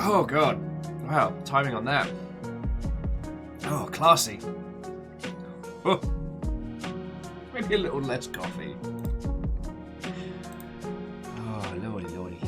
Oh god. Wow, timing on that. Oh, classy. Oh. Maybe a little less coffee. Oh, lordy, lordy.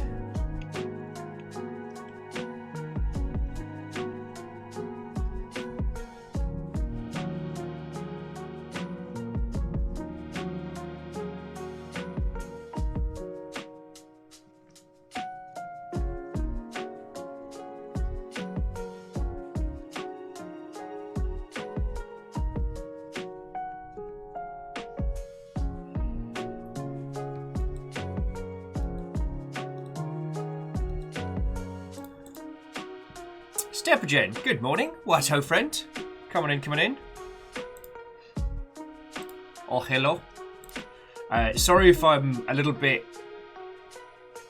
Steppergen, good morning. What ho, friend? Come on in, come on in. Oh, hello. Sorry if I'm a little bit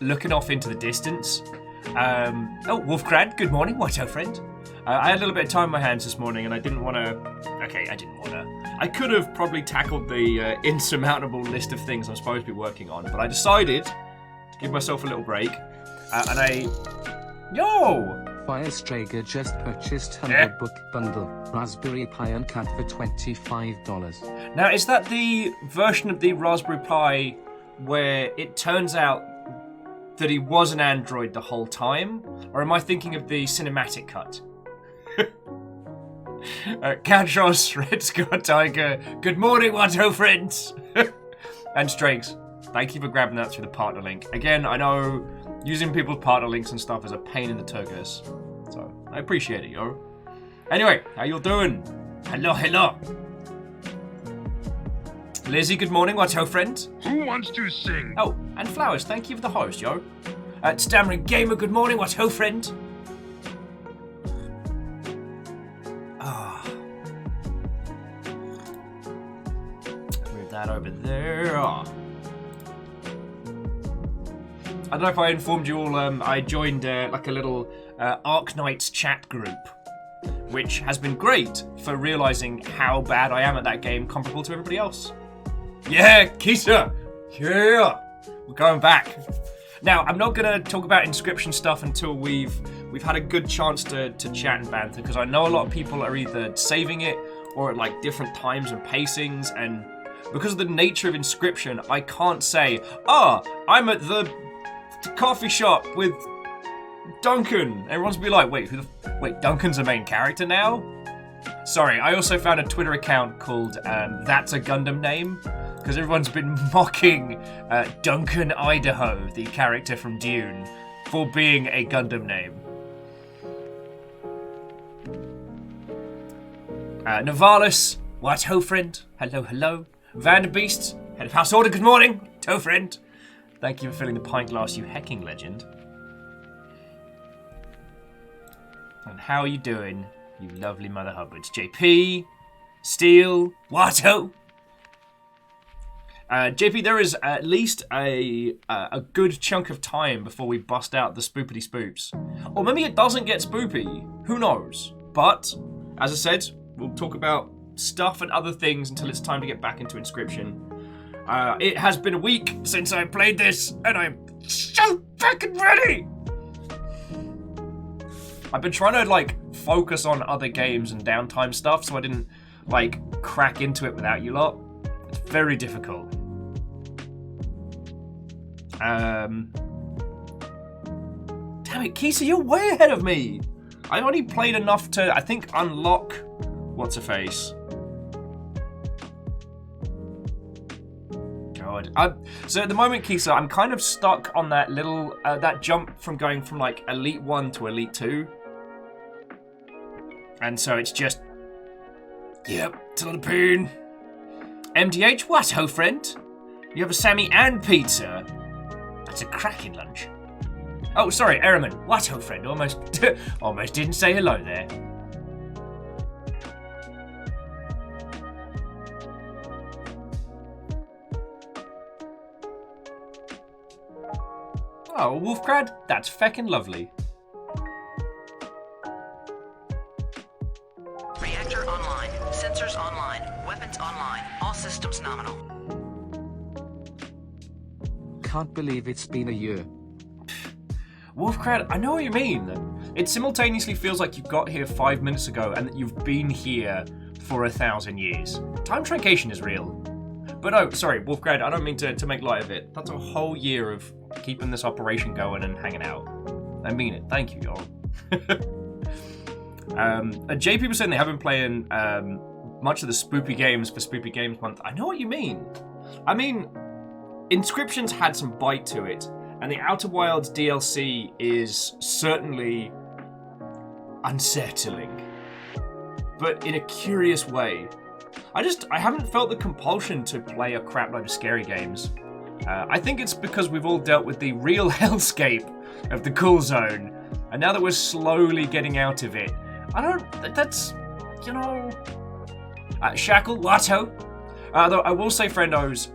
looking off into the distance. Oh, Wolfgrad, good morning. What ho, friend? I had a little bit of time on my hands this morning and I didn't want to... Okay, I didn't want to... I could have probably tackled the insurmountable list of things I'm supposed to be working on, but I decided to give myself a little break. And I... Yo! Firestrager just purchased 100 book bundle, Raspberry Pi and Cat for $25. Now, is that the version of the Raspberry Pi where it turns out that he was an android the whole time? Or am I thinking of the cinematic cut? Catros, Red Scott Tiger, good morning, what ho, friends! And Strakes, thank you for grabbing that through the partner link. Again, I know using people's partner links and stuff is a pain in the turgis, so I appreciate it, yo. Anyway, how you doing? Hello, hello. Lizzie, good morning, what ho, friend? Who wants to sing? Oh, and Flowers, thank you for the host, yo. Stammering Gamer, good morning, what ho, friend? Move that over there. I don't know if I informed you all, I joined like a little Arknights chat group, which has been great for realising how bad I am at that game comparable to everybody else. Yeah, Keisha! Yeah! We're going back. Now, I'm not going to talk about Inscryption stuff until we've had a good chance to chat and banter, because I know a lot of people are either saving it or at like different times and pacings, and because of the nature of Inscryption, I can't say, I'm at the coffee shop with Duncan. Everyone's be like, wait, Duncan's a main character now? Sorry, I also found a Twitter account called That's a Gundam Name, because everyone's been mocking Duncan Idaho, the character from Dune, for being a Gundam name. Navalis, what ho, friend? Hello, hello. Vanderbeest, head of House Order, good morning. Ho, friend. Thank you for filling the pint glass, you hecking legend. And how are you doing, you lovely Mother Hubbards? JP, Steel, Watto. JP, there is at least a good chunk of time before we bust out the spoopity spoops. Or maybe it doesn't get spoopy, who knows? But, as I said, we'll talk about stuff and other things until it's time to get back into Inscryption. It has been a week since I played this, and I'm so fucking ready! I've been trying to, like, focus on other games and downtime stuff, so I didn't, like, crack into it without you lot. It's very difficult. Damn it, Kisa, you're way ahead of me! I only played enough to, I think, unlock What's-Her-Face. So at the moment, Kisa, I'm kind of stuck on that little, that jump from going from like Elite 1 to Elite 2. And so it's just, yep, it's a lot of pain. MDH, what ho, friend? You have a Sammy and pizza. That's a cracking lunch. Oh, sorry, Ehrman, what ho, friend? Almost didn't say hello there. Oh, Wolfgrad, that's feckin' lovely. Reactor online, sensors online, weapons online, all systems nominal. Can't believe it's been a year. Wolfgrad, I know what you mean. It simultaneously feels like you got here 5 minutes ago and that you've been here for 1,000 years. Time truncation is real. But oh, sorry, Wolfgrad, I don't mean to make light of it. That's a whole year of keeping this operation going and hanging out. I mean it. Thank you, y'all. JP was saying they have been playing much of the spoopy games for Spoopy Games Month. I know what you mean. I mean, Inscryption's had some bite to it, and the Outer Wilds DLC is certainly unsettling, but in a curious way. I haven't felt the compulsion to play a crap load of scary games. I think it's because we've all dealt with the real hellscape of the cool zone, and now that we're slowly getting out of it, that's, you know... Shackle, Watto. Though I will say, friendos,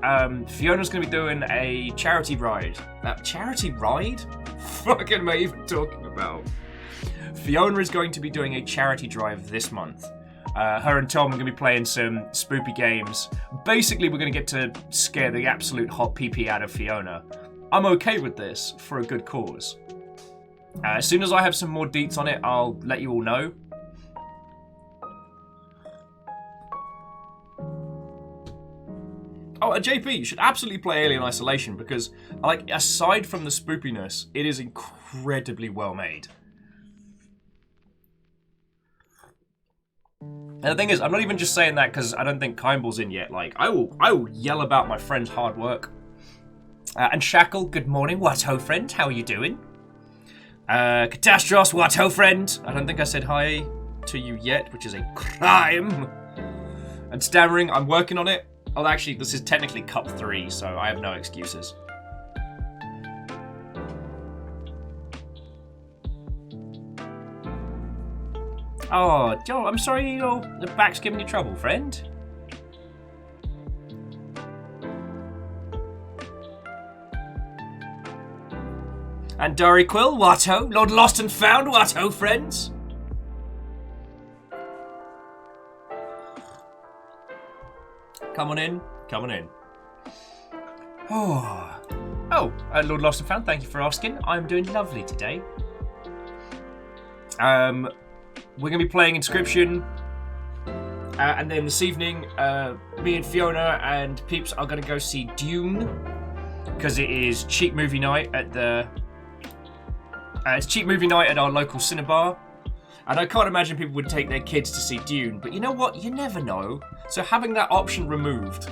Fiona's going to be doing a charity ride. Charity ride? Fucking am I even talking about? Fiona is going to be doing a charity drive this month. Her and Tom are going to be playing some spoopy games. Basically, we're going to get to scare the absolute hot pee-pee out of Fiona. I'm okay with this for a good cause. As soon as I have some more deets on it, I'll let you all know. Oh, JP, you should absolutely play Alien Isolation because, like, aside from the spoopiness, it is incredibly well made. And the thing is, I'm not even just saying that because I don't think Kimball's in yet. Like, I will yell about my friend's hard work. And Shackle, good morning. What ho, friend? How are you doing? Catastros, what ho, friend? I don't think I said hi to you yet, which is a crime. And Stammering, I'm working on it. Oh, actually, this is technically Cup 3, so I have no excuses. Oh, Joe, I'm sorry your back's giving you trouble, friend. And Dari Quill, what ho? Lord Lost and Found, what ho, friends? Come on in, come on in. Oh, Lord Lost and Found, thank you for asking. I'm doing lovely today. We're going to be playing Inscryption. And then this evening, me and Fiona and Peeps are going to go see Dune. Because it is cheap movie night at the... it's cheap movie night at our local Cinebar. And I can't imagine people would take their kids to see Dune. But you know what? You never know. So having that option removed,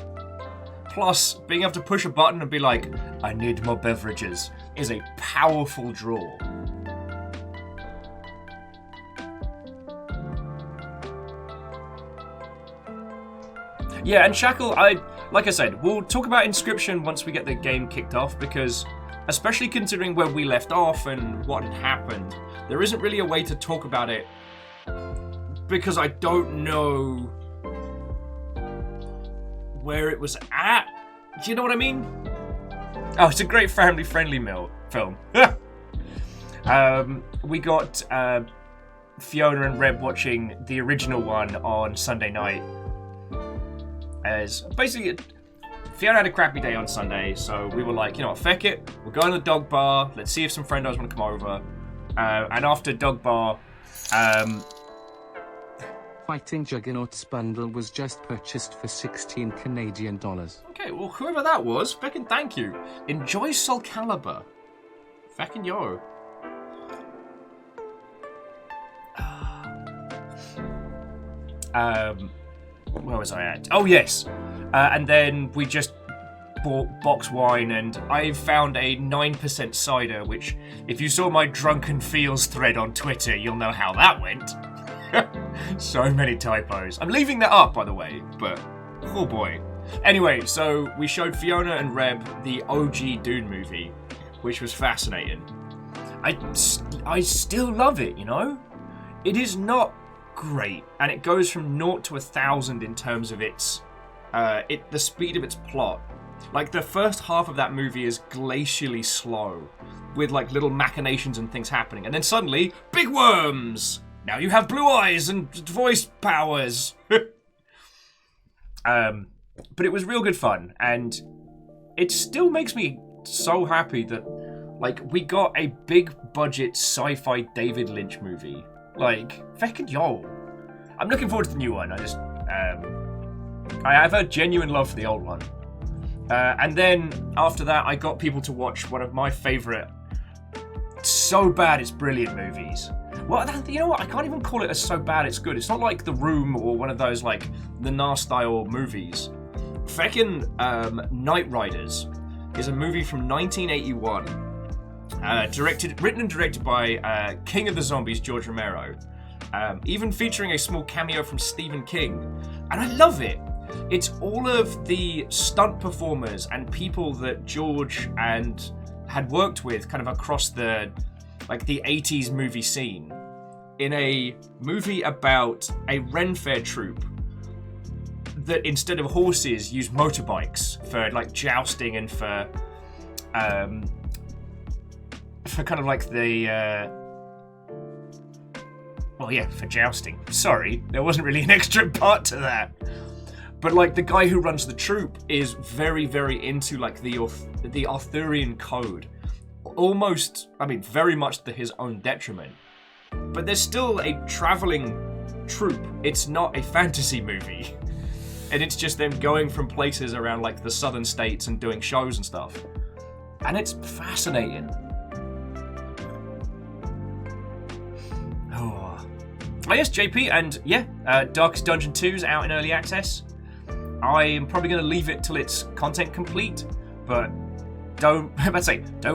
plus being able to push a button and be like, I need more beverages, is a powerful draw. Yeah, and Shackle, like I said, we'll talk about Inscryption once we get the game kicked off, because especially considering where we left off and what had happened, there isn't really a way to talk about it because I don't know where it was at. Do you know what I mean? Oh, it's a great family-friendly film. We got Fiona and Reb watching the original one on Sunday night. As basically, Fiona had a crappy day on Sunday, so we were like, you know what, feck it. We'll go to the dog bar. Let's see if some friendos want to come over. And after dog bar, Fighting Juggernauts bundle was just purchased for 16 Canadian dollars. Okay, well, whoever that was, feckin' thank you. Enjoy Soul Calibur. Feckin' yo. Where was I at? Oh, yes. And then we just bought box wine, and I found a 9% cider, which, if you saw my Drunken Feels thread on Twitter, you'll know how that went. So many typos. I'm leaving that up, by the way, but oh boy. Anyway, so we showed Fiona and Reb the OG Dune movie, which was fascinating. I still love it, you know? It is not great, and it goes from 0 to 1,000 in terms of its the speed of its plot. Like, the first half of that movie is glacially slow, with like little machinations and things happening, and then suddenly, big worms! Now you have blue eyes and voice powers. But it was real good fun, and it still makes me so happy that Like, we got a big budget sci-fi David Lynch movie. Like, feckin' yo. I'm looking forward to the new one. I have a genuine love for the old one. And then after that, I got people to watch one of my favourite, so bad it's brilliant movies. Well, you know what? I can't even call it a so bad it's good. It's not like The Room or one of those like the Nah style movies. Feckin' Knight Riders is a movie from 1981, written and directed by King of the Zombies, George Romero, even featuring a small cameo from Stephen King, and I love it. It's all of the stunt performers and people that George had worked with kind of across the 80s movie scene in a movie about a Ren Fair troupe that instead of horses use motorbikes for like jousting and for kind of like the for jousting. Sorry, there wasn't really an extra part to that. But like the guy who runs the troupe is very, very into like the Arthurian code. Almost, very much to his own detriment. But there's still a traveling troupe. It's not a fantasy movie. And it's just them going from places around like the southern states and doing shows and stuff. And it's fascinating. Oh yes, JP, and Darkest Dungeon 2's out in early access. I'm probably going to leave it till it's content complete, but don't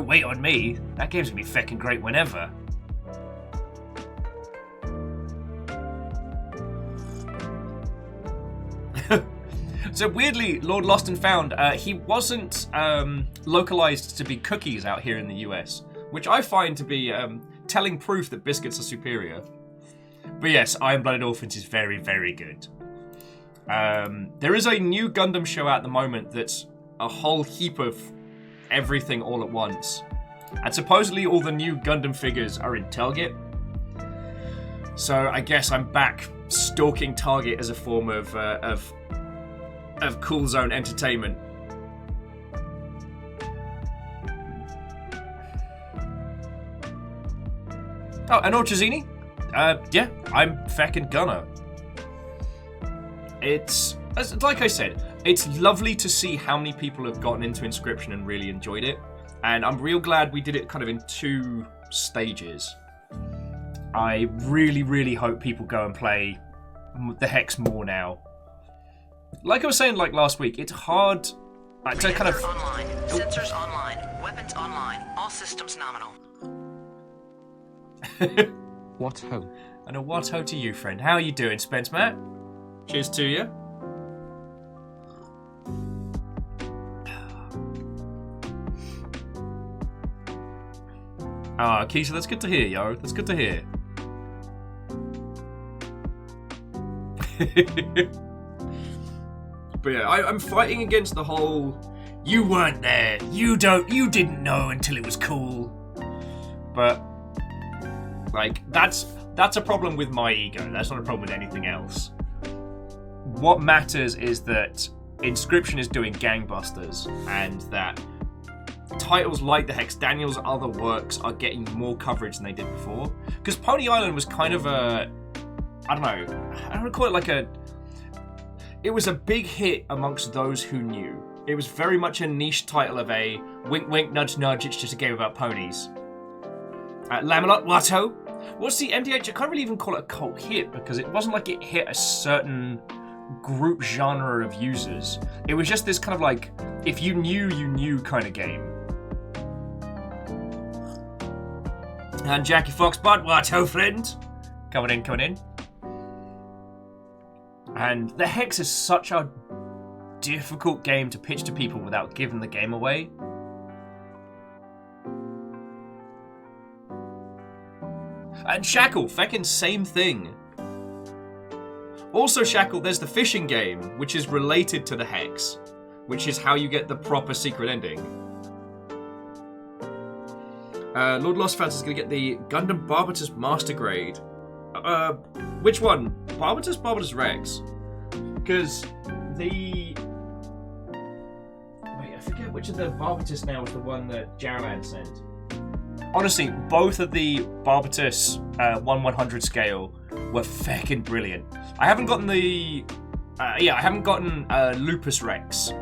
wait on me. That game's going to be feckin' great whenever. So weirdly, Lord Lost and Found, he wasn't localized to be cookies out here in the US, which I find to be telling proof that biscuits are superior. But yes, Iron Blooded Orphans is very, very good. There is a new Gundam show out at the moment that's a whole heap of everything all at once. And supposedly all the new Gundam figures are in Target. So I guess I'm back stalking Target as a form of Cool Zone entertainment. Oh, and Orchazini? Yeah, I'm feckin' gonna. It's, like I said, it's lovely to see how many people have gotten into Inscryption and really enjoyed it. And I'm real glad we did it kind of in 2 stages. I really, really hope people go and play the Hex more now. Like I was saying like last week, it's hard to kind of... Online. Sensors online. Weapons online. All systems nominal. What ho? And a what ho to you, friend. How are you doing, Spence Matt? Cheers to you. Ah, Keisha, that's good to hear, yo. That's good to hear. But yeah, I'm fighting against the whole you weren't there, you didn't know until it was cool. But like that's a problem with my ego. That's not a problem with anything else. What matters is that Inscryption is doing gangbusters and that titles like the Hex Daniels' other works are getting more coverage than they did before. Because Pony Island was kind of a, I don't want to call it like a, it was a big hit amongst those who knew. It was very much a niche title of a wink wink nudge nudge, it's just a game about ponies. Lamelot, Watto? What's the MDH? I can't really even call it a cult hit because it wasn't like it hit a certain group genre of users. It was just this kind of like, if you knew kind of game. And Jackie Foxbot, Watto friend? Coming in. And the Hex is such a difficult game to pitch to people without giving the game away. And Shackle, feckin' same thing. Also Shackle, there's the fishing game, which is related to the Hex, which is how you get the proper secret ending. Lord Lost Fans is going to get the Gundam Barbatus Master Grade. Which one? Barbatus Rex? Because the... Wait, I forget which of the Barbatus now was the one that Jarland sent. honestly, both of the Barbatus 1/100 scale were feckin' brilliant. I haven't gotten the... I haven't gotten Lupus Rex,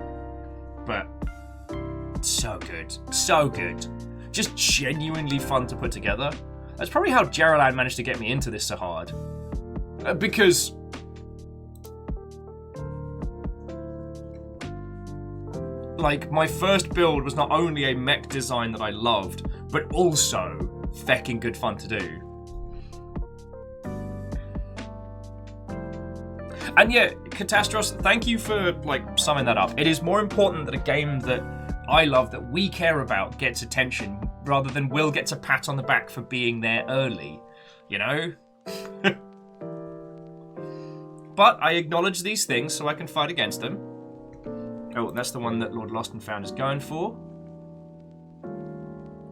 but so good. So good. Just genuinely fun to put together. That's probably how Geraldine managed to get me into this so hard. Because... like, my first build was not only a mech design that I loved, but also feckin' good fun to do. And yeah, Catastros, thank you for, like, summing that up. It is more important that a game that I love, that we care about, gets attention, rather than Will gets a pat on the back for being there early. You know? But I acknowledge these things so I can fight against them. Oh, that's the one that Lord Lost and Found is going for.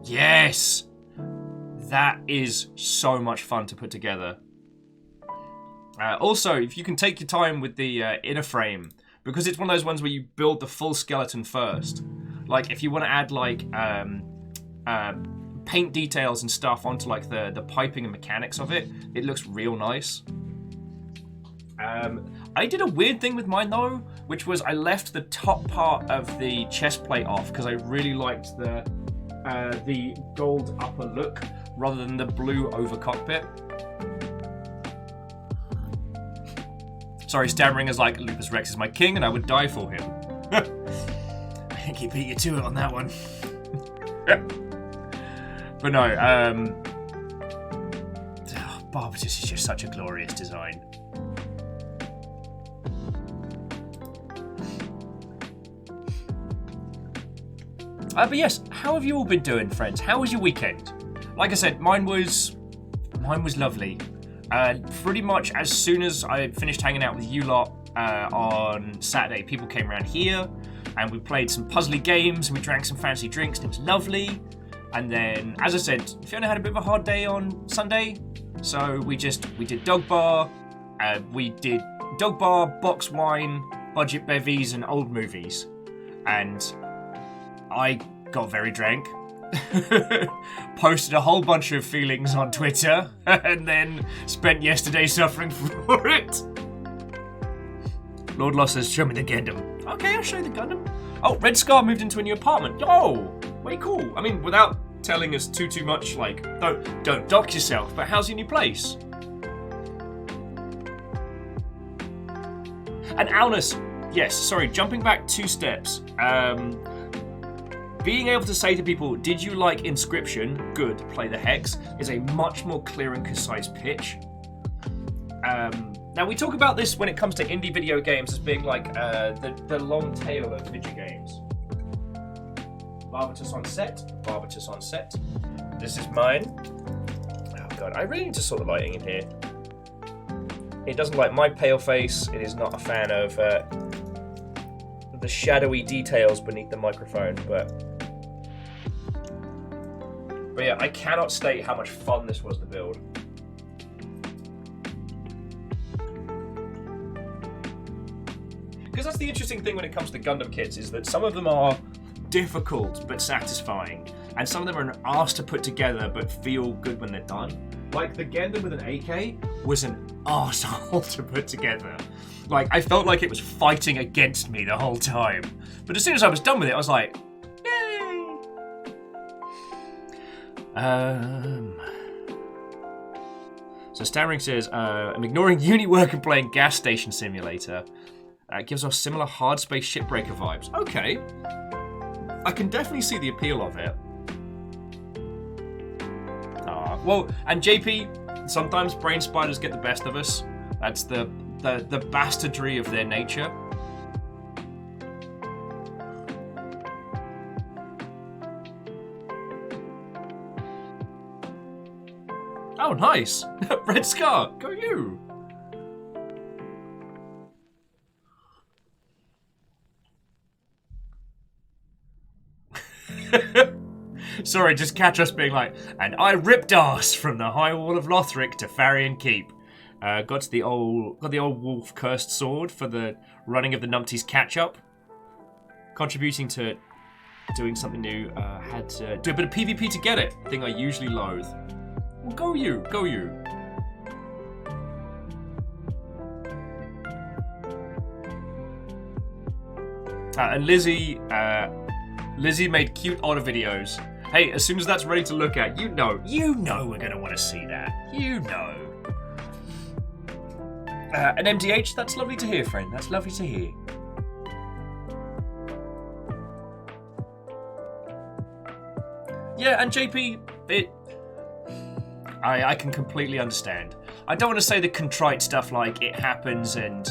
Yes! That is so much fun to put together. Also, if you can take your time with the inner frame, because it's one of those ones where you build the full skeleton first. Like, if you want to add, like, paint details and stuff onto, like, the piping and mechanics of it, it looks real nice. I did a weird thing with mine, though, which was I left the top part of the chest plate off because I really liked the gold upper look rather than the blue over cockpit. Sorry, stammering is like, Lupus Rex is my king and I would die for him. I think he beat you to it on that one. But no, Barbatus is just such a glorious design. But yes, how have you all been doing, friends? How was your weekend? Like I said, mine was lovely. Pretty much as soon as I finished hanging out with you lot on Saturday, people came around here and we played some puzzly games and we drank some fancy drinks and it was lovely. And then, as I said, Fiona had a bit of a hard day on Sunday, so we did dog bar, box wine, budget bevies and old movies. And I got very drunk, posted a whole bunch of feelings on Twitter, and then spent yesterday suffering for it. Lord Lost says, show me the Gundam. Okay, I'll show you the Gundam. Oh, Red Scar moved into a new apartment. Oh, way cool. I mean, without telling us too much, like, don't dock yourself, but how's your new place? And Aunus, yes, sorry, jumping back 2 steps, being able to say to people, did you like Inscryption? Good, play the Hex, is a much more clear and concise pitch. Now, we talk about this when it comes to indie video games as being like the long tail of video games. Barbatus on set, Barbatus on set. This is mine. Oh god, I really need to sort the lighting in here. It doesn't like my pale face, it is not a fan of the shadowy details beneath the microphone, but yeah, I cannot state how much fun this was to build. Because that's the interesting thing when it comes to Gundam kits, is that some of them are difficult but satisfying, and some of them are an arse to put together but feel good when they're done. Like the Gundam with an AK was an arsehole to put together. Like, I felt like it was fighting against me the whole time. But as soon as I was done with it, I was like, yay! So Stammering says, I'm ignoring uni work and playing Gas Station Simulator. It gives off similar hard space shipbreaker vibes. Okay. I can definitely see the appeal of it. Well, and JP, sometimes brain spiders get the best of us. That's the bastardry of their nature. Oh, nice! Red Scar, go you! Sorry, just catch us being like, and I ripped ass from the high wall of Lothric to Farian Keep. Got the old wolf cursed sword for the running of the Numpties catch up, contributing to doing something new. Had to do a bit of PvP to get it. Thing I usually loathe. Well, go you. And Lizzie made cute otter videos. Hey, as soon as that's ready to look at, you know we're gonna want to see that. You know. And MDH, that's lovely to hear, friend. That's lovely to hear. Yeah, and JP, I can completely understand. I don't want to say the contrite stuff like it happens and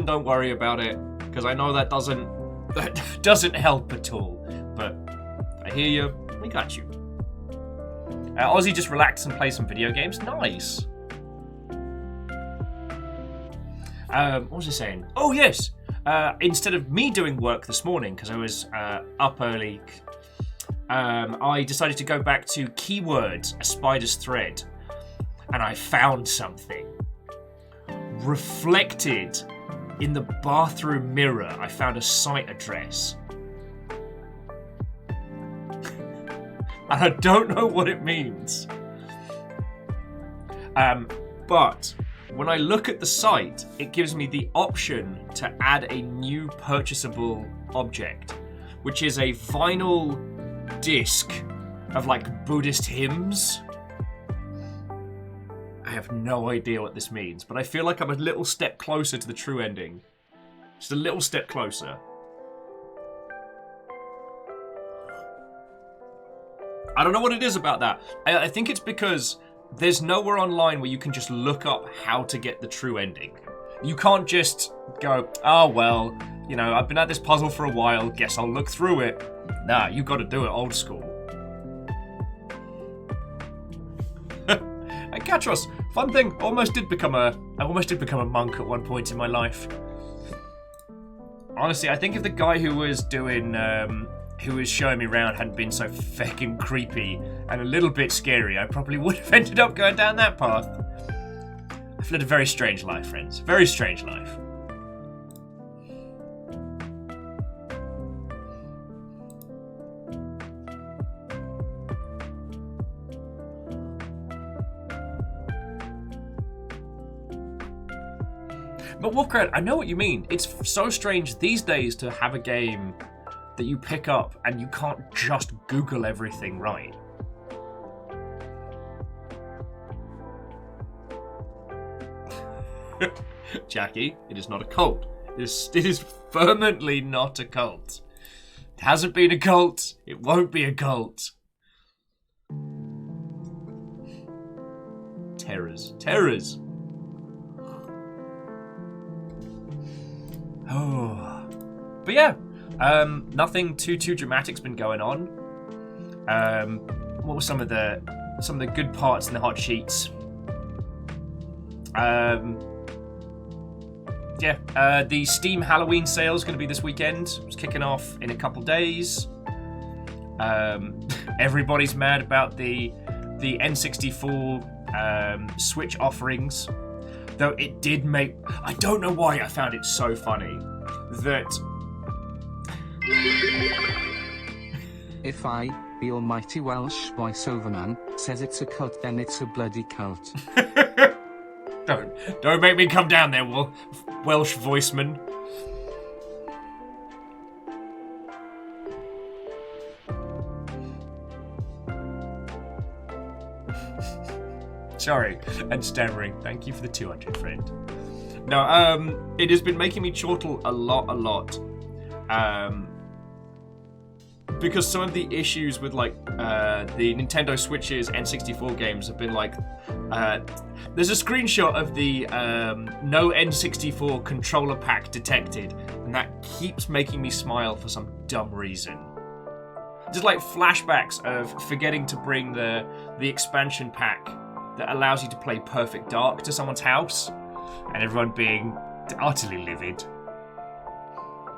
don't worry about it, because I know that doesn't help at all. But I hear you. We got you. Ozzy just relax and play some video games. Nice. What was I saying? Oh yes. Instead of me doing work this morning, because I was up early, I decided to go back to keywords, a spider's thread, and I found something. Reflected in the bathroom mirror, I found a site address. And I don't know what it means. But when I look at the site, it gives me the option to add a new purchasable object, which is a vinyl disc of like Buddhist hymns. I have no idea what this means, but I feel like I'm a little step closer to the true ending. Just a little step closer. I don't know what it is about that. I think it's because there's nowhere online where you can just look up how to get the true ending. You can't just go, oh, well, you know, I've been at this puzzle for a while, guess I'll look through it. Nah, you got to do it old school. And Katros, fun thing, I almost did become a monk at one point in my life. Honestly, I think if the guy who was showing me around hadn't been so feckin' creepy and a little bit scary, I probably would have ended up going down that path. I've led a very strange life, friends. Very strange life. But Wolfcrad, I know what you mean. It's so strange these days to have a game that you pick up and you can't just Google everything right. Jackie, it is not a cult. It is firmly not a cult. It hasn't been a cult. It won't be a cult. Terrors. Terrors. Oh. But yeah. Nothing too dramatic's been going on. What were some of the good parts in the hot sheets? The Steam Halloween sale is going to be this weekend. It's kicking off in a couple days. Everybody's mad about the N64 Switch offerings, though it did make. I don't know why I found it so funny that. If I, the almighty Welsh voiceoverman, says it's a cult, then it's a bloody cult. Don't make me come down there, Welsh voiceman. Sorry, and stammering. Thank you for the 200, friend. No, it has been making me chortle a lot. Because some of the issues with the Nintendo Switch's N64 games have been like, there's a screenshot of the no N64 controller pack detected, and that keeps making me smile for some dumb reason. Just like flashbacks of forgetting to bring the expansion pack that allows you to play Perfect Dark to someone's house, and everyone being utterly livid.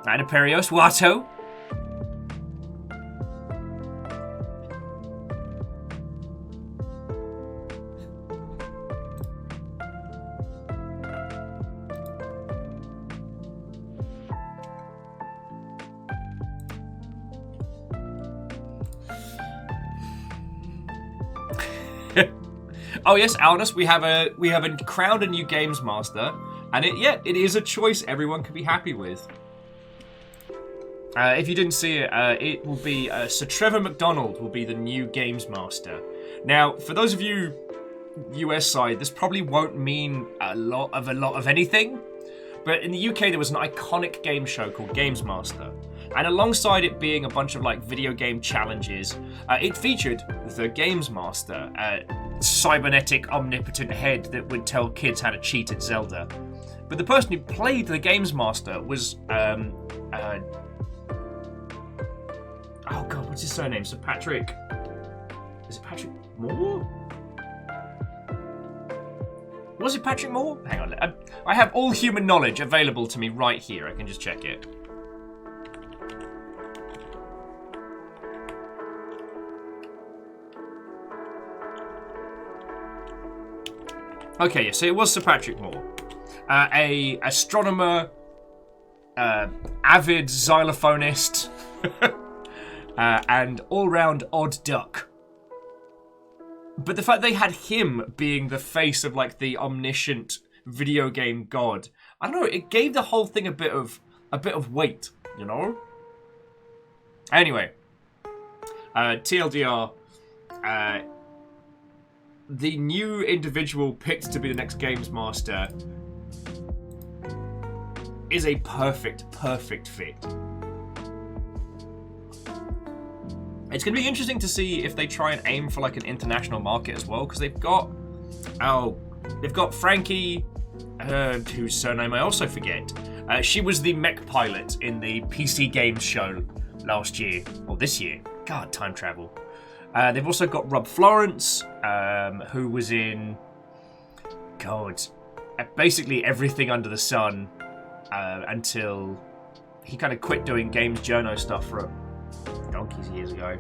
And Imperios, Watto. Oh yes, Alnus, we have crowned a new games master, and it is a choice everyone can be happy with. If you didn't see it, it will be Sir Trevor McDonald will be the new games master. Now, for those of you US side, this probably won't mean a lot of anything, but in the UK there was an iconic game show called Games Master. And alongside it being a bunch of like video game challenges, it featured the Games Master, a cybernetic omnipotent head that would tell kids how to cheat at Zelda. But the person who played the Games Master was, oh god, what's his surname? Sir Patrick. Is it Patrick Moore? Was it Patrick Moore? Hang on, I have all human knowledge available to me right here. I can just check it. Okay, yeah, so it was Sir Patrick Moore, a astronomer, avid xylophonist, and all-round odd duck. But the fact they had him being the face of like the omniscient video game god, I don't know, it gave the whole thing a bit of weight, you know. Anyway, TLDR. The new individual picked to be the next Games Master is a perfect fit. It's going to be interesting to see if they try and aim for like an international market as well, because they've got Frankie, whose surname I also forget. She was the mech pilot in the PC Games show last year, or this year. God, time travel. They've also got Rob Florence, who was in, basically everything under the sun until he kind of quit doing games journo stuff for donkeys years ago.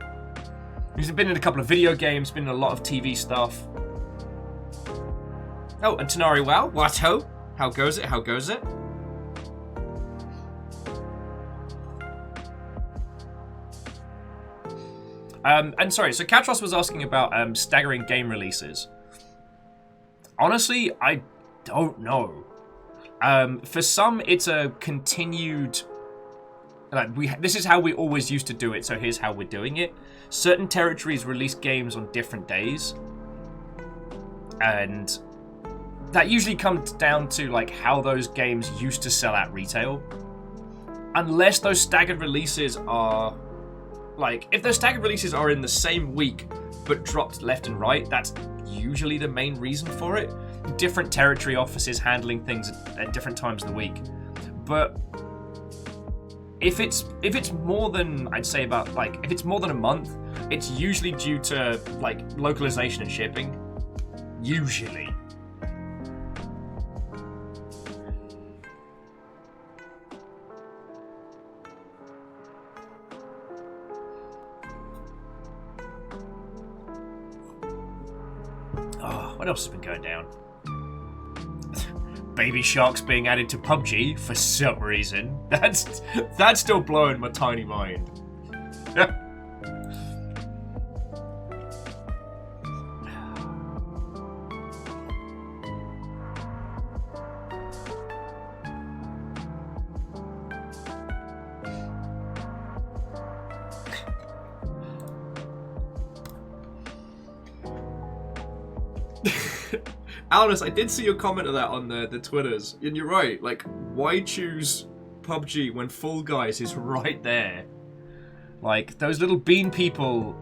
He's been in a couple of video games, been in a lot of TV stuff. Oh, and Tanari Wow, what ho? How goes it? And sorry, so Katros was asking about staggering game releases. Honestly, I don't know. For some, it's a continued... this is how we always used to do it, so here's how we're doing it. Certain territories release games on different days. And that usually comes down to like how those games used to sell at retail. Unless those staggered releases are... Like, if those staggered releases are in the same week, but dropped left and right, that's usually the main reason for it. Different territory offices handling things at different times of the week. But if it's more than, I'd say about, like, if it's more than a month, it's usually due to, like, localization and shipping. Usually. What else has been going down? Baby Shark's being added to PUBG for some reason. That's still blowing my tiny mind. Alnus, I did see your comment of that on the Twitters, and you're right. Like, why choose PUBG when Fall Guys is right there? Like, those little bean people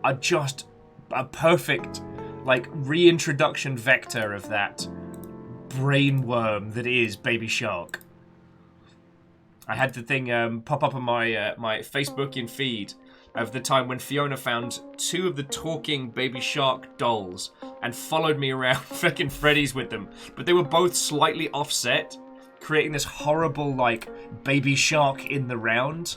are just a perfect, like, reintroduction vector of that brainworm that is Baby Shark. I had the thing pop up on my my Facebookian feed of the time when Fiona found 2 of the talking Baby Shark dolls and followed me around fucking Freddy's with them. But they were both slightly offset, creating this horrible, like, Baby Shark in the round.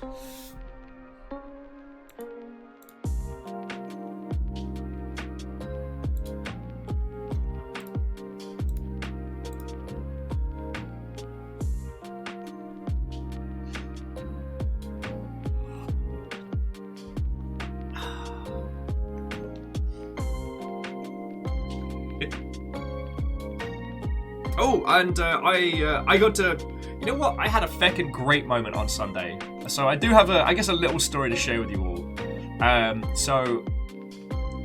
Oh, and I got to, you know what? I had a feckin' great moment on Sunday. So I do have a little story to share with you all.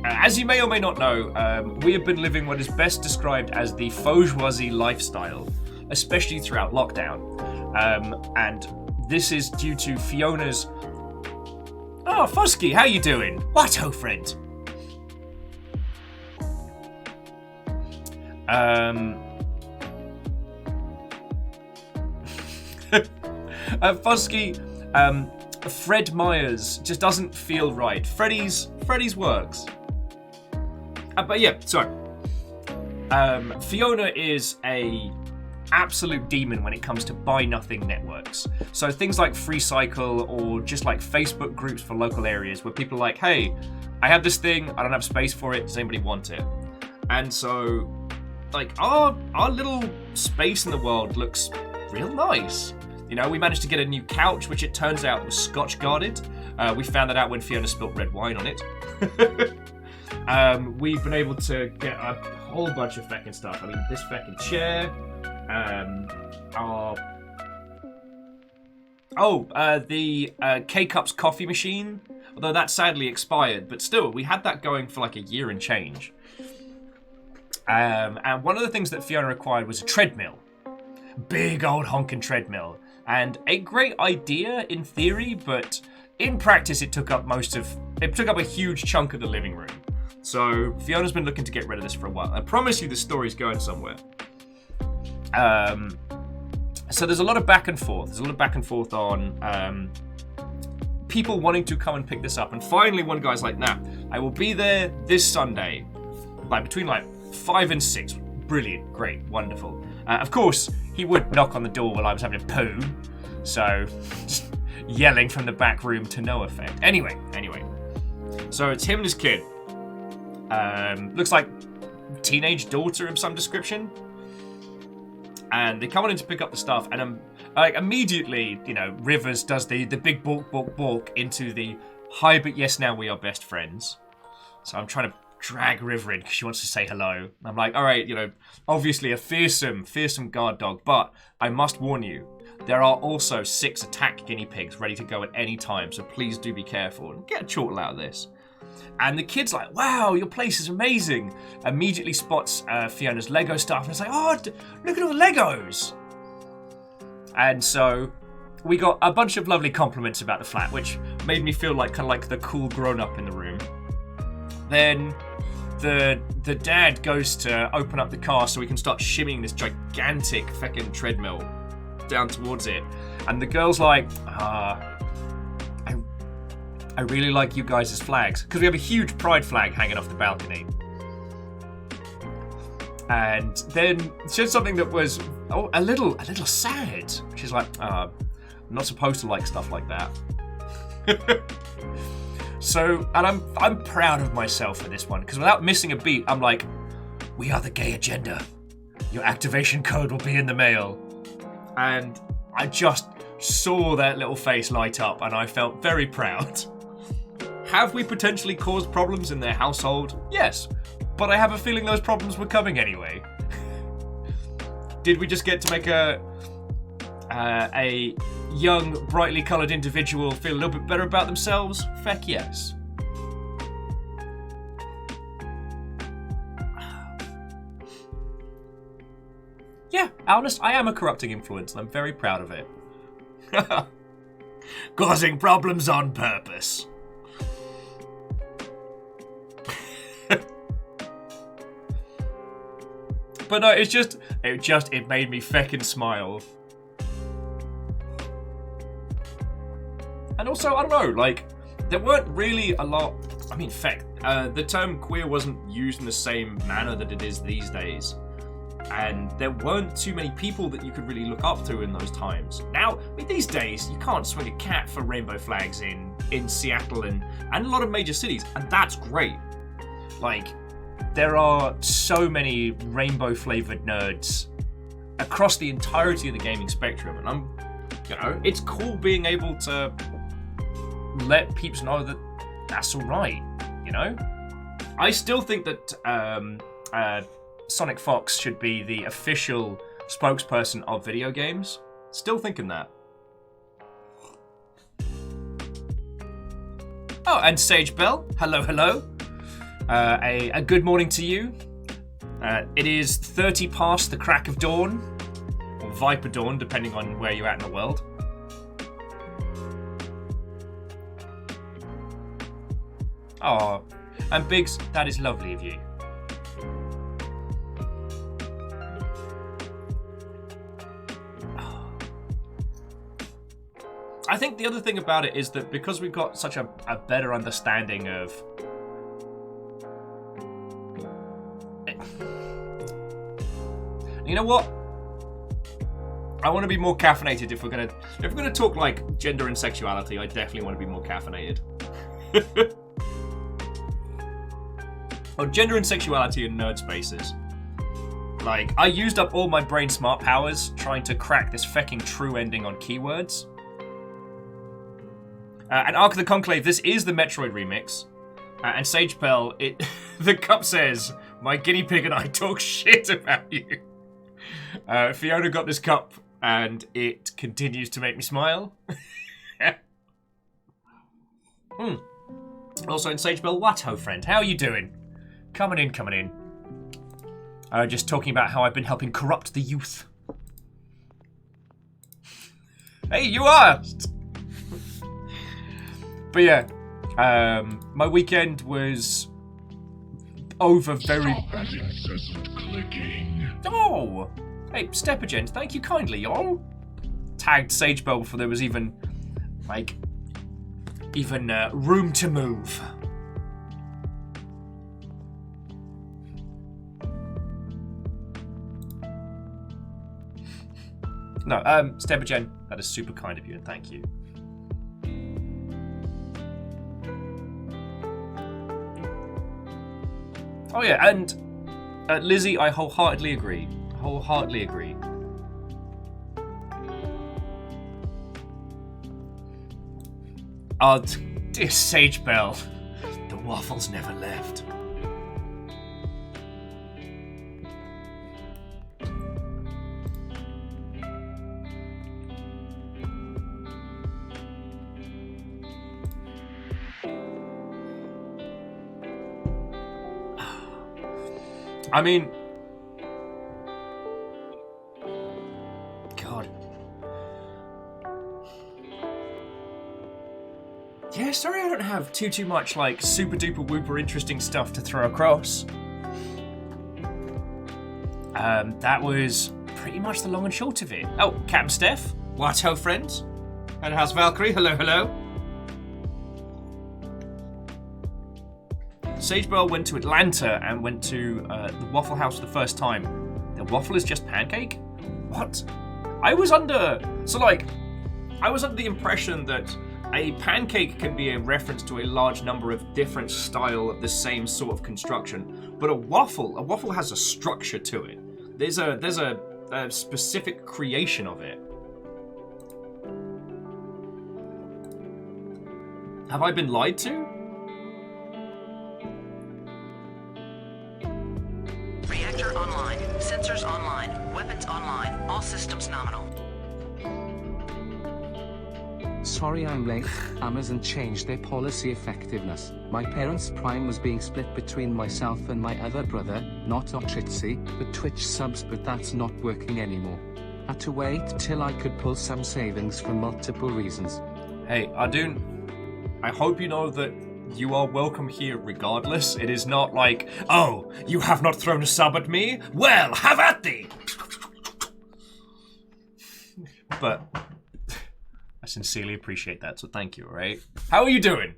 As you may or may not know, we have been living what is best described as the bourgeoisie lifestyle, especially throughout lockdown. And this is due to Fiona's... Oh, Fusky, how you doing? What, oh, friend? Fusky, Fred Myers just doesn't feel right. Freddy's works. But yeah, sorry. Fiona is a absolute demon when it comes to buy nothing networks. So things like Free Cycle or just like Facebook groups for local areas where people are like, hey, I have this thing, I don't have space for it, does anybody want it? And so like our little space in the world looks real nice. You know, we managed to get a new couch, which it turns out was Scotch guarded. We found that out when Fiona spilt red wine on it. We've been able to get a whole bunch of feckin' stuff. I mean, this feckin' chair, the K-Cups coffee machine, although that sadly expired, but still, we had that going for like a year and change. And one of the things that Fiona required was a treadmill. Big old honkin' treadmill. And a great idea in theory, but in practice it took up a huge chunk of the living room. So Fiona's been looking to get rid of this for a while. I promise you this story's going somewhere. So there's a lot of back and forth. There's a lot of back and forth on people wanting to come and pick this up. And finally one guy's like, nah, I will be there this Sunday. Like between like 5 and 6. Brilliant, great, wonderful. Of course, he would knock on the door while I was having a poo. So, just yelling from the back room to no effect. Anyway. So it's him and his kid. Looks like teenage daughter of some description. And they come on in to pick up the stuff, and like immediately, you know, Rivers does the big balk into the hi, but yes, now we are best friends. So I'm trying to drag River in because she wants to say hello. I'm like, all right, you know, obviously a fearsome guard dog, but I must warn you, there are also 6 attack guinea pigs ready to go at any time, so please do be careful and get a chortle out of this. And the kid's like, wow, your place is amazing. Immediately spots Fiona's Lego stuff and it's like, oh, look at all the Legos. And so we got a bunch of lovely compliments about the flat, which made me feel like kind of like the cool grown-up in the room. Then the dad goes to open up the car so we can start shimmying this gigantic feckin' treadmill down towards it. And the girl's like, I really like you guys' flags. Because we have a huge pride flag hanging off the balcony. And then she said something that was a little sad. She's like, I'm not supposed to like stuff like that. So, and I'm proud of myself for this one, because without missing a beat, I'm like, we are the gay agenda. Your activation code will be in the mail. And I just saw that little face light up, and I felt very proud. Have we potentially caused problems in their household? Yes, but I have a feeling those problems were coming anyway. Did we just get to make a young, brightly coloured individual feel a little bit better about themselves? Feck yes. Yeah, honest, I am a corrupting influence, and I'm very proud of it. Causing problems on purpose. But no, it made me feckin' smile. And also, I don't know, like, there weren't really a lot, I mean, the term queer wasn't used in the same manner that it is these days. And there weren't too many people that you could really look up to in those times. Now, I mean, these days, you can't swing a cat for rainbow flags in Seattle and a lot of major cities, and that's great. Like, there are so many rainbow-flavored nerds across the entirety of the gaming spectrum, and it's cool being able to let peeps know that that's alright, you know? I still think that Sonic Fox should be the official spokesperson of video games. Still thinking that. Oh, and Sage Bell. Hello, hello. A good morning to you. It is 30 past the crack of dawn, or Viper Dawn, depending on where you're at in the world. Oh, and Biggs, that is lovely of you. I think the other thing about it is that because we've got such a better understanding of... You know what? I want to be more caffeinated if we're gonna talk like gender and sexuality. I definitely want to be more caffeinated. Oh, gender and sexuality in nerd spaces. Like, I used up all my brain smart powers trying to crack this fecking true ending on keywords. And Ark of the Conclave, this is the Metroid remix. And Sage Bell, the cup says, my guinea pig and I talk shit about you. Fiona got this cup, and it continues to make me smile. Also in Sage Bell, what ho friend, how are you doing? Coming in. Just talking about how I've been helping corrupt the youth. Hey, you are! But yeah, my weekend was over very... Stop that incessant clicking. Oh! Hey, Stepagent, thank you kindly, y'all. Tagged Sage Bell before there was even room to move. No, Stepagent, that is super kind of you, and thank you. Oh yeah, and Lizzie, I wholeheartedly agree. Oh, dear Sage Bell, the waffles never left. I mean, God. Yeah, sorry I don't have too much like super duper whooper interesting stuff to throw across. That was pretty much the long and short of it. Oh, Captain Steph, what ho friends? And how's Valkyrie? Hello. Sage Bell went to Atlanta and went to the Waffle House for the first time. The waffle is just pancake? What? I was under the impression that a pancake can be a reference to a large number of different style of the same sort of construction, but a waffle has a structure to it. There's a specific creation of it. Have I been lied to? Reactor online. Sensors online. Weapons online. All systems nominal. Sorry I'm late. Amazon changed their policy effectiveness. My parents' Prime was being split between myself and my other brother, not Ochitsi, but Twitch subs, but that's not working anymore. Had to wait till I could pull some savings for multiple reasons. Hey, Ardun, I hope you know that you are welcome here regardless. It is not like, oh, you have not thrown a sub at me? Well, have at thee! But I sincerely appreciate that, so thank you, alright? How are you doing?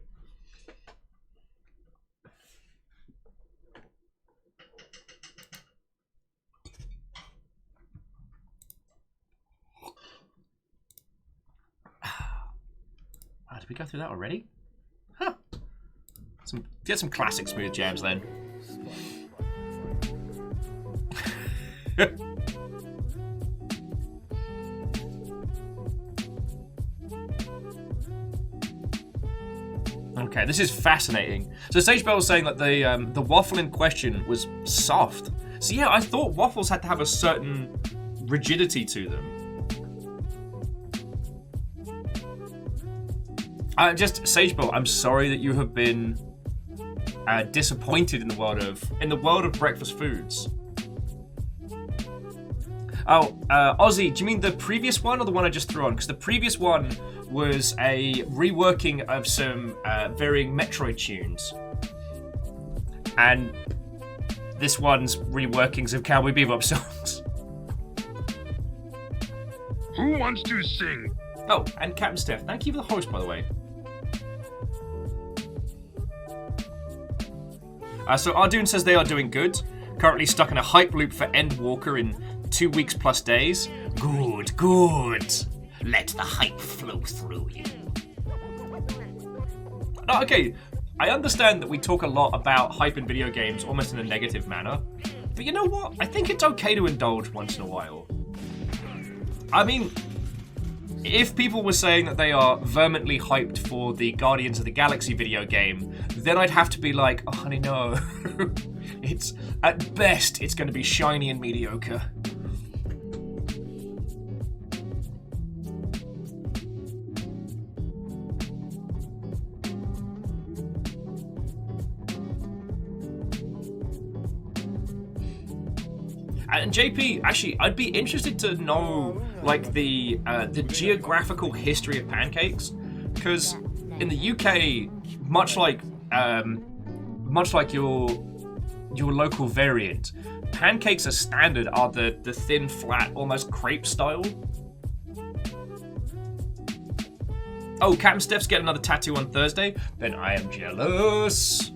Wow, did we go through that already? Huh. Get some classic smooth jams then. Okay, this is fascinating. So Sage Bell was saying that the waffle in question was soft. So yeah, I thought waffles had to have a certain rigidity to them. Just Sagebolt, I'm sorry that you have been disappointed in the world of breakfast foods. Oh, Ozzy, do you mean the previous one or the one I just threw on? Because the previous one was a reworking of some varying Metroid tunes. And this one's reworkings of Cowboy Bebop songs. Who wants to sing? Oh, and Captain Steph, thank you for the host, by the way. So Ardoon says they are doing good. Currently stuck in a hype loop for Endwalker in 2 weeks plus days. Good, good. Let the hype flow through you. No, okay, I understand that we talk a lot about hype in video games almost in a negative manner. But you know what? I think it's okay to indulge once in a while. I mean, if people were saying that they are vehemently hyped for the Guardians of the Galaxy video game, then I'd have to be like, oh honey, no. It's, at best, it's going to be shiny and mediocre. And JP, actually, I'd be interested to know, like, the geographical history of pancakes, because in the UK, much like your local variant, pancakes as standard are the thin, flat, almost crepe style. Oh, Captain Steph's getting another tattoo on Thursday? Then I am jealous.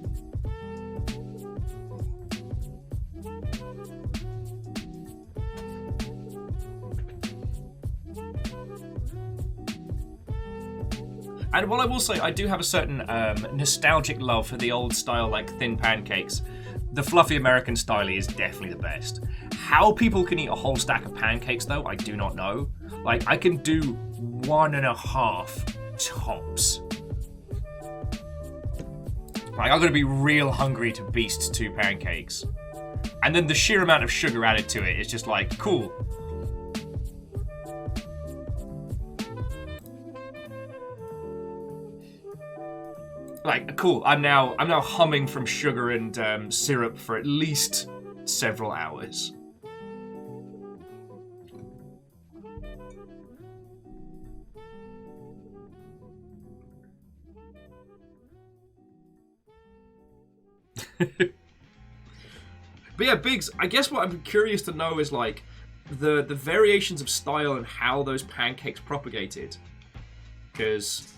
And while I will say I do have a certain nostalgic love for the old style, like thin pancakes, the fluffy American style is definitely the best. How people can eat a whole stack of pancakes, though, I do not know. Like, I can do 1.5 tops. Like, I'm gonna be real hungry to beast 2 pancakes. And then the sheer amount of sugar added to it is just like, cool. Like, cool, I'm now humming from sugar and syrup for at least several hours. But yeah, Biggs, I guess what I'm curious to know is, like, the variations of style and how those pancakes propagated. Because,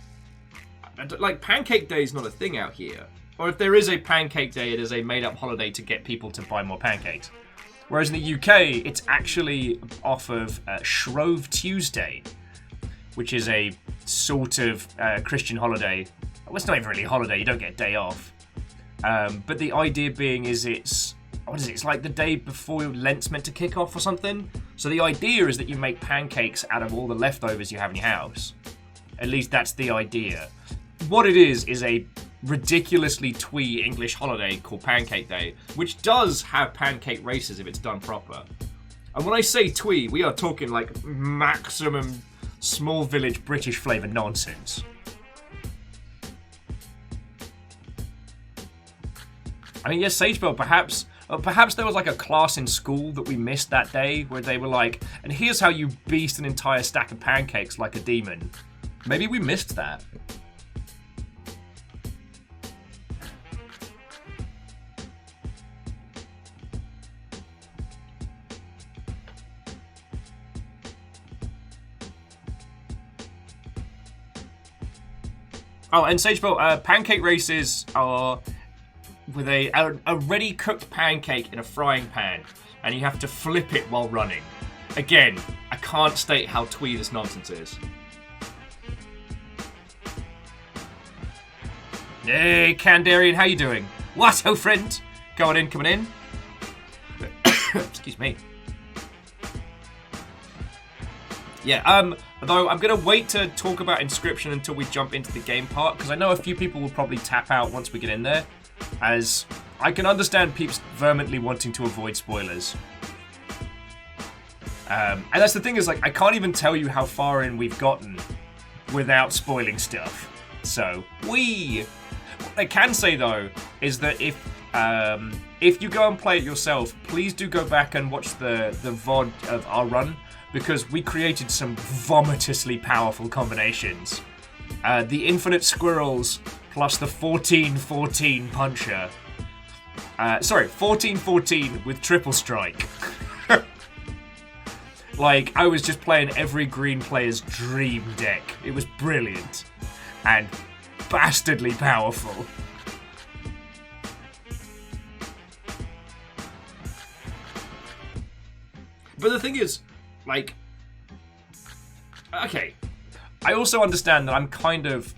like, Pancake Day is not a thing out here. Or if there is a Pancake Day, it is a made-up holiday to get people to buy more pancakes. Whereas in the UK, it's actually off of Shrove Tuesday, which is a sort of Christian holiday. Well, it's not even really a holiday, you don't get a day off. But the idea being is it's like the day before Lent's meant to kick off or something. So the idea is that you make pancakes out of all the leftovers you have in your house. At least that's the idea. What it is a ridiculously twee English holiday called Pancake Day, which does have pancake races if it's done proper. And when I say twee, we are talking like maximum small village British flavour nonsense. I mean, yes, Sagebell, perhaps there was like a class in school that we missed that day where they were like, and here's how you beast an entire stack of pancakes like a demon. Maybe we missed that. Oh, and Sageville, pancake races are with a ready cooked pancake in a frying pan, and you have to flip it while running. Again, I can't state how twee this nonsense is. Hey, Kandarian, how you doing? What, oh friend? Coming in. Excuse me. Yeah, though I'm going to wait to talk about Inscryption until we jump into the game part, because I know a few people will probably tap out once we get in there, as I can understand peeps vehemently wanting to avoid spoilers. And that's the thing is, like, I can't even tell you how far in we've gotten without spoiling stuff. So, what I can say, though, is that if you go and play it yourself, please do go back and watch the VOD of our run, because we created some vomitously powerful combinations. The Infinite Squirrels plus the 14-14 Puncher. Sorry, 14-14 with Triple Strike. Like, I was just playing every green player's dream deck. It was brilliant. And bastardly powerful. But the thing is, like... Okay. I also understand that I'm kind of...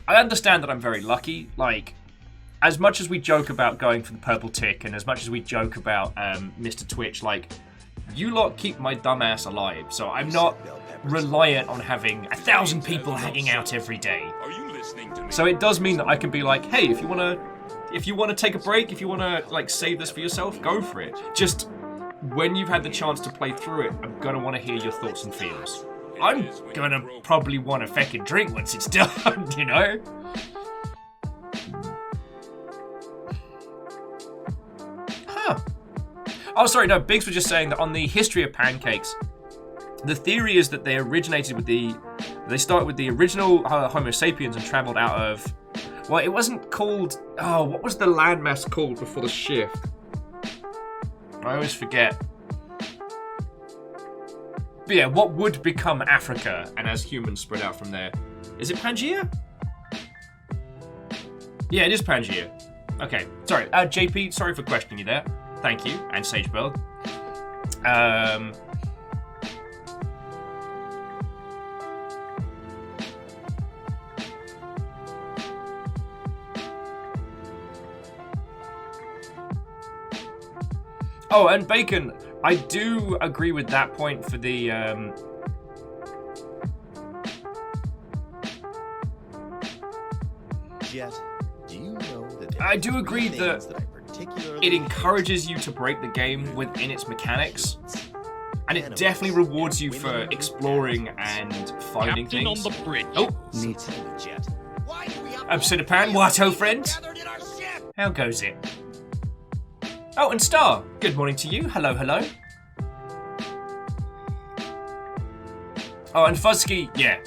I understand that I'm very lucky. Like, as much as we joke about going for the purple tick, and as much as we joke about Mr. Twitch, like, you lot keep my dumb ass alive, so I'm not reliant on having 1,000 people hanging out every day. So it does mean that I can be like, hey, if you wanna take a break, if you wanna like save this for yourself, go for it. Just when you've had the chance to play through it, I'm gonna want to hear your thoughts and feels. I'm gonna probably want to feckin' drink once it's done, you know? Oh, sorry, no, Biggs was just saying that on the history of pancakes, the theory is that they originated with they started with the original Homo sapiens and traveled out of, well, it wasn't called, oh, what was the landmass called before the shift? I always forget. But yeah, what would become Africa, and as humans spread out from there. Is it Pangaea? Yeah, it is Pangaea. Okay, sorry, JP, sorry for questioning you there. Thank you, and Sagebell. Oh, and Bacon, I do agree with that point for the, Jet, do you know that I do agree that it encourages you to break the game within its mechanics, and it definitely rewards you for exploring and finding Captain things. on the bridge. Oh, Neat. Jet? Absidipan, what, oh friend? How goes it? Oh, and Star, good morning to you. Hello, hello. Oh, and Fuzzy, yeah.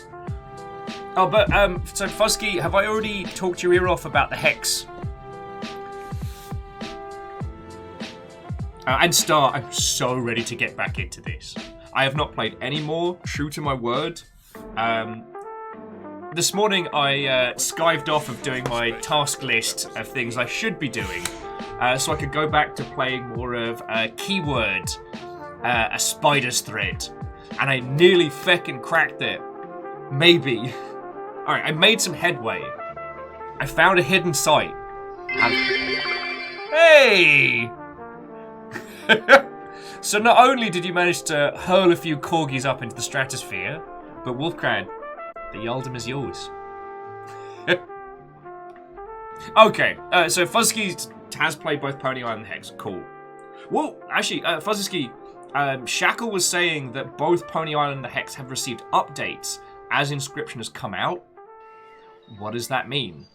Oh, but, so Fuzzy, have I already talked your ear off about the Hex? And Star, I'm so ready to get back into this. I have not played any more, true to my word. This morning I skived off of doing my task list of things I should be doing, so I could go back to playing more of Keyword, a spider's thread. And I nearly feckin' cracked it. Maybe. Alright, I made some headway. I found a hidden site. Hey! So not only did you manage to hurl a few corgis up into the stratosphere, but Wolfcran, the Yaldum is yours. Okay, so Fuzzy has played both Pony Island and Hex. Cool. Well, actually, Fuzzy, Shackle was saying that both Pony Island and the Hex have received updates as Inscryption has come out. What does that mean?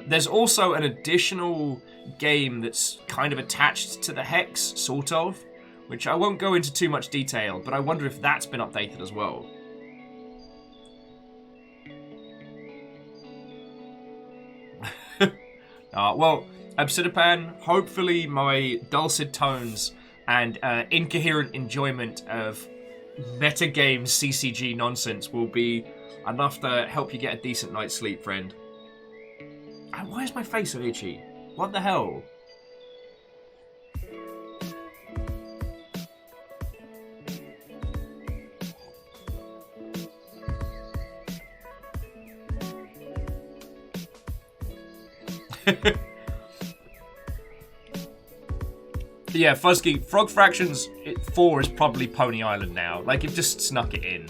There's also an additional game that's kind of attached to the Hex, sort of, which I won't go into too much detail, but I wonder if that's been updated as well. Well, Absidipan, hopefully my dulcet tones and incoherent enjoyment of metagame CCG nonsense will be enough to help you get a decent night's sleep, friend. Why is my face so itchy? What the hell? Yeah, Fuzzy, Frog Fractions 4 is probably Pony Island now. Like, it just snuck it in.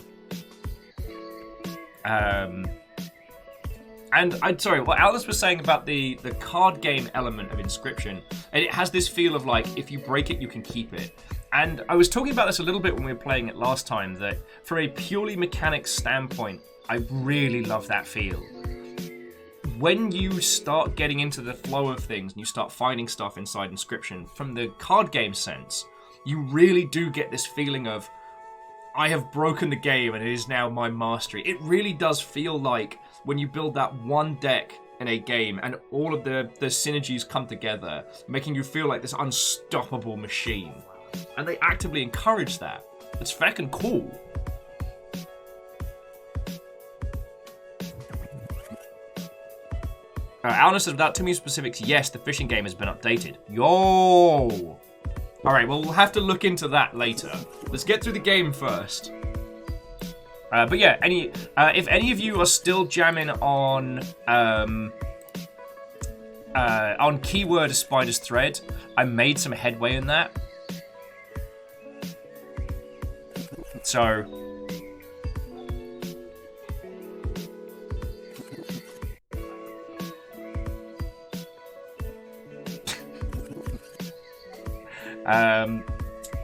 And I'm sorry, what Alice was saying about the card game element of Inscryption, and it has this feel of like, if you break it, you can keep it. And I was talking about this a little bit when we were playing it last time, that from a purely mechanics standpoint, I really love that feel. When you start getting into the flow of things and you start finding stuff inside Inscryption, from the card game sense, you really do get this feeling of, I have broken the game and it is now my mastery. It really does feel like when you build that one deck in a game and all of the synergies come together, making you feel like this unstoppable machine. And they actively encourage that. It's feckin' cool. Alna says, without too many specifics, yes, the fishing game has been updated. Yo! Alright, well, we'll have to look into that later. Let's get through the game first. But yeah, if any of you are still jamming on keyword as Spider's Thread, I made some headway in that. So...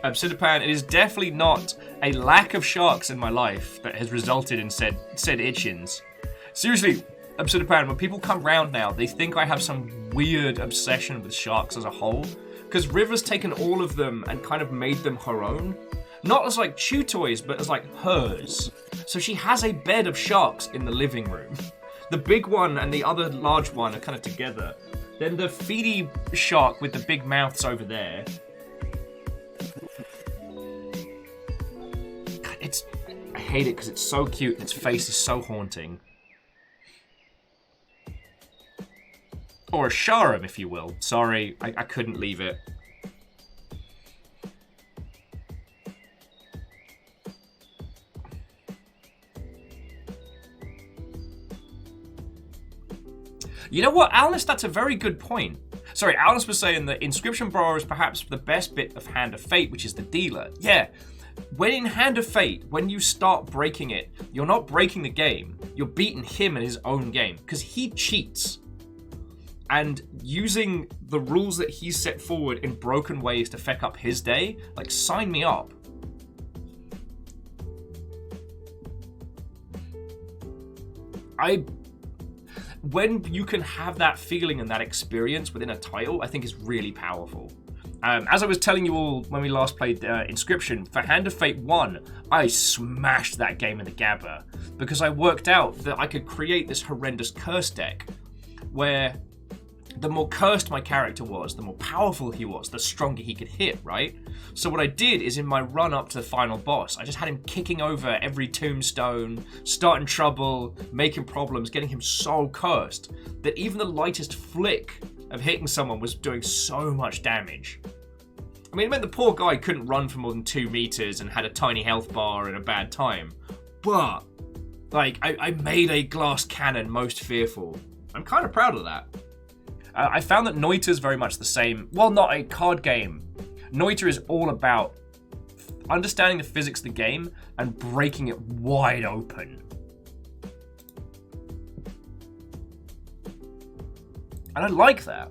Obsidipan, it is definitely not a lack of sharks in my life that has resulted in said itchins. Seriously, Obsidipan, when people come round now, they think I have some weird obsession with sharks as a whole, because River's taken all of them and kind of made them her own. Not as like chew toys, but as like hers. So she has a bed of sharks in the living room. The big one and the other large one are kind of together. Then the feedy shark with the big mouths over there. I hate it because it's so cute and its face is so haunting. Or a Sharam, if you will. Sorry, I couldn't leave it. You know what, Alice, that's a very good point. Sorry, Alice was saying that Inscryption Borrower is perhaps the best bit of Hand of Fate, which is the dealer. Yeah. When in Hand of Fate, when you start breaking it, you're not breaking the game. You're beating him in his own game, because he cheats. And using the rules that he's set forward in broken ways to feck up his day, like, sign me up. When you can have that feeling and that experience within a title, I think is really powerful. As I was telling you all when we last played Inscryption, for Hand of Fate 1, I smashed that game in the Gabba because I worked out that I could create this horrendous curse deck where the more cursed my character was, the more powerful he was, the stronger he could hit, right? So what I did is in my run up to the final boss, I just had him kicking over every tombstone, starting trouble, making problems, getting him so cursed that even the lightest flick of hitting someone was doing so much damage. I mean, it meant the poor guy couldn't run for more than 2 meters and had a tiny health bar and a bad time. But, like, I made a glass cannon most fearful. I'm kind of proud of that. I found that Noita's very much the same. Well, not a card game. Noita is all about understanding the physics of the game and breaking it wide open. And I like that.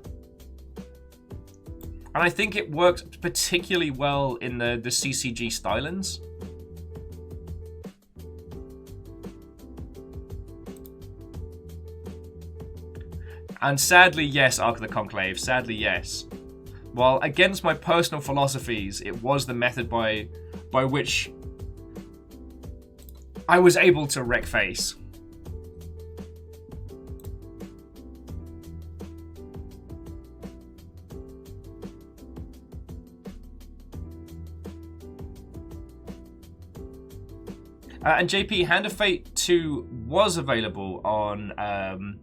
And I think it works particularly well in the CCG stylings. And sadly, yes, Ark of the Conclave. Sadly, yes. While against my personal philosophies, it was the method by which I was able to wreck face. And JP, Hand of Fate 2 was available on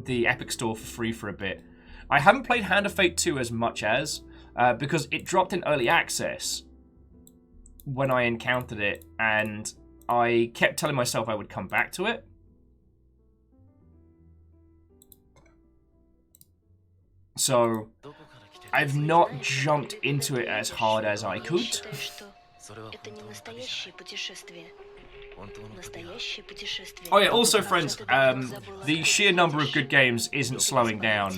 the Epic Store for free for a bit. I haven't played Hand of Fate 2 as much as, because it dropped in early access when I encountered it, and I kept telling myself I would come back to it. So, I've not jumped into it as hard as I could. Oh yeah, also friends, the sheer number of good games isn't slowing down.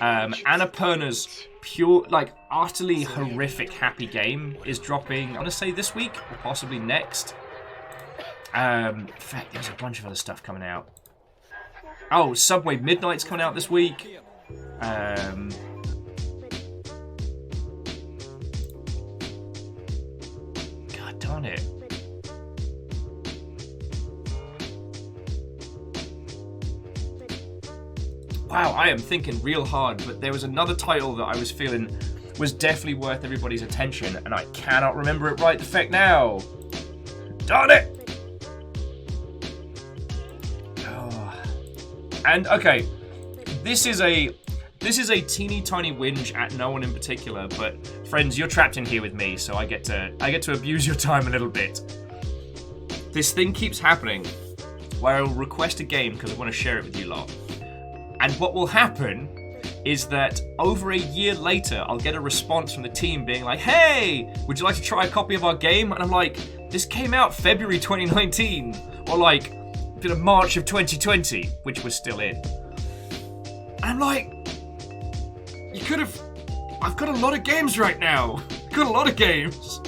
Annapurna's pure, like, utterly horrific happy game is dropping, I'm gonna say this week, or possibly next. In fact, there's a bunch of other stuff coming out. Oh, Subway Midnight's coming out this week. God darn it. Wow, I am thinking real hard, but there was another title that I was feeling was definitely worth everybody's attention, and I cannot remember it right the feck now. Darn it! Oh. And okay, this is a teeny tiny whinge at no one in particular, but friends, you're trapped in here with me, so I get to abuse your time a little bit. This thing keeps happening where I'll request a game because I want to share it with you lot. And what will happen is that over a year later, I'll get a response from the team being like, hey, would you like to try a copy of our game? And I'm like, this came out February 2019, or like, March of 2020, which we're still in. And I'm like, I've got a lot of games right now. I've got a lot of games.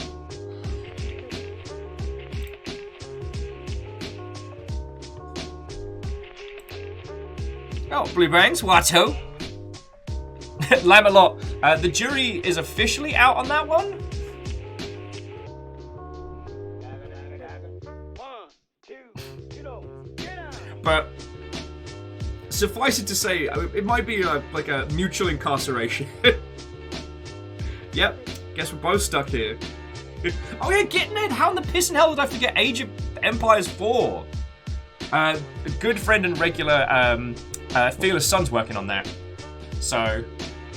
Oh, Blue Bangs, Watto. Lamelot. The jury is officially out on that one. But suffice it to say, it might be like a mutual incarceration. Yep, guess we're both stuck here. Oh yeah, getting it. How in the piss and hell did I forget Age of Empires 4? A good friend and regular Fearless Sun's working on that, so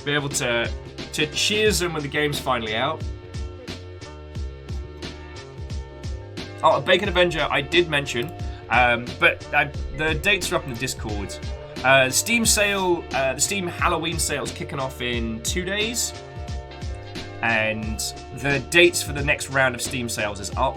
be able to cheers them when the game's finally out. Oh, a Bacon Avenger I did mention, but the dates are up in the Discord. Steam sale, the Steam Halloween sale is kicking off in 2 days, and the dates for the next round of Steam sales is up.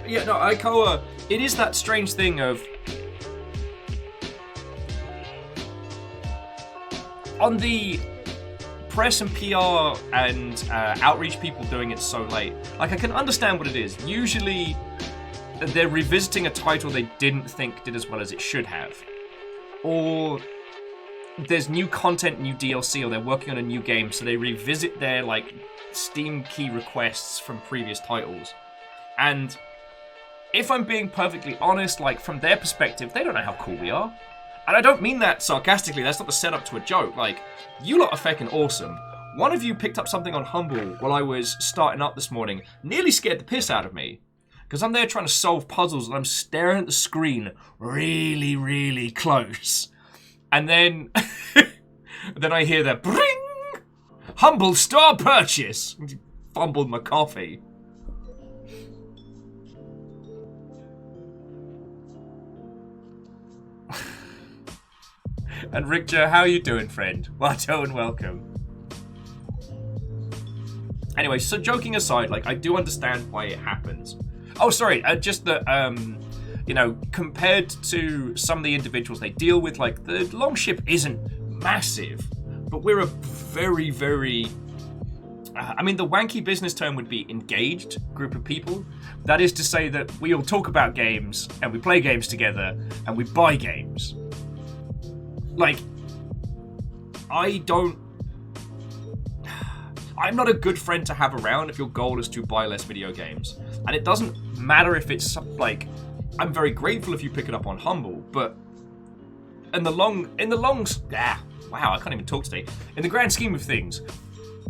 Yeah, no, Aikoa, it is that strange thing of... On the press and PR and outreach people doing it so late, like, I can understand what it is. Usually, they're revisiting a title they didn't think did as well as it should have. Or there's new content, new DLC, or they're working on a new game, so they revisit their, like, Steam key requests from previous titles. And... if I'm being perfectly honest, like, from their perspective, they don't know how cool we are. And I don't mean that sarcastically, that's not the setup to a joke. Like, you lot are fucking awesome. One of you picked up something on Humble while I was starting up this morning, nearly scared the piss out of me. Because I'm there trying to solve puzzles and I'm staring at the screen really, really close. And then, then I hear that, bring! Humble store purchase! Fumbled my coffee. And Richter, how you doing, friend? Watto and welcome. Anyway, so joking aside, like, I do understand why it happens. Oh, sorry, just that, you know, compared to some of the individuals they deal with, like, the Longship isn't massive, but we're a very, very... I mean, the wanky business term would be engaged group of people. That is to say that we all talk about games, and we play games together, and we buy games. Like, I'm not a good friend to have around if your goal is to buy less video games. And it doesn't matter if it's, like, I'm very grateful if you pick it up on Humble, but wow, I can't even talk today. In the grand scheme of things,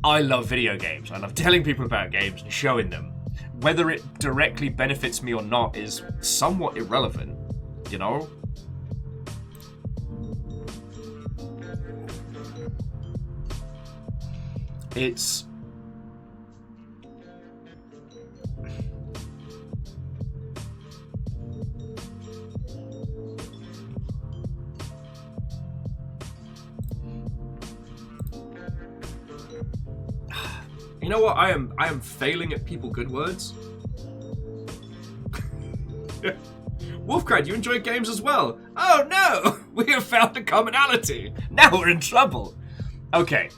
I love video games. I love telling people about games and showing them. Whether it directly benefits me or not is somewhat irrelevant, you know? It's... You know what? I am failing at people good words. Wolfcrad, you enjoy games as well? Oh no! We have found a commonality. Now we're in trouble. Okay.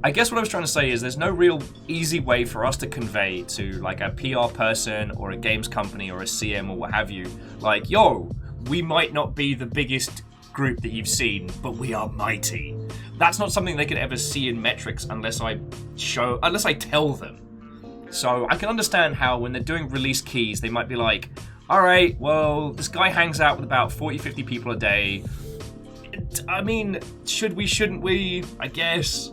I guess what I was trying to say is there's no real easy way for us to convey to like a PR person or a games company or a CM or what have you, like, yo, we might not be the biggest group that you've seen, but we are mighty. That's not something they could ever see in metrics unless I tell them. So I can understand how when they're doing release keys, they might be like, all right, well, this guy hangs out with about 40, 50 people a day. I mean, should we, shouldn't we? I guess.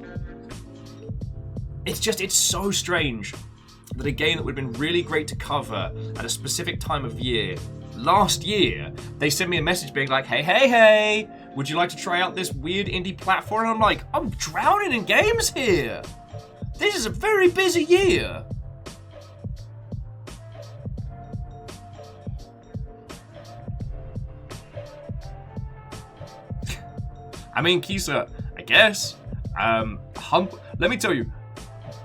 It's so strange that a game that would have been really great to cover at a specific time of year, last year, they sent me a message being like, hey, would you like to try out this weird indie platform? And I'm like, I'm drowning in games here. This is a very busy year. I mean, Kisa, I guess. Let me tell you,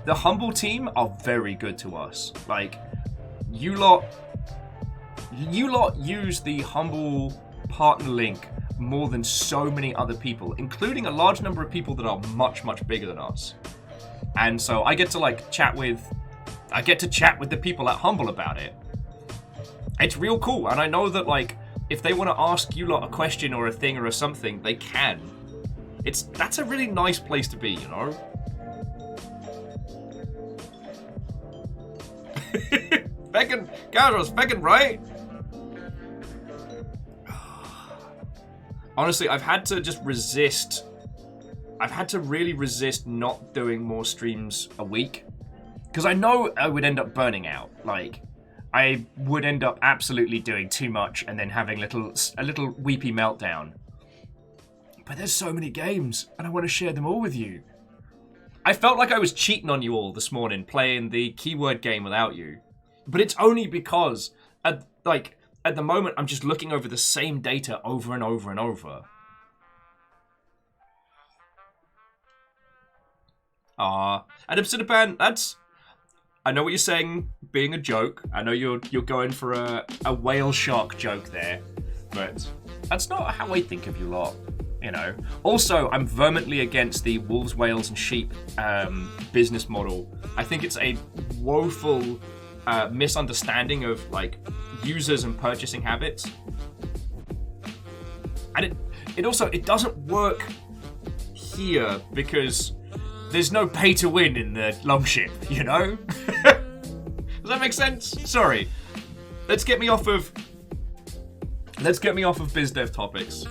the Humble team are very good to us. Like, you lot use the Humble partner link more than so many other people, including a large number of people that are much, much bigger than us. And so I get to chat with the people at Humble about it. It's real cool, and I know that if they want to ask you lot a question or a thing or something, they can. That's a really nice place to be, you know? Feckin', right? Honestly, I've had to really resist not doing more streams a week. Because I know I would end up burning out. I would end up absolutely doing too much and then having a little weepy meltdown. But there's so many games, and I want to share them all with you. I felt like I was cheating on you all this morning, playing the keyword game without you. But it's only because, at the moment, I'm just looking over the same data over and over and over. And Obsidian, I know what you're saying, being a joke. I know you're going for a whale shark joke there, but that's not how I think of you lot. You know. Also, I'm vehemently against the wolves, whales, and sheep business model. I think it's a woeful misunderstanding of users and purchasing habits, and it doesn't work here because there's no pay to win in the longship. You know. Does that make sense? Sorry. Let's get me off of biz dev topics.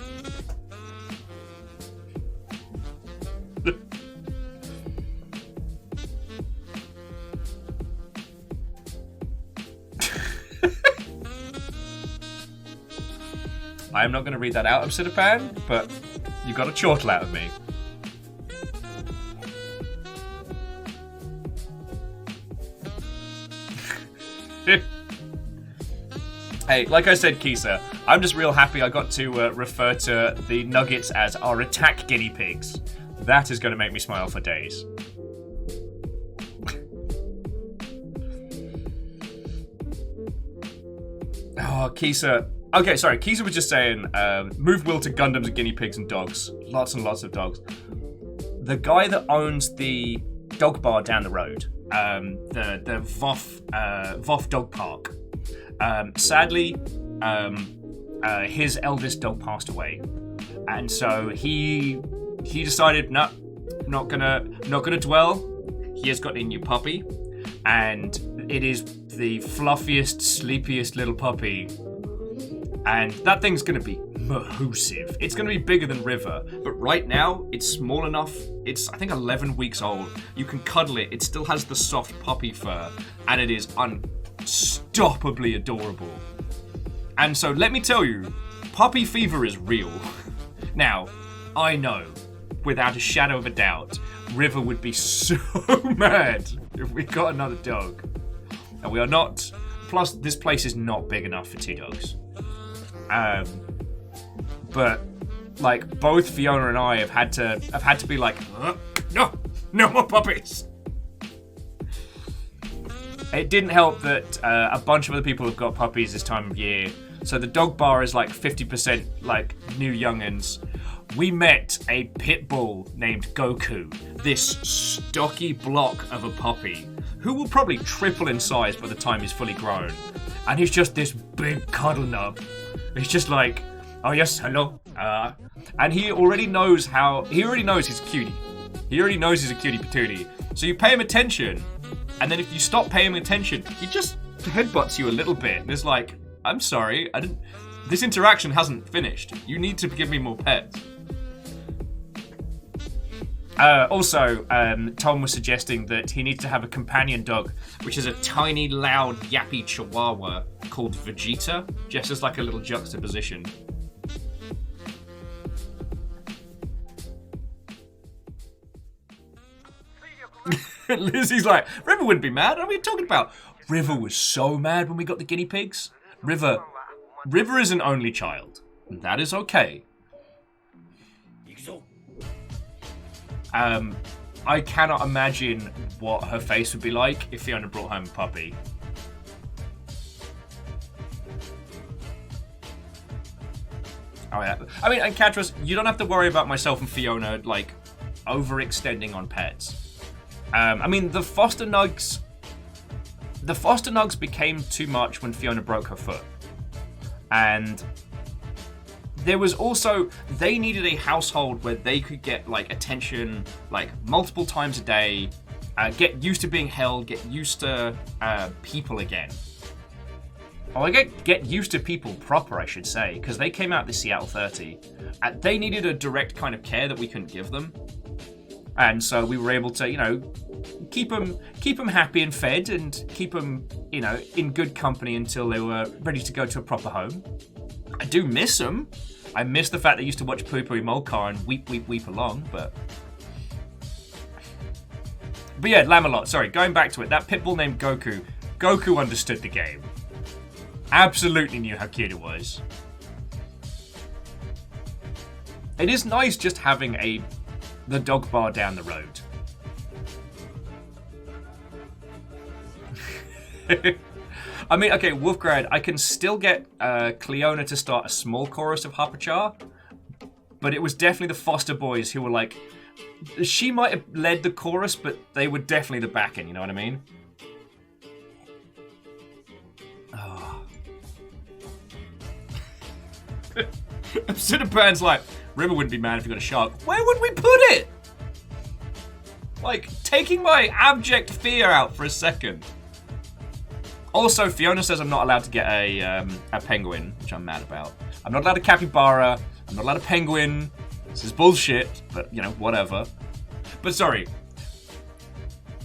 I am not going to read that out of Obsidian, but you got a chortle out of me. Hey, like I said, Kisa, I'm just real happy I got to refer to the Nuggets as our attack guinea pigs. That is going to make me smile for days. Oh, Kisa. Okay, sorry. Kisa was just saying, move Will to Gundams and guinea pigs and dogs. Lots and lots of dogs. The guy that owns the dog bar down the road, the Voff Dog Park, sadly, his eldest dog passed away. And so he decided, no, not gonna dwell. He has got a new puppy, and it is the fluffiest, sleepiest little puppy. And that thing's gonna be mahoosive. It's gonna be bigger than River, but right now it's small enough. It's, I think, 11 weeks old. You can cuddle it. It still has the soft puppy fur, and it is unstoppably adorable. And so let me tell you, puppy fever is real. Now, I know, without a shadow of a doubt, River would be so mad if we got another dog. And we are not. Plus, this place is not big enough for 2 dogs. But like both Fiona and I have had to be like, no more puppies. It didn't help that a bunch of other people have got puppies this time of year. So the dog bar is like 50% like new young'uns. We met a pit bull named Goku, this stocky block of a puppy, who will probably triple in size by the time he's fully grown. And he's just this big cuddle nub. He's just like, oh yes, hello. And he already knows he's a cutie. He already knows he's a cutie patootie. So you pay him attention, and then if you stop paying him attention, he just headbutts you a little bit. And it's like, I'm sorry, this interaction hasn't finished. You need to give me more pets. Also, Tom was suggesting that he needs to have a companion dog, which is a tiny, loud, yappy chihuahua called Vegeta, just as like a little juxtaposition. Lizzie's like, River wouldn't be mad. What are we talking about? River was so mad when we got the guinea pigs. River is an only child. That is okay. I cannot imagine what her face would be like if Fiona brought home a puppy. Oh yeah. I mean, and Katras, you don't have to worry about myself and Fiona, like, overextending on pets. I mean, the foster nugs became too much when Fiona broke her foot. And there was also, they needed a household where they could get, like, attention, like, multiple times a day, get used to being held, get used to people again. Or get used to people proper, I should say, because they came out this Seattle 30. They needed a direct kind of care that we couldn't give them. And so we were able to, you know, keep them happy and fed and keep them, you know, in good company until they were ready to go to a proper home. I do miss them. I miss the fact they used to watch Poo Poo Molcar and weep along, but yeah, Lamalot, sorry, going back to it, that pitbull named Goku understood the game. Absolutely knew how cute it was. It is nice just having the dog bar down the road. I mean, okay, Wolfgrad, I can still get Cleona to start a small chorus of Hapachar, but it was definitely the foster boys who were like, she might have led the chorus, but they were definitely the backing, you know what I mean? Oh. Cinnapan's like, River wouldn't be mad if he got a shark. Where would we put it? Like, taking my abject fear out for a second. Also, Fiona says I'm not allowed to get a penguin, which I'm mad about. I'm not allowed a capybara. I'm not allowed a penguin. This is bullshit, but, you know, whatever. But sorry.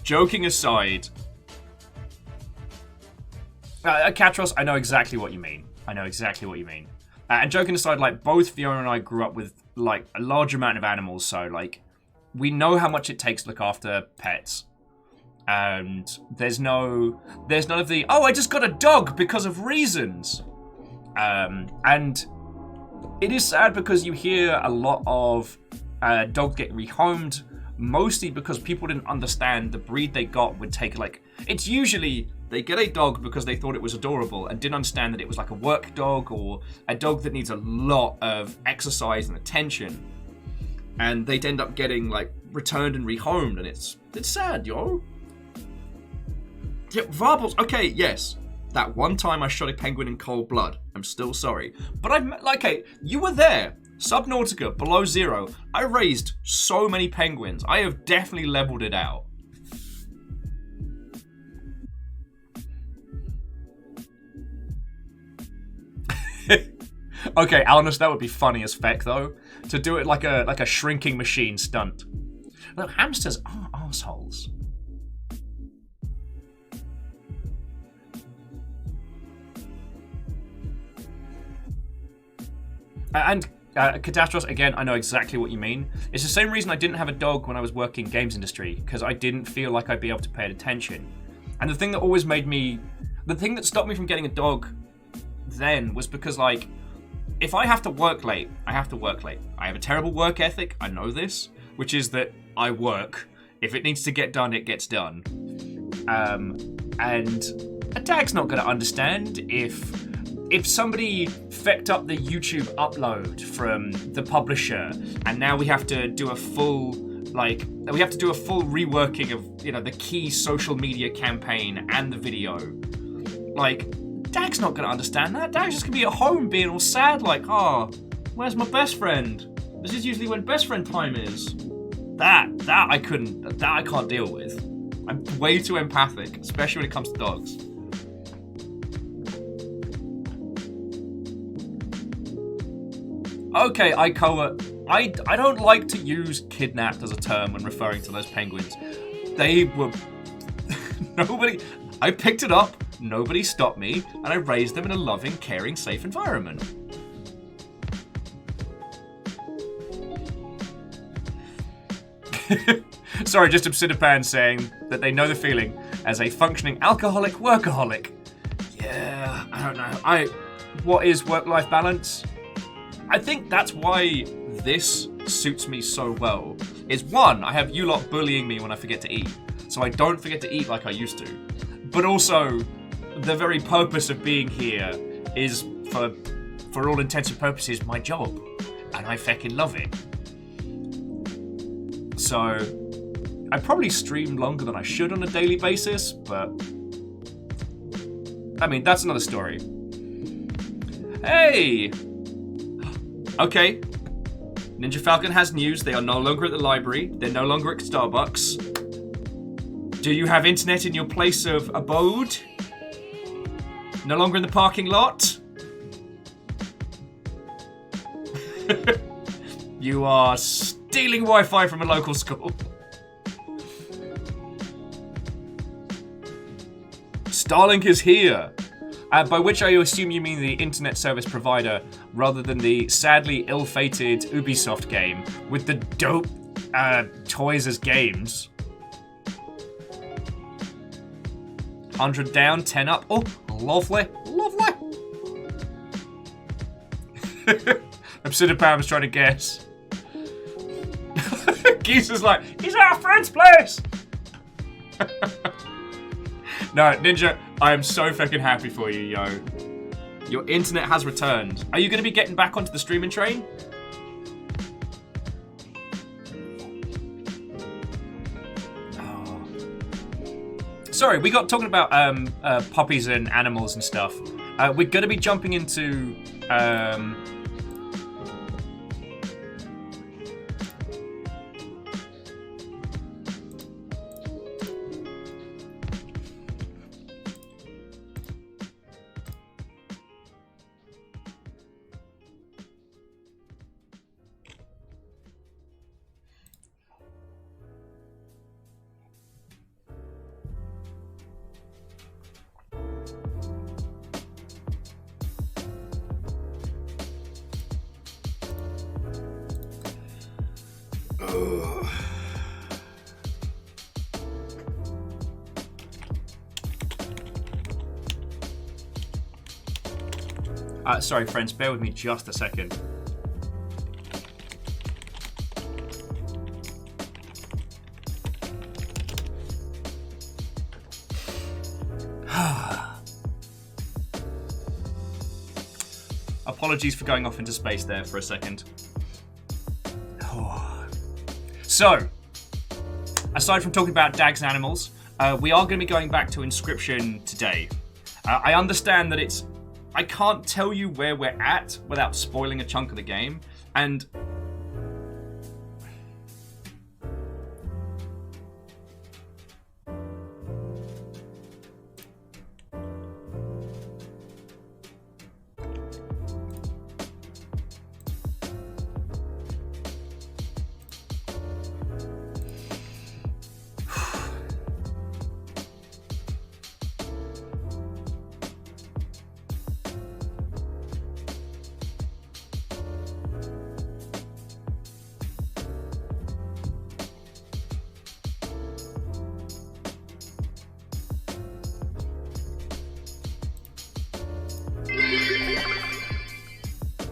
Joking aside. Katros, I know exactly what you mean. And joking aside, like, both Fiona and I grew up with, like, a large amount of animals, so, like, we know how much it takes to look after pets. And there's none of the, oh, I just got a dog because of reasons. And it is sad because you hear a lot of dogs get rehomed, mostly because people didn't understand the breed they got would take, like, it's usually they get a dog because they thought it was adorable and didn't understand that it was like a work dog or a dog that needs a lot of exercise and attention. And they'd end up getting, like, returned and rehomed, and it's sad, yo. Yeah, Varbles, okay, yes. That one time I shot a penguin in cold blood. I'm still sorry. But okay, you were there. Subnautica, below zero. I raised so many penguins. I have definitely leveled it out. Okay, Alnus, that would be funny as feck, though. To do it like a shrinking machine stunt. Look, hamsters are assholes. And Catastrophe, again, I know exactly what you mean. It's the same reason I didn't have a dog when I was working games industry, because I didn't feel like I'd be able to pay attention. And the thing that always made me... The thing that stopped me from getting a dog then was because, like, if I have to work late, I have to work late. I have a terrible work ethic, I know this, which is that I work. If it needs to get done, it gets done. And a dag's not going to understand if somebody fecked up the YouTube upload from the publisher, and now we have to do a full reworking of, you know, the key social media campaign and the video. Like, Dag's not gonna understand that. Dag's just gonna be at home being all sad, like, oh, where's my best friend? This is usually when best friend time is. That I can't deal with. I'm way too empathic, especially when it comes to dogs. Okay, Ikoa, I don't like to use kidnapped as a term when referring to those penguins. They were... I picked it up, nobody stopped me, and I raised them in a loving, caring, safe environment. Sorry, just Obsidipan saying that they know the feeling as a functioning alcoholic workaholic. Yeah, I don't know. What is work-life balance? I think that's why this suits me so well. Is one, I have you lot bullying me when I forget to eat, so I don't forget to eat like I used to. But also, the very purpose of being here is, for all intents and purposes, my job. And I feckin' love it. So, I probably stream longer than I should on a daily basis, but... I mean, that's another story. Hey! Okay. Ninja Falcon has news. They are no longer at the library. They're no longer at Starbucks. Do you have internet in your place of abode? No longer in the parking lot? You are stealing Wi-Fi from a local school. Starlink is here. By which I assume you mean the internet service provider rather than the sadly ill-fated Ubisoft game with the dope toys as games. 100 down, 10 up. Oh, lovely, lovely. Obsidian trying to guess. Geese is like, he's at our friend's place. No, Ninja, I am so fucking happy for you, yo. Your internet has returned. Are you going to be getting back onto the streaming train? Oh. Sorry, we got talking about puppies and animals and stuff. We're going to be jumping into... Sorry, friends, bear with me just a second. Apologies for going off into space there for a second. So, aside from talking about dags and animals, we are going to be going back to Inscryption today. I understand that it's... I can't tell you where we're at without spoiling a chunk of the game, and...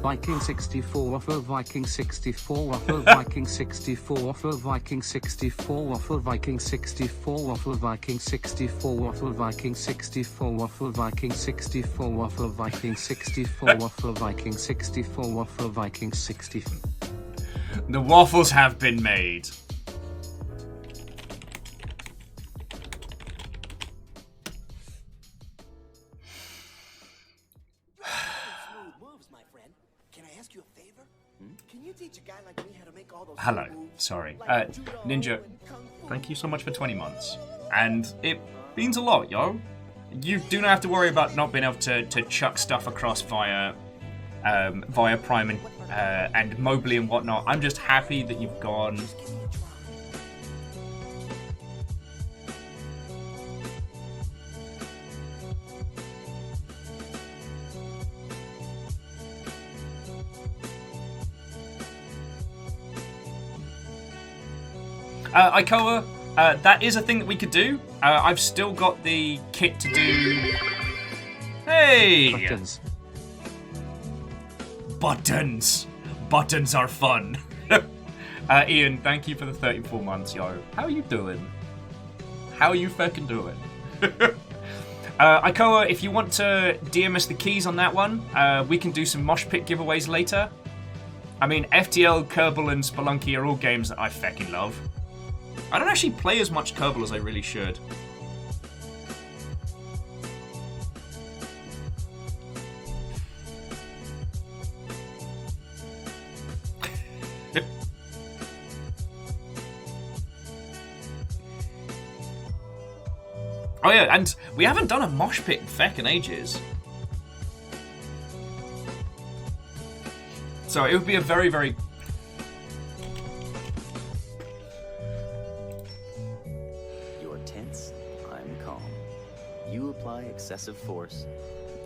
Viking 64 waffle Viking 64 waffle Viking 64 waffle Viking 64 waffle Viking 64 waffle Viking 64 waffle Viking 64 waffle Viking 64 waffle Viking 64 waffle Viking 64 waffle Viking 64. The waffles have been made. Smooth moves, my friend. Can I ask you a favor? Can you teach a guy like me how to make all those Hello, smooth moves? sorry. Like judo Ninja, and kung fu? thank you so much for 20 months. And it means a lot, yo. You do not have to worry about not being able to chuck stuff across via Prime and Mobley and whatnot. I'm just happy that you've gone. Ikoa, that is a thing that we could do. I've still got the kit to do. Hey! Buttons. Buttons. Buttons are fun. Ian, thank you for the 34 months, yo. How are you doing? How are you fucking doing? Ikoa, if you want to DM us the keys on that one, we can do some mosh pit giveaways later. I mean, FTL, Kerbal, and Spelunky are all games that I fucking love. I don't actually play as much Kerbal as I really should. Oh yeah, and we haven't done a mosh pit in feckin' ages. So it would be a very, very... You're tense, I'm calm. You apply excessive force.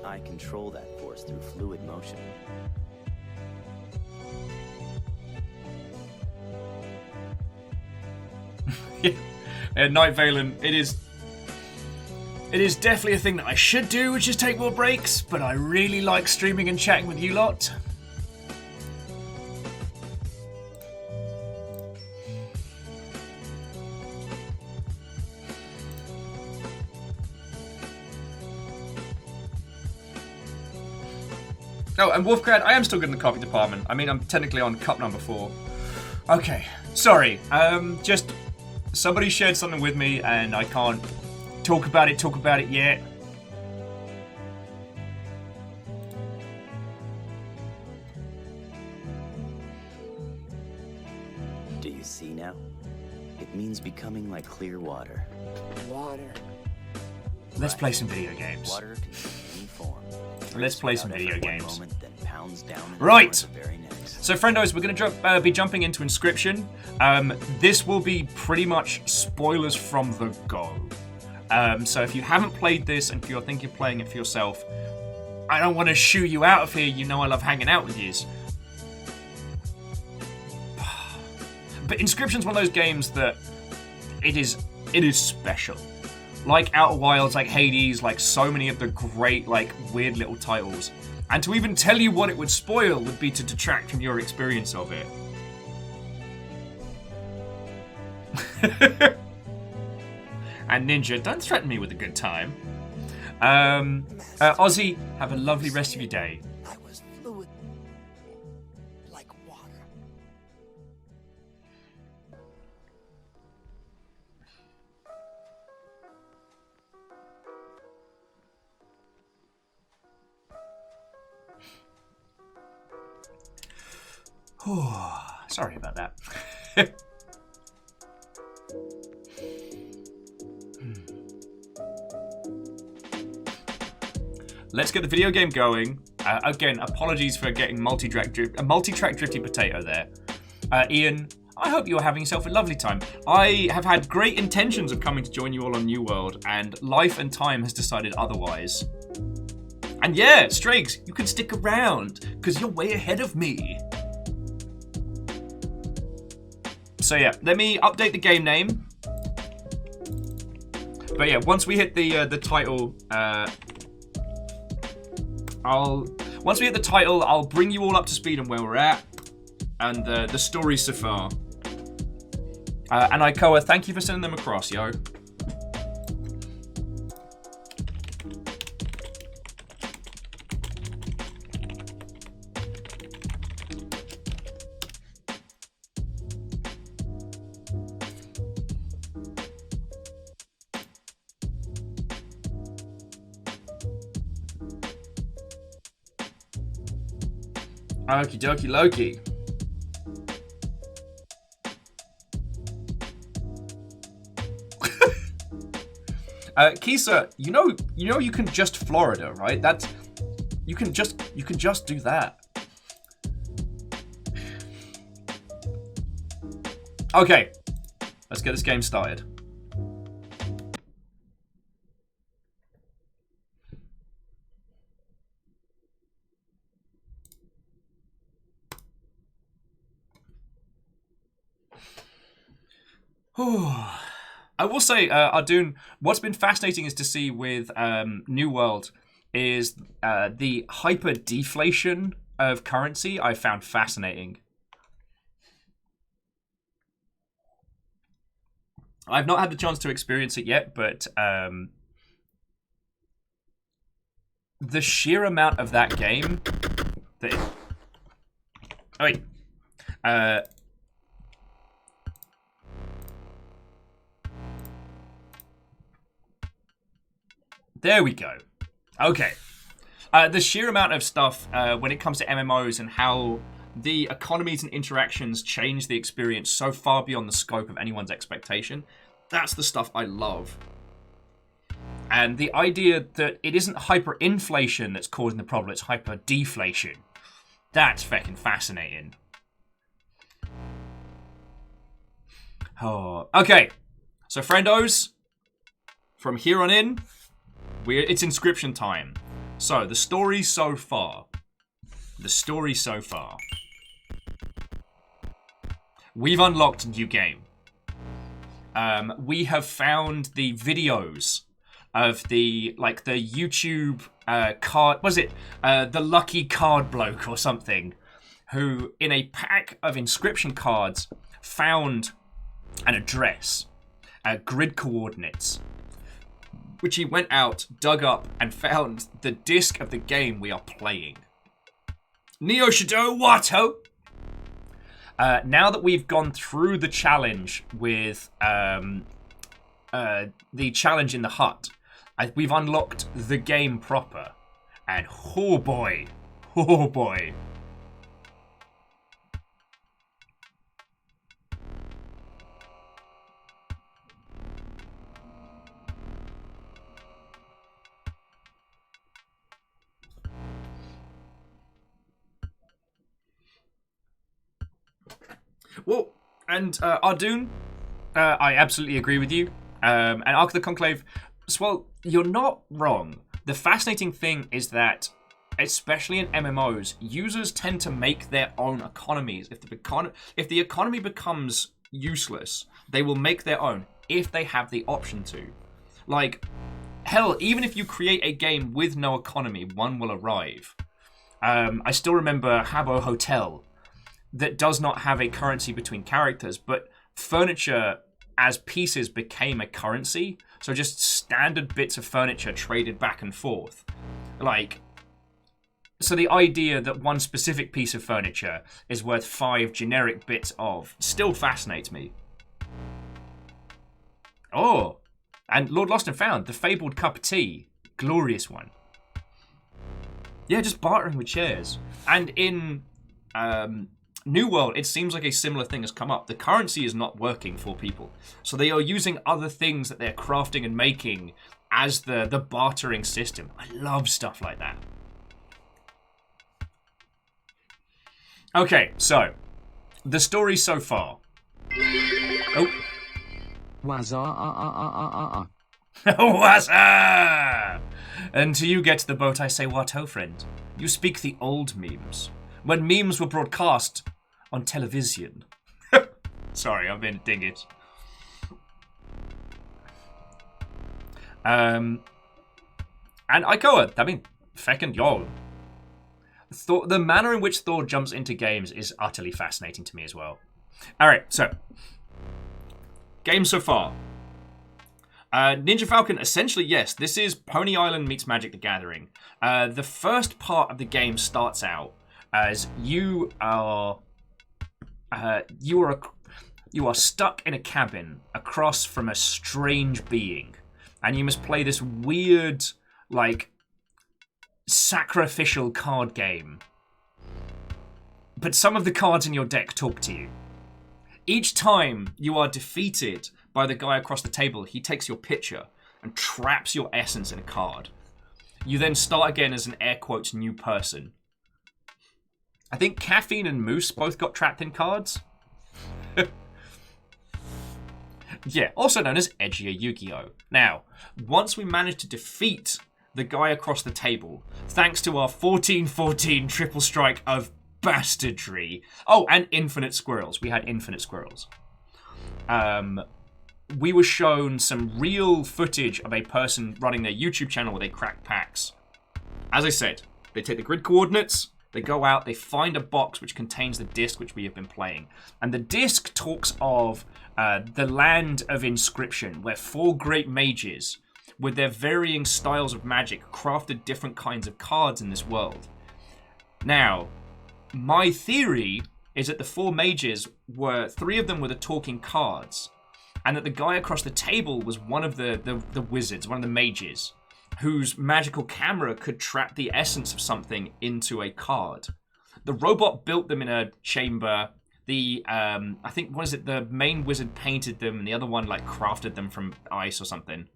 I control that force through fluid motion. Yeah, Night Valen, it is definitely a thing that I should do, which is take more breaks, but I really like streaming and chatting with you lot. Oh, and Wolfcrad, I am still good in the coffee department. I mean, I'm technically on cup number 4. Okay, sorry. Just somebody shared something with me, and I can't talk about it yet. Do you see now? It means becoming like clear water. Water. Let's play some video games. Water can take any form. Let's play some Out video effort one games. moment, then pounds down in Right. the very next. So, friendos, we're going to be jumping into Inscryption. This will be pretty much spoilers from the go. So if you haven't played this and if you're thinking of playing it for yourself, I don't want to shoo you out of here. You know I love hanging out with yous. But Inscryption's one of those games that it is special. Like Outer Wilds, like Hades, like so many of the great, like, weird little titles. And to even tell you what it would spoil would be to detract from your experience of it. And Ninja, don't threaten me with a good time. Ozzy, have a lovely rest of your day. I was fluid. Like water. Sorry about that. Let's get the video game going. Again, apologies for getting multi-track drifty potato there. Ian, I hope you're having yourself a lovely time. I have had great intentions of coming to join you all on New World, and life and time has decided otherwise. And yeah, Striggs, you can stick around, because you're way ahead of me. So yeah, let me update the game name. But yeah, once we hit the title, Once we hit the title, I'll bring you all up to speed on where we're at and the story so far. And Ikoa, thank you for sending them across, yo. Okie dokie Loki. Kisa, you know you can just Florida, right? That's you can just do that. Okay, let's get this game started. I will say, Ardoon, what's been fascinating is to see with New World is the hyper deflation of currency I found fascinating. I've not had the chance to experience it yet, but the sheer amount of that game that... Oh, wait. There we go. Okay. The sheer amount of stuff when it comes to MMOs and how the economies and interactions change the experience so far beyond the scope of anyone's expectation. That's the stuff I love. And the idea that it isn't hyperinflation that's causing the problem, it's hyper-deflation. That's fucking fascinating. Oh, okay. So, friendos, from here on in, it's Inscryption time. So, the story so far. We've unlocked a new game. We have found the videos of the YouTube card... Was it the Lucky Card Bloke or something? Who, in a pack of Inscryption cards, found an address, grid coordinates, which he went out, dug up, and found the disc of the game we are playing. Neo Shadow Watto! Now that we've gone through the challenge with the challenge in the hut, we've unlocked the game proper. And oh boy. Well, and Ardoon, I absolutely agree with you. And Ark of the Conclave, well, you're not wrong. The fascinating thing is that, especially in MMOs, users tend to make their own economies. If the economy becomes useless, they will make their own if they have the option to. Like, hell, even if you create a game with no economy, one will arrive. I still remember Habbo Hotel, that does not have a currency between characters, but furniture as pieces became a currency. So just standard bits of furniture traded back and forth. So the idea that one specific piece of furniture is worth 5 generic bits of still fascinates me. Oh, and Lord Lost and Found, the fabled cup of tea. Glorious one. Yeah, just bartering with shares. And in New World, it seems like a similar thing has come up. The currency is not working for people. So they are using other things that they're crafting and making as the bartering system. I love stuff like that. Okay, so, the story so far. Oh. Wazza. Wazza! And to you get the boat, I say, what ho, friend? You speak the old memes. When memes were broadcast on television. Sorry, I'm being dingus. And Ikoa, I mean, feckin' y'all. The manner in which Thor jumps into games is utterly fascinating to me as well. All right, so game so far. Ninja Falcon, essentially, yes, this is Pony Island meets Magic the Gathering. The first part of the game starts out as you are stuck in a cabin across from a strange being, and you must play this weird, like, sacrificial card game. But some of the cards in your deck talk to you. Each time you are defeated by the guy across the table, he takes your picture and traps your essence in a card. You then start again as an air quotes new person. I think Caffeine and Moose both got trapped in cards. Yeah, also known as Edgier Yu-Gi-Oh! Now, once we managed to defeat the guy across the table, thanks to our 14-14 triple strike of bastardry. Oh, and infinite squirrels. We had infinite squirrels. We were shown some real footage of a person running their YouTube channel where they crack packs. As I said, they take the grid coordinates, they go out, they find a box which contains the disc which we have been playing. And the disc talks of the land of Inscryption, where 4 great mages, with their varying styles of magic, crafted different kinds of cards in this world. Now, my theory is that the 4 mages were, 3 of them were the talking cards, and that the guy across the table was one of the wizards, one of the mages, whose magical camera could trap the essence of something into a card. The robot built them in a chamber. I think, what is it, the main wizard painted them, and the other one, like, crafted them from ice or something.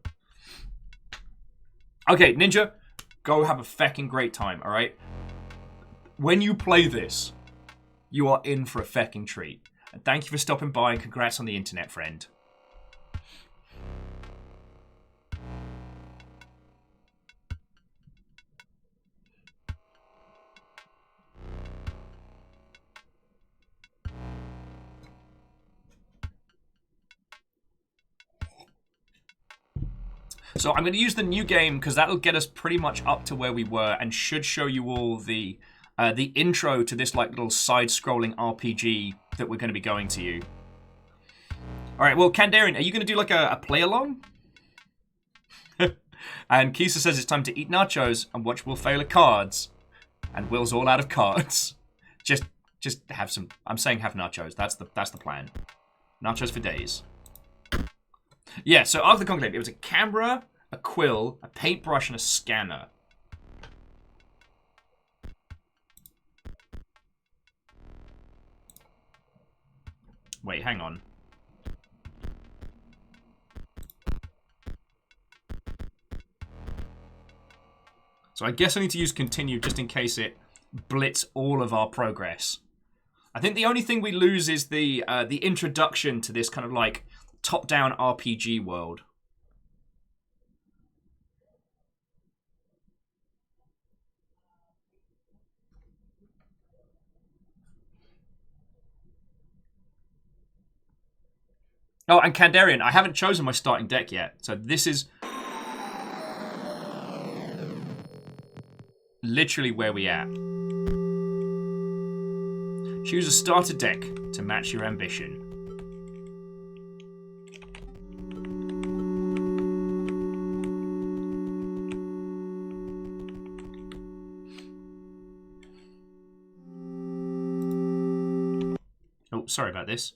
Okay, Ninja, go have a fecking great time, alright? When you play this, you are in for a fecking treat. And thank you for stopping by, and congrats on the internet, friend. So I'm going to use the new game because that'll get us pretty much up to where we were and should show you all the intro to this like little side-scrolling RPG that we're going to be going to you. All right, well, Kandarian, are you going to do like a play-along? And Kisa says it's time to eat nachos and watch Will fail at cards. And Will's all out of cards. Just have some... I'm saying have nachos. That's the plan. Nachos for days. Yeah, so after the conclave, it was a camera, a quill, a paintbrush, and a scanner. Wait, hang on. So I guess I need to use continue just in case it blitz all of our progress. I think the only thing we lose is the introduction to this kind of like top-down RPG world. Oh, and Kandarian, I haven't chosen my starting deck yet. So this is literally where we at. Choose a starter deck to match your ambition. Oh, sorry about this.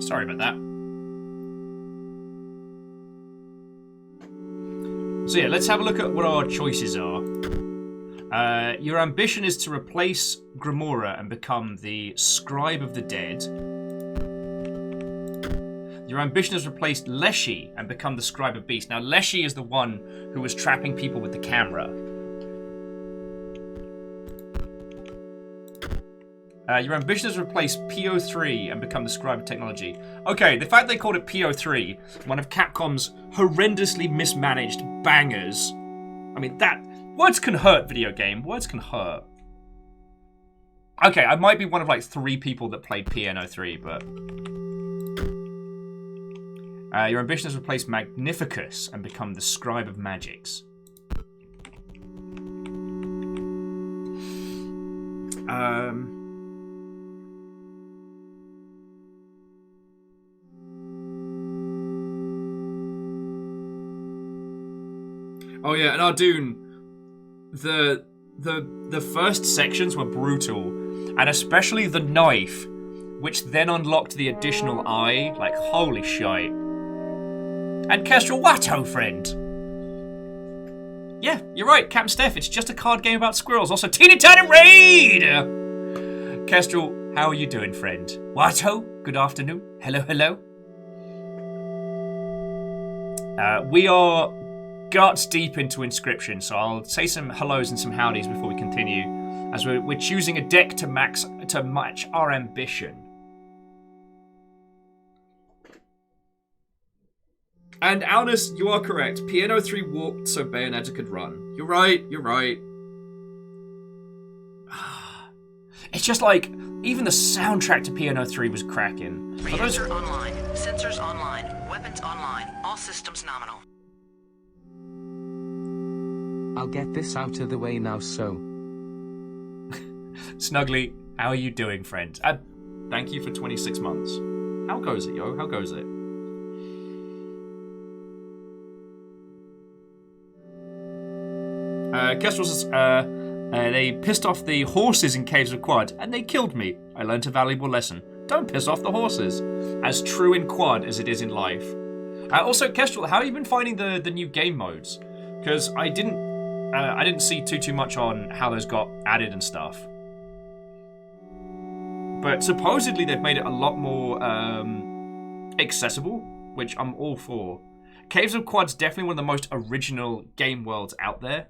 Sorry about that. So yeah, let's have a look at what our choices are. Your ambition is to replace Grimora and become the Scribe of the Dead. Your ambition is to replace Leshy and become the Scribe of Beasts. Now, Leshy is the one who was trapping people with the camera. Your ambition is to replace PO3 and become the Scribe of Technology. Okay, the fact they called it PO3, one of Capcom's horrendously mismanaged bangers. I mean, that... Words can hurt, video game. Words can hurt. Okay, I might be one of like 3 people that played PNO3, but... your ambition is to replace Magnificus and become the Scribe of Magics. Oh yeah, and Ardoon, the first sections were brutal, and especially the knife, which then unlocked the additional eye. Like, holy shite. And Kestrel, Watto, friend. Yeah, you're right, Captain Steph. It's just a card game about squirrels. Also, Teeny Tiny Raid. Kestrel, how are you doing, friend? Watto, good afternoon. Hello, hello. We are guts deep into Inscryption, so I'll say some hellos and some howdies before we continue, as we're choosing a deck to match our ambition. And Alnus, you are correct. PNO3 warped so Bayonetta could run. You're right, you're right. It's just like, even the soundtrack to PNO3 was cracking. Reactor online. Sensors online. Weapons online. All systems nominal. I'll get this out of the way now, so. Snuggly, how are you doing, friend? Thank you for 26 months. How goes it, yo? How goes it? Kestrel says, they pissed off the horses in Caves of Quad, and they killed me. I learnt a valuable lesson. Don't piss off the horses. As true in Quad as it is in life. Also, Kestrel, how have you been finding the new game modes? Because I didn't see too much on how those got added and stuff. But supposedly they've made it a lot more accessible, which I'm all for. Caves of Quad's definitely one of the most original game worlds out there.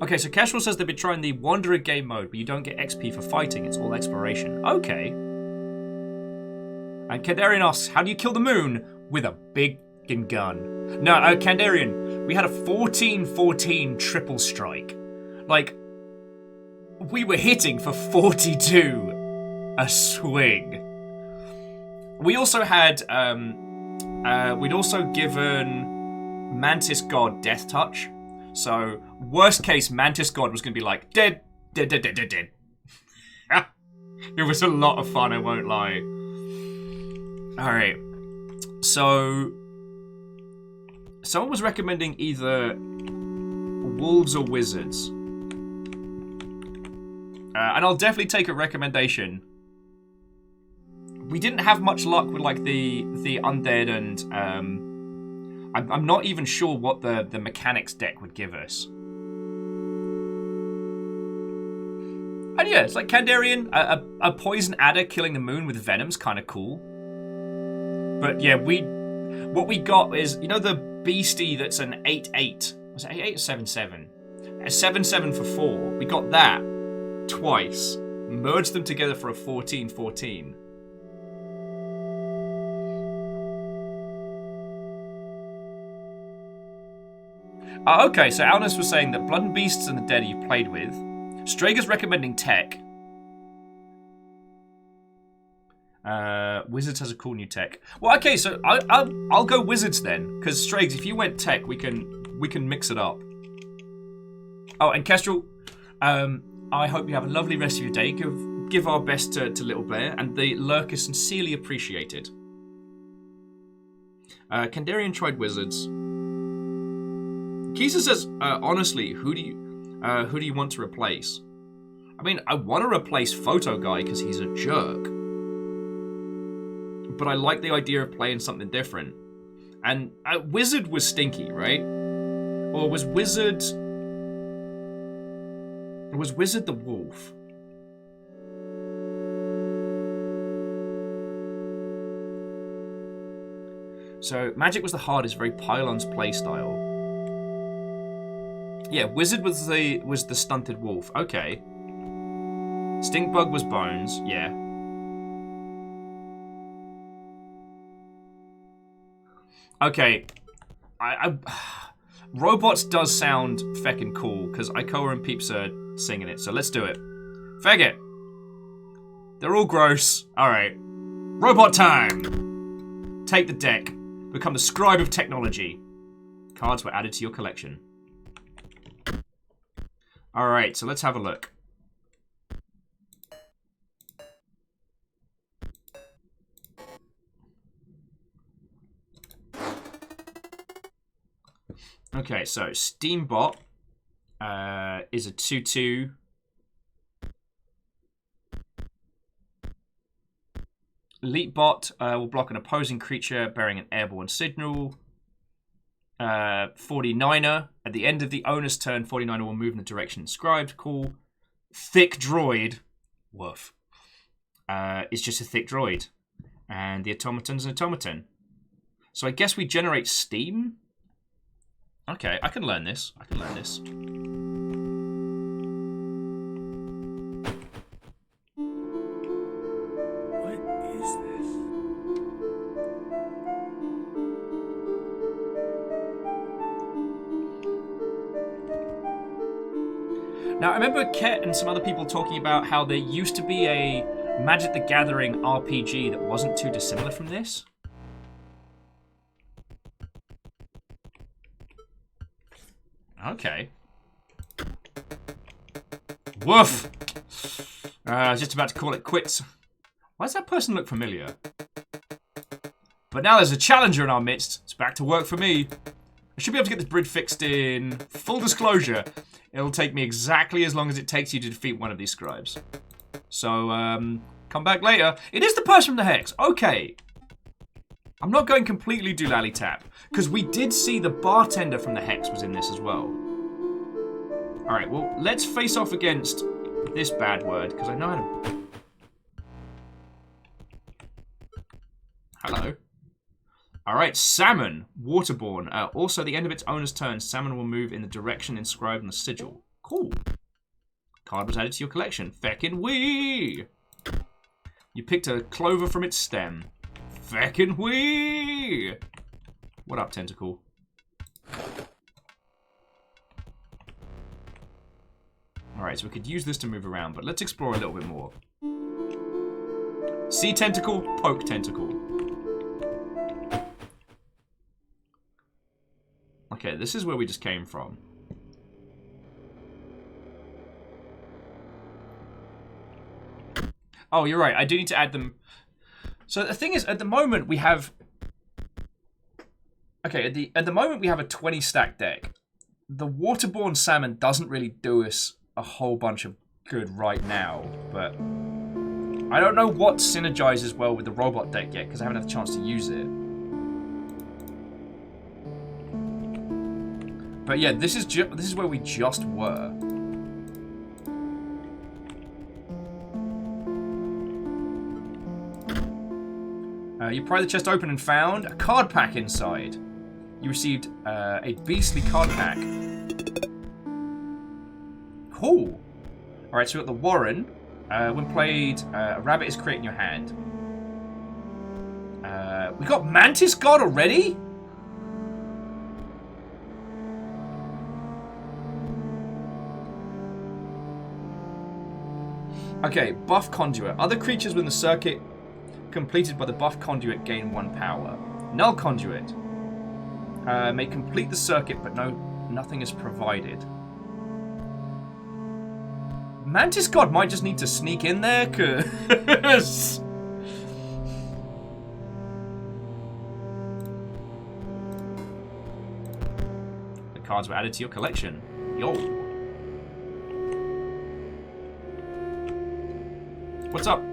Okay, so Kestrel says they've been trying the Wanderer game mode, but you don't get XP for fighting, it's all exploration. Okay. And Kandarian asks, how do you kill the moon? With a big gun. No, Kandarian, we had a 14-14 triple strike. Like, we were hitting for 42 a swing. We also had, we'd also given Mantis God Death Touch. So, worst case, Mantis God was going to be like, dead. It was a lot of fun, I won't lie. Alright. So, someone was recommending either wolves or wizards. And I'll definitely take a recommendation. We didn't have much luck with, like, the undead and, I'm not even sure what the mechanics deck would give us. And yeah, it's like Kandarian, a poison adder killing the moon with venom's kind of cool. But yeah, what we got is, you know the beastie that's an 8-8? Was it 8-8 or 7-7? A 7-7 for 4. We got that twice. Merged them together for a 14-14. Okay, so Alnus was saying that Blood and Beasts and the Dead you played with. Strager's recommending Tech. Wizards has a cool new tech. Well, okay, so I'll go Wizards then, because Strags, if you went tech, we can mix it up. Oh, and Kestrel, I hope you have a lovely rest of your day. Give our best to Little Blair, and the lurk is sincerely appreciated. Kandarian tried Wizards. Kisa says, honestly, who do you want to replace? I mean, I want to replace Photo Guy because he's a jerk. But I like the idea of playing something different. And Wizard was stinky, right? Or was Wizard the wolf? So Magic was the hardest, very Pylon's playstyle. Yeah, Wizard was the stunted wolf. Okay. Stinkbug was Bones. Yeah. Okay. Robots does sound feckin' cool because Ikoa and Peeps are singing it. So let's do it. Faggot. They're all gross. All right. Robot time. Take the deck. Become the scribe of technology. Cards were added to your collection. All right, so let's have a look. Okay, so Steambot is a 2/2. Elitebot will block an opposing creature bearing an airborne signal. 49er. At the end of the owner's turn, 49er will move in the direction inscribed. Cool. Thick Droid. Woof. Is just a thick droid. And the automaton's an automaton. So I guess we generate steam? Okay, I can learn this. I can learn this. What is this? Now, I remember Ket and some other people talking about how there used to be a Magic the Gathering RPG that wasn't too dissimilar from this. Okay. Woof! I was just about to call it quits. Why does that person look familiar? But now there's a challenger in our midst. It's back to work for me. I should be able to get this bridge fixed in full disclosure. It'll take me exactly as long as it takes you to defeat one of these scribes. So, come back later. It is the person from the Hex. Okay. I'm not going completely doolally tap, because we did see the bartender from the Hex was in this as well. Alright, well, let's face off against this bad word, because I know how to... Hello. Alright, Salmon, Waterborne. Also, at the end of its owner's turn, Salmon will move in the direction inscribed on the sigil. Cool. Card was added to your collection. Feckin' wee! You picked a clover from its stem. Feckin' wee! What up, Tentacle? Alright, so we could use this to move around, but let's explore a little bit more. See Tentacle, poke Tentacle. Okay, this is where we just came from. Oh, you're right. I do need to add them. So the thing is, at the moment we have... Okay, at the moment we have a 20 stack deck. The Waterborne Salmon doesn't really do us a whole bunch of good right now, but... I don't know what synergizes well with the robot deck yet, because I haven't had the chance to use it. But yeah, this is where we just were. You pry the chest open and found a card pack inside. You received a beastly card pack. Cool. Alright, so we got the Warren. When played, a rabbit is created in your hand. We got Mantis God already? Okay, buff conduit. Other creatures within the circuit completed by the buff conduit gain 1 power. Null conduit may complete the circuit, but nothing is provided. Mantis God might just need to sneak in there, cause the cards were added to your collection. Yo. What's up?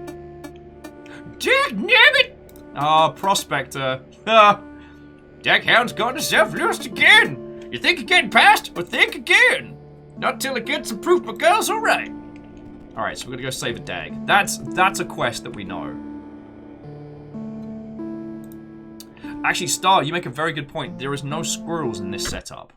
Dagnabbit! Ah, Prospector. Deckhound's got himself lost again. You think you're getting past? Well, think again. Not till it gets some proof, but girl's alright. Alright, so we're gonna go save a dag. That's a quest that we know. Actually, Star, you make a very good point. There is no squirrels in this setup.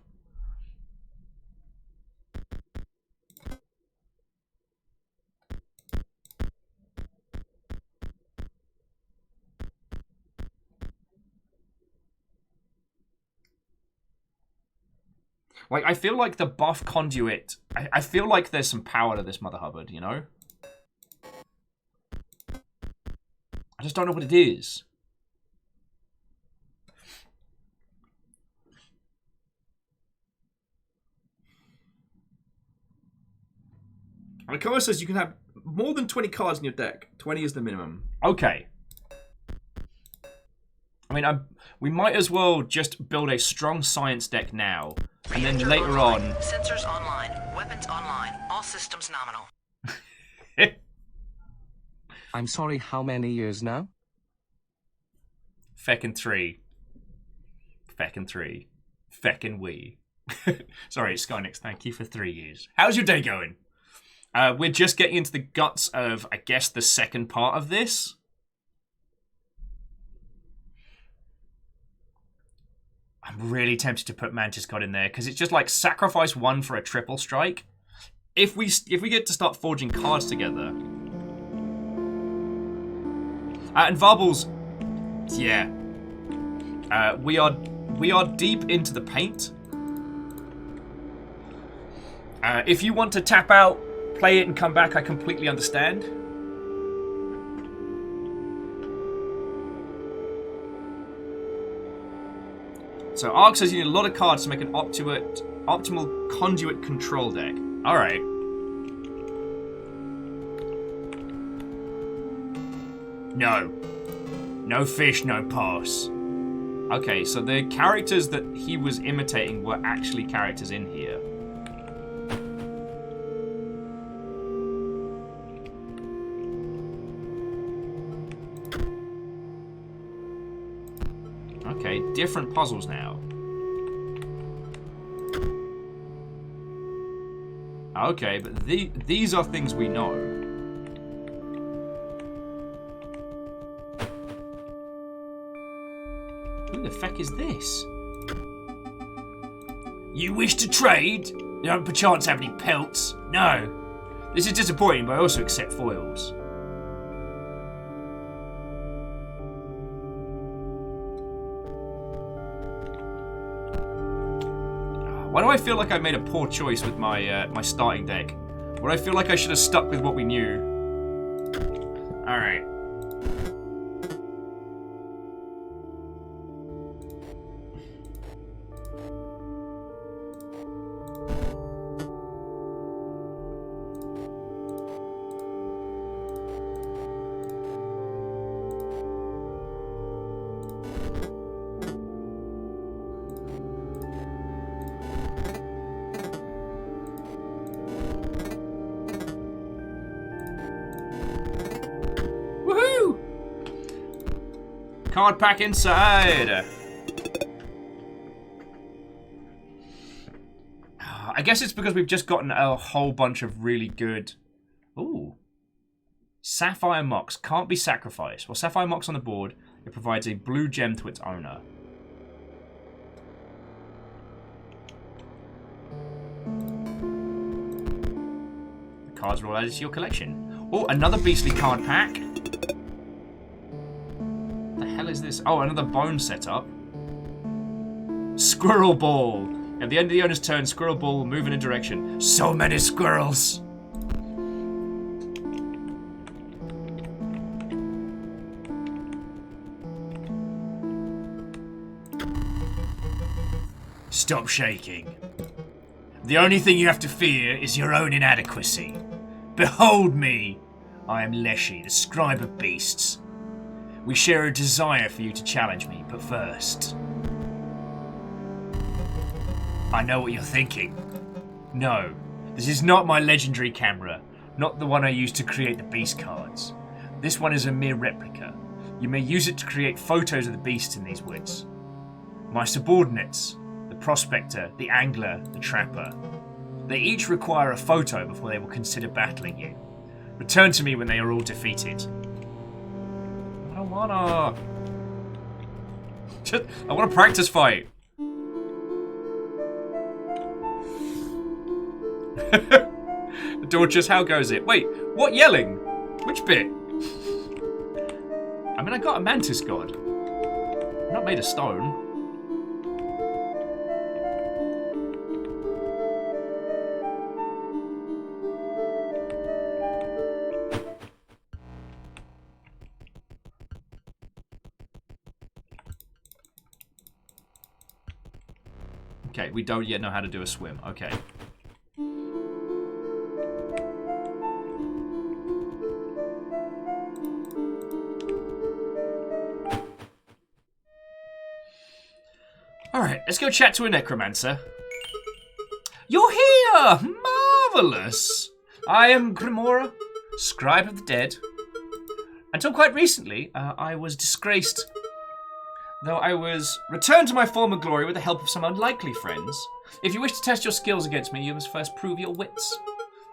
Like, I feel like the buff conduit... I feel like there's some power to this Mother Hubbard, you know? I just don't know what it is. And Akara says you can have more than 20 cards in your deck. 20 is the minimum. Okay. I mean, we might as well just build a strong science deck now. And then later on... Sensors online. Weapons online. All systems nominal. I'm sorry, how many years now? Feckin' 3. Feckin' 3. Feckin' we. Sorry, Skynix, thank you for 3 years. How's your day going? We're just getting into the guts of, I guess, the second part of this. I'm really tempted to put Mantis God in there, because it's just like sacrifice 1 for a triple strike. If we get to start forging cards together. And Varbles, yeah. We are deep into the paint. If you want to tap out, play it and come back, I completely understand. So Ark says you need a lot of cards to make an optimal conduit control deck. Alright. No. No fish, no pass. Okay, so the characters that he was imitating were actually characters in here. Okay, different puzzles now. Okay, but these are things we know. Who the feck is this? You wish to trade? You don't perchance have any pelts? No. This is disappointing, but I also accept foils. Why do I feel like I made a poor choice with my my starting deck? Why do I feel like I should have stuck with what we knew? Alright. Card pack inside. I guess it's because we've just gotten a whole bunch of really good... Ooh. Sapphire Mox can't be sacrificed. Well, Sapphire Mox on the board. It provides a blue gem to its owner. The cards are all added to your collection. Oh, another beastly card pack. What the hell is this? Oh, another bone setup. Squirrel Ball. At the end of the owner's turn, Squirrel Ball will move in a direction. So many squirrels. Stop shaking. The only thing you have to fear is your own inadequacy. Behold me! I am Leshy, the scribe of beasts. We share a desire for you to challenge me, but first... I know what you're thinking. No, this is not my legendary camera, not the one I used to create the beast cards. This one is a mere replica. You may use it to create photos of the beasts in these woods. My subordinates, the prospector, the angler, the trapper, they each require a photo before they will consider battling you. Return to me when they are all defeated. I don't wanna... I want to practice fight. Dorcas, how goes it? Wait, what yelling? Which bit? I mean, I got a mantis god. I'm not made of stone. Okay, we don't yet know how to do a swim. Okay. Alright, let's go chat to a necromancer. You're here! Marvellous! I am Grimora, scribe of the dead. Until quite recently, I was disgraced. Though I was returned to my former glory with the help of some unlikely friends. If you wish to test your skills against me, you must first prove your wits.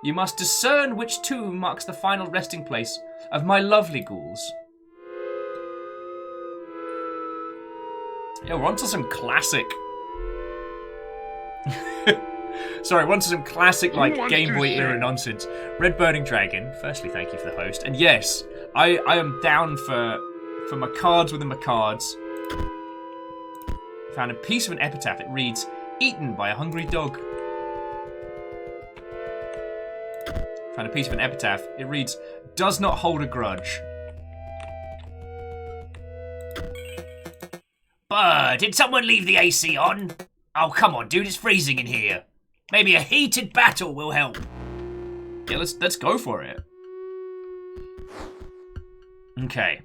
You must discern which tomb marks the final resting place of my lovely ghouls. Yeah, we're onto some classic... Sorry, we're onto some classic, like, Game Boy era nonsense. Red Burning Dragon, firstly, thank you for the host. And yes, I am down for my cards within my cards. Found a piece of an epitaph. It reads, "Eaten by a hungry dog." Found a piece of an epitaph. It reads, "Does not hold a grudge." Did someone leave the AC on? Oh, come on, dude, it's freezing in here. Maybe a heated battle will help. Yeah, let's go for it. Okay.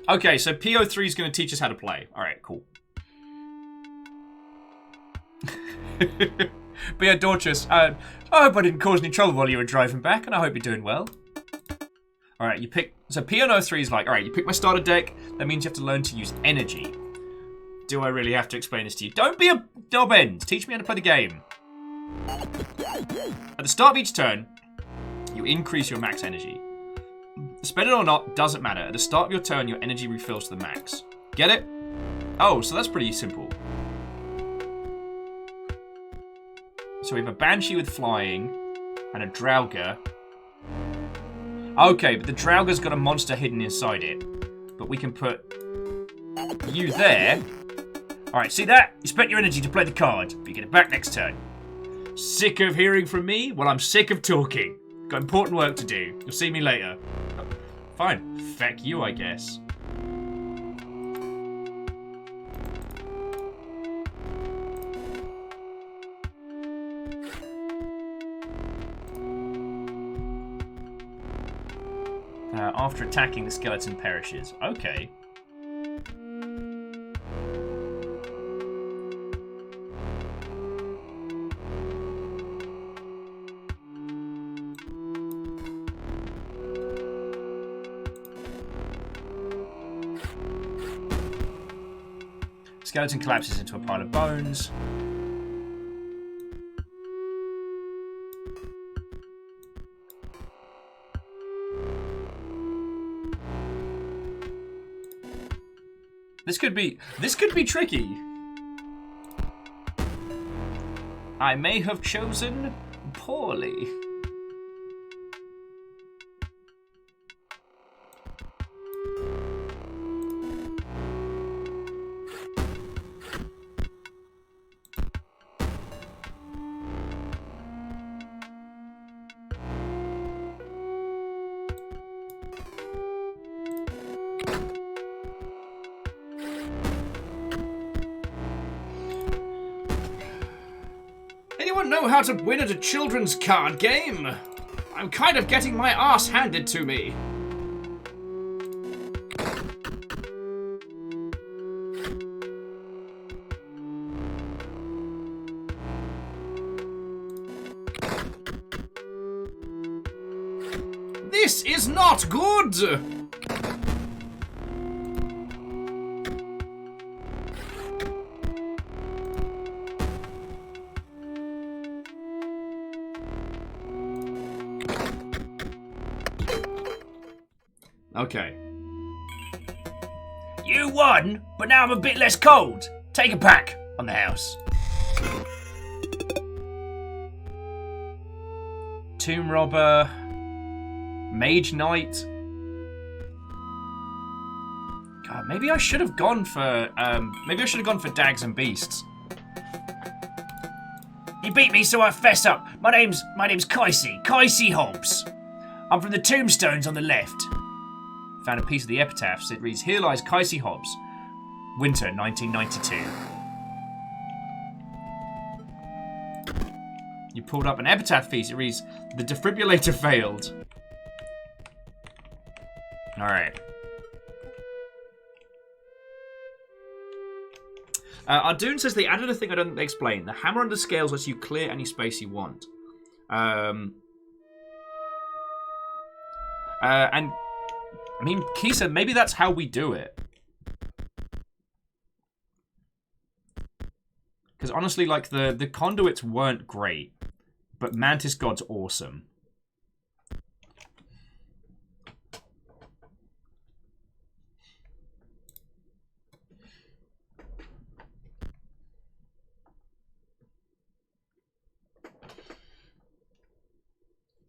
Okay, so PO3 is going to teach us how to play. Alright, cool. But yeah, Dorcas, I hope I didn't cause any trouble while you were driving back, and I hope you're doing well. Alright, you pick... So PO3 is like, alright, you pick my starter deck, that means you have to learn to use energy. Do I really have to explain this to you? Don't be a knob end! Teach me how to play the game. At the start of each turn, you increase your max energy. Spend it or not, doesn't matter. At the start of your turn, your energy refills to the max. Get it? Oh, so that's pretty simple. So we have a Banshee with flying, and a Draugr. Okay, but the Draugur's got a monster hidden inside it. But we can put you there. Alright, see that? You spent your energy to play the card, but you get it back next turn. Sick of hearing from me? Well, I'm sick of talking. Got important work to do. You'll see me later. Fine. Feck you, I guess. After attacking, the skeleton perishes. Okay. Skeleton collapses into a pile of bones. This could be tricky. I may have chosen poorly. anyone know how to win at a children's card game? I'm kind of getting my ass handed to me. This is not good! Okay. You won, but now I'm a bit less cold. Take a pack on the house. Tomb Robber. Mage Knight. God, maybe I should have gone for Dags and Beasts. You beat me, so I fess up. My name's Kaisi Hobbs. I'm from the tombstones on the left. Found a piece of the epitaphs. It reads, "Here lies Kaisi Hobbs, winter 1992." You pulled up an epitaph piece. It reads, "The defibrillator failed." Alright. Ardoon says they added a thing I don't explain. The hammer under scales lets you clear any space you want. And I mean, Kisa, maybe that's how we do it. Because honestly, like, the conduits weren't great, but Mantis God's awesome.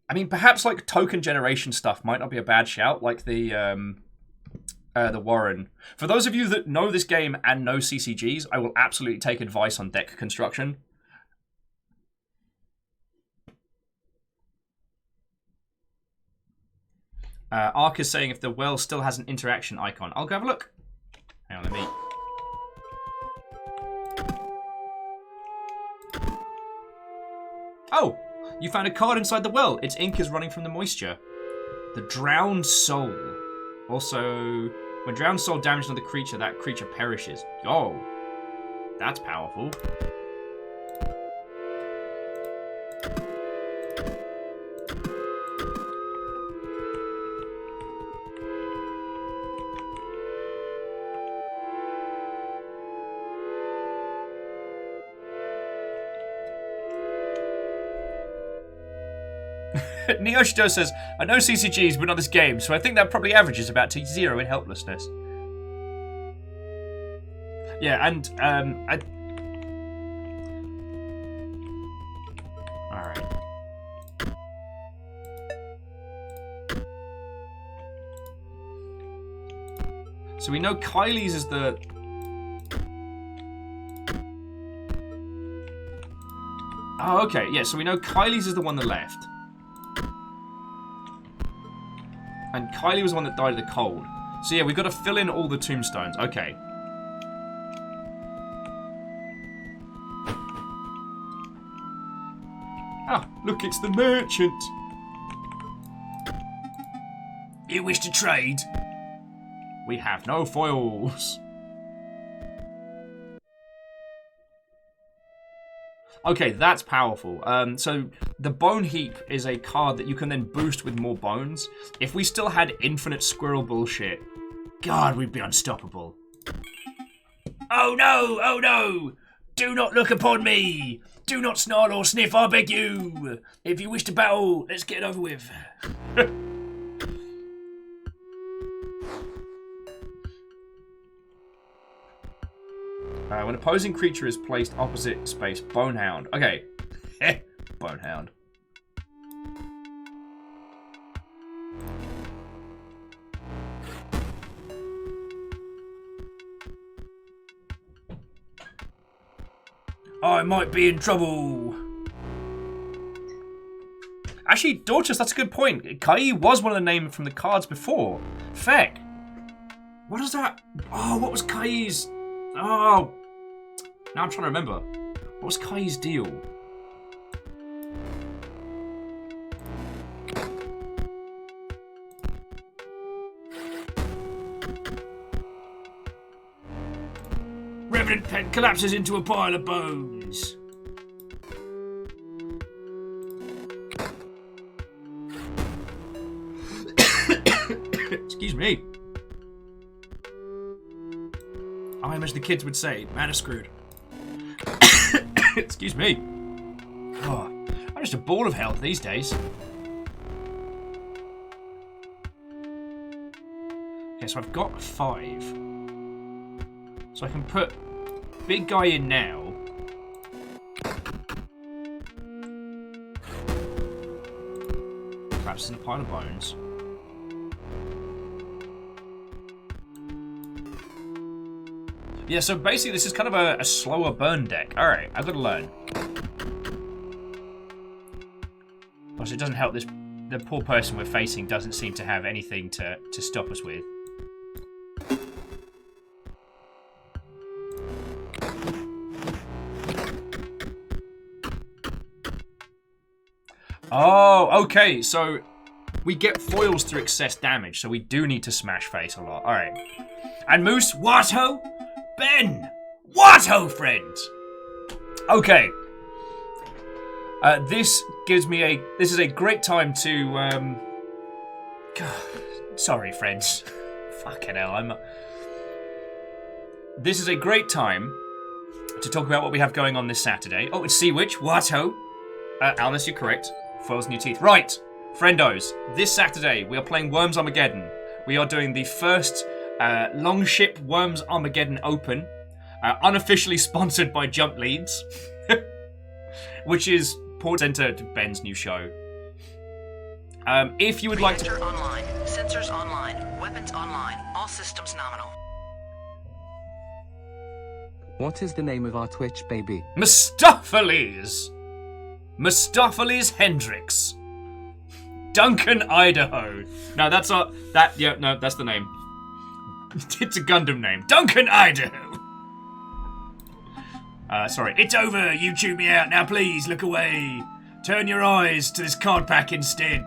I mean, perhaps like token generation stuff might not be a bad shout, like the Warren. For those of you that know this game and know CCGs, I will absolutely take advice on deck construction. Ark is saying if the well still has an interaction icon. I'll go have a look. Hang on, let me... Oh! You found a card inside the well. Its ink is running from the moisture. The Drowned Soul. Also, when Drowned Soul damages another creature, that creature perishes. Oh, that's powerful. Neoshido says, I know CCGs, but not this game, so I think that probably averages about to 0 in helplessness. Yeah, and, Alright. So we know Kylie's is the... Oh, okay, yeah, so we know Kylie's is the one that left. And Kylie was the one that died of the cold. So yeah, we've got to fill in all the tombstones. Okay. Ah, look, it's the merchant. You wish to trade? We have no foils. Okay, that's powerful. So the Bone Heap is a card that you can then boost with more bones. If we still had infinite squirrel bullshit, God, we'd be unstoppable. Oh no! Oh no! Do not look upon me! Do not snarl or sniff, I beg you! If you wish to battle, let's get it over with. When opposing creature is placed opposite space, Bonehound. Okay. Bonehound. I might be in trouble. Actually, Dorcas, that's a good point. Kai was one of the names from the cards before. Feck. What is that? Oh, what was Kai's? Oh. Now I'm trying to remember. What was Kai's deal? Revenant pet collapses into a pile of bones. Excuse me. I'm, as the kids would say, man, screwed. Excuse me. Oh, I'm just a ball of health these days. Okay, so I've got 5. So I can put big guy in now. Perhaps in a pile of bones. Yeah, so basically this is kind of a slower burn deck. Alright, I've got to learn. Plus, it doesn't help this. The poor person we're facing doesn't seem to have anything to stop us with. Oh, okay, so we get foils through excess damage, so we do need to smash face a lot. Alright. And Moose, what-ho? Ben! What-ho, friends? Okay. This is a great time to, sorry, friends. Fucking hell, This is a great time to talk about what we have going on this Saturday. Oh, it's Sea Witch. What-ho? Alice, you're correct. Foils new teeth. Right, friendos. This Saturday, we are playing Worms Armageddon. We are doing the first Longship Worms Armageddon Open, unofficially sponsored by Jump Leads, which is presenter to Ben's new show. If you would like to... Reactor online, sensors online, weapons online, all systems nominal. What is the name of our Twitch, baby? Mustapheles Hendricks. Duncan, Idaho. No, that's not... no, that's the name. It's a Gundam name. Duncan, Idaho. Sorry. It's over. You chewed me out. Now please, look away. Turn your eyes to this card pack instead.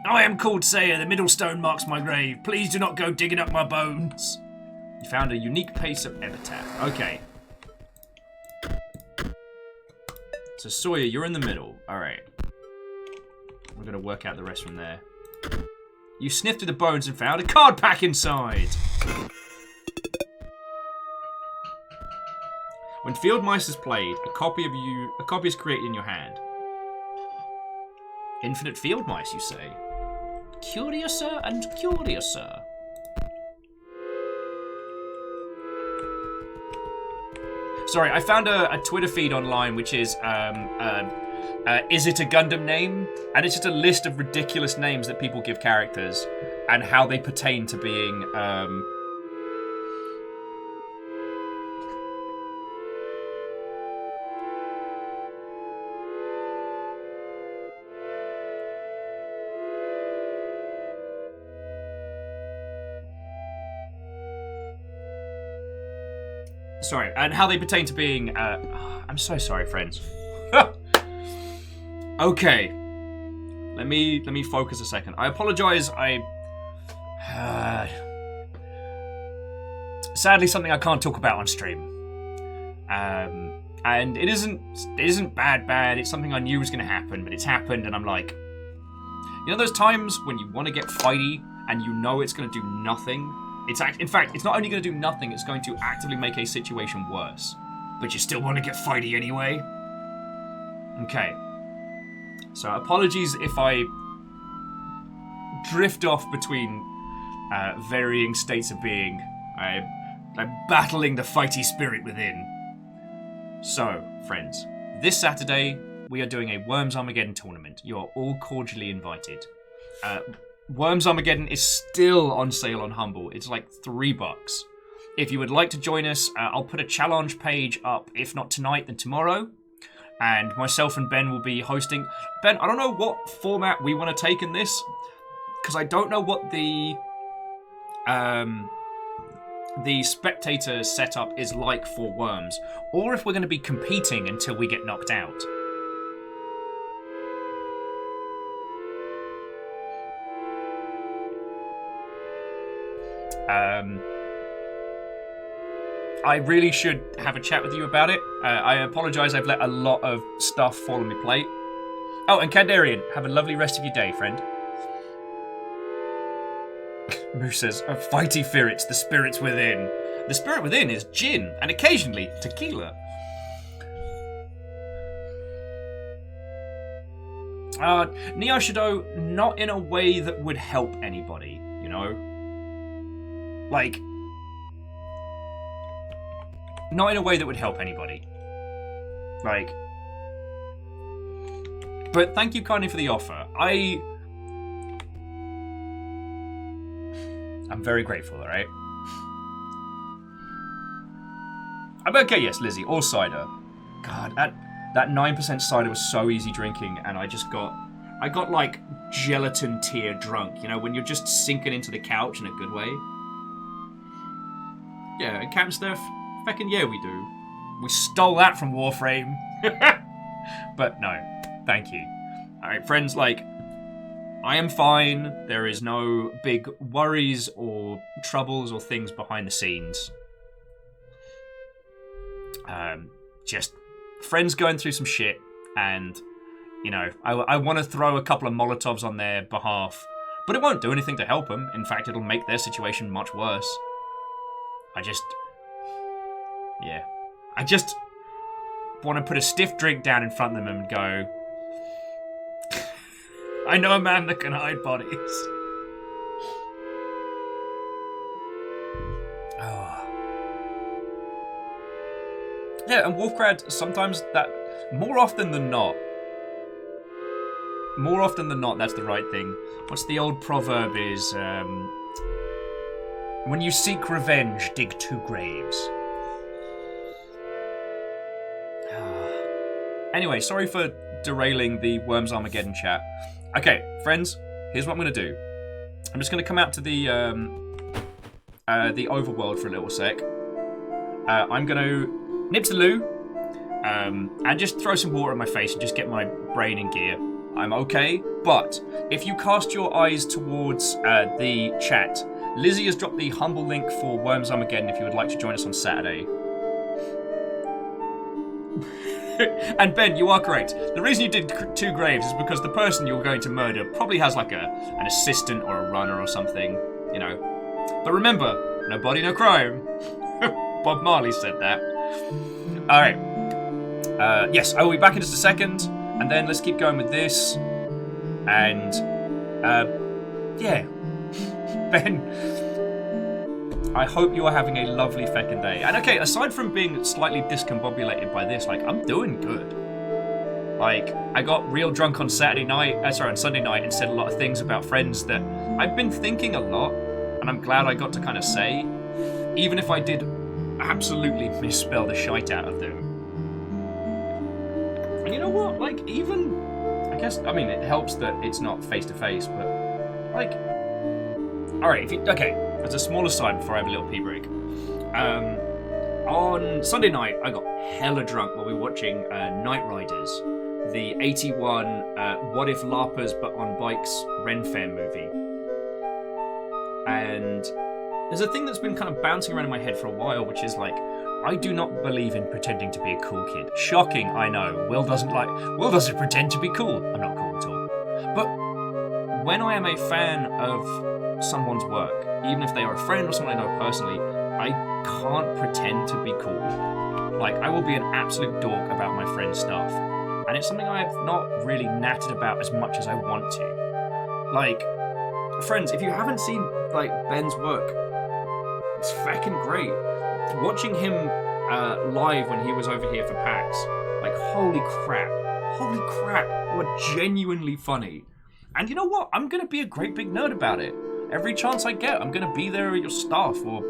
I am called Sayer. The middle stone marks my grave. Please do not go digging up my bones. You found a unique piece of epitaph. Okay. So Sawyer, you're in the middle. Alright. We're going to work out the rest from there. You sniffed through the bones and found a card pack inside. When Field Mice is played, a copy is created in your hand. Infinite Field Mice, you say? Curiouser and curiouser. Sorry, I found a Twitter feed online which is it a Gundam name? And it's just a list of ridiculous names that people give characters and how they pertain to being sorry, and how they pertain to being I'm so sorry, friends. Okay. Let me focus a second. I apologize. Sadly something I can't talk about on stream. And it isn't bad. It's something I knew was gonna happen, but it's happened and I'm like, you know those times when you want to get fighty and you know it's gonna do nothing? In fact, it's not only going to do nothing, it's going to actively make a situation worse. But you still want to get fighty anyway? Okay. So apologies if I drift off between varying states of being. I'm battling the fighty spirit within. So, friends, this Saturday we are doing a Worms Armageddon tournament. You are all cordially invited. Worms Armageddon is still on sale on Humble. It's like $3. If you would like to join us, I'll put a challenge page up, if not tonight, then tomorrow. And myself and Ben will be hosting. Ben, I don't know what format we want to take in this, because I don't know what the spectator setup is like for Worms, or if we're going to be competing until we get knocked out. I really should have a chat with you about it. I apologise, I've let a lot of stuff fall on my plate. Oh, and Kandarian, have a lovely rest of your day, friend. Moose says, fighty ferrets, the spirits within. The spirit within is gin, and occasionally tequila. Neo Shadow, not in a way that would help anybody, you know? Like, not in a way that would help anybody. Like, but thank you kindly for the offer. I'm very grateful, alright? I'm okay, yes, Lizzie, or cider. God, that 9% cider was so easy drinking, and I got like gelatin tear drunk, you know, when you're just sinking into the couch in a good way. Yeah, and Captain Steph, feckin' yeah we do. We stole that from Warframe. But no, thank you. Alright, friends, like, I am fine. There is no big worries or troubles or things behind the scenes. Just friends going through some shit, and, you know, I want to throw a couple of Molotovs on their behalf, but it won't do anything to help them. In fact, it'll make their situation much worse. I just want to put a stiff drink down in front of them and go, I know a man that can hide bodies. Yeah, and Wolfgrad, sometimes that, more often than not, that's the right thing. What's the old proverb is, when you seek revenge, dig 2 graves. Anyway, sorry for derailing the Worms Armageddon chat. Okay, friends, here's what I'm going to do. I'm just going to come out to the overworld for a little sec. I'm going to nip to the loo, and just throw some water in my face and just get my brain in gear. I'm okay, but if you cast your eyes towards the chat, Lizzie has dropped the humble link for Worms Armageddon if you would like to join us on Saturday. And Ben, you are correct. The reason you did 2 graves is because the person you're going to murder probably has like an assistant or a runner or something, you know. But remember, no body, no crime. Bob Marley said that. Alright. Yes, I will be back in just a second, and then let's keep going with this. And, yeah. Ben, I hope you are having a lovely feckin' day. And okay, aside from being slightly discombobulated by this, like, I'm doing good. Like, I got real drunk on on Sunday night and said a lot of things about friends that I've been thinking a lot, and I'm glad I got to kind of say, even if I did absolutely misspell the shite out of them. And you know what? Like, even, I guess, I mean, it helps that it's not face-to-face, but, like, alright, okay, as a small aside before I have a little pee break. On Sunday night, I got hella drunk while we were watching Night Riders, the 81 What If LARPers But on Bikes Ren Fair movie. And there's a thing that's been kind of bouncing around in my head for a while, which is like, I do not believe in pretending to be a cool kid. Shocking, I know. Will doesn't pretend to be cool. I'm not cool at all. But when I am a fan of someone's work, even if they are a friend or someone I know personally, I can't pretend to be cool. Like, I will be an absolute dork about my friend's stuff. And it's something I've not really nattered about as much as I want to. Like, friends, if you haven't seen, like, Ben's work, it's fucking great. Watching him live when he was over here for PAX, like, holy crap, you are genuinely funny. And you know what? I'm going to be a great big nerd about it. Every chance I get, I'm going to be there at your stuff or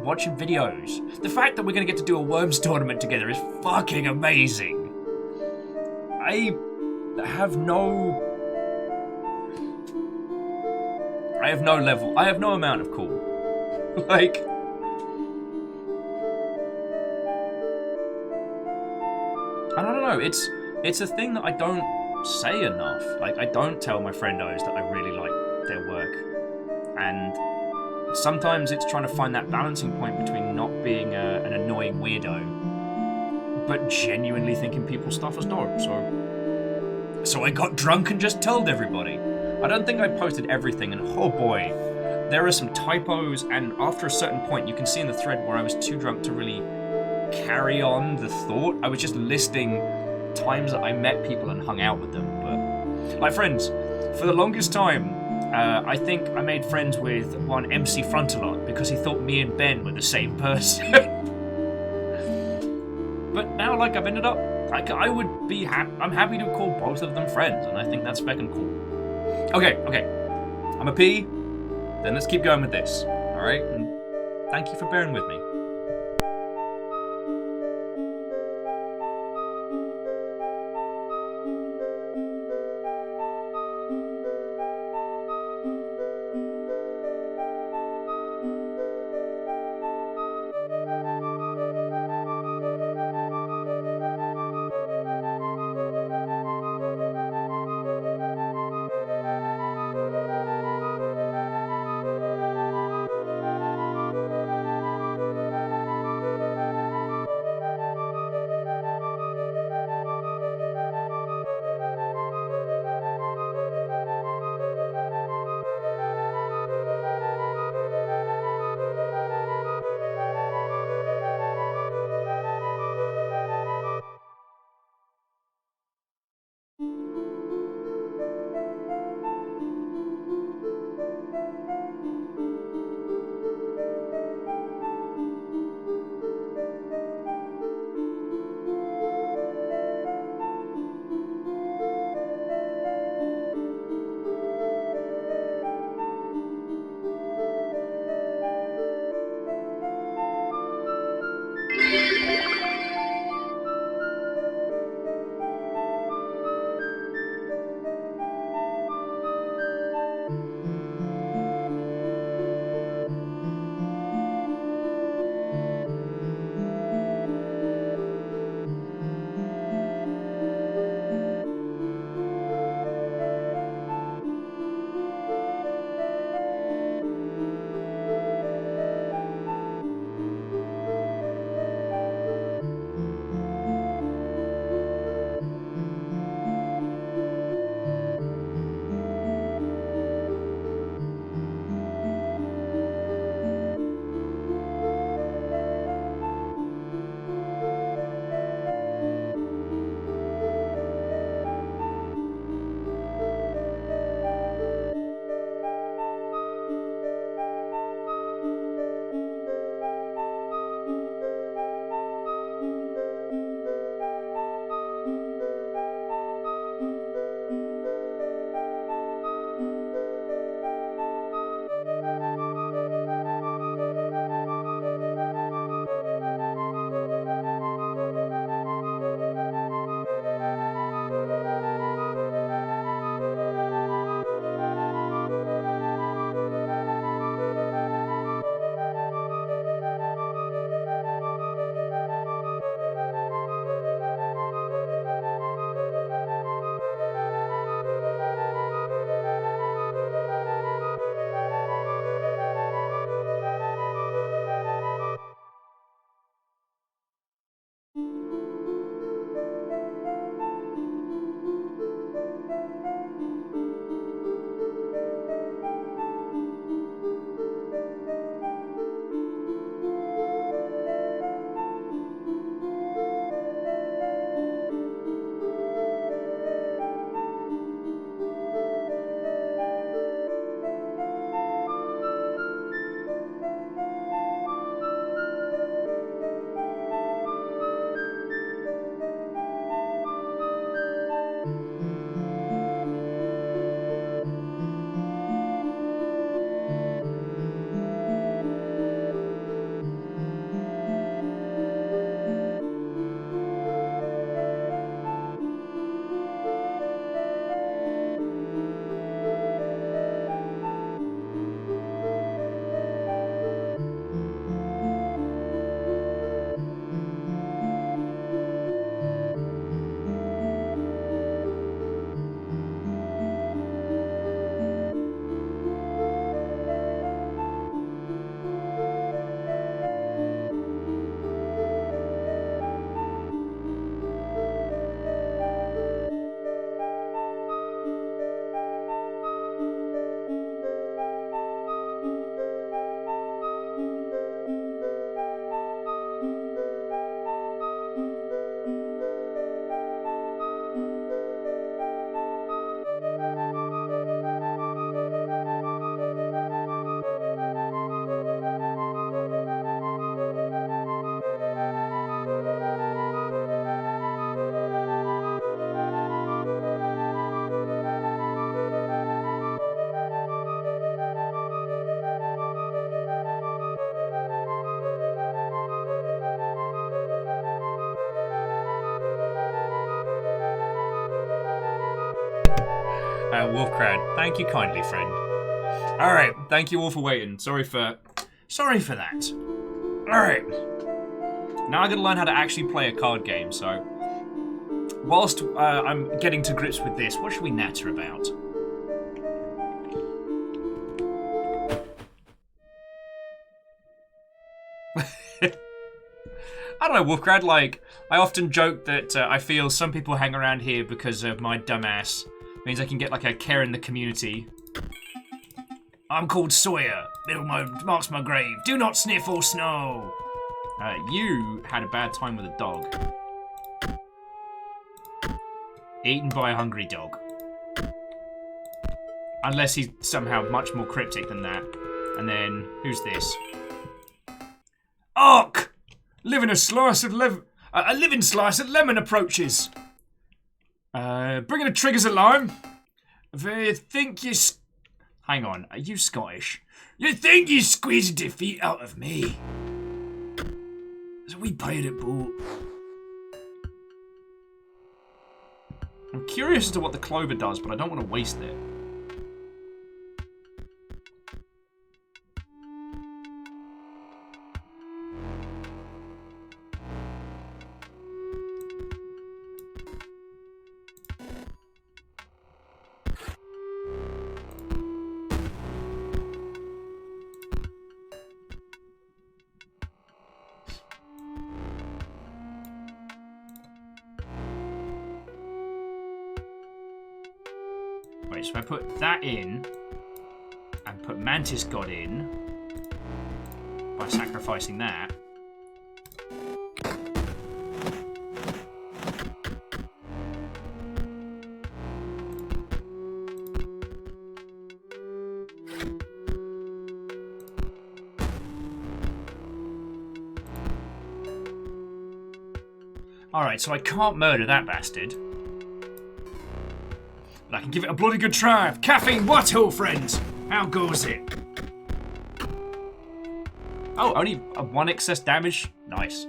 watching videos. The fact that we're going to get to do a Worms tournament together is fucking amazing. I have no amount of cool. Like, I don't know, it's a thing that I don't say enough. Like, I don't tell my friendos that I really like their work. And sometimes it's trying to find that balancing point between not being an annoying weirdo, but genuinely thinking people's stuff is dope. So I got drunk and just told everybody. I don't think I posted everything, and oh boy, there are some typos, and after a certain point, you can see in the thread where I was too drunk to really carry on the thought. I was just listing times that I met people and hung out with them. But, like, friends, for the longest time, I think I made friends with one MC Frontalot because he thought me and Ben were the same person. But now, like, I've ended up, I would be I'm happy to call both of them friends, and I think that's feckin' cool. Okay, I'm a pee, then let's keep going with this, alright? And thank you for bearing with me. Wolfcrad. Thank you kindly, friend. Alright, thank you all for waiting. Sorry for that. Alright. Now I gotta learn how to actually play a card game, so... Whilst I'm getting to grips with this, what should we natter about? I don't know, Wolfcrad, like, I often joke that I feel some people hang around here because of my dumbass. Means I can get, like, a care in the community. I'm called Sawyer. Middle marks my grave. Do not sniff or snow. You had a bad time with a dog. Eaten by a hungry dog. Unless he's somehow much more cryptic than that. And then, who's this? Ark! A living slice of lemon approaches. Bringing the triggers alarm. They think you... Hang on, are you Scottish? You think you squeezed defeat out of me? There's a wee pirate boat. I'm curious as to what the clover does, but I don't want to waste it. Wait, so I put that in, and put Mantis God in, by sacrificing that. Alright, so I can't murder that bastard. But I can give it a bloody good try. Caffeine what ho, friends? How goes it? Oh, only 1 excess damage? Nice.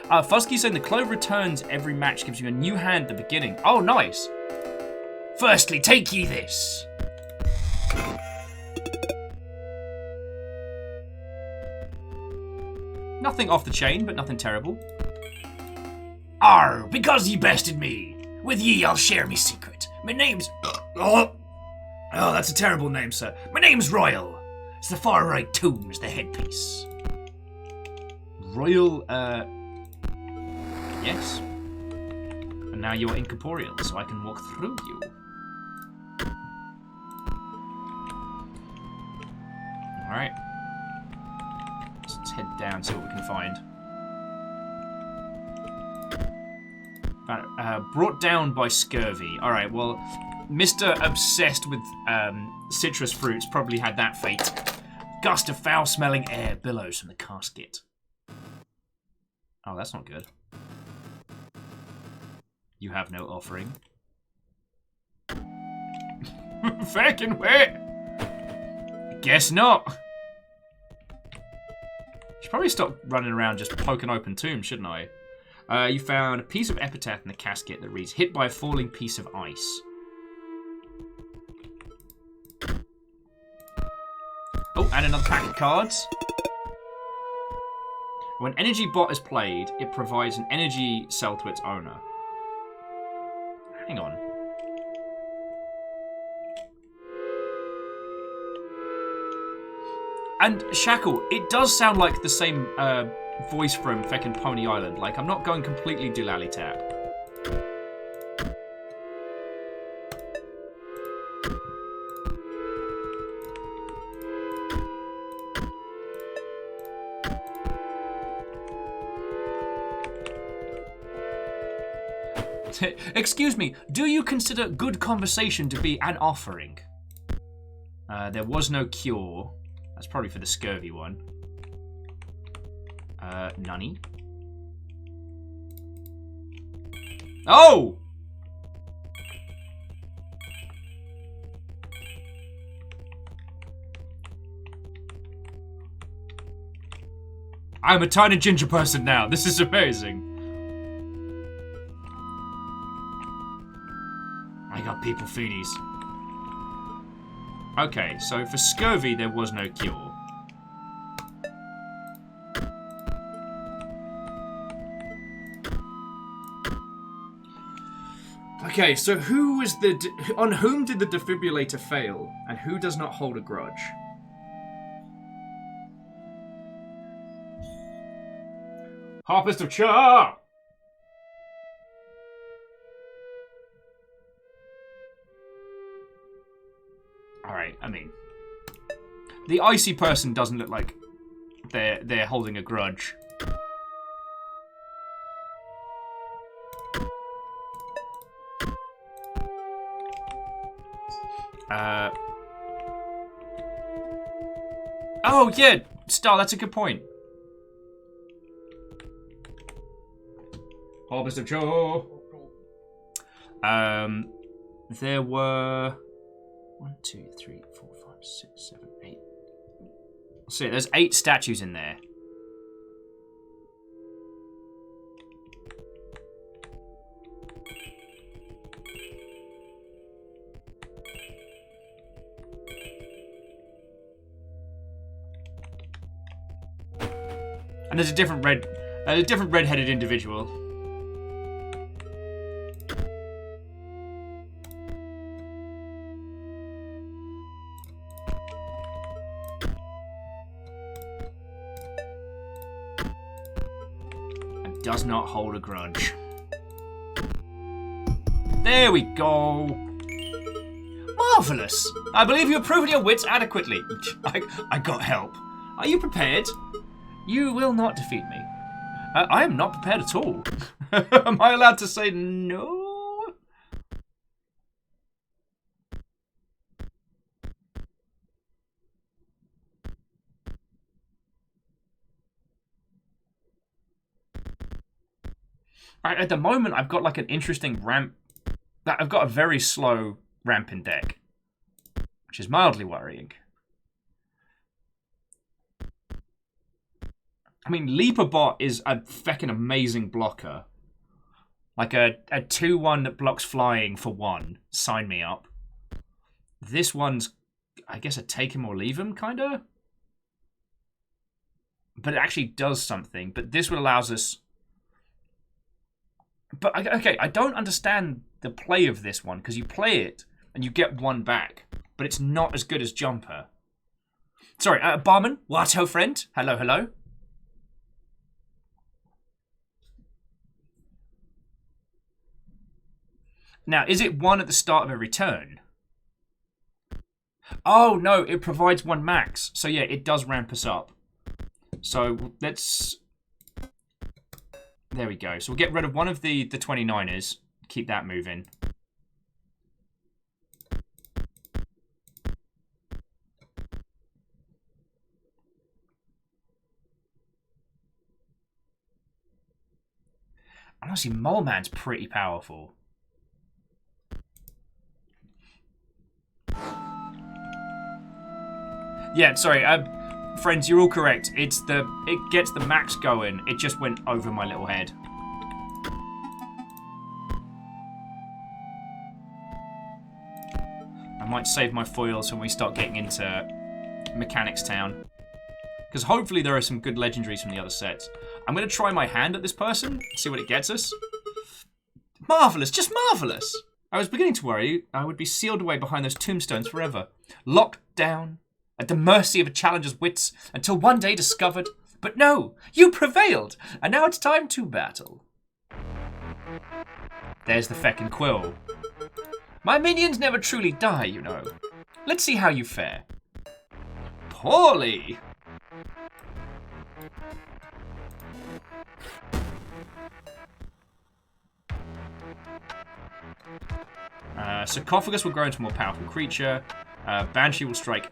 Fusky's saying the clover returns every match gives you a new hand at the beginning. Oh, nice. Firstly, take ye this. Nothing off the chain, but nothing terrible. Arr, because ye bested me. With ye, I'll share me secret. My name's... Oh, that's a terrible name, sir. My name's Royal. It's the far right tomb as the headpiece. Royal, yes. And now you're incorporeal, so I can walk through you. Alright. Let's head down, see what we can find. Brought down by scurvy. Alright, well, Mr. Obsessed with citrus fruits probably had that fate. Gust of foul-smelling air billows from the casket. Oh, that's not good. You have no offering. Fucking wait! Guess not. Should probably stop running around just poking open tombs, shouldn't I? You found a piece of epitaph in the casket that reads, hit by a falling piece of ice. Oh, and another pack of cards. When Energy Bot is played, it provides an energy cell to its owner. Hang on. And Shackle, it does sound like the same voice from feckin' Pony Island. Like, I'm not going completely doolally tap. Excuse me, do you consider good conversation to be an offering? There was no cure. That's probably for the scurvy one. Nunny. Oh! I'm a tiny ginger person now. This is amazing. people foodies. Okay, so for scurvy, there was no cure. Okay, so who was on whom did the defibrillator fail, and who does not hold a grudge? Harpist of Char! Alright, I mean, the icy person doesn't look like they're holding a grudge. Oh, yeah, Star, that's a good point. Harvest of Joe. There were 1, 2, 3, 4, 5, 6, 7, 8. So there's 8 statues in there. And there's a different red-headed individual. And does not hold a grudge. There we go. Marvelous. I believe you have proven your wits adequately. I got help. Are you prepared? You will not defeat me. I am not prepared at all. Am I allowed to say no? At the moment, I've got like an interesting ramp. I've got a very slow ramp in deck, which is mildly worrying. I mean, Leaperbot is a feckin' amazing blocker. Like a 2-1 that blocks flying for 1. Sign me up. This one's, I guess, a take him or leave him, kinda? But it actually does something. But this one allows us... But, okay, I don't understand the play of this one, because you play it, and you get 1 back. But it's not as good as Jumper. Sorry, Barman? What, ho, friend? Hello, hello? Now, is it 1 at the start of every turn? Oh, no, it provides 1 max. So, yeah, it does ramp us up. So, let's... There we go. So, we'll get rid of one of the 29ers. Keep that moving. Honestly, Mole Man's pretty powerful. Yeah, sorry, friends, you're all correct. It gets the max going. It just went over my little head. I might save my foils when we start getting into Mechanics Town. Because hopefully there are some good legendaries from the other sets. I'm going to try my hand at this person, see what it gets us. Marvellous, just marvellous! I was beginning to worry I would be sealed away behind those tombstones forever. Locked down, at the mercy of a challenger's wits, until one day discovered... But no, you prevailed, and now it's time to battle. There's the feckin' quill. My minions never truly die, you know. Let's see how you fare. Poorly! Sarcophagus will grow into a more powerful creature. Banshee will strike.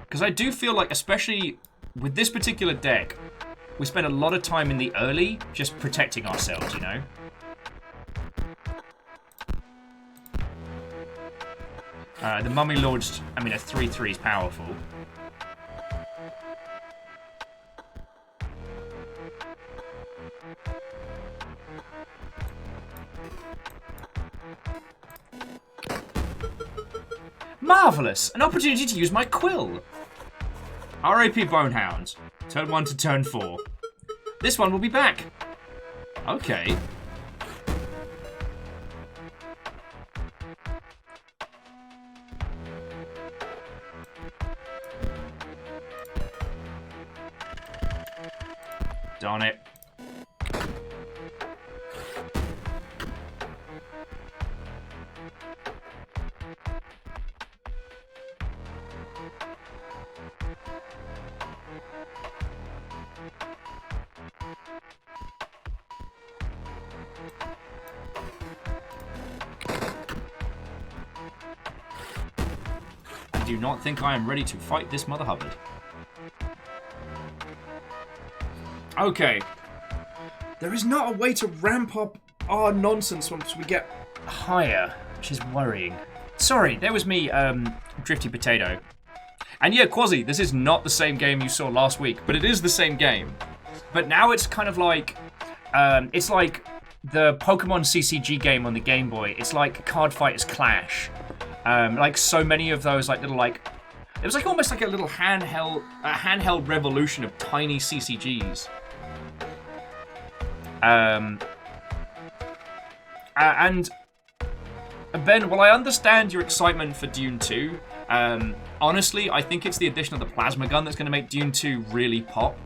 Because I do feel like, especially with this particular deck, we spend a lot of time in the early just protecting ourselves, you know? The Mummy Lord's, I mean, a 3/3 is powerful. Marvellous! An opportunity to use my quill! R.A.P. Bonehound. Turn 1 to turn 4. This one will be back. Okay. Darn it. I do not think I am ready to fight this Mother Hubbard. Okay. There is not a way to ramp up our nonsense once we get higher, which is worrying. Sorry, there was me, Drifty Potato. And yeah, Quasi, this is not the same game you saw last week, but it is the same game. But now it's kind of like, it's like the Pokemon CCG game on the Game Boy. It's like Card Fighters Clash. Like so many of those, like little like, it was like almost like a little handheld revolution of tiny CCGs. And Ben, while I understand your excitement for Dune 2, honestly, I think it's the addition of the plasma gun that's going to make Dune 2 really pop.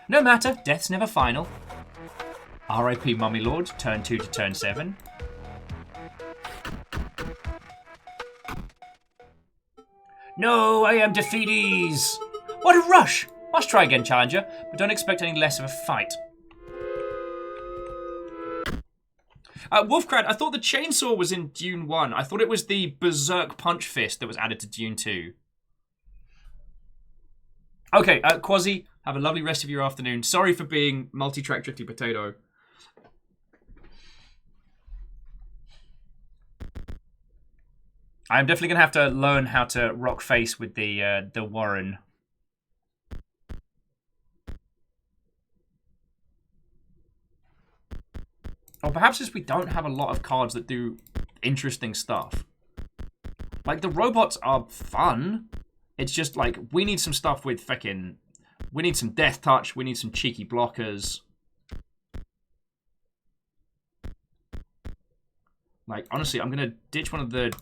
No matter, death's never final. R.I.P. Mummy Lord, turn 2 to turn 7. No, I am defeatees! What a rush! Must try again, Challenger, but don't expect any less of a fight. Wolfcrad, I thought the chainsaw was in Dune 1. I thought it was the Berserk Punch Fist that was added to Dune 2. Okay, Quasi, have a lovely rest of your afternoon. Sorry for being multi-track Drifty Potato. I'm definitely going to have to learn how to rock face with the Warren. Or perhaps it's we don't have a lot of cards that do interesting stuff. Like, the robots are fun. It's just, like, we need some stuff with feckin'... We need some Death Touch. We need some cheeky blockers. Like, honestly, I'm going to ditch one of the...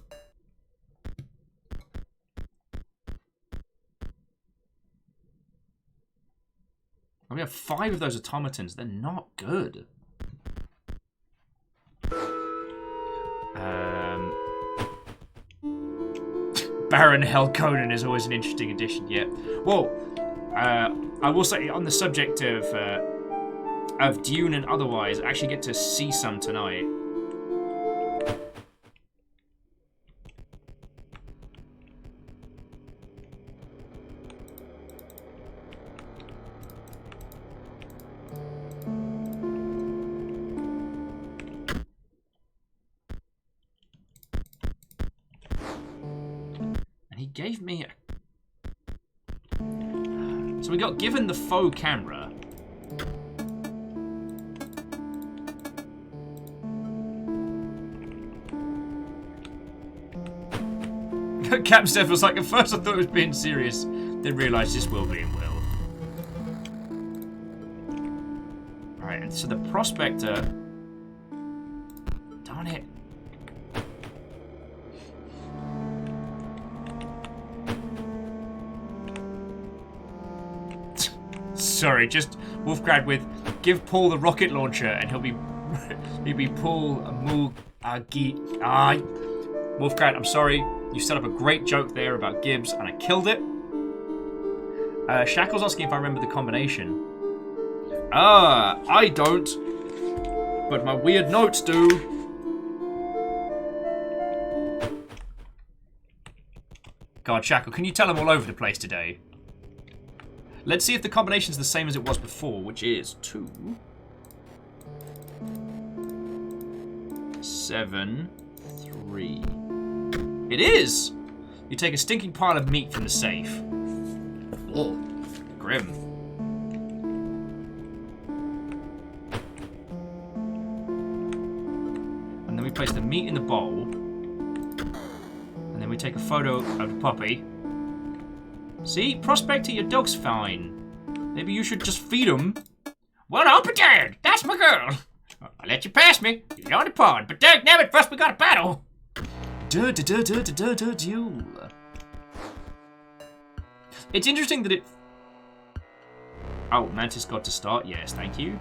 We have 5 of those automatons. They're not good. Baron Helkonen is always an interesting addition. Yeah. Well, I will say on the subject of Dune and otherwise, I actually get to see some tonight. Gave me a... So we got given the faux camera. Cap Steph was like, at first I thought it was being serious, then realised this will be and will. Right, and so the Prospector... Darn it. Sorry, just Wolfgrad with give Paul the rocket launcher and he'll be Paul Mugi. Wolfgrad, I'm sorry. You set up a great joke there about Gibbs and I killed it. Shackle's asking if I remember the combination. I don't. But my weird notes do. God, Shackle, can you tell I'm all over the place today? Let's see if the combination's the same as it was before, which is 2. 7, 3. It is! You take a stinking pile of meat from the safe. Oh, grim. And then we place the meat in the bowl. And then we take a photo of the puppy. See? Prospector, your dog's fine. Maybe you should just feed him. Well, up and down! That's my girl! I'll let you pass me. You're on the pond, but dag nabbit, first we got a battle! Duel. It's interesting that it... Oh, Mantis got to start? Yes, thank you.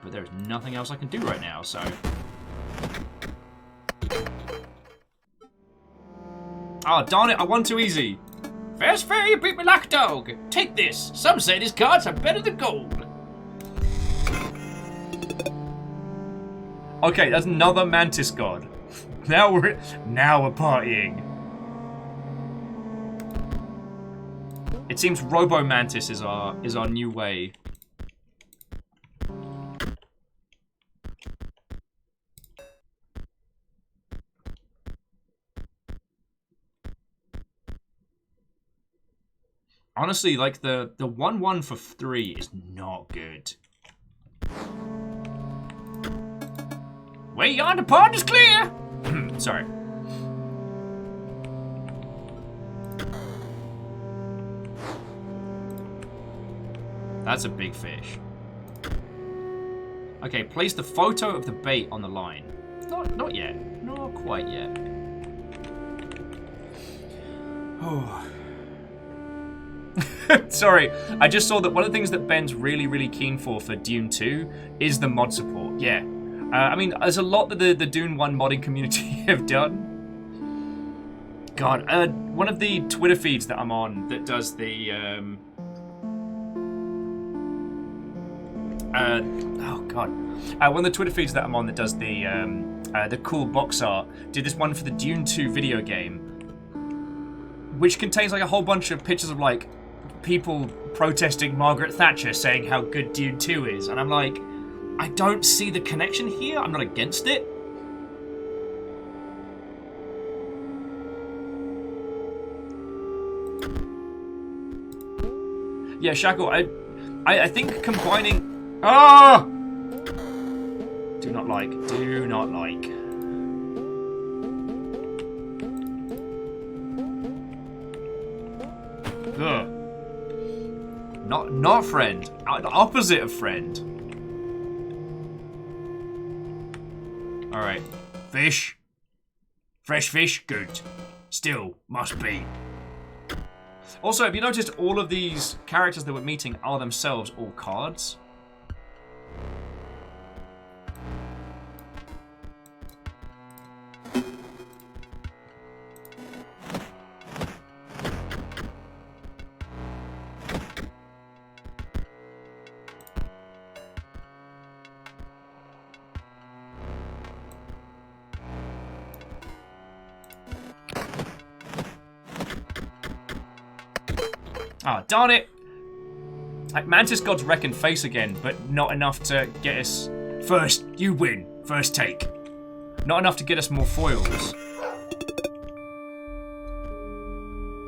But there's nothing else I can do right now, so... Oh, darn it, I won too easy. First fair, you beat me like a dog. Take this. Some say these cards are better than gold. Okay, that's another Mantis god. Now we're partying. It seems Robo Mantis is our new way. Honestly, like the 1-1 for 3 is not good. Way yonder pond is clear! Sorry. That's a big fish. Okay, place the photo of the bait on the line. Not yet. Not quite yet. Oh. Sorry, I just saw that one of the things that Ben's really keen for Dune 2 is the mod support. Yeah. I mean, there's a lot that the Dune 1 modding community have done. God, one of the Twitter feeds that I'm on that does the... oh, God. One of the Twitter feeds that I'm on that does the cool box art did this one for the Dune 2 video game, which contains like a whole bunch of pictures of like people protesting Margaret Thatcher saying how good Dune 2 is, and I'm like, I don't see the connection here. I'm not against it. Yeah, Shackle, I think combining... Ah! Do not like. Do not like. Ugh. Not friend. Opposite of friend. Alright. Fish. Fresh fish, good. Still, must be. Also, have you noticed all of these characters that we're meeting are themselves all cards? Ah, oh, darn it! Like, Mantis God's wrecking face again, but not enough to get us... First, you win. First take. Not enough to get us more foils.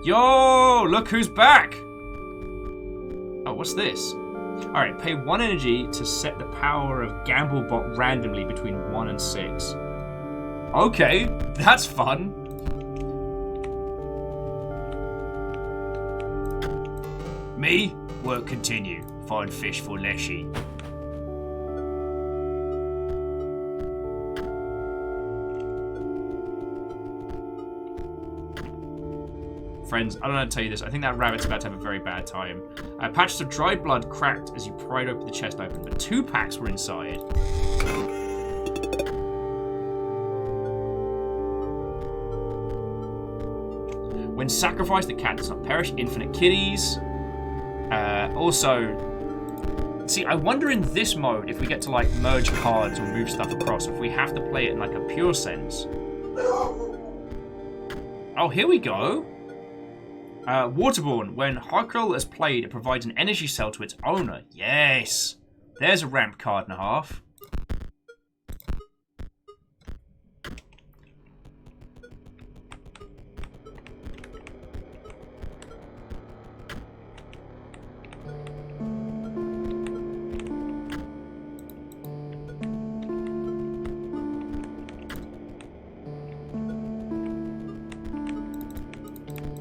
Yo! Look who's back! Oh, what's this? Alright, pay 1 energy to set the power of Gamblebot randomly between 1 and 6. Okay, that's fun. Me? Work continue. Find fish for Leshy. Friends, I don't know how to tell you this. I think that rabbit's about to have a very bad time. Patches of dried blood cracked as you pried open the chest open, but 2 packs were inside. When sacrificed, the cat does not perish. Infinite kitties. Also, see, I wonder in this mode if we get to like merge cards or move stuff across, if we have to play it in like a pure sense. Oh, here we go. Waterborne. When Harkrell is played, it provides an energy cell to its owner. Yes. There's a ramp card and a half.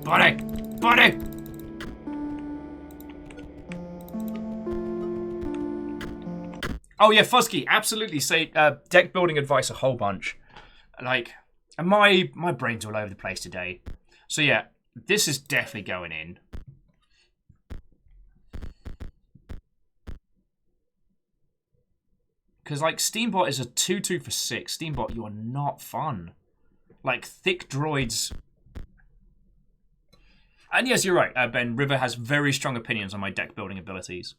Buddy! Buddy! Oh yeah, Fuzzy, absolutely say deck building advice a whole bunch. Like, my brain's all over the place today. So yeah, this is definitely going in. Because like Steambot is a 2/2 for 6. Steambot, you are not fun. Like thick droids. And yes, you're right, Ben. River has very strong opinions on my deck building abilities.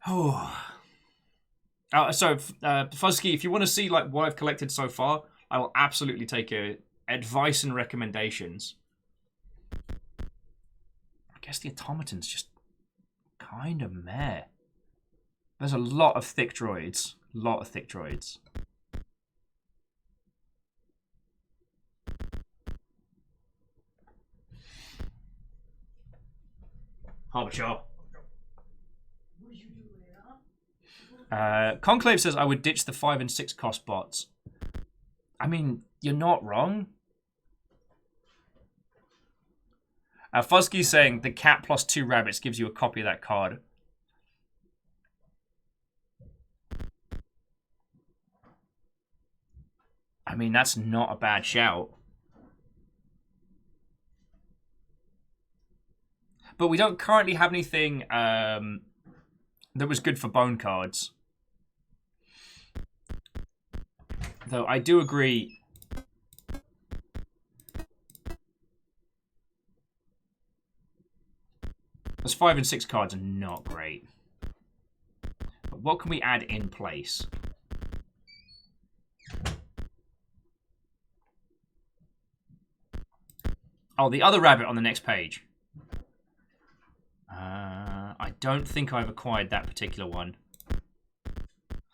Oh. So, Fuzzy, if you want to see like what I've collected so far, I will absolutely take advice and recommendations. I guess the automaton's just kind of meh. There's a lot of thick droids. Harbinger. Conclave says I would ditch the 5 and 6 cost bots. I mean, you're not wrong. Fuzzy's saying the cat plus 2 rabbits gives you a copy of that card. I mean, that's not a bad shout. But we don't currently have anything that was good for bone cards. Though I do agree. Those 5 and 6 cards are not great. But what can we add in place? Oh, the other rabbit on the next page. I don't think I've acquired that particular one.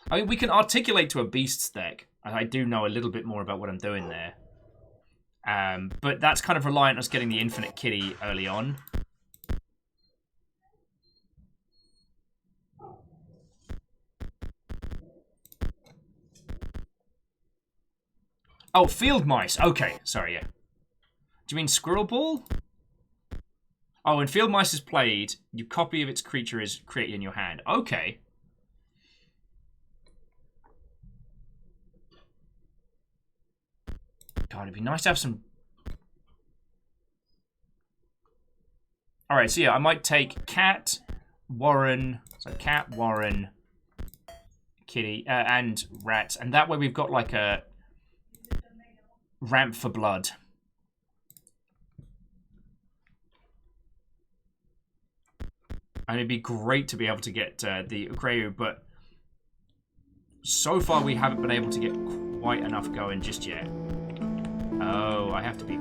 I mean, we can articulate to a beasts deck. I do know a little bit more about what I'm doing there. But that's kind of reliant on us getting the infinite kitty early on. Oh, field mice. Okay, sorry, yeah. Do you mean squirrel ball? Oh, when field mice is played, your copy of its creature is created in your hand. Okay. God, it'd be nice to have some... Alright, so yeah, I might take Cat, Warren... So Cat, Warren, Kitty, and Rat. And that way we've got like a... ramp for blood. And it'd be great to be able to get the Ukrayu, but so far we haven't been able to get quite enough going just yet. Oh, I have to be...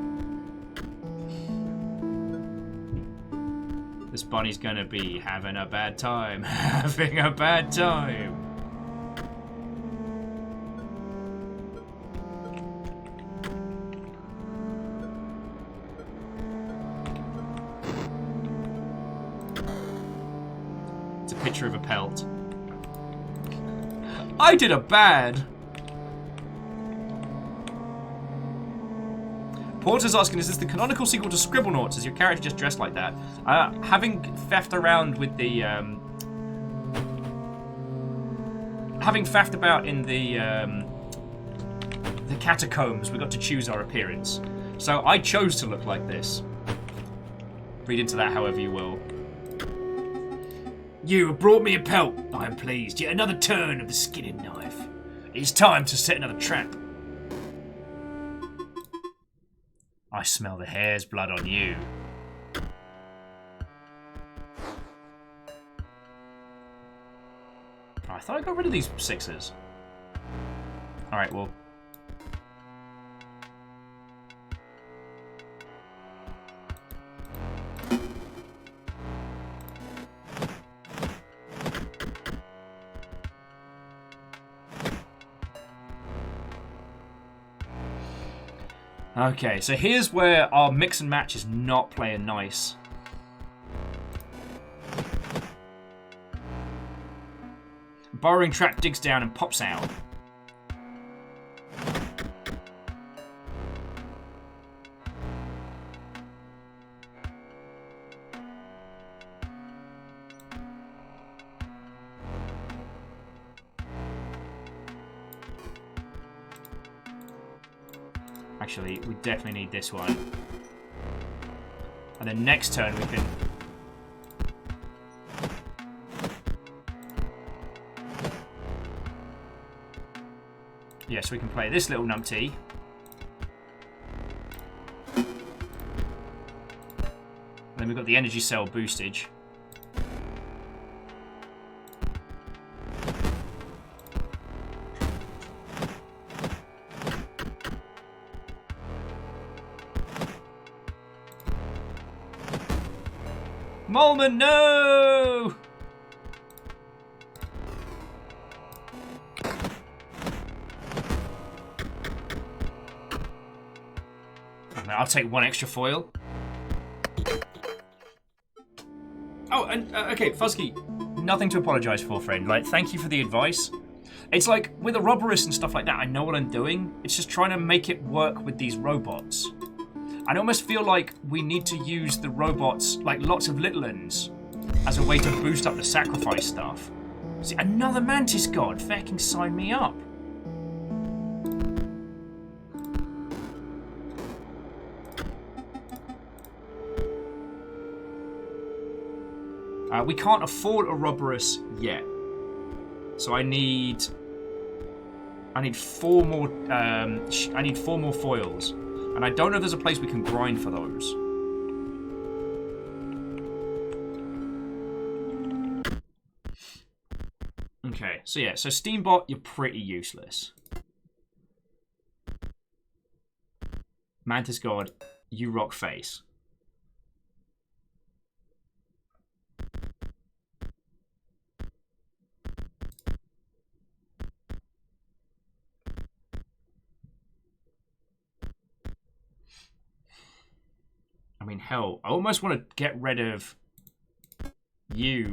This bunny's gonna be having a bad time. Having a bad time. Picture of a pelt. I did a bad. Porter's asking, is this the canonical sequel to Scribblenauts? Is your character just dressed like that? Having faffed around with the having faffed about in the catacombs, we got to choose our appearance. So I chose to look like this. Read into that however you will. You have brought me a pelt. I am pleased. Yet another turn of the skinning knife. It is time to set another trap. I smell the hare's blood on you. Oh, I thought I got rid of these 6s. Alright, well. Okay, so here's where our mix and match is not playing nice. Burrowing trap digs down and pops out. Actually, we definitely need this one. And then next turn we can... Yeah, so we can play this little numpty. And then we've got the energy cell boostage. Molman, no! I'll take one extra foil. Oh, and okay, Fuzzy, nothing to apologise for, friend. Like, thank you for the advice. It's like, with a Roborus and stuff like that, I know what I'm doing. It's just trying to make it work with these robots. I almost feel like we need to use the robots, like lots of little uns, as a way to boost up the sacrifice stuff. See, another Mantis God, fucking sign me up. We can't afford a Roborus yet, so I need 4 more. I need 4 more foils, and I don't know if there's a place we can grind for those. Okay, so yeah, so Steambot, you're pretty useless. Mantis God, you rock face. I mean, hell, I almost want to get rid of you.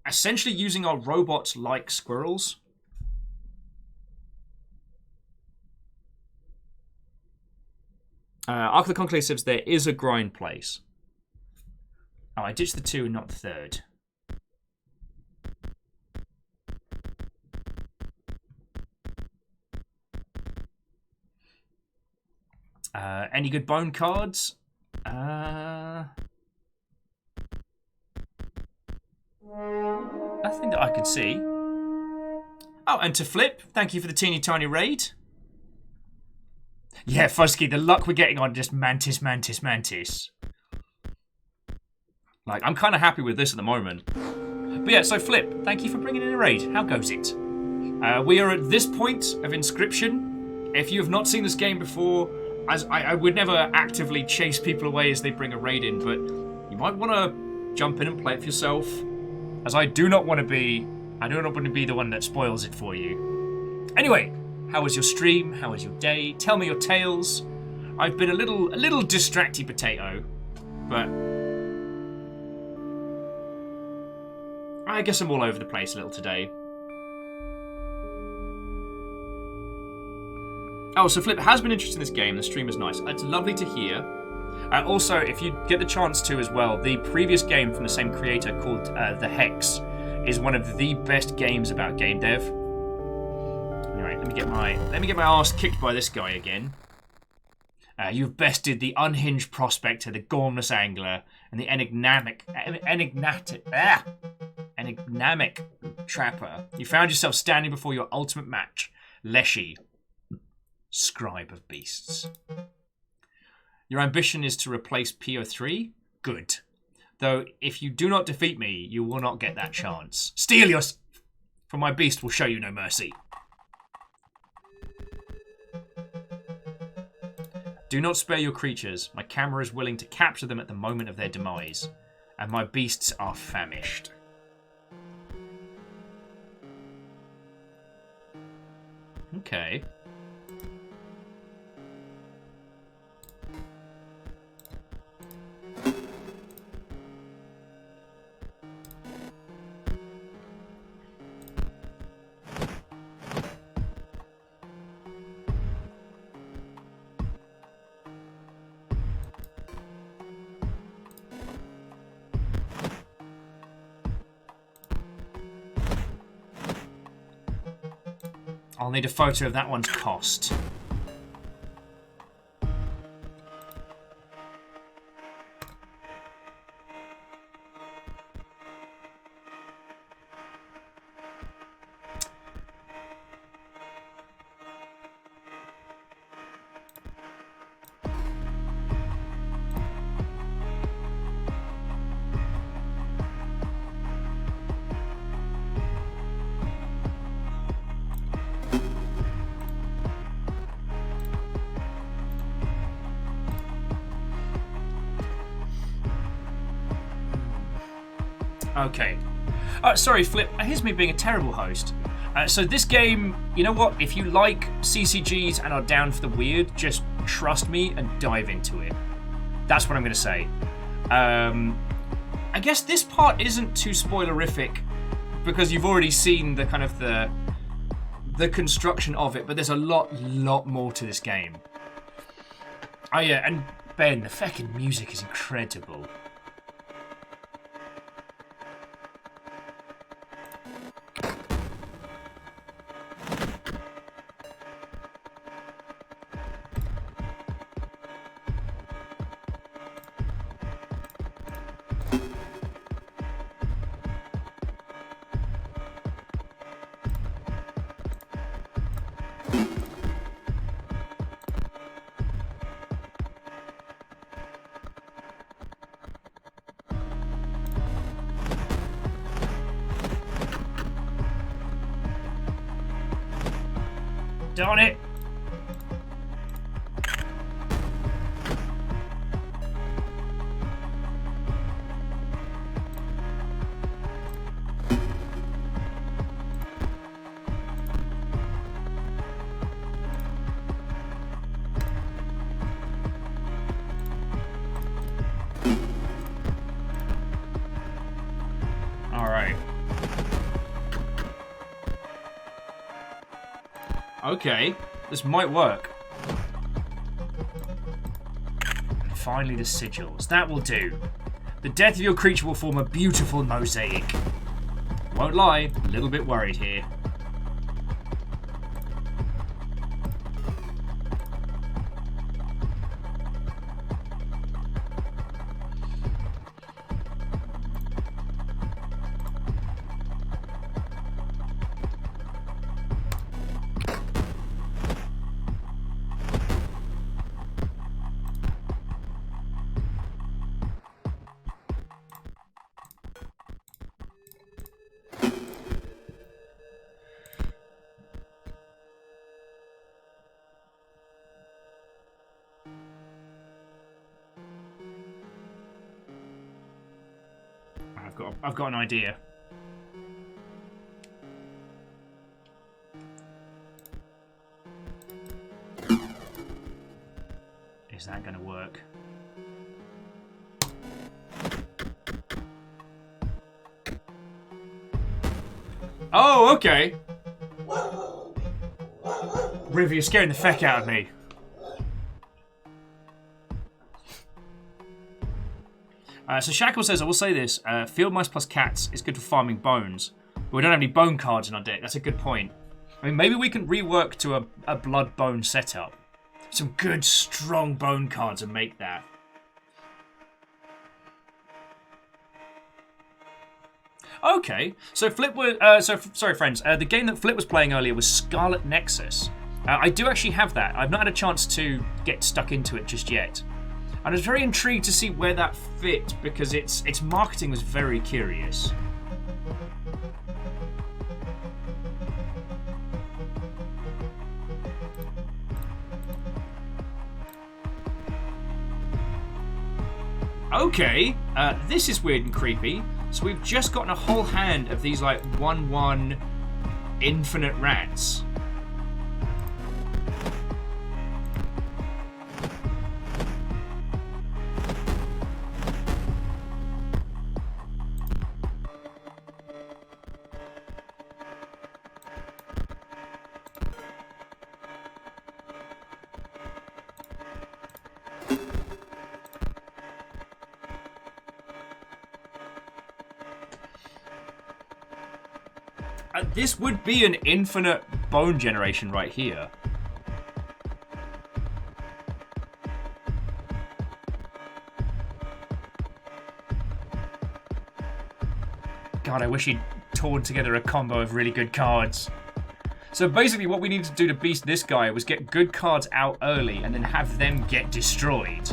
Essentially using our robots like squirrels. Ark of the Conclave says there is a grind place. Oh, I ditched the 2 and not the 3rd. Any good bone cards? Nothing that I could see. Oh, and to Flip, thank you for the teeny tiny raid. Yeah, Fuzzy, the luck we're getting on just Mantis, Mantis, Mantis. Like, I'm kind of happy with this at the moment. But yeah, so Flip, thank you for bringing in a raid. How goes it? We are at this point of Inscryption. If you have not seen this game before, as I would never actively chase people away as they bring a raid in, but you might want to jump in and play it for yourself. As I do not want to be the one that spoils it for you. Anyway, how was your stream? How was your day? Tell me your tales. I've been a little distracty potato, but I guess I'm all over the place a little today. Oh, so Flip has been interested in this game. The stream is nice. It's lovely to hear. Also, if you get the chance to as well, the previous game from the same creator called The Hex is one of the best games about game dev. Anyway, let me get my ass kicked by this guy again. You've bested the unhinged prospector, the gormless angler, and the enigmatic trapper. You found yourself standing before your ultimate match, Leshy, Scribe of Beasts. Your ambition is to replace PO3? Good. Though, if you do not defeat me, you will not get that chance. Steal yours! For my beast will show you no mercy. Do not spare your creatures. My camera is willing to capture them at the moment of their demise. And my beasts are famished. Okay. I'll need a photo of that one's cost. Okay. Sorry, Flip. Here's me being a terrible host. So this game, you know what? If you like CCGs and are down for the weird, just trust me and dive into it. That's what I'm going to say. I guess this part isn't too spoilerific because you've already seen the kind of the construction of it, but there's a lot more to this game. Oh yeah, and Ben, the fucking music is incredible. Darn it! All right. Okay, this might work. And finally the sigils. That will do. The death of your creature will form a beautiful mosaic. Won't lie, a little bit worried here. I've got an idea. Is that going to work? Oh, okay. River, you're scaring the feck out of me. So Shackle says, I will say this, field mice plus cats is good for farming bones, but we don't have any bone cards in our deck. That's a good point. I mean, maybe we can rework to a blood bone setup. Some good, strong bone cards and make that. Okay, so Flip was, sorry friends, the game that Flip was playing earlier was Scarlet Nexus. I do actually have that. I've not had a chance to get stuck into it just yet. And I was very intrigued to see where that fit because its marketing was very curious. Okay, this is weird and creepy. So we've just gotten a whole hand of these like 1/1 infinite rats. This would be an infinite bone generation right here. God, I wish he'd torn together a combo of really good cards. So basically what we needed to do to beast this guy was get good cards out early and then have them get destroyed.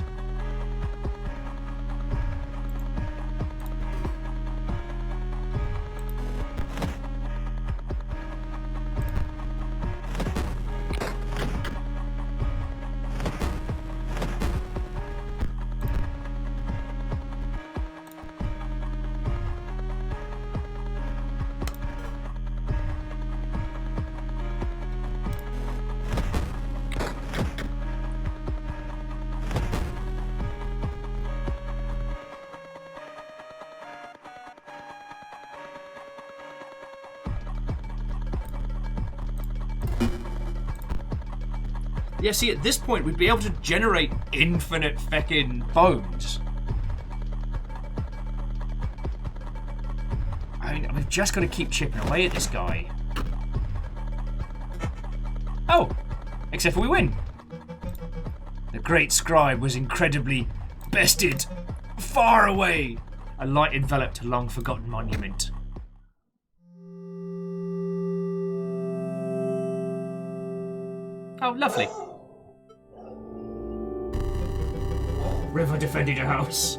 Yeah, see, at this point, we'd be able to generate infinite feckin' bones. I mean, we've just got to keep chipping away at this guy. Oh! Except for we win. The great scribe was incredibly bested. Far away! A light enveloped a long-forgotten monument. Oh, lovely. River defending a house.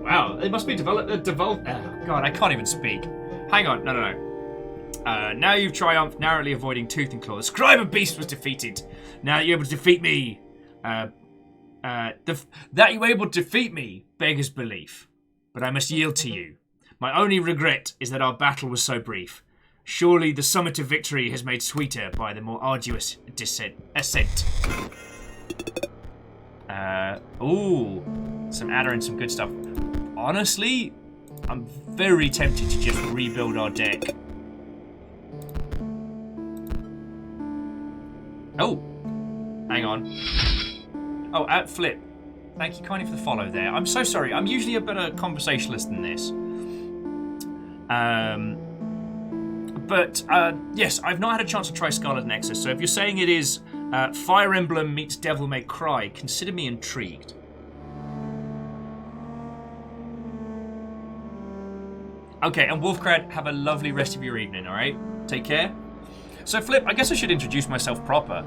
Wow, it must be developed. Oh, God, I can't even speak. Hang on, no. Now you've triumphed, narrowly avoiding Tooth and Claw. The Scribe of Beast was defeated. Now that you're able to defeat me, that you were able to defeat me beggars belief. But I must yield to you. My only regret is that our battle was so brief. Surely the summit of victory has made sweeter by the more arduous ascent. Ooh, some adder and some good stuff. Honestly, I'm very tempted to just rebuild our deck. Oh, hang on. Oh, Flip. Thank you kindly for the follow there. I'm so sorry. I'm usually a better conversationalist than this. But yes, I've not had a chance to try Scarlet Nexus, so if you're saying it is Fire Emblem meets Devil May Cry, consider me intrigued. Okay, and Wolfcrad, have a lovely rest of your evening, alright? Take care. So Flip, I guess I should introduce myself proper.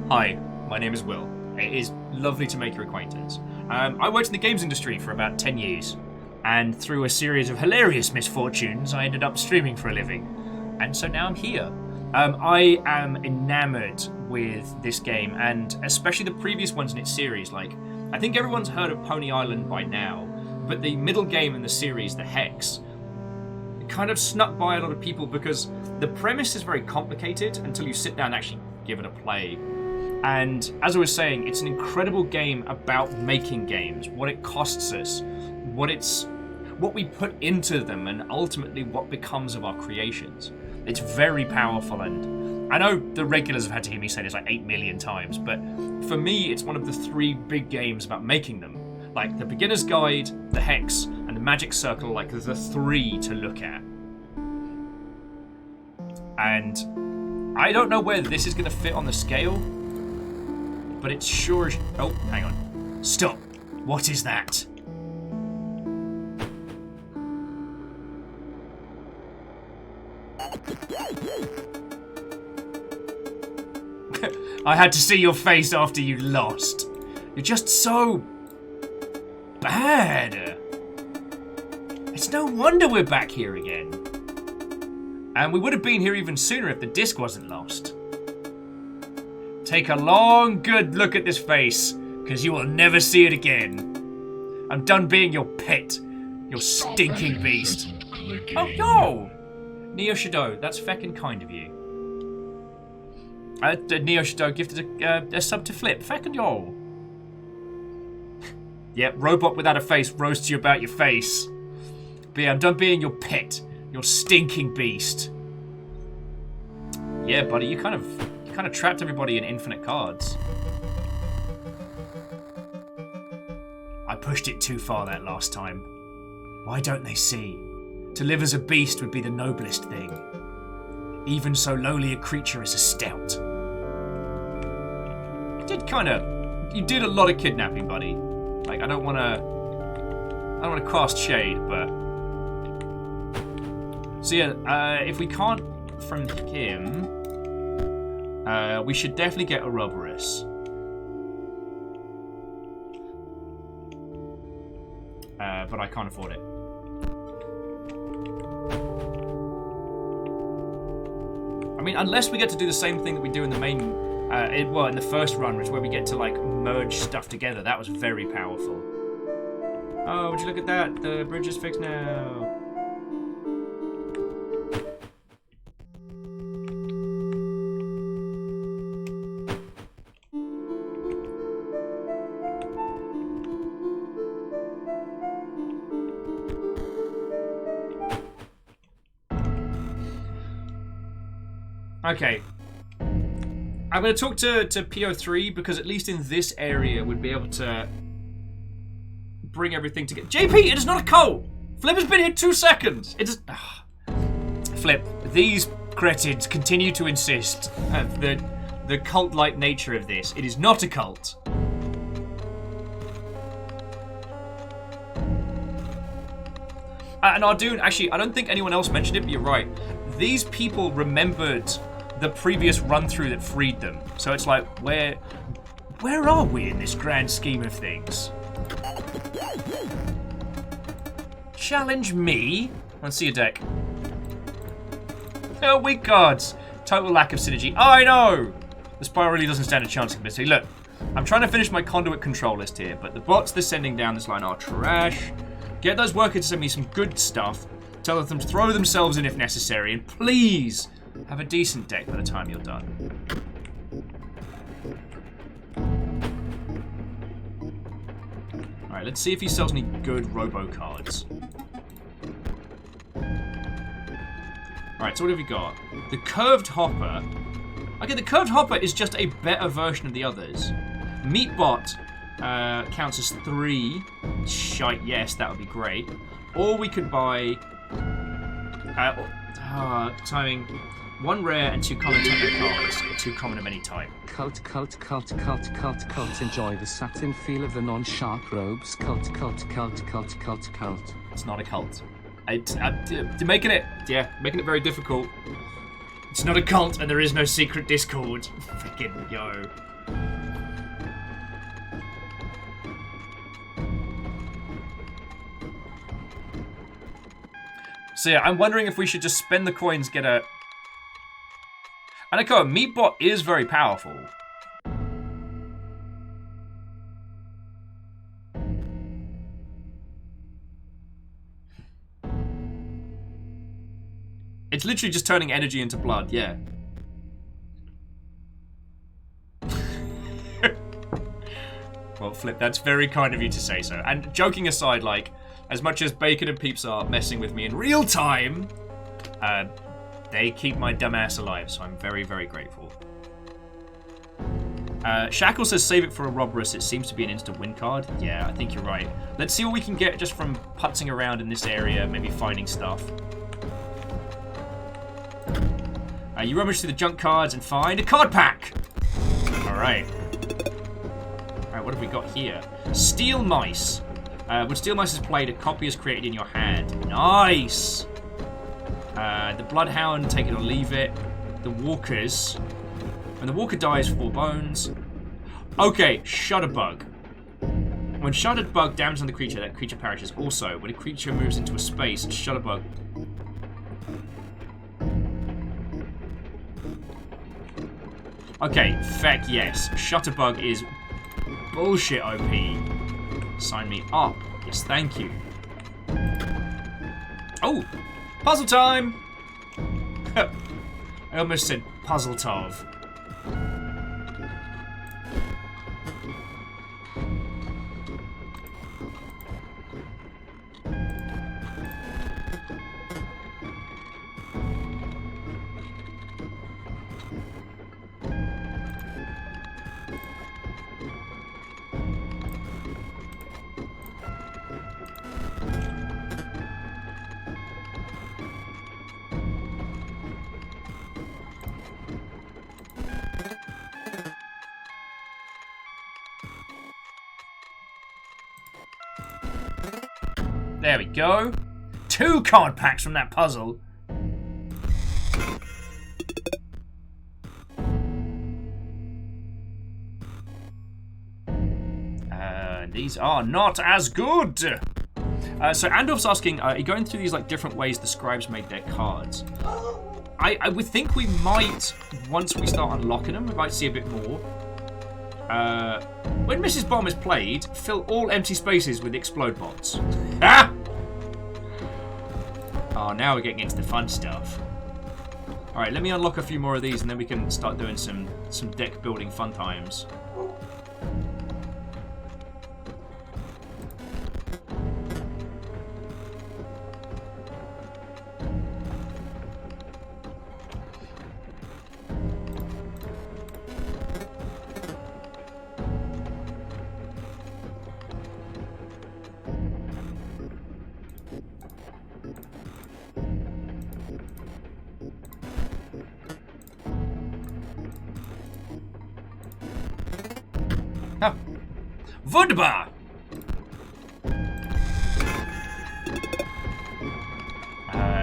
Hi, my name is Will. It is lovely to make your acquaintance. I worked in the games industry for about 10 years, and through a series of hilarious misfortunes, I ended up streaming for a living. And so now I'm here. I am enamored with this game, and especially the previous ones in its series. Like, I think everyone's heard of Pony Island by now, but the middle game in the series, the Hex, it kind of snuck by a lot of people because the premise is very complicated until you sit down and actually give it a play. And as I was saying, it's an incredible game about making games, what it costs us, what we put into them, and ultimately what becomes of our creations. It's very powerful, and I know the regulars have had to hear me say this like 8 million times, but for me, it's one of the 3 big games about making them. Like the Beginner's Guide, the Hex, and the Magic Circle, like the 3 to look at. And I don't know whether this is going to fit on the scale, but it's sure... Oh, hang on. Stop. What is that? I had to see your face after you lost. You're just so... bad. It's no wonder we're back here again. And we would have been here even sooner if the disc wasn't lost. Take a long, good look at this face, because you will never see it again. I'm done being your pet, you stinking beast. Oh, yo! Neo Shadow, that's feckin' kind of you. Neo Shadow gifted a sub to Flip. Feckin' yo. Yep, robot without a face roasts you about your face. But yeah, I'm done being your pet, your stinking beast. Yeah, buddy, you kind of trapped everybody in infinite cards. I pushed it too far that last time. Why don't they see? To live as a beast would be the noblest thing. Even so lowly a creature as a stout. You did a lot of kidnapping, buddy. Like, I don't want to cast shade, but... So yeah, if we can't from him, we should definitely get Ouroboros. But I can't afford it. I mean, unless we get to do the same thing that we do in the main, in the first run, which is where we get to like merge stuff together. That was very powerful. Oh, would you look at that? The bridge is fixed now. Okay. I'm going to talk to PO3 because at least in this area we'd be able to bring everything together. JP, it is not a cult! Flip has been here 2 seconds! It is... Flip, these cretins continue to insist of the cult-like nature of this. It is not a cult. And Ardoon, actually, I don't think anyone else mentioned it, but you're right. These people remembered the previous run-through that freed them. So it's like, where are we in this grand scheme of things? Challenge me? Let's see your deck. Oh, weak cards. Total lack of synergy. Oh, I know! The Spire really doesn't stand a chance against me. Look, I'm trying to finish my conduit control list here, but the bots they're sending down this line are trash. Get those workers to send me some good stuff. Tell them to throw themselves in if necessary, and please have a decent deck by the time you're done. Alright, let's see if he sells any good robo cards. Alright, so what have we got? The Curved Hopper. Okay, the Curved Hopper is just a better version of the others. Meatbot counts as 3. Shite, yes, that would be great. Or we could buy... timing... 1 rare and 2 common techno cards, or 2 common of any type. Cult. Enjoy the satin feel of the non-sharp robes. Cult. It's not a cult. Making it very difficult. It's not a cult, and there is no secret Discord. Freaking yo. So yeah, I'm wondering if we should just spend the coins, get a... And I go, Meatbot is very powerful. It's literally just turning energy into blood, yeah. Well, Flip, that's very kind of you to say so. And joking aside, like, as much as Bacon and Peeps are messing with me in real time, they keep my dumbass alive, so I'm very, very grateful. Shackle says save it for Ouroboros. It seems to be an instant win card. Yeah, I think you're right. Let's see what we can get just from putzing around in this area, maybe finding stuff. You rummage through the junk cards and find a card pack! Alright. Alright, what have we got here? Steel Mice. When Steel Mice is played, a copy is created in your hand. Nice! The Bloodhound, take it or leave it. The Walkers. When the Walker dies, 4 bones. Okay, Shutterbug. When Shutterbug damages on the creature, that creature perishes. Also, when a creature moves into a space, Shutterbug... Okay, feck yes. Shutterbug is bullshit OP. Sign me up. Yes, thank you. Oh! Puzzle time! I almost said puzzle tov. There we go. 2 card packs from that puzzle. These are not as good. So Andorf's asking, are you going through these like different ways the scribes made their cards? I would think we might, once we start unlocking them, we might see a bit more. When Mrs. Bomb is played, fill all empty spaces with explode bots. Ah! Oh, now we're getting into the fun stuff. Alright, let me unlock a few more of these and then we can start doing some deck building fun times. Ah. Wunderbar!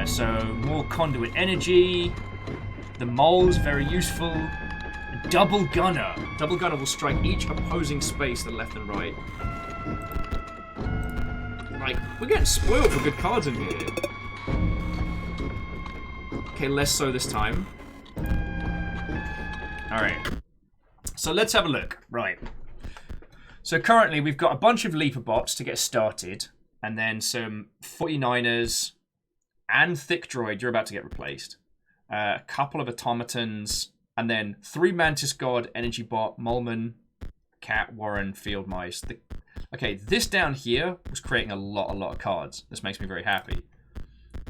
So, more conduit energy. The mole's very useful. Double gunner. Double gunner will strike each opposing space to the left and right. Like, we're getting spoiled for good cards in here. Okay, less so this time. Alright. So let's have a look. Right. So currently we've got a bunch of Leaper bots to get started, and then some 49ers and Thick Droid, you're about to get replaced. A couple of automatons, and then 3 Mantis God, Energy Bot, Molman, Cat, Warren, Field Mice. Okay, this down here was creating a lot of cards. This makes me very happy.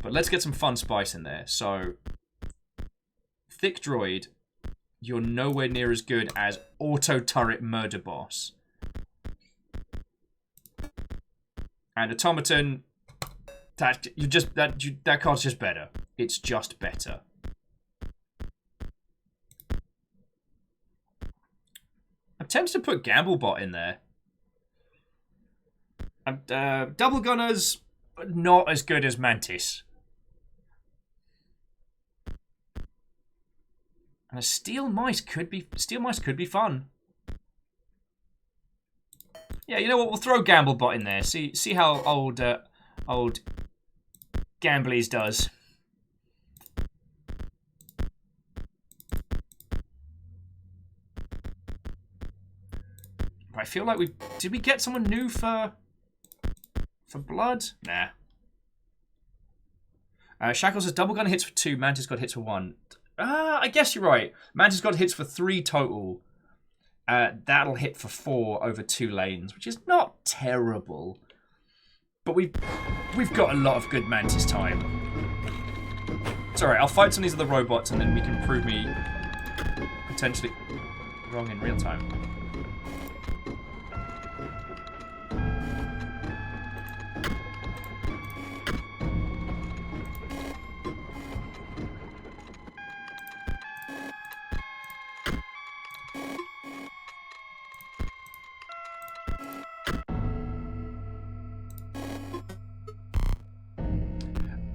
But let's get some fun spice in there. So, Thick Droid, you're nowhere near as good as Auto Turret Murder Boss. And Automaton, that card's just better. It's just better. I'm tempted to put Gamblebot in there. Double Gunners, not as good as Mantis. And a Steel Mice could be fun. Yeah, you know what? We'll throw Gamblebot in there. See how old Gamblies does. I feel like did we get someone new for blood? Nah. Shackles says double gun hits for 2, Mantis God hits for 1. I guess you're right. Mantis God hits for 3 total. That'll hit for 4 over 2 lanes, which is not terrible. But we've got a lot of good Mantis time. It's alright, I'll fight some of these other robots and then we can prove me potentially wrong in real time.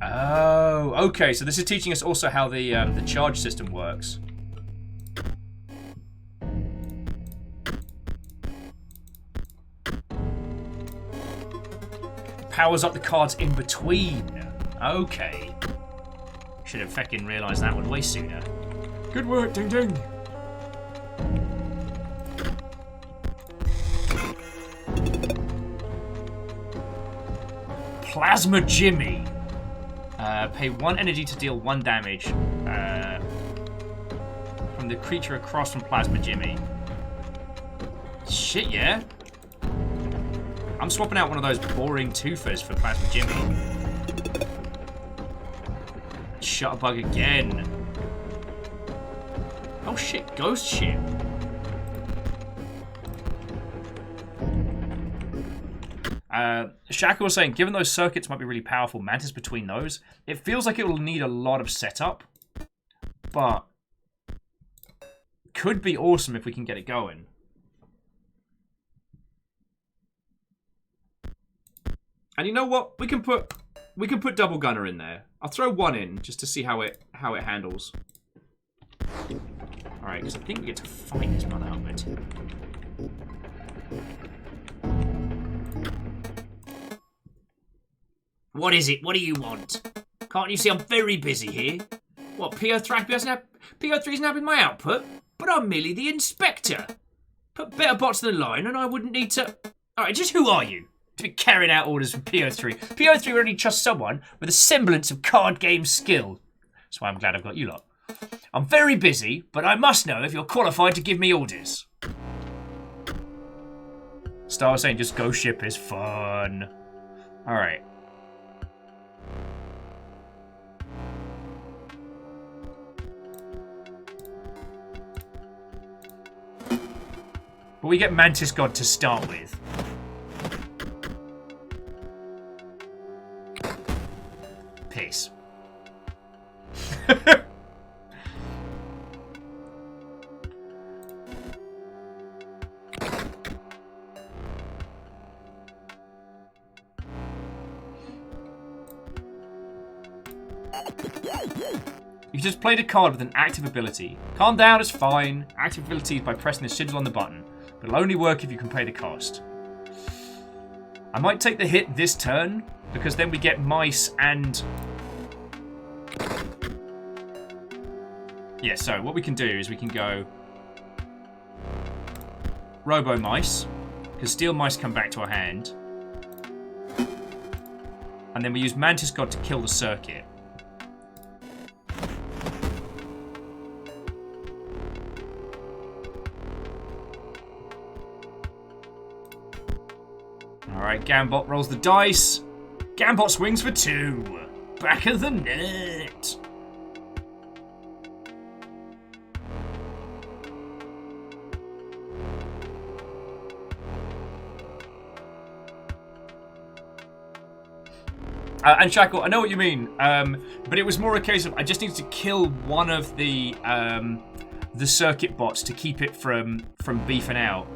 Oh, okay. So this is teaching us also how the charge system works. Powers up the cards in between. Okay. Should have fucking realised that one way sooner. Good work, Ding Ding. Plasma Jimmy. Pay 1 energy to deal 1 damage from the creature across from Plasma Jimmy. Shit, yeah. I'm swapping out one of those boring twofers for Plasma Jimmy. Shutterbug again. Oh shit, Ghost Ship. Shaka was saying, given those circuits might be really powerful, Mantis between those, it feels like it will need a lot of setup, but could be awesome if we can get it going. And you know what? We can put double gunner in there. I'll throw one in just to see how it handles. All right, because I think we get to fight his mother helmet. What is it? What do you want? Can't you see I'm very busy here? What, PO3's nabbing my output? But I'm merely the inspector. Put better bots in the line and I wouldn't need to... Alright, just who are you? To be carrying out orders from PO3. PO3 only trusts someone with a semblance of card game skill. That's why I'm glad I've got you lot. I'm very busy, but I must know if you're qualified to give me orders. Star was saying just go ship is fun. Alright. But we get Mantis God to start with. Peace. You just played a card with an active ability. Calm down, it's fine. Active ability is by pressing the sigil on the button. But it'll only work if you can pay the cost. I might take the hit this turn, because then we get mice and... Yeah, so what we can do is we can go... Robo Mice, because Steel Mice come back to our hand. And then we use Mantis God to kill the circuit. Alright, Gambot rolls the dice. Gambot swings for 2. Back of the net. And Shackle, I know what you mean, but it was more a case of I just needed to kill one of the circuit bots to keep it from beefing out.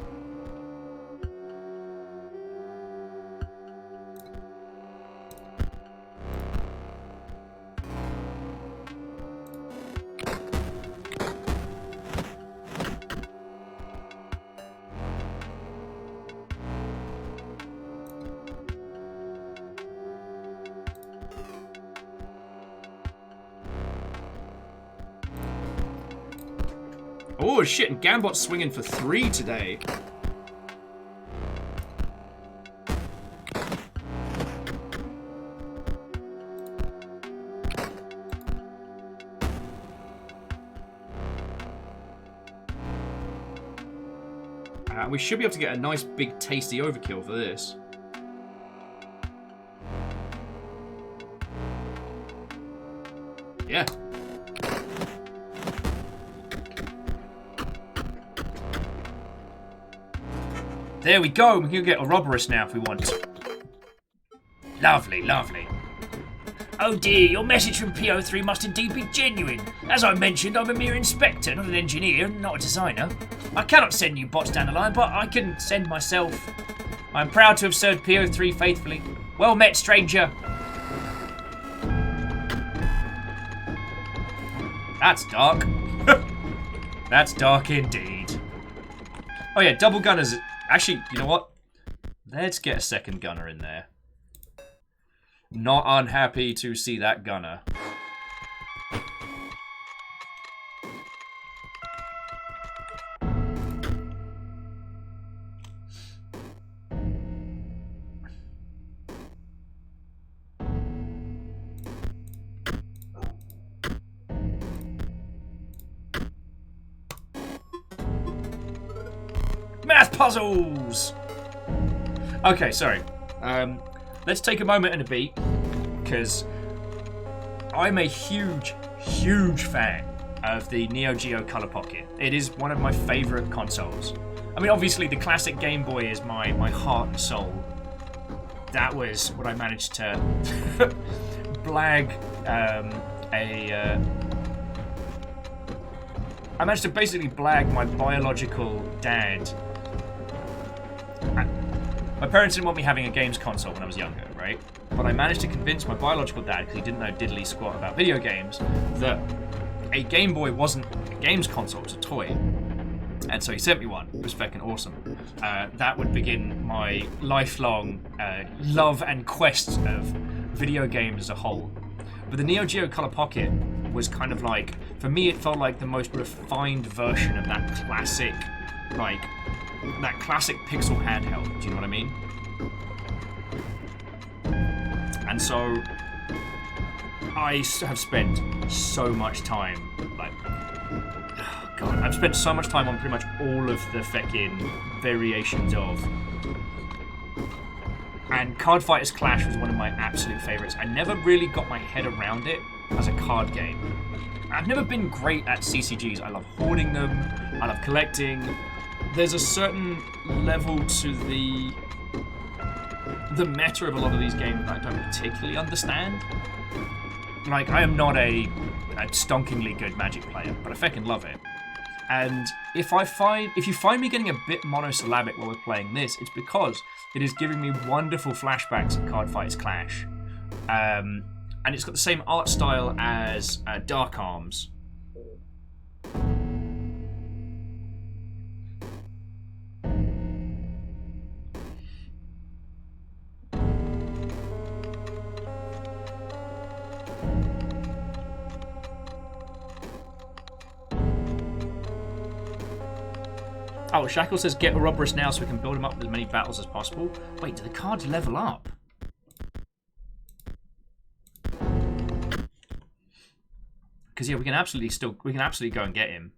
Oh shit, and Gambot's swinging for 3 today. We should be able to get a nice big tasty overkill for this. Yeah. There we go. We can get a Ouroboros now if we want. Lovely, lovely. Oh dear, your message from PO3 must indeed be genuine. As I mentioned, I'm a mere inspector, not an engineer, not a designer. I cannot send you bots down the line, but I can send myself. I'm proud to have served PO3 faithfully. Well met, stranger. That's dark. That's dark indeed. Oh yeah, double gunners. Actually, you know what? Let's get a second gunner in there. Not unhappy to see that gunner. Math puzzles! Okay, sorry. Let's take a moment and a beat, because I'm a huge, huge fan of the Neo Geo Color Pocket. It is one of my favourite consoles. I mean, obviously, the classic Game Boy is my heart and soul. That was what I managed to blag I managed to basically blag my biological dad. My parents didn't want me having a games console when I was younger, right? But I managed to convince my biological dad, because he didn't know diddly squat about video games, that a Game Boy wasn't a games console, it was a toy. And so he sent me one. It was fucking awesome. That would begin my lifelong love and quest of video games as a whole. But the Neo Geo Color Pocket was kind of like, for me, it felt like the most refined version of that classic pixel handheld. Do you know what I mean? And so I have spent so much time, like, oh God, I've spent so much time on pretty much all of the fucking variations of. And Card Fighters Clash was one of my absolute favorites. I never really got my head around it as a card game. I've never been great at CCGs. I love hoarding them. I love collecting. There's a certain level to the meta of a lot of these games that I don't particularly understand. Like, I am not a stonkingly good Magic player, but I fucking love it. And if you find me getting a bit monosyllabic while we're playing this, it's because it is giving me wonderful flashbacks of Card Fighters Clash. And it's got the same art style as Dark Arms. Oh, Shackle says get Ouroboros now so we can build him up with as many battles as possible. Wait, do the cards level up? Because yeah, we can absolutely go and get him.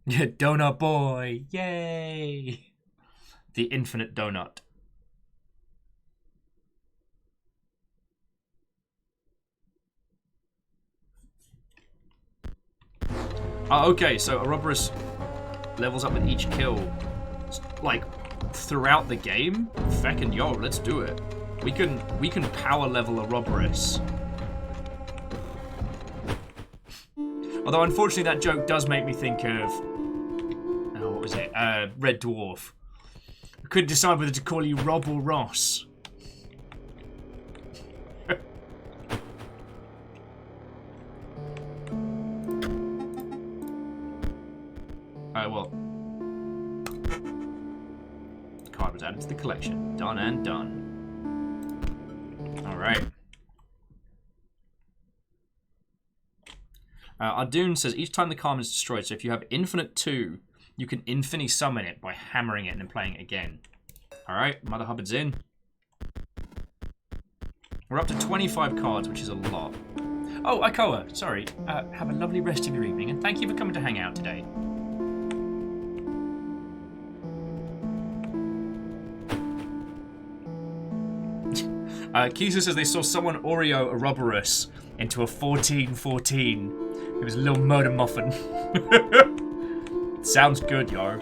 Yeah, Donut Boy, yay! The infinite donut. Oh, okay, so Ouroboros levels up with each kill, like, throughout the game? Feckin' yo, let's do it. We can power level Ouroboros. Although, unfortunately, that joke does make me think of... Oh, what was it? Red Dwarf. I couldn't decide whether to call you Rob or Ross. Well, the card was added to the collection. Done and done. Alright. Ardoon says, each time the card is destroyed, so if you have Infinite 2, you can Infini summon it by hammering it and then playing it again. Alright, Mother Hubbard's in. We're up to 25 cards, which is a lot. Oh, Ikoa, sorry. Have a lovely rest of your evening, and thank you for coming to hang out today. Kisa says they saw someone Oreo Ouroboros into a 14-14. It was a little murder muffin. Sounds good, yo.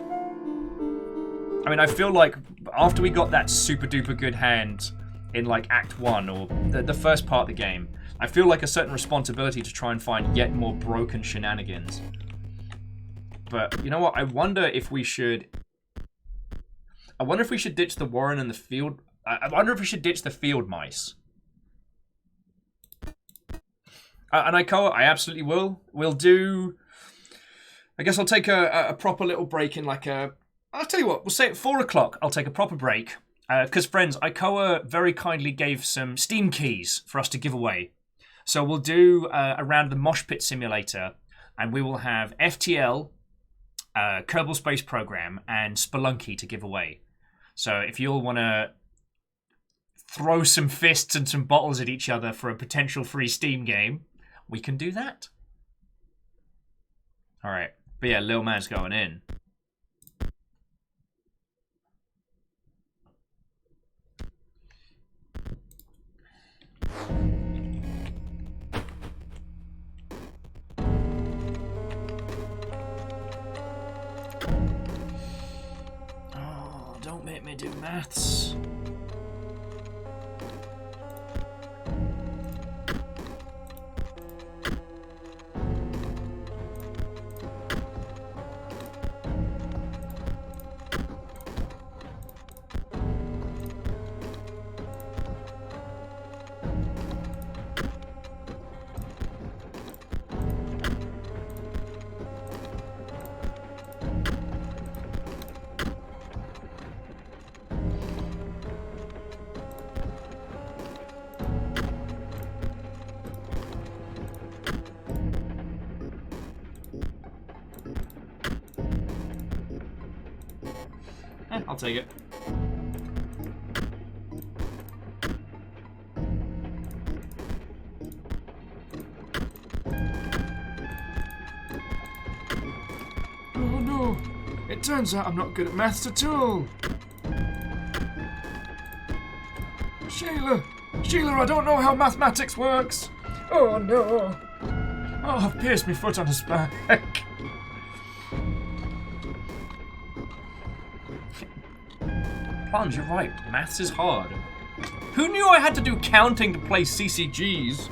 I mean, I feel like after we got that super duper good hand in like Act 1 or the first part of the game, I feel like a certain responsibility to try and find yet more broken shenanigans. But you know what? I wonder if we should ditch the Warren and the field. I wonder if we should ditch the field mice. And I absolutely will. We'll do... I guess I'll take a proper little break in like a... I'll tell you what, we'll say at 4 o'clock I'll take a proper break. Because, friends, Ikoa very kindly gave some Steam keys for us to give away. So we'll do a round of the Mosh Pit Simulator, and we will have FTL, Kerbal Space Program, and Spelunky to give away. So if you all want to throw some fists and some bottles at each other for a potential free Steam game, we can do that. Alright, but yeah, Lil Man's going in. Oh, don't make me do maths. I'll take it. Oh no! It turns out I'm not good at maths at all! Sheila! Sheila, I don't know how mathematics works! Oh no! Oh, I've pierced my foot on his back. Plunge, you're right. Maths is hard. Who knew I had to do counting to play CCGs?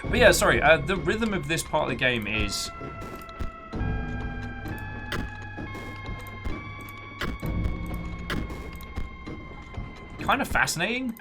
But yeah, sorry. The rhythm of this part of the game is kind of fascinating.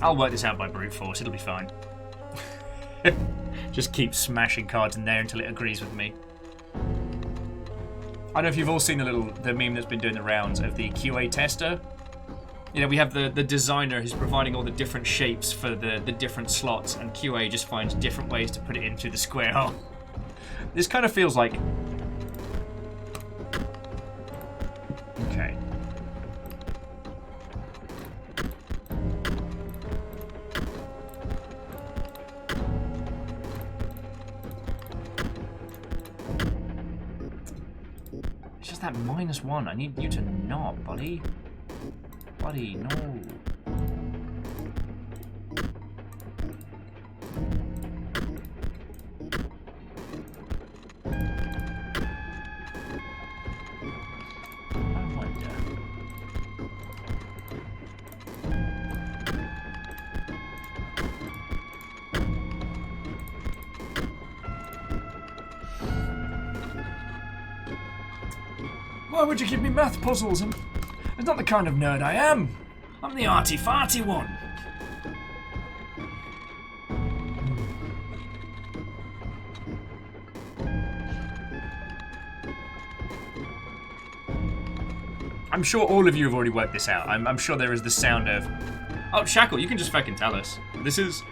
I'll work this out by brute force, it'll be fine. Just keep smashing cards in there until it agrees with me. I don't know if you've all seen the meme that's been doing the rounds of the QA tester. You know, we have the designer who's providing all the different shapes for the different slots, and QA just finds different ways to put it into the square hole. This kind of feels like... Okay. It's just that -1. I need you to not, buddy. Buddy, no. I wonder. Why would you give me math puzzles? It's not the kind of nerd I am. I'm the arty-farty one. I'm sure all of you have already worked this out. I'm sure there is the sound of... Oh, Shackle, you can just fucking tell us. This is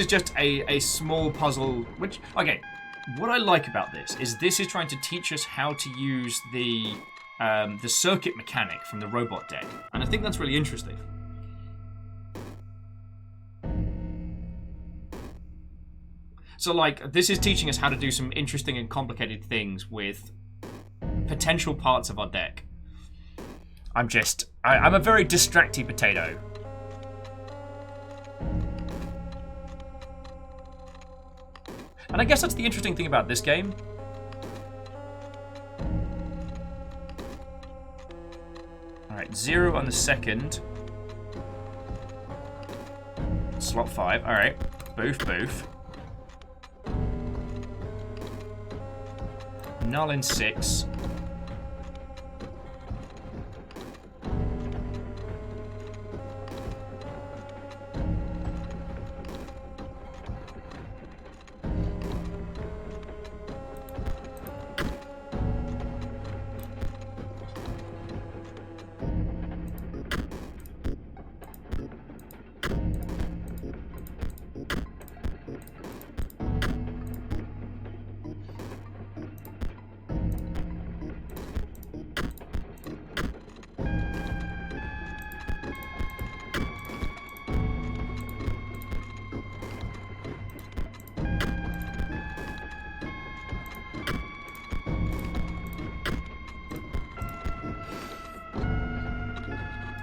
just a small puzzle, which... Okay, what I like about this is trying to teach us how to use the circuit mechanic from the robot deck. And I think that's really interesting. So, like, this is teaching us how to do some interesting and complicated things with potential parts of our deck. I'm a very distracty potato. And I guess that's the interesting thing about this game. Alright, 0 on the second. Slot 5, alright. Boof, boof. Null in 6.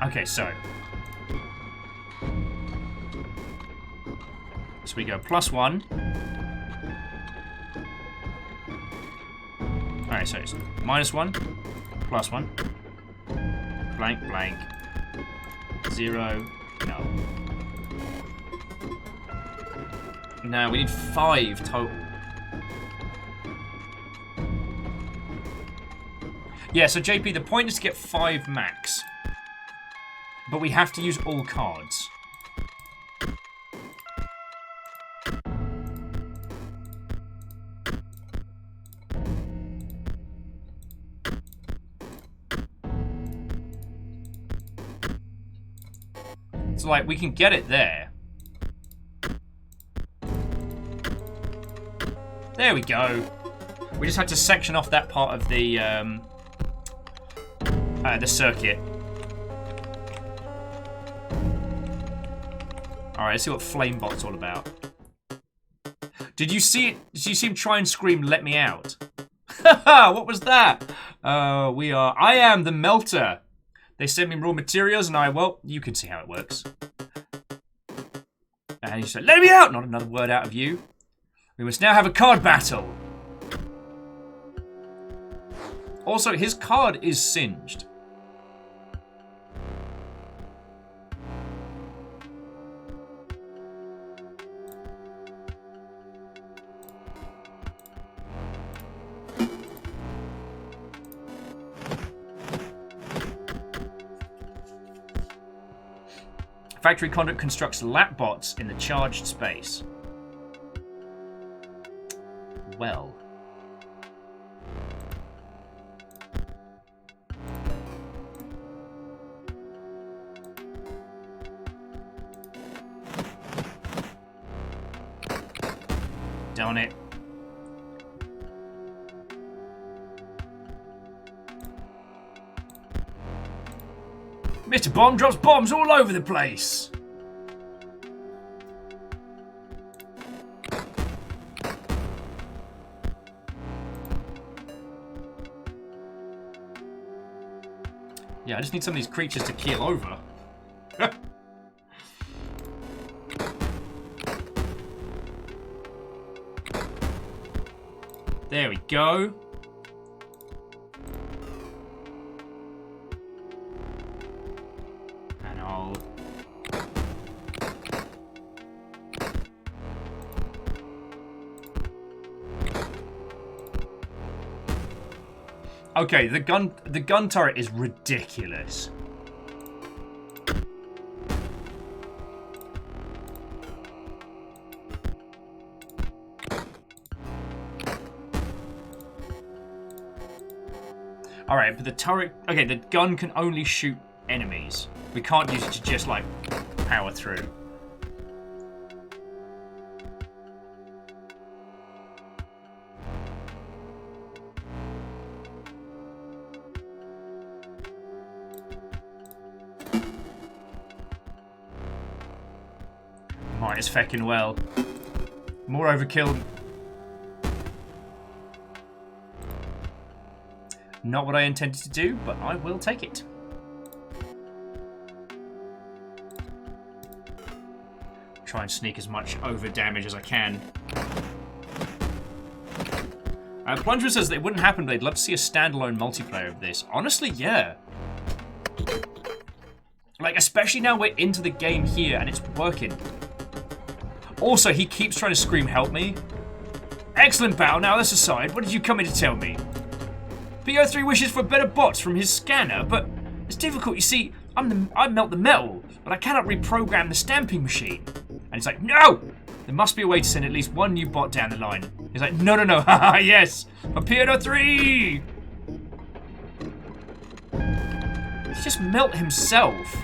Okay, so we go +1. Alright, so it's -1, +1, blank, blank, 0, no. No, we need 5 total. Yeah, so JP, the point is to get 5 max. But we have to use all cards. So, like, we can get it there. There we go. We just had to section off that part of the circuit. Alright, let's see what Flamebot's all about. Did you see it? Did you see him try and scream, "Let me out"? Haha, what was that? I am the melter. They send me raw materials and well, you can see how it works. And he said, "Let me out!" Not another word out of you. We must now have a card battle. Also, his card is singed. Factory conduit constructs lap bots in the charged space. Well. Darn it. Mr. Bomb drops bombs all over the place. Yeah, I just need some of these creatures to keel over. There we go. And I'll... Okay, the gun turret is ridiculous. Alright, but the turret... Okay, the gun can only shoot enemies. We can't use it to just, like, power through. Might as feckin' well. More overkill. Not what I intended to do, but I will take it. Try and sneak as much over damage as I can. Plunger says that it wouldn't happen, but they'd love to see a standalone multiplayer of this. Honestly, yeah. Like, especially now we're into the game here and it's working. Also, he keeps trying to scream, "Help me." Excellent battle. Now this aside, what did you come here to tell me? PO3 wishes for better bots from his scanner, but it's difficult. You see, I melt the metal, but I cannot reprogram the stamping machine. And he's like, "No! There must be a way to send at least one new bot down the line." He's like, "No, no, no, haha, yes! For PO3! He just melt himself.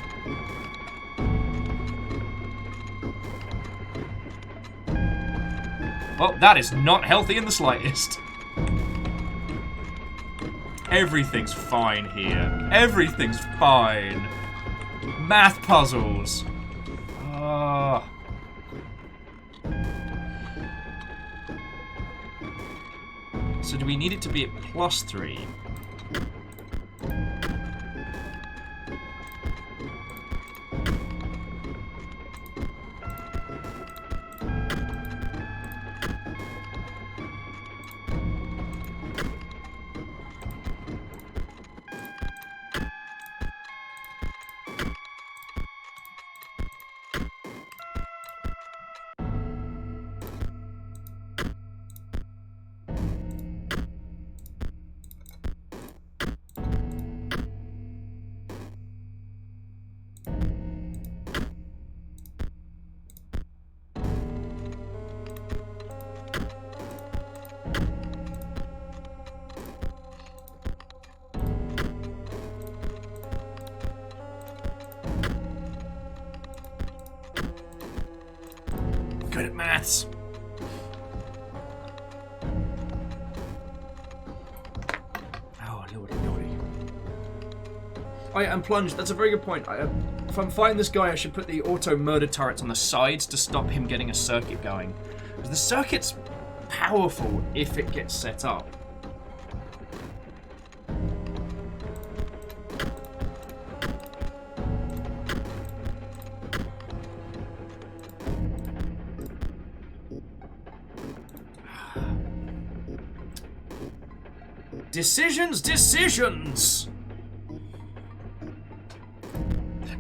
Well, that is not healthy in the slightest. Everything's fine here. Everything's fine. Math puzzles. So do we need it to be at +3? good at maths. Oh, lordy, lordy. Oh yeah, and plunge. That's a very good point. If I'm fighting this guy, I should put the auto murder turrets on the sides to stop him getting a circuit going. Because the circuit's powerful if it gets set up. Decisions!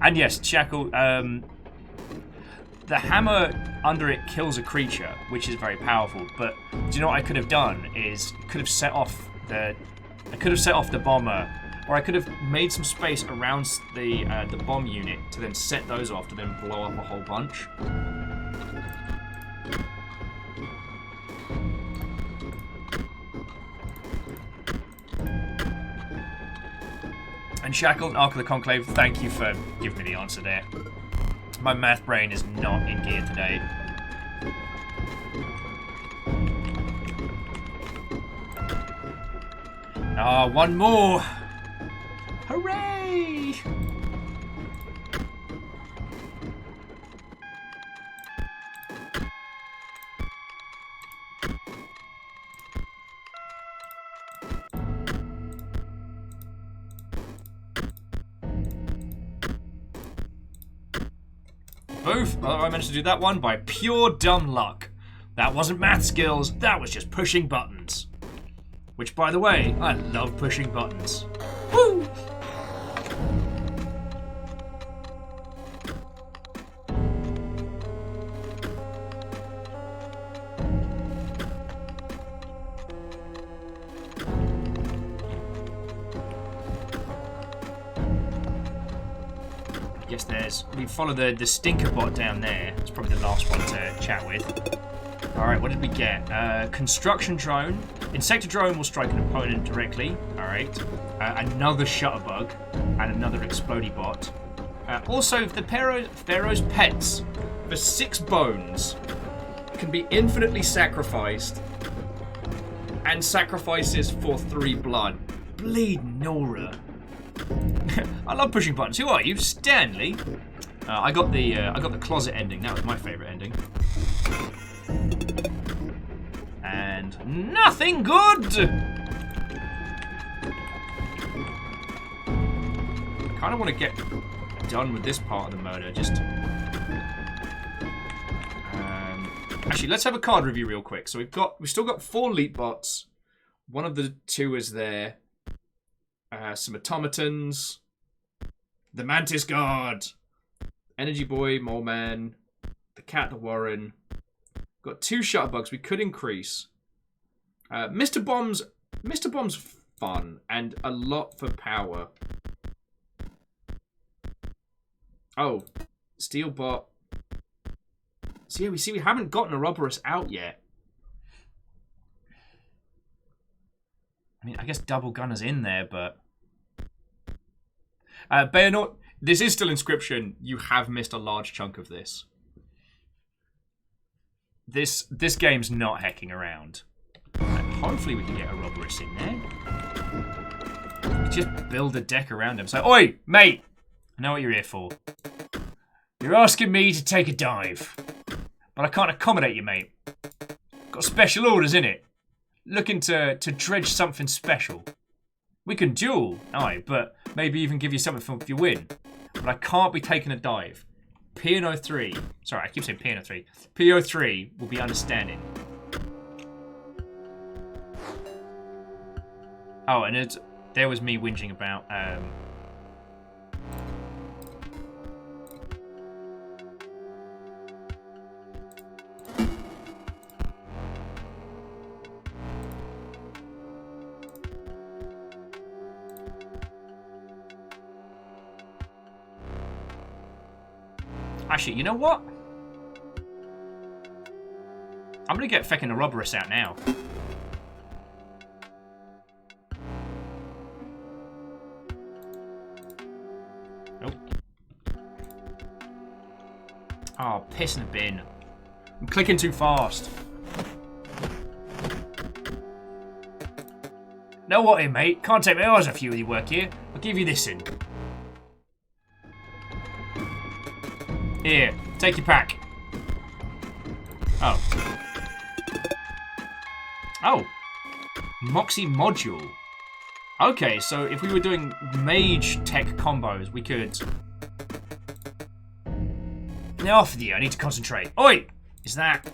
And yes, Shackle, the hammer under it kills a creature, which is very powerful, but do you know what I could have done is I could have set off the bomber, or I could have made some space around the bomb unit to then set those off to then blow up a whole bunch. And Shackle, Ark of the Conclave, thank you for giving me the answer there. My math brain is not in gear today. Ah, one more! Hooray! Both. Oh, I managed to do that one by pure dumb luck. That wasn't math skills, that was just pushing buttons. Which, by the way, I love pushing buttons. Woo! We follow the stinker bot down there. It's probably the last one to chat with. Alright, what did we get? Construction drone. Insector drone will strike an opponent directly. Alright. Another shutterbug. And another explodey bot. Also, the Pharaoh's pets, for 6 bones, can be infinitely sacrificed. And sacrifices for 3 blood. Bleed Nora. I love pushing buttons. Who are you? Stanley? I got the closet ending. That was my favourite ending. And nothing good! Kind of want to get done with this part of the murder. Just... actually, let's have a card review real quick. So we've still got 4 leap bots. One of the 2 is there. Some automatons. The Mantis Guard. Energy Boy, Mole Man. The Cat, the Warren. Got 2 shutterbugs we could increase. Mr. Bomb's fun and a lot for power. Oh, Steel Bot. So yeah, we haven't gotten a Ouroboros out yet. I mean, I guess Double Gunner's in there, but... Bayonet, this is still Inscryption. You have missed a large chunk of this. This game's not hecking around. Hopefully we can get a Ouroboros in there. Just build a deck around him. So, oi, mate! I know what you're here for. You're asking me to take a dive. But I can't accommodate you, mate. Got special orders, innit? Looking to dredge something special. We can duel, aye, but maybe even give you something if you win. But I can't be taking a dive. P&O3, sorry, I keep saying P&O3. P03 will be understanding. Oh, and there was me whinging about, actually, you know what? I'm gonna get feckin' Ouroboros out now. Nope. Oh, piss in a bin. I'm clicking too fast. Know what, in, mate? Can't take my eyes off you with your work here. I'll give you this in. Here, take your pack. Oh. Oh. Moxie module. Okay, so if we were doing mage tech combos, we could... Now off with you, I need to concentrate. Oi! Is that...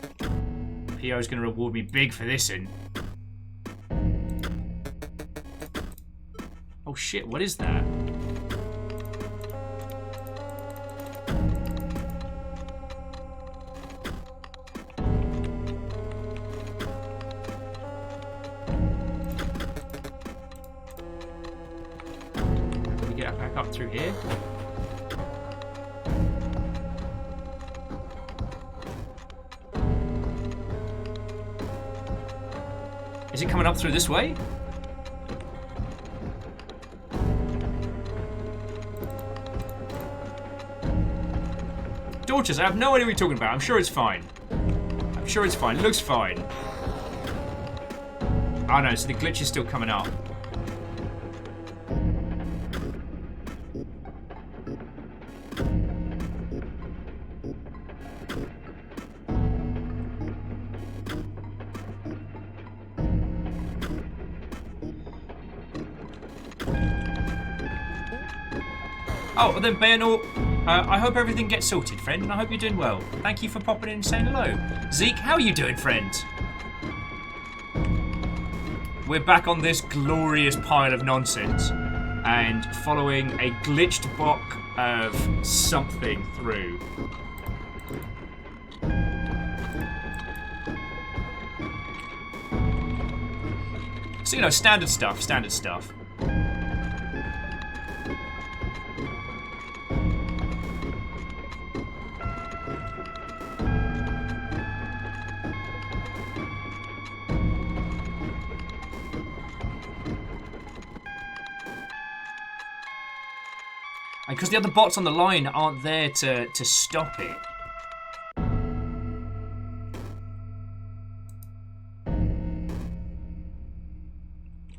PO's gonna reward me big for this in. Oh shit, what is that? Can we get back up through here? Is it coming up through this way? Torches, I have no idea what you're talking about. I'm sure it's fine. I'm sure it's fine. It looks fine. Oh no, so the glitch is still coming up. Oh, then Bayanor, I hope everything gets sorted, friend, and I hope you're doing well. Thank you for popping in and saying hello. Zeke, how are you doing, friend? We're back on this glorious pile of nonsense and following a glitched block of something through. So, you know, standard stuff, standard stuff. Because the other bots on the line aren't there to stop it.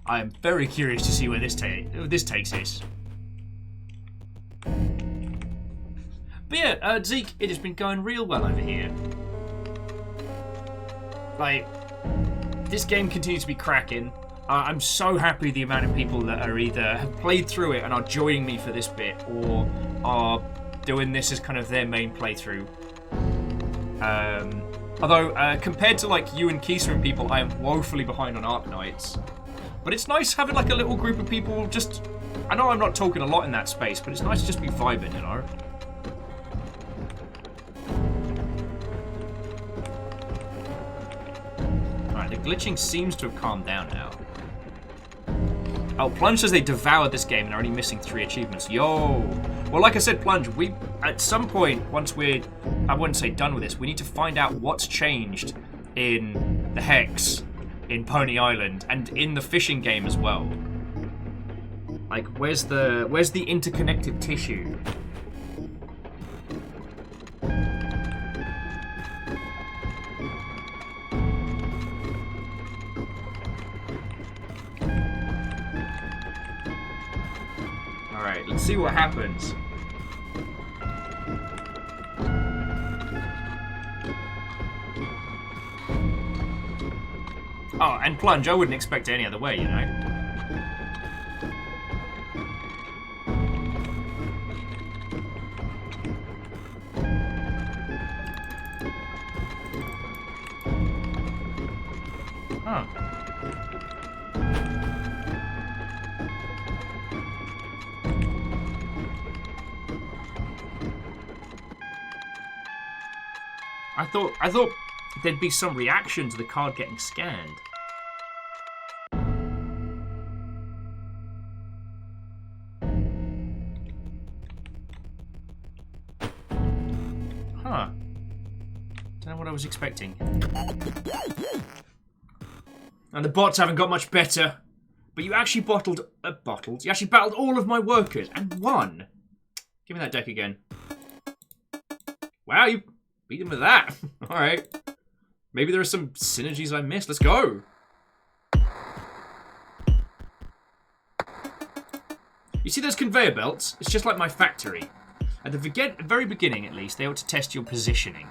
I am very curious to see where this takes us. But yeah, Zeke, it has been going real well over here. Like, this game continues to be cracking. I'm so happy the amount of people that are either have played through it and are joining me for this bit, or are doing this as kind of their main playthrough. Although, compared to like you and Kisa and people, I am woefully behind on Arknights. But it's nice having like a little group of people just... I know I'm not talking a lot in that space, but it's nice to just be vibing, you know? Alright, the glitching seems to have calmed down now. Oh, Plunge says they devoured this game and are only missing 3 achievements. Yo! Well, like I said, Plunge, we, at some point, once we're, I wouldn't say done with this, we need to find out what's changed in the Hex, in Pony Island, and in the fishing game as well. Like, where's the interconnected tissue? Alright, let's see what happens. Oh, and Plunge, I wouldn't expect it any other way, you know? Huh. I thought there'd be some reaction to the card getting scanned. Huh. Don't know what I was expecting. And the bots haven't got much better. But you actually you actually battled all of my workers and won. Give me that deck again. Wow, you've Beat him with that. Alright. Maybe there are some synergies I missed. Let's go. You see those conveyor belts? It's just like my factory. At the very beginning, at least, they ought to test your positioning.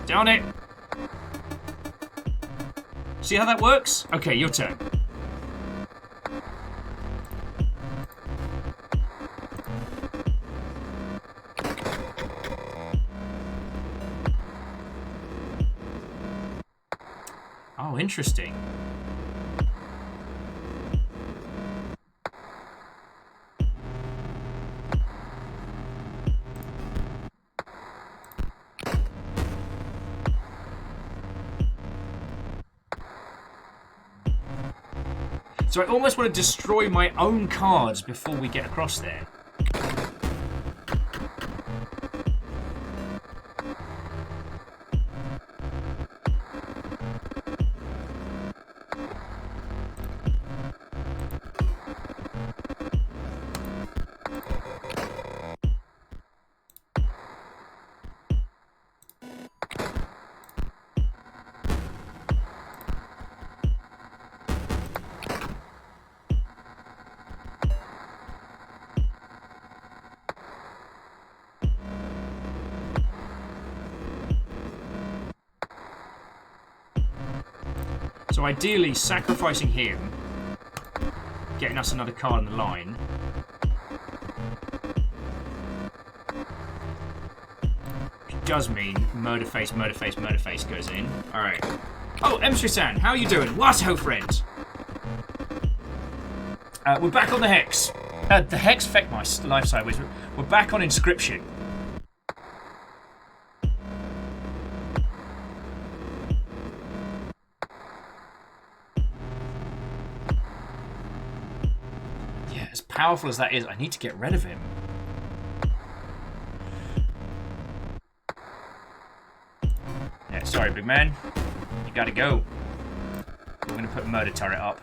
Down it! See how that works? Okay, your turn. Oh, interesting. So I almost want to destroy my own cards before we get across there. So ideally, sacrificing him, getting us another card in the line. Which does mean murder face goes in. Alright. Oh, Emstri-san, how are you doing? What ho, friend? We're back on the Hex. The Hex affect my life sideways. We're back on Inscryption. Powerful as that is, I need to get rid of him. Yeah, sorry, big man. You gotta go. We're gonna put a murder turret up.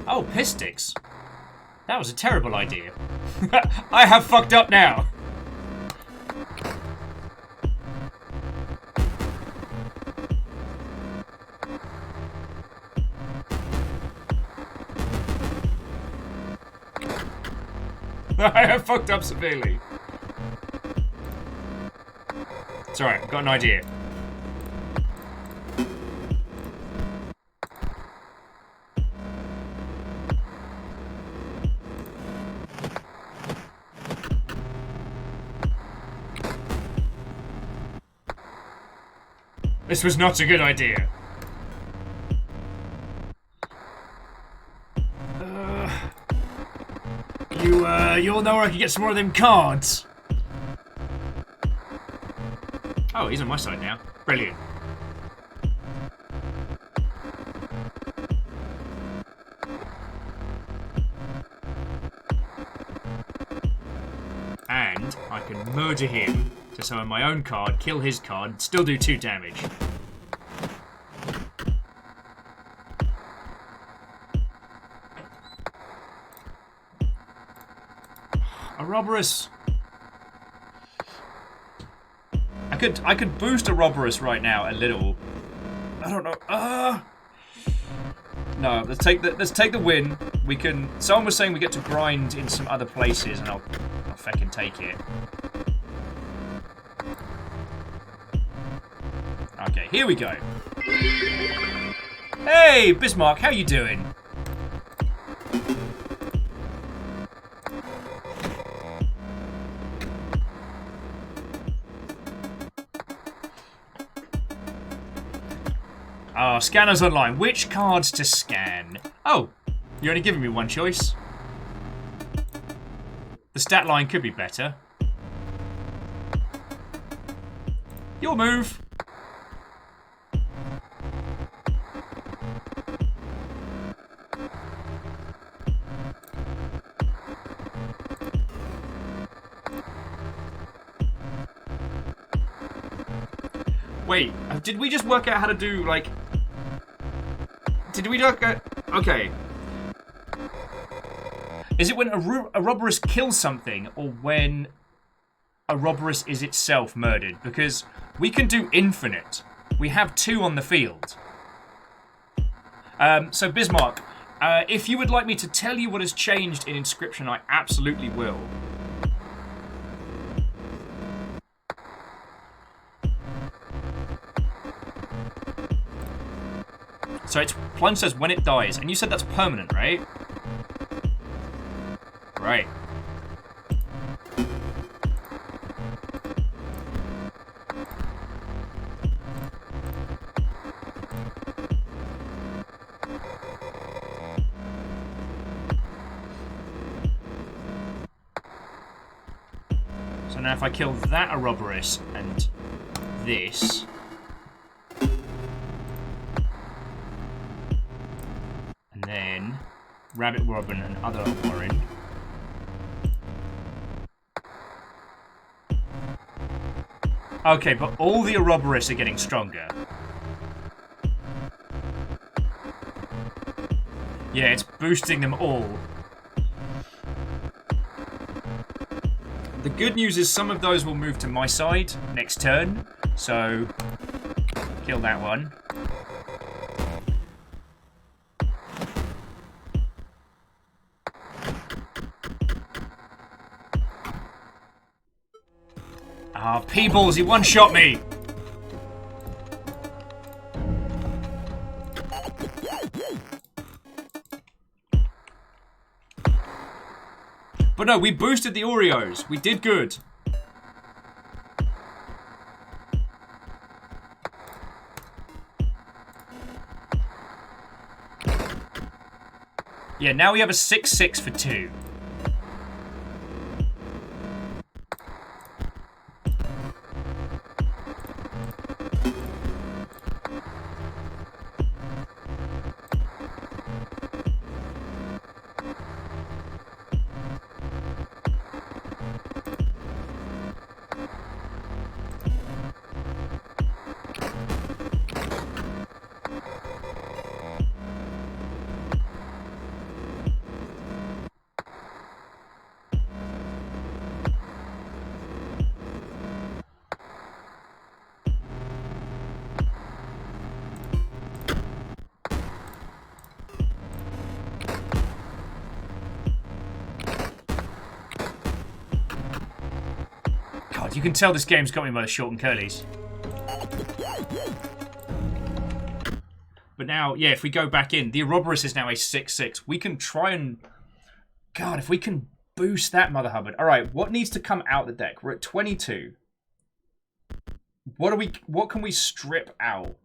Oh, piss sticks. That was a terrible idea. I have fucked up now. I have fucked up severely. It's alright, I've got an idea. This was not a good idea. You all know where I can get some more of them cards. Oh, he's on my side now. Brilliant. And I can murder him to summon my own card, kill his card, still do 2 damage. Ouroboros. I could boost Ouroboros right now a little. I don't know. No, let's take the win. We can. Someone was saying we get to grind in some other places, and I'll fucking take it. Okay, here we go. Hey, Bismarck, how you doing? Scanners online. Which cards to scan? Oh, you're only giving me one choice. The stat line could be better. Your move. Wait, did we just work out how to do, like... Did we work out... Okay. Is it when a robberess kills something, or when a robberess is itself murdered? Because we can do infinite. We have 2 on the field. So, Bismarck, if you would like me to tell you what has changed in Inscryption, I absolutely will. So it's Plunge says when it dies, and you said that's permanent, right? Right. So now if I kill that Ouroboros and this... and then Rabbit Robin and other Warren... Okay, but all the Ouroboros are getting stronger. Yeah, it's boosting them all. The good news is some of those will move to my side next turn, so kill that one. Ah, P-balls, he one-shot me! But no, we boosted the Oreos. We did good. Yeah, now we have a 6-6 for 2. You can tell this game's got me by the short and curlies. But now, yeah, if we go back in, the Ouroboros is now a 6-6. We can try and... God, if we can boost that Mother Hubbard. Alright, what needs to come out the deck? We're at 22. What can we strip out?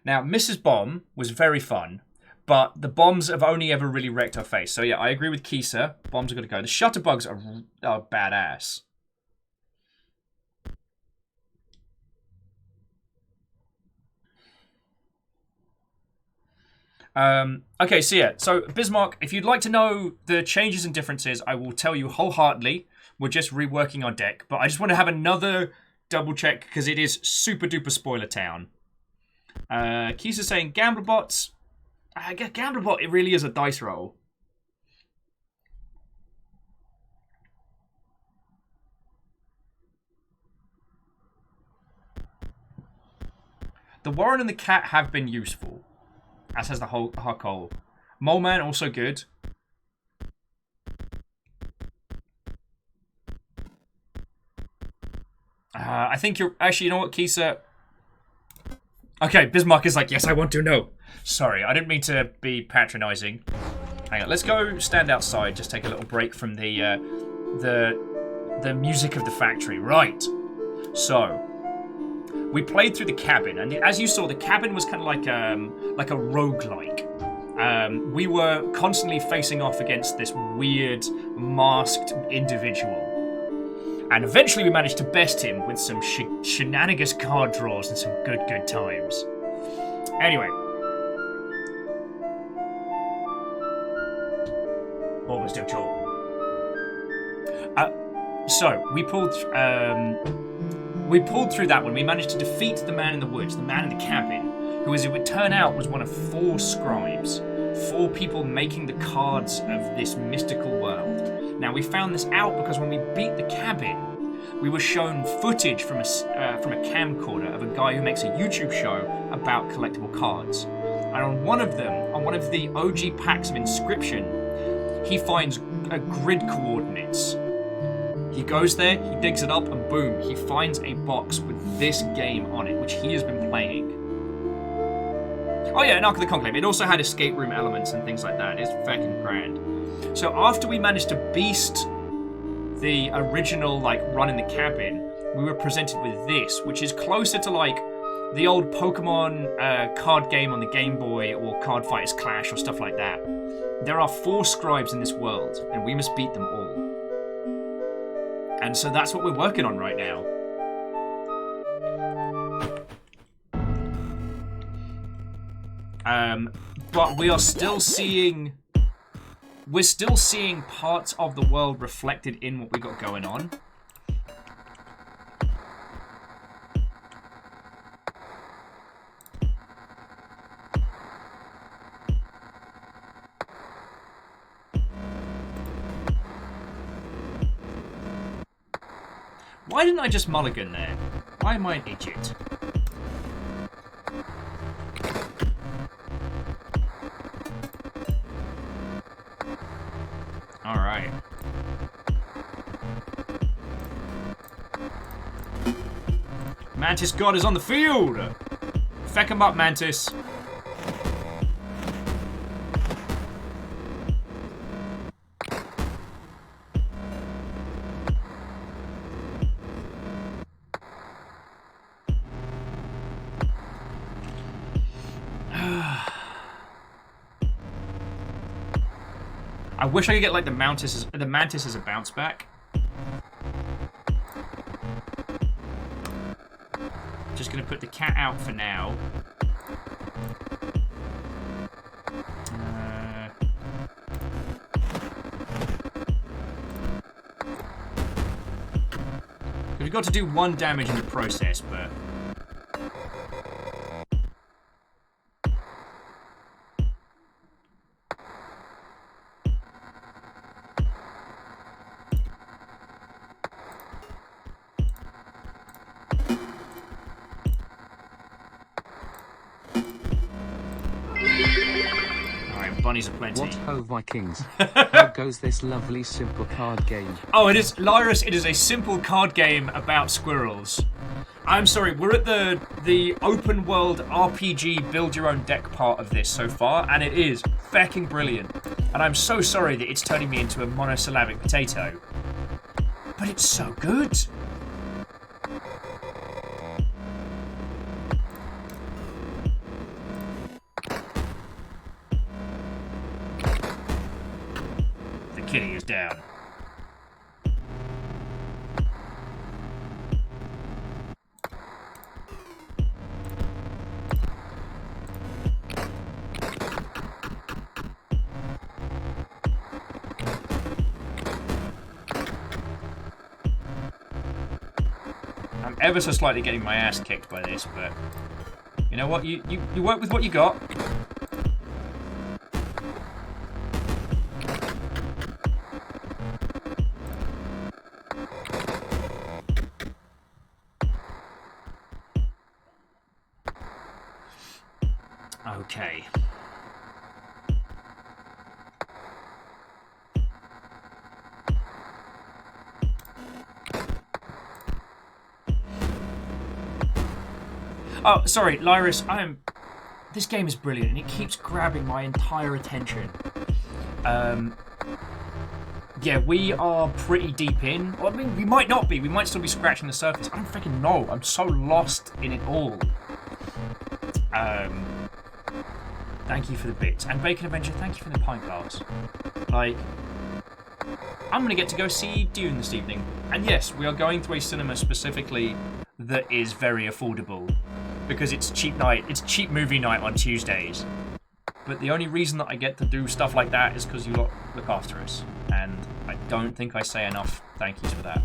Now, Mrs. Bomb was very fun. But the bombs have only ever really wrecked our face. So yeah, I agree with Kisa. Bombs are going to go. The Shutterbugs are badass. Okay, so yeah. So Bismarck, if you'd like to know the changes and differences, I will tell you wholeheartedly. We're just reworking our deck. But I just want to have another double check because it is super duper spoiler town. Kisa saying Gambler Bots. I get Gamblebot, it really is a dice roll. The Warren and the Cat have been useful, as has the Huckle. Mole Man, also good. I think you're... Actually, you know what, Kisa? Okay, Bismarck is like, yes, I want to know. Sorry, I didn't mean to be patronising. Hang on, let's go stand outside. Just take a little break from the music of the factory. Right. So, we played through the cabin, and as you saw, the cabin was kind of like a roguelike. We were constantly facing off against this weird, masked individual. And eventually we managed to best him with some shenanigans card draws and some good times. Anyway. Almost still tall. So, we pulled through that one. We managed to defeat the man in the woods, the man in the cabin, who, as it would turn out, was one of 4 scribes. 4 people making the cards of this mystical world. Now, we found this out because when we beat the cabin, we were shown footage from a camcorder of a guy who makes a YouTube show about collectible cards. And on one of the OG packs of Inscryption, he finds grid coordinates. He goes there, he digs it up, and boom, he finds a box with this game on it, which he has been playing. Oh yeah, and Ark of the Conclave. It also had escape room elements and things like that. It's fucking grand. So after we managed to beast the original, run in the cabin, we were presented with this, which is closer to, the old Pokemon card game on the Game Boy or Card Fighters Clash or stuff like that. There are 4 scribes in this world, and we must beat them all. And so that's what we're working on right now. But we are still seeing... We're still seeing parts of the world reflected in what we got going on. Why didn't I just mulligan there? Why am I an idiot? Alright. Mantis God is on the field! Feck him up, Mantis. I wish I could get the mantis as a bounce back. Just gonna put the cat out for now. We've got to do 1 damage in the process, but. Bunnies are plenty. What ho, Vikings? How goes this lovely simple card game? Oh, it is, Lyrus, it is a simple card game about squirrels. I'm sorry, we're at the open world RPG build your own deck part of this so far, and it is fecking brilliant. And I'm so sorry that it's turning me into a monosyllabic potato. But it's so good. Kitty is down. I'm ever so slightly getting my ass kicked by this, but you know what? You work with what you got. Okay. Oh, sorry, Lyrus, this game is brilliant and it keeps grabbing my entire attention. Yeah, we are pretty deep in. Well, I mean, we might not be. We might still be scratching the surface. I don't freaking know. I'm so lost in it all. Thank you for the bits. And Bacon Avenger, thank you for the pint glass. Like, I'm going to get to go see Dune this evening. And yes, we are going to a cinema specifically that is very affordable. Because it's cheap night. It's cheap movie night on Tuesdays. But the only reason that I get to do stuff like that is because you lot look after us. And I don't think I say enough thank yous for that.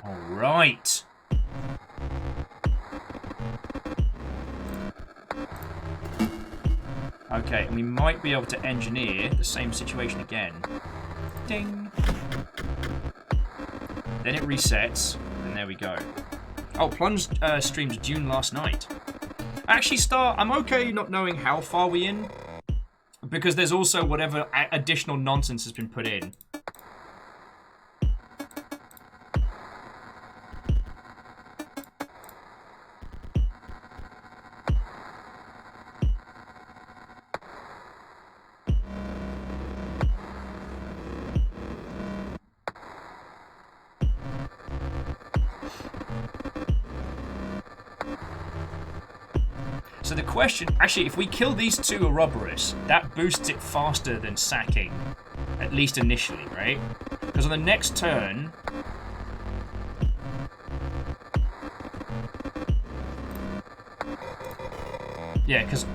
Alright. Okay, and we might be able to engineer the same situation again. Ding! Then it resets, and there we go. Oh, Plunge streamed Dune last night. Actually, I'm okay not knowing how far we're in, because there's also whatever additional nonsense has been put in. So the question, actually, if we kill these two Ouroboros, that boosts it faster than sacking, at least initially, right? Because on the next turn, yeah, because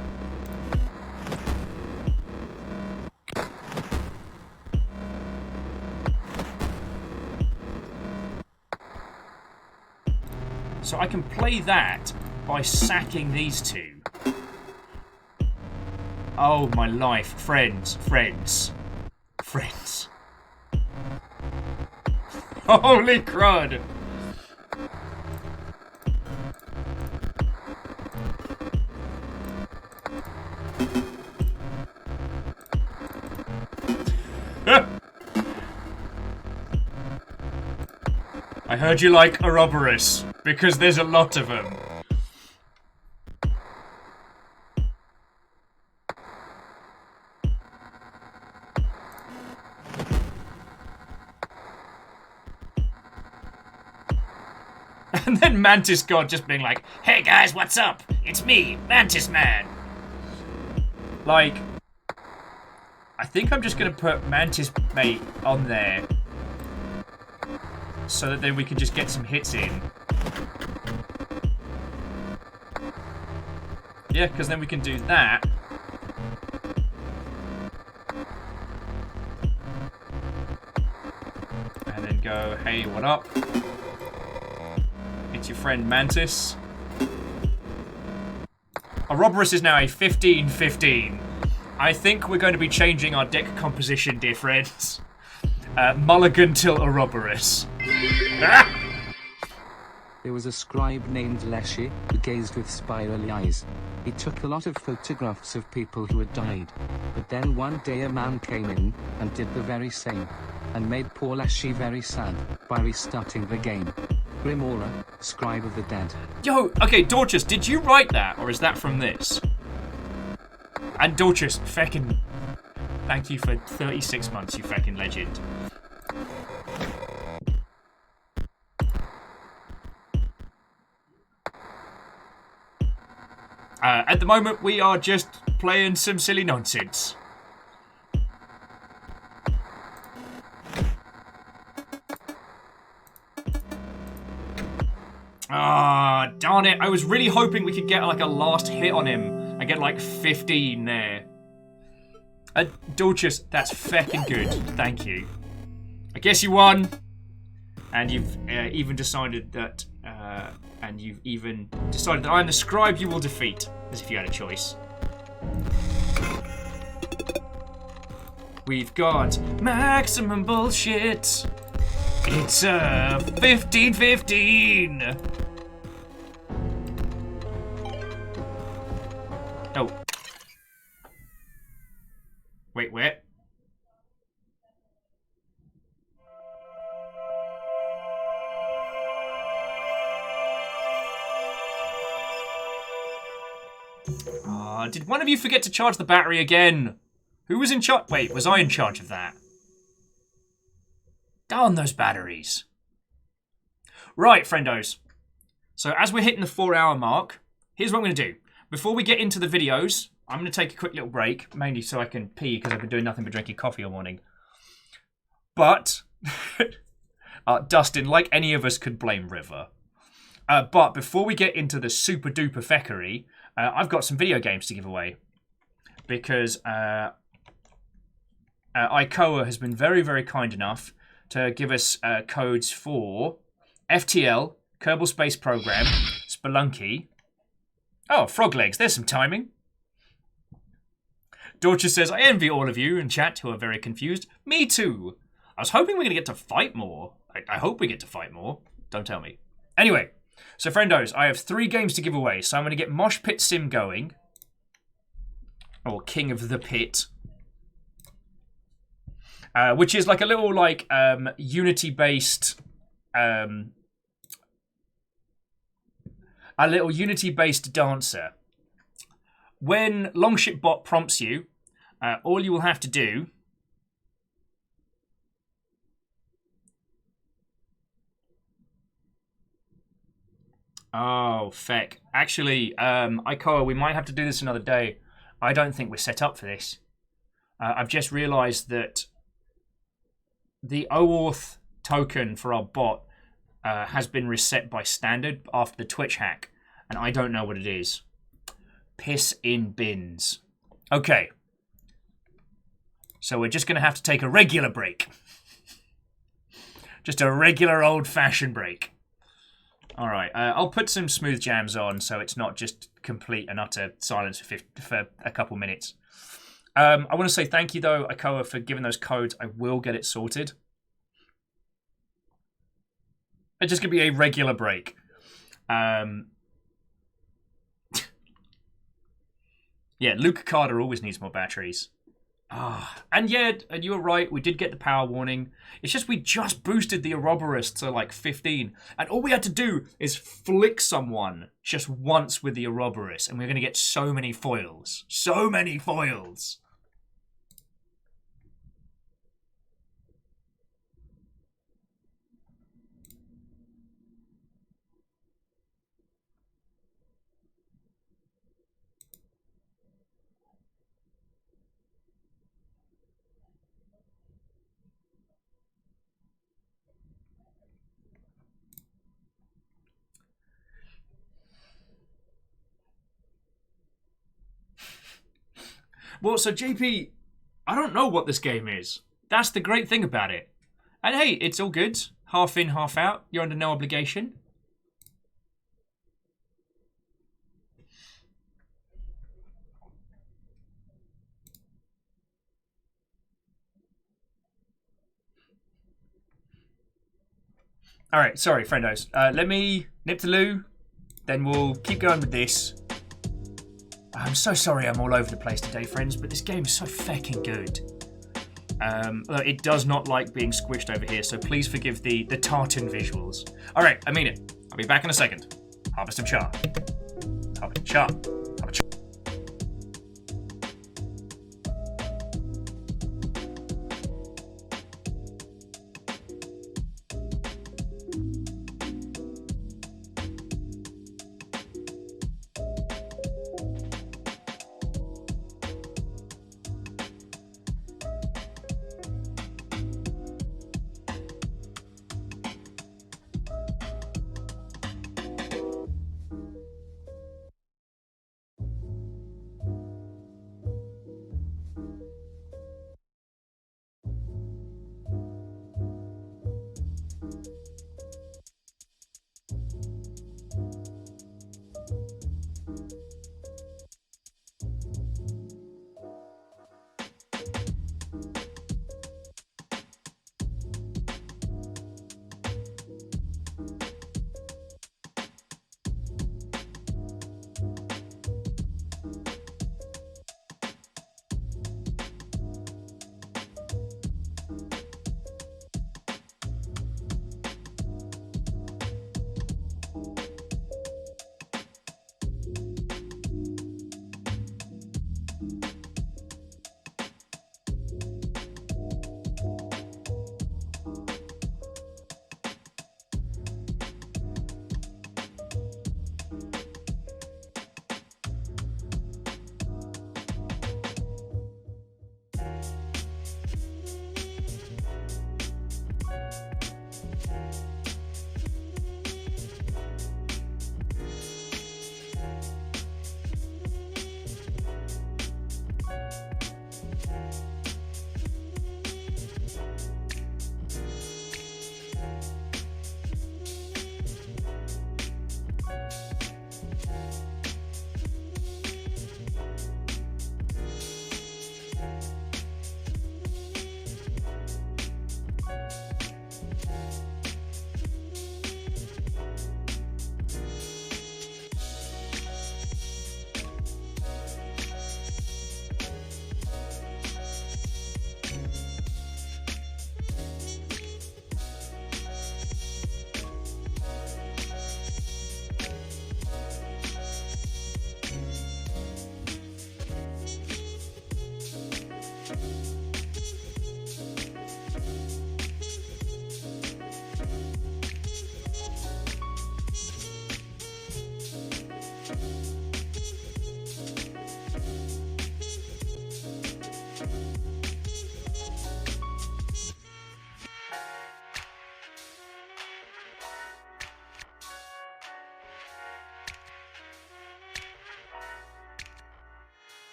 so I can play that by sacking these two. Oh my life, friends. Holy crud! I heard you like Ouroboros, because there's a lot of them. And then Mantis God just being like, "Hey guys, what's up? It's me, Mantis Man." Like, I think I'm just gonna put Mantis Mate on there so that then we can just get some hits in. Yeah, because then we can do that. And then go, "Hey, what up? It's your friend Mantis." Ouroboros is now a 15-15. I think we're going to be changing our deck composition, dear friends. Mulligan till Ouroboros. There was a scribe named Leshy who gazed with spirally eyes. He took a lot of photographs of people who had died. But then one day a man came in and did the very same. And made poor Leshy very sad by restarting the game. Grimora, scribe of the dead. Yo, okay, Dorcas, did you write that, or is that from this? And Dorcas, feckin' thank you for 36 months, you feckin' legend. At the moment, we are just playing some silly nonsense. Ah, darn it. I was really hoping we could get like a last hit on him and get like 15 there. Dorcas, that's feckin' good. Thank you. I guess you won. And you've even decided that I'm the scribe you will defeat, as if you had a choice. We've got maximum bullshit. It's 15-15. Oh. Wait, where? Did one of you forget to charge the battery again? Who was in charge? Wait, was I in charge of that? Darn those batteries. Right, friendos. So as we're hitting the 4-hour mark, here's what I'm going to do. Before we get into the videos, I'm going to take a quick little break, mainly so I can pee because I've been doing nothing but drinking coffee all morning. But, Dustin, like any of us could blame River. But before we get into the super duper feckery, I've got some video games to give away. Because ICOA has been very, very kind enough to give us codes for FTL, Kerbal Space Program, Spelunky. Oh, Frog Legs, there's some timing. Dorcha says, I envy all of you in chat who are very confused. Me too. I was hoping we were going to get to fight more. I hope we get to fight more. Don't tell me. Anyway, so friendos, I have 3 games to give away. So I'm going to get Mosh Pit Sim going. Or King of the Pit. Which is like a little like Unity-based... a little Unity-based dancer. When LongshipBot prompts you, all you will have to do oh, feck. Actually, ICOA, we might have to do this another day. I don't think we're set up for this. I've just realised that the OAuth token for our bot has been reset by standard after the Twitch hack, and I don't know what it is. Piss in bins. Okay. So we're just going to have to take a regular break. Just a regular old-fashioned break. Alright, I'll put some smooth jams on so it's not just complete and utter silence for a couple minutes. I want to say thank you, though, ICOA, for giving those codes. I will get it sorted. It's just going to be a regular break. Yeah, Luke Carter always needs more batteries. And yeah, you were right, we did get the power warning. It's just we just boosted the Ouroboros to like 15. And all we had to do is flick someone just once with the Ouroboros. And we're going to get so many foils. So many foils. Well, so JP, I don't know what this game is. That's the great thing about it. And hey, it's all good. Half in, half out. You're under no obligation. Alright, sorry, friendos. Let me nip to loo. Then we'll keep going with this. I'm so sorry I'm all over the place today, friends, but this game is so fucking good. It does not like being squished over here, so please forgive the tartan visuals. Alright, I mean it. I'll be back in a second. Harvest and char. Harvest and char.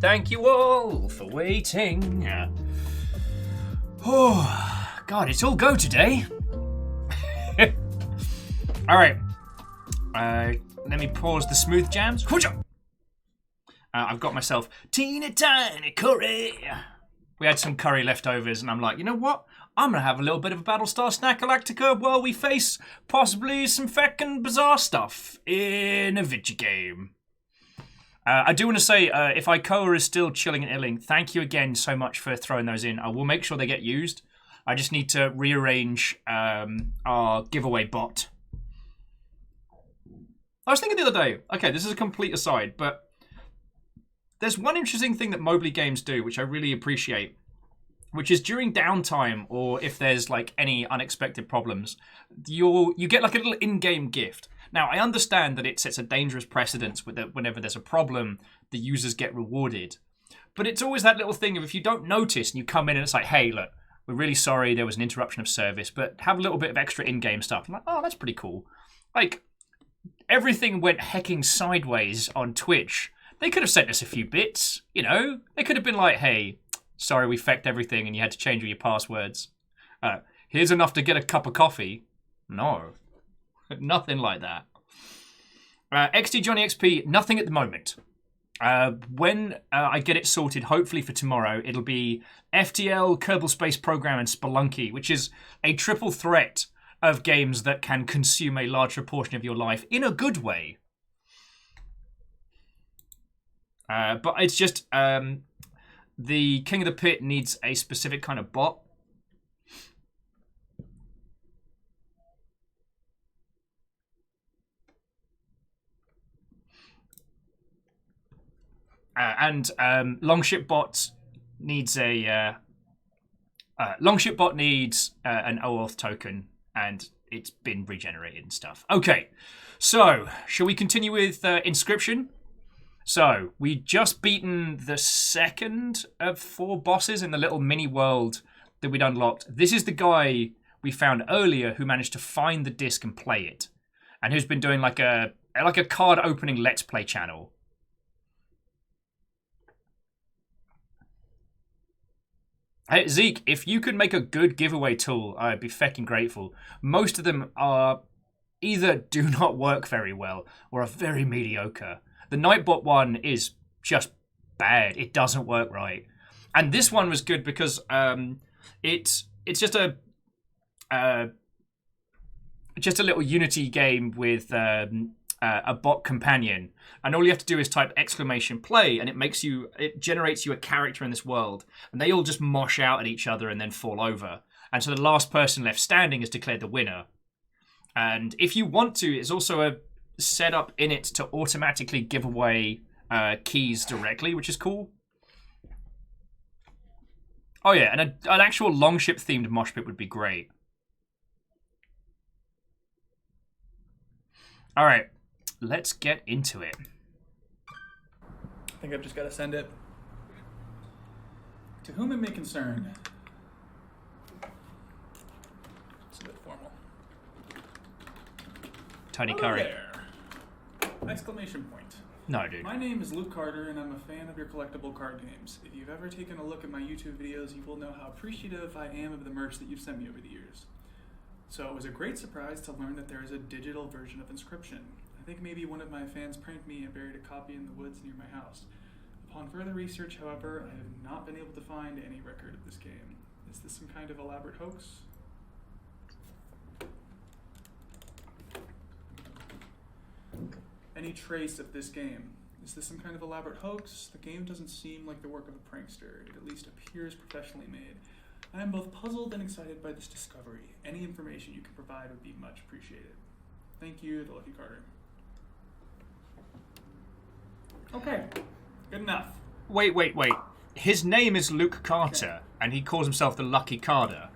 Thank you all for waiting. Oh, God, it's all go today. All right. Let me pause the smooth jams. I've got myself teeny tiny curry. We had some curry leftovers, and I'm like, you know what? I'm going to have a little bit of a Battlestar Snack Galactica while we face possibly some feckin' bizarre stuff in a video game. I do want to say, if Ikoa is still chilling and illing, thank you again so much for throwing those in. I will make sure they get used. I just need to rearrange our giveaway bot. I was thinking the other day, okay, this is a complete aside, but there's one interesting thing that Mobley games do, which I really appreciate, which is during downtime, or if there's like any unexpected problems, you get like a little in-game gift. Now, I understand that it sets a dangerous precedence with that whenever there's a problem, the users get rewarded. But it's always that little thing of if you don't notice and you come in and it's like, hey, look, we're really sorry there was an interruption of service, but have a little bit of extra in-game stuff. I'm like, oh, that's pretty cool. Like, everything went hecking sideways on Twitch. They could have sent us a few bits, you know? They could have been like, hey, sorry we fecked everything and you had to change all your passwords. Here's enough to get a cup of coffee. No. Nothing like that. XD Johnny XP, nothing at the moment. When I get it sorted, hopefully for tomorrow, it'll be FTL, Kerbal Space Program, and Spelunky, which is a triple threat of games that can consume a large proportion of your life in a good way. But it's just the King of the Pit needs a specific kind of bot. And Longship Bot needs a Longship Bot needs an OAuth token, and it's been regenerated and stuff. Okay, so shall we continue with Inscryption? So we just beaten the second of 4 bosses in the little mini world that we'd unlocked. This is the guy we found earlier who managed to find the disc and play it, and who's been doing like a card opening Let's Play channel. Hey, Zeke, if you could make a good giveaway tool, I'd be fecking grateful. Most of them are either do not work very well or are very mediocre. The Nightbot one is just bad. It doesn't work right. And this one was good because it's just a little Unity game with a bot companion, and all you have to do is type !play, and it generates you a character in this world, and they all just mosh out at each other and then fall over, and so the last person left standing is declared the winner. And if you want to, it's also a setup in it to automatically give away keys directly, which is cool. Oh yeah, and an actual Longship themed mosh pit would be great. All right. Let's get into it. I think I've just got to send it. To whom it may concern. It's a bit formal. Tony Hello Curry. there. Exclamation point. No, dude. My name is Luke Carter, and I'm a fan of your collectible card games. If you've ever taken a look at my YouTube videos, you will know how appreciative I am of the merch that you've sent me over the years. So it was a great surprise to learn that there is a digital version of Inscryption. I think maybe one of my fans pranked me and buried a copy in the woods near my house. Upon further research, however, I have not been able to find any record of this game. Is this some kind of elaborate hoax? Any trace of this game? Is this some kind of elaborate hoax? The game doesn't seem like the work of a prankster. It at least appears professionally made. I am both puzzled and excited by this discovery. Any information you can provide would be much appreciated. Thank you, the Lucky Carter. Okay, good enough. Wait. His name is Luke Carter, and he calls himself the Lucky Carter.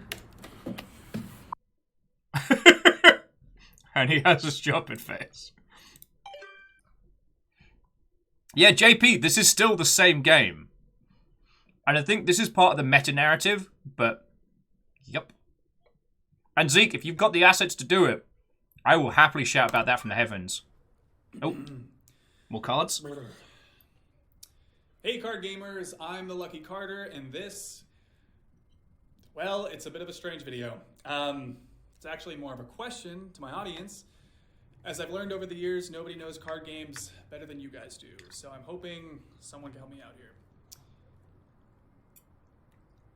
And he has a stupid face. Yeah, JP, this is still the same game. And I think this is part of the meta-narrative, but... Yep. And Zeke, if you've got the assets to do it, I will happily shout about that from the heavens. Oh. More cards? Hey card gamers, I'm the Lucky Carter, and this... Well, it's a bit of a strange video. It's actually more of a question to my audience. As I've learned over the years, nobody knows card games better than you guys do, so I'm hoping someone can help me out here.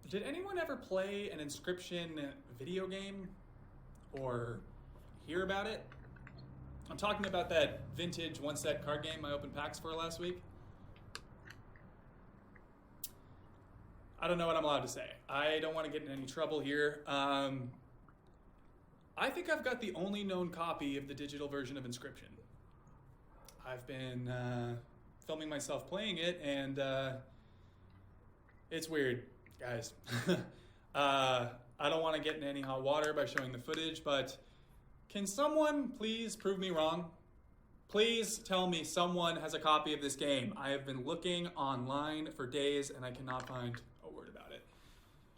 Did anyone ever play an Inscryption video game? Or hear about it? I'm talking about that vintage one-set card game I opened packs for last week. I don't know what I'm allowed to say. I don't want to get in any trouble here. I think I've got the only known copy of the digital version of Inscryption. I've been filming myself playing it, and it's weird, guys. I don't want to get in any hot water by showing the footage, but can someone please prove me wrong? Please tell me someone has a copy of this game. I have been looking online for days, and I cannot find a word about it.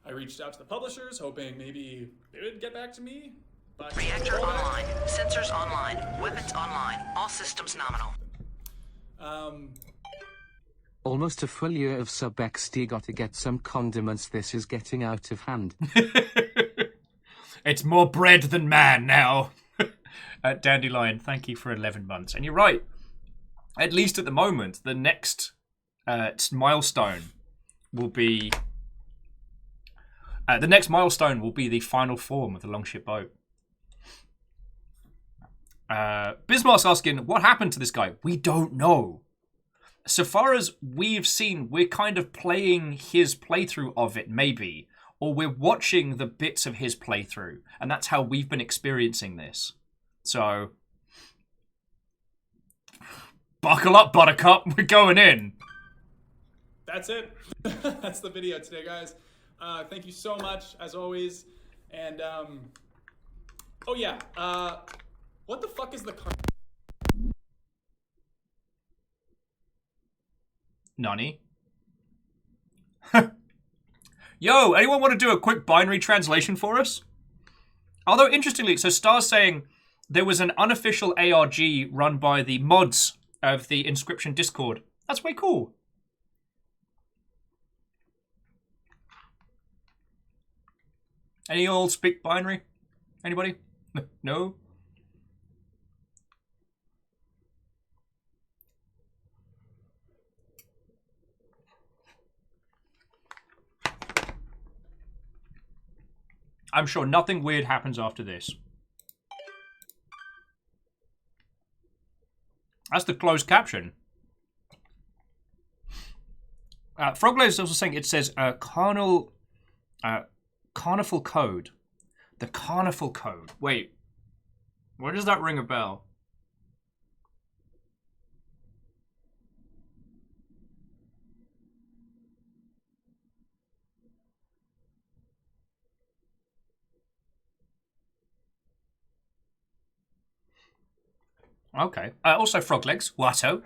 I reached out to the publishers, hoping maybe they would get back to me. But Reactor online. Sensors online. Weapons online. All systems nominal. Almost a full year of sub XD. Gotta get some condiments. This is getting out of hand. It's more bread than man now. Dandelion, thank you for 11 months. And you're right. At least at the moment, the next milestone will be... the final form of the longship boat. Bismarck's asking, what happened to this guy? We don't know. So far as we've seen, we're kind of playing his playthrough of it, maybe. Or we're watching the bits of his playthrough. And that's how we've been experiencing this. So... buckle up, Buttercup. We're going in. That's it. That's the video today, guys. Thank you so much, as always. And, oh yeah, what the fuck is the card? Nani? Yo, anyone want to do a quick binary translation for us? Although, interestingly, so Star's saying there was an unofficial ARG run by the mods of the Inscryption Discord. That's way cool. Any old speak binary? Anybody? No? I'm sure nothing weird happens after this. That's the closed caption. Froglay is also saying it says carnal code. The carnival code. Wait. Why does that ring a bell? Okay. Also, Froglegs, Watto.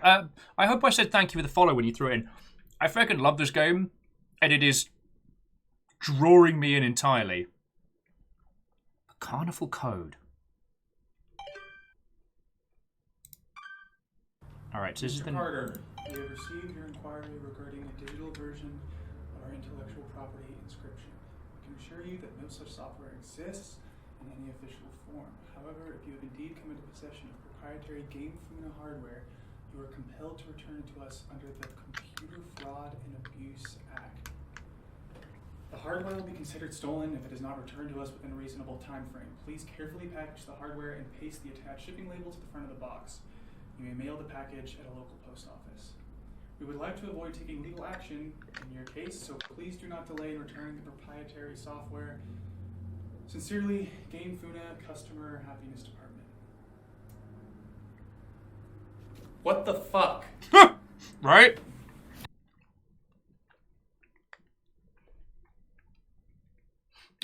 I hope I said thank you for the follow when you threw it in. I freaking love this game, and it is drawing me in entirely. Carnival code. Alright, so this is Mr. the... Carter, we have received your inquiry regarding a digital version of our intellectual property Inscryption. I can assure you that no such software exists in any official form. However, if you have indeed come into possession of proprietary Game Funa hardware, you are compelled to return it to us under the Computer Fraud and Abuse Act. The hardware will be considered stolen if it is not returned to us within a reasonable time frame. Please carefully package the hardware and paste the attached shipping label to the front of the box. You may mail the package at a local post office. We would like to avoid taking legal action in your case, so please do not delay in returning the proprietary software. Sincerely, Game Funa, Customer Happiness Department. What the fuck? Right?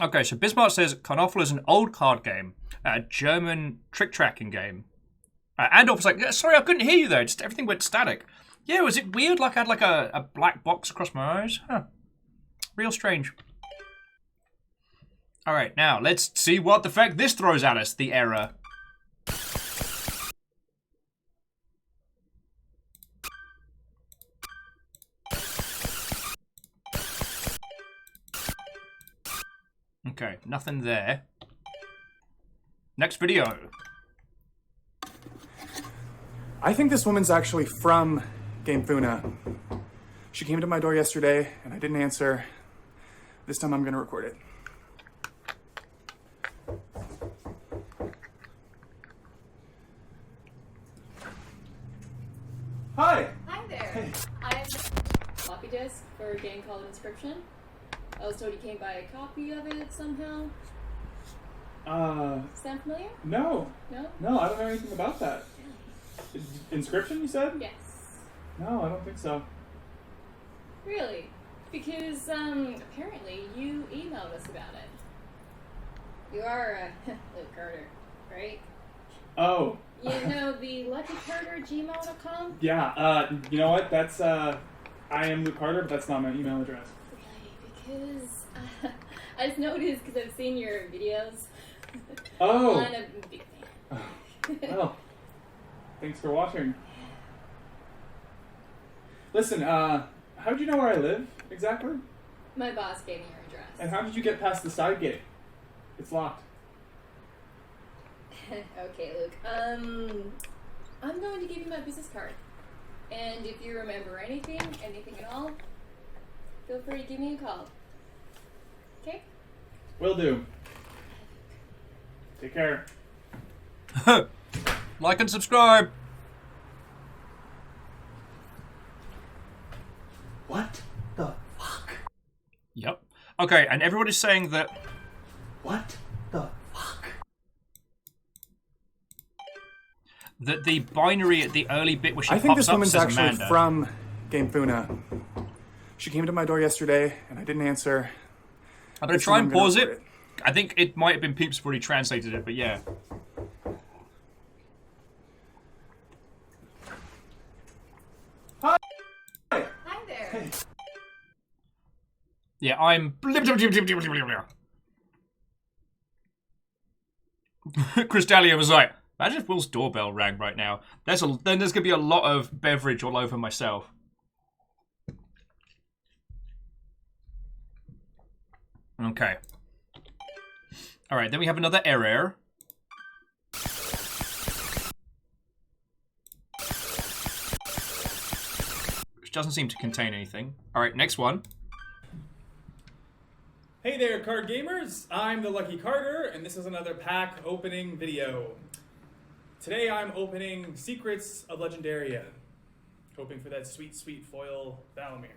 Okay, so Bismarck says Carnoffel is an old card game, a German trick tracking game. Andorf was like, yeah, sorry, I couldn't hear you there. Just everything went static. Yeah, was it weird? Like I had like a black box across my eyes? Huh. Real strange. All right, now let's see what the fuck this throws at us. The error. Okay, nothing there. Next video. I think this woman's actually from Game Funa. She came to my door yesterday and I didn't answer. This time I'm gonna record it. Hi! Hi there. Hey. I'm floppy disk for a game called Inscryption. I was told you came by a copy of it somehow. Sound familiar? No. No? No, I don't know anything about that. Inscryption, you said? Yes. No, I don't think so. Really? Because, apparently you emailed us about it. You are, Luke Carter, right? Oh. You know the luckycarter@gmail.com? Yeah, you know what? That's, I am Luke Carter, but that's not my email address. Really? Because, I just noticed because I've seen your videos. Oh. I'm a big fan. Well, thanks for watching. Listen, how'd you know where I live, exactly? My boss gave me your address. And how did you get past the side gate? It's locked. Okay, Luke. I'm going to give you my business card. And if you remember anything at all, feel free to give me a call. Okay? Will do. Take care. Like and subscribe. What the fuck? Yep. Okay, and everybody's saying that... What the fuck? That the binary at the early bit where she I think pops this up woman's says actually Amanda. from Game Funa. She came to my door yesterday, and I didn't answer. I'm going to This try time and I'm gonna pause record it. I think it might have been Peeps who already translated it, but yeah. Hi! Hi there. Yeah, I'm... Chris Dahlia was like, imagine if Will's doorbell rang right now. Then there's going to be a lot of beverage all over myself. Okay. Alright, then we have another error. Which doesn't seem to contain anything. Alright, next one. Hey there, card gamers! I'm the Lucky Carter, and this is another pack opening video. Today I'm opening Secrets of Legendaria, hoping for that sweet, sweet foil Valamir.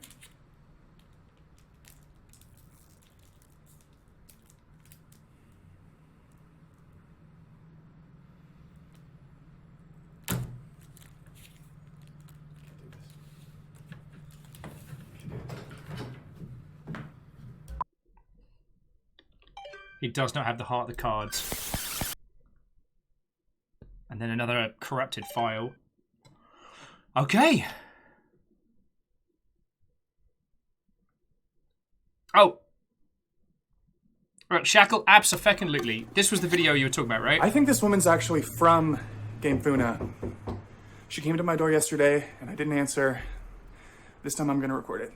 He does not have the heart of the cards. And then another corrupted file. Okay. Oh. Right, Shackle, abso-fucking-lutely. This was the video you were talking about, right? I think this woman's actually from Game Funa. She came to my door yesterday, and I didn't answer. This time I'm gonna record it.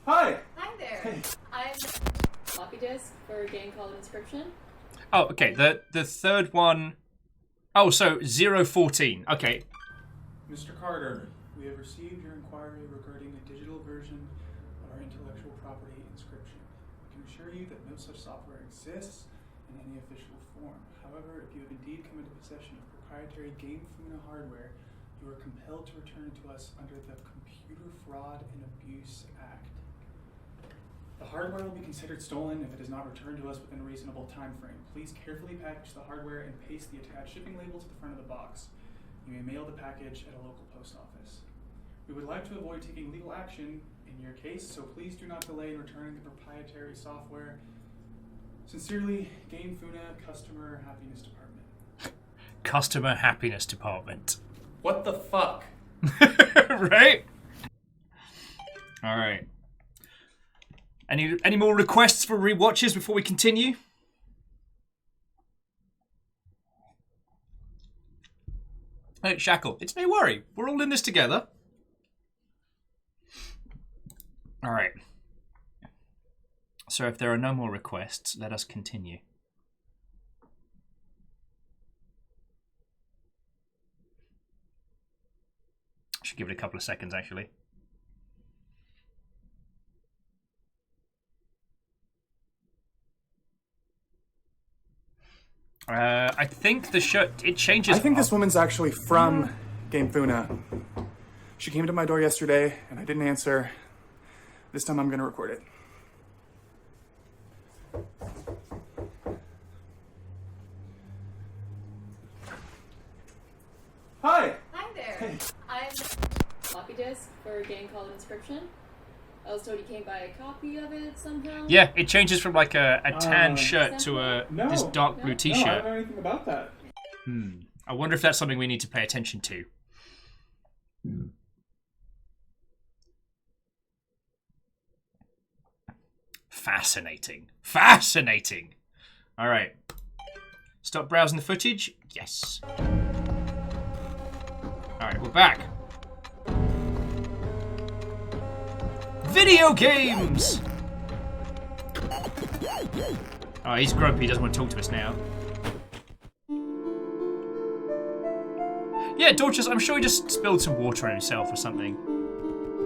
Hi! Hi there. I'm floppy disk for a game called Inscryption. Oh, okay. The third one... Oh, so 014. Okay. Mr. Carter, we have received your inquiry regarding a digital version of our intellectual property Inscryption. We can assure you that no such software exists in any official form. However, if you have indeed come into possession of proprietary Game Funa hardware, you are compelled to return it to us under the Computer Fraud and Abuse Act. The hardware will be considered stolen if it is not returned to us within a reasonable time frame. Please carefully package the hardware and paste the attached shipping label to the front of the box. You may mail the package at a local post office. We would like to avoid taking legal action in your case, so please do not delay in returning the proprietary software. Sincerely, Game Funa Customer Happiness Department. Customer Happiness Department. What the fuck? Right? Alright. Any more requests for rewatches before we continue? Hey, Shackle, it's no worry. We're all in this together. Alright. So if there are no more requests, let us continue. Should give it a couple of seconds, actually. I think the show, it changes. I think this woman's actually from Game Funa. She came to my door yesterday, and I didn't answer. This time I'm gonna record it. Hi! Hi there. I'm floppy disk for a game called Inscryption. I was told you came by a copy of it somehow. Yeah, it changes from like a tan shirt to this dark blue t-shirt. No, I don't know anything about that. I wonder if that's something we need to pay attention to. Fascinating. Fascinating. All right. Stop browsing the footage. Yes. All right, we're back. Video games! Oh, he's grumpy. He doesn't want to talk to us now. Yeah, Dorcas, I'm sure he just spilled some water on himself or something.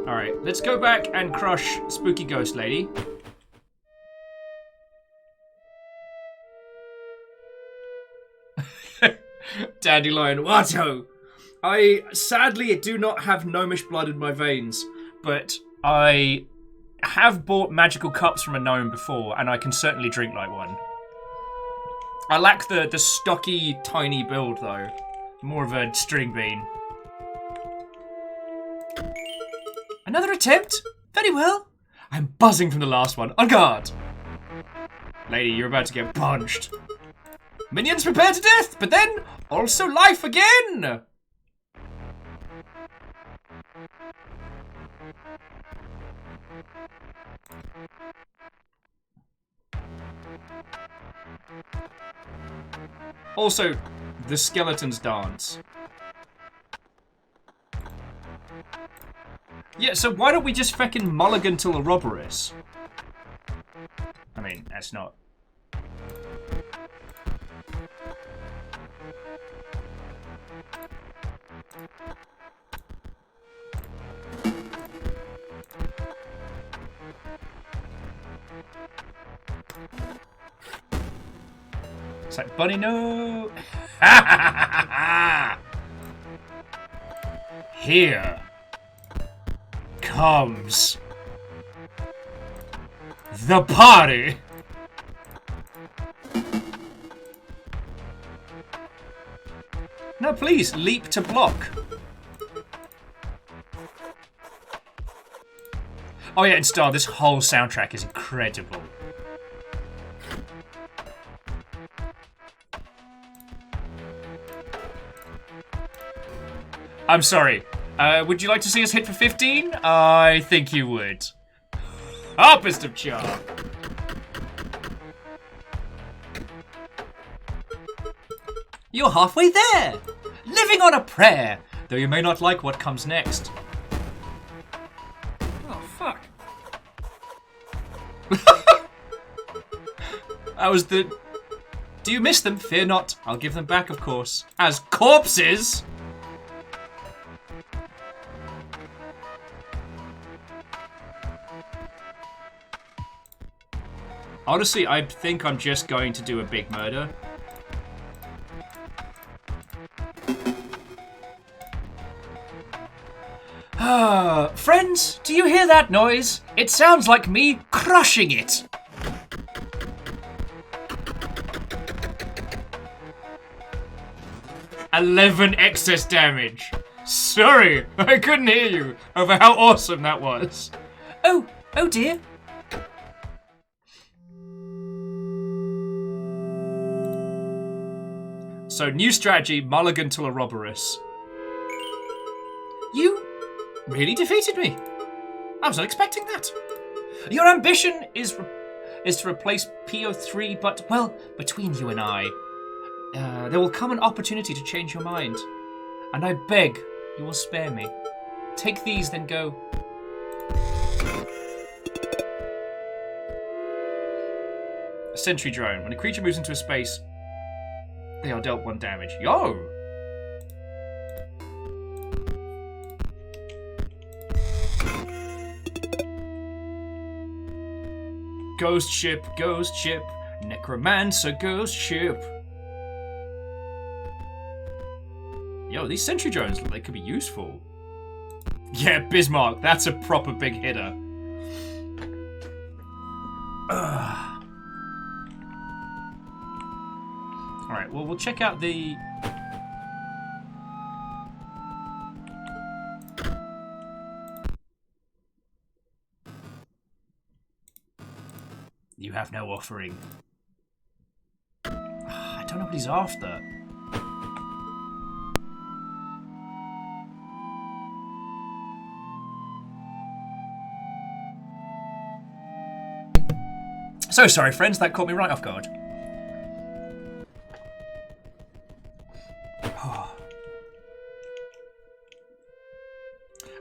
Alright, let's go back and crush Spooky Ghost Lady. Dandelion Watto! I sadly do not have gnomish blood in my veins, but I have bought magical cups from a gnome before, and I can certainly drink like one. I lack the stocky, tiny build, though. More of a string bean. Another attempt? Very well. I'm buzzing from the last one. On guard! Lady, you're about to get punched. Minions prepare to death, but then also life again! Also, the skeletons dance. Yeah, so why don't we just feckin' mulligan till the Roborus? I mean, that's not... It's like, bunny, no! Here comes the party! No, please, leap to block. Oh yeah, and Star, this whole soundtrack is incredible. I'm sorry. Would you like to see us hit for 15? I think you would. Harpist of Charm. You're halfway there! Living on a prayer, though you may not like what comes next. Oh, fuck. That was the... Do you miss them? Fear not. I'll give them back, of course. As corpses! Honestly, I think I'm just going to do a big murder. Friends, do you hear that noise? It sounds like me crushing it. $11 excess damage. Sorry, I couldn't hear you over how awesome that was. Oh dear. So, new strategy, Mulligan to Ouroboros. You really defeated me. I was not expecting that. Your ambition is to replace PO3, but, well, between you and I, there will come an opportunity to change your mind. And I beg you will spare me. Take these, then go. A sentry drone. When a creature moves into a space, they are dealt 1 damage. Yo! Ghost ship, necromancer, ghost ship. Yo, these sentry drones look like they could be useful. Yeah, Bismarck, that's a proper big hitter. Alright, well, we'll check out the... You have no offering. I don't know what he's after. So sorry, friends, that caught me right off guard.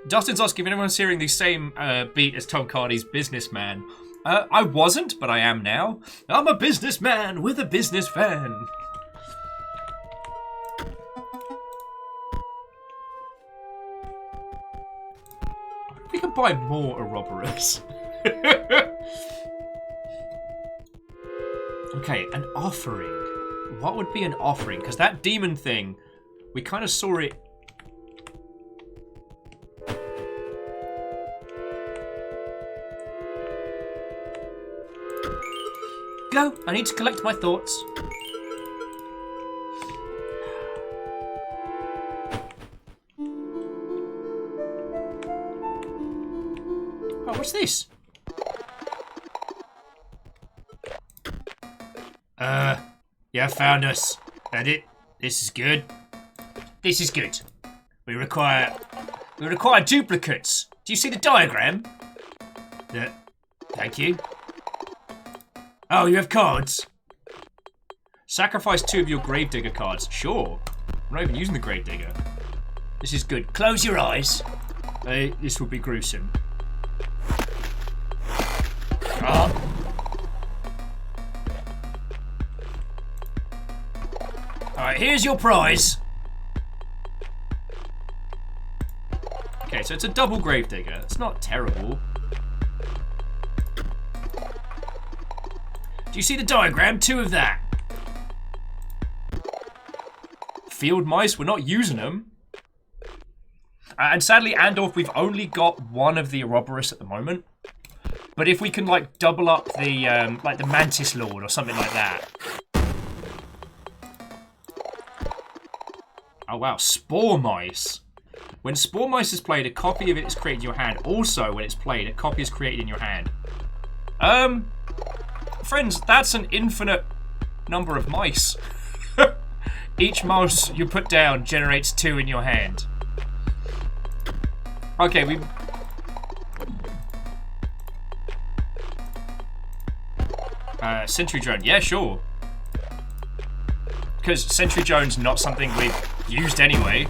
Dustin's asking if anyone's hearing the same beat as Tom Hardy's Businessman. I wasn't, but I am now. I'm a businessman with a business van. We can buy more Ouroboros. Okay, an offering. What would be an offering? Because that demon thing, we kind of saw it. Go! I need to collect my thoughts. Oh, what's this? You have found us. That it? This is good. This is good. We require duplicates. Do you see the diagram? Thank you. Oh, you have cards. Sacrifice 2 of your Gravedigger cards. Sure. I'm not even using the Gravedigger. This is good. Close your eyes. This will be gruesome. Alright, here's your prize. Okay, so it's a double Gravedigger. It's not terrible. Do you see the diagram? 2 of that. Field mice, we're not using them. And sadly, Andorf, we've only got 1 of the Ouroboros at the moment. But if we can, like, double up the, like, the Mantis Lord or something like that. Oh, wow. Spore mice. When Spore mice is played, a copy of it is created in your hand. Also, when it's played, a copy is created in your hand. Friends, that's an infinite number of mice. Each mouse you put down generates 2 in your hand. Okay, we... Sentry drone. Yeah, sure. Because sentry drone's not something we've used anyway.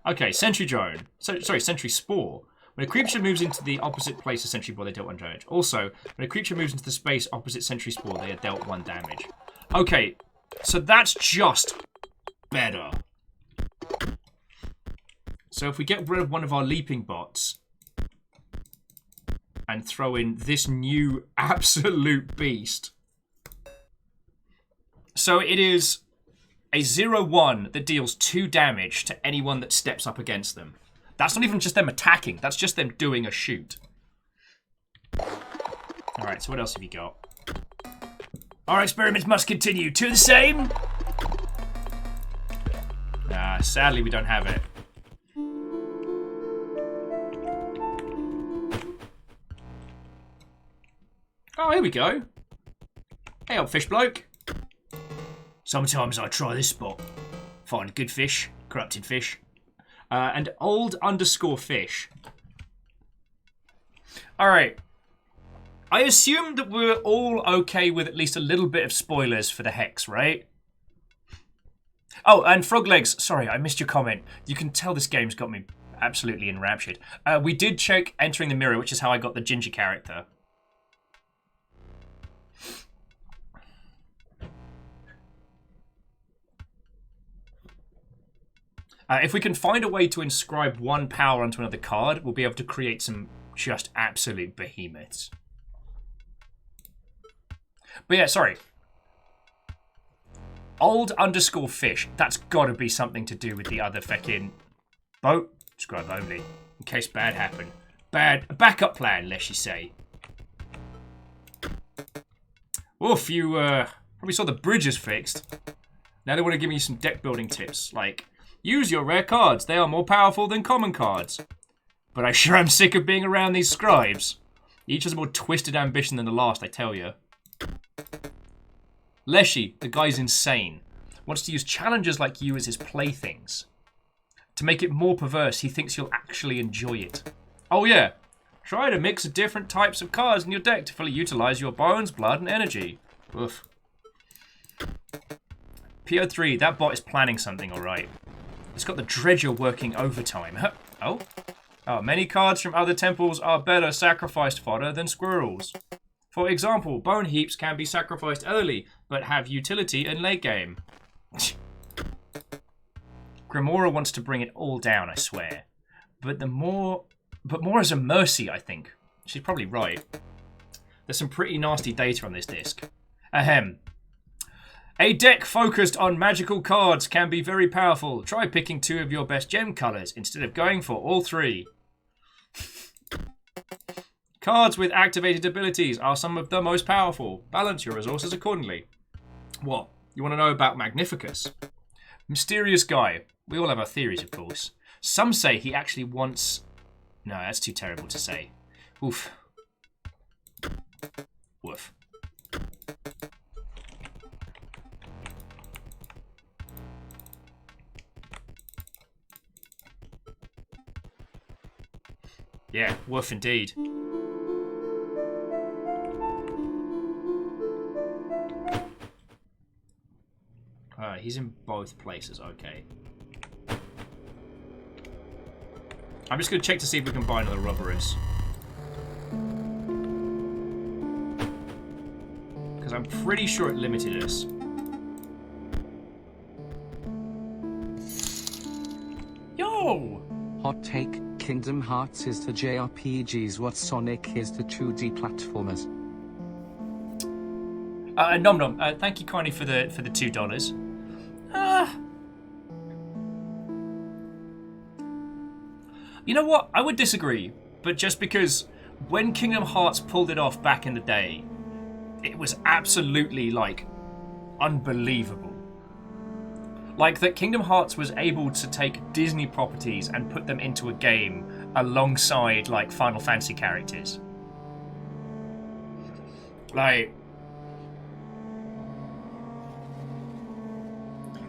Okay, sentry drone. Sorry, sentry spore. When a creature moves into the opposite place of sentry spore, they dealt 1 damage. Also, when a creature moves into the space opposite sentry spore, they are dealt 1 damage. Okay, so that's just better. So if we get rid of one of our leaping bots and throw in this new absolute beast. So it is a 0-1 that deals 2 damage to anyone that steps up against them. That's not even just them attacking. That's just them doing a shoot. Alright, so what else have you got? Our experiments must continue. 2 the same? Nah, sadly we don't have it. Oh, here we go. Hey, old fish bloke. Sometimes I try this spot. Find good fish, corrupted fish, and old_fish. Alright. I assume that we're all okay with at least a little bit of spoilers for the Hex, right? Oh, and Frog Legs. Sorry, I missed your comment. You can tell this game's got me absolutely enraptured. We did check Entering the Mirror, which is how I got the ginger character. If we can find a way to inscribe 1 power onto another card, we'll be able to create some just absolute behemoths. But yeah, sorry. Old_fish. That's got to be something to do with the other feckin' boat. Scribe only. In case bad happen. A backup plan, let's you say. Oof, you probably saw the bridges fixed. Now they want to give me some deck building tips, like... Use your rare cards. They are more powerful than common cards. But I sure am sick of being around these scribes. Each has a more twisted ambition than the last, I tell you. Leshy, the guy's insane. Wants to use challengers like you as his playthings. To make it more perverse, he thinks you'll actually enjoy it. Oh yeah. Try to mix different types of cards in your deck to fully utilize your bones, blood, and energy. Oof. PO3, that bot is planning something alright. It's got the dredger working overtime. Oh? Oh, many cards from other temples are better sacrificed fodder than squirrels. For example, bone heaps can be sacrificed early, but have utility in late game. Grimora wants to bring it all down, I swear. But more as a mercy, I think. She's probably right. There's some pretty nasty data on this disc. Ahem. A deck focused on magical cards can be very powerful. Try picking 2 of your best gem colors instead of going for all 3. Cards with activated abilities are some of the most powerful. Balance your resources accordingly. What? You want to know about Magnificus? Mysterious guy. We all have our theories, of course. Some say he actually wants... No, that's too terrible to say. Oof. Woof. Yeah, woof indeed. He's in both places, okay. I'm just going to check to see if we can buy another Rubberus. Because I'm pretty sure it limited us. Yo! Hot take, Kingdom Hearts is to JRPGs what Sonic is to 2D platformers. Nom Nom, thank you kindly for the $2. You know what? I would disagree, but just because when Kingdom Hearts pulled it off back in the day, it was absolutely, like, unbelievable. Like, that Kingdom Hearts was able to take Disney properties and put them into a game alongside, like, Final Fantasy characters. Like...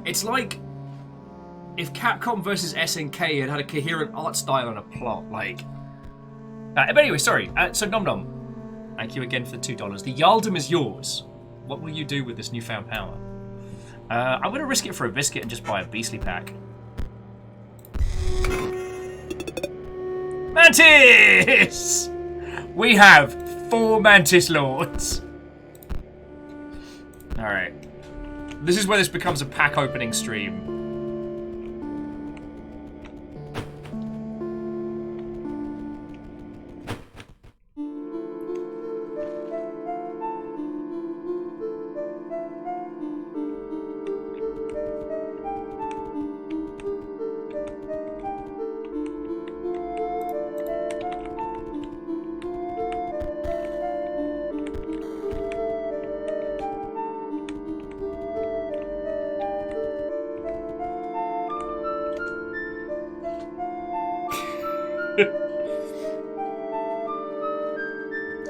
It's like if Capcom versus SNK had a coherent art style and a plot, like... but anyway, sorry. So Nom Nom, thank you again for the $2. The Yaldum is yours. What will you do with this newfound power? I'm going to risk it for a biscuit and just buy a beastly pack. Mantis! We have 4 Mantis Lords. Alright. This is where this becomes a pack opening stream.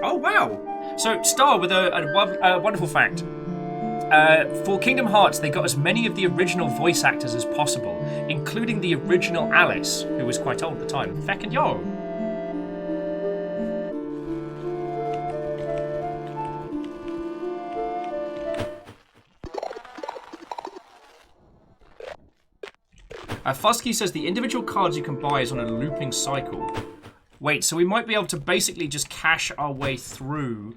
Oh, wow. So, Star with a wonderful fact. For Kingdom Hearts, they got as many of the original voice actors as possible, including the original Alice, who was quite old at the time. Feckin' yo! Fusky says the individual cards you can buy is on a looping cycle. Wait, so we might be able to basically just cash our way through,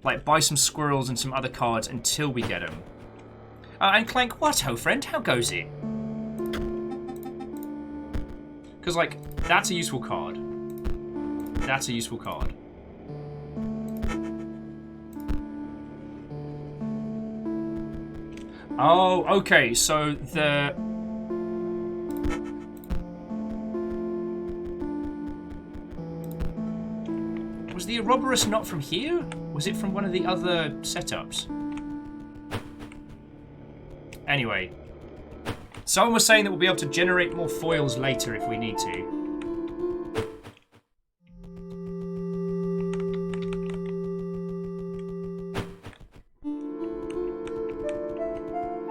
like buy some squirrels and some other cards until we get them. And Clank, what ho friend, how goes it? Because like, that's a useful card. That's a useful card. Oh, okay, so the... Was the Ouroboros not from here? Was it from one of the other setups? Anyway. Someone was saying that we'll be able to generate more foils later if we need to.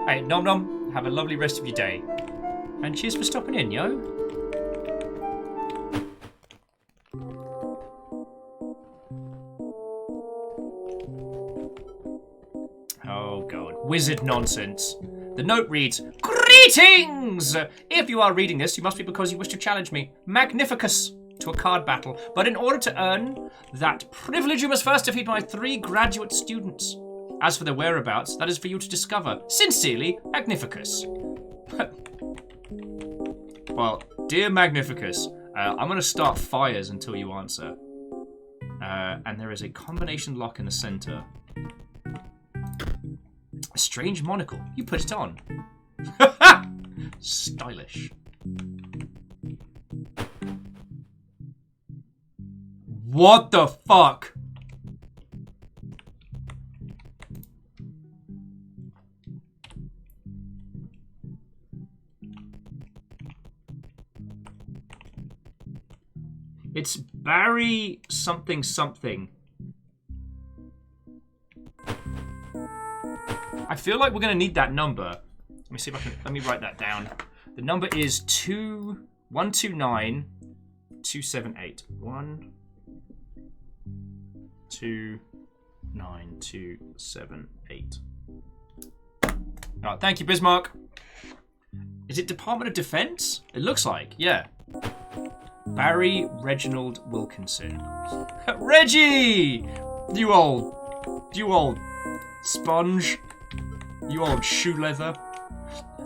Hey, Nom Nom, have a lovely rest of your day. And cheers for stopping in, yo. Oh god, wizard nonsense. The note reads, Greetings! If you are reading this, you must be because you wish to challenge me, Magnificus, to a card battle. But in order to earn that privilege, you must first defeat my 3 graduate students. As for their whereabouts, that is for you to discover. Sincerely, Magnificus. Well, dear Magnificus, I'm going to start fires until you answer. And there is a combination lock in the center. A strange monocle. You put it on. Stylish. What the fuck? It's Barry something something. I feel like we're going to need that number. Let me see if I can... Let me write that down. The number is 129 278. 129 278. Oh, thank you, Bismarck. Is it Department of Defense? It looks like, yeah. Barry Reginald Wilkinson. Reggie! You old sponge. You old shoe leather.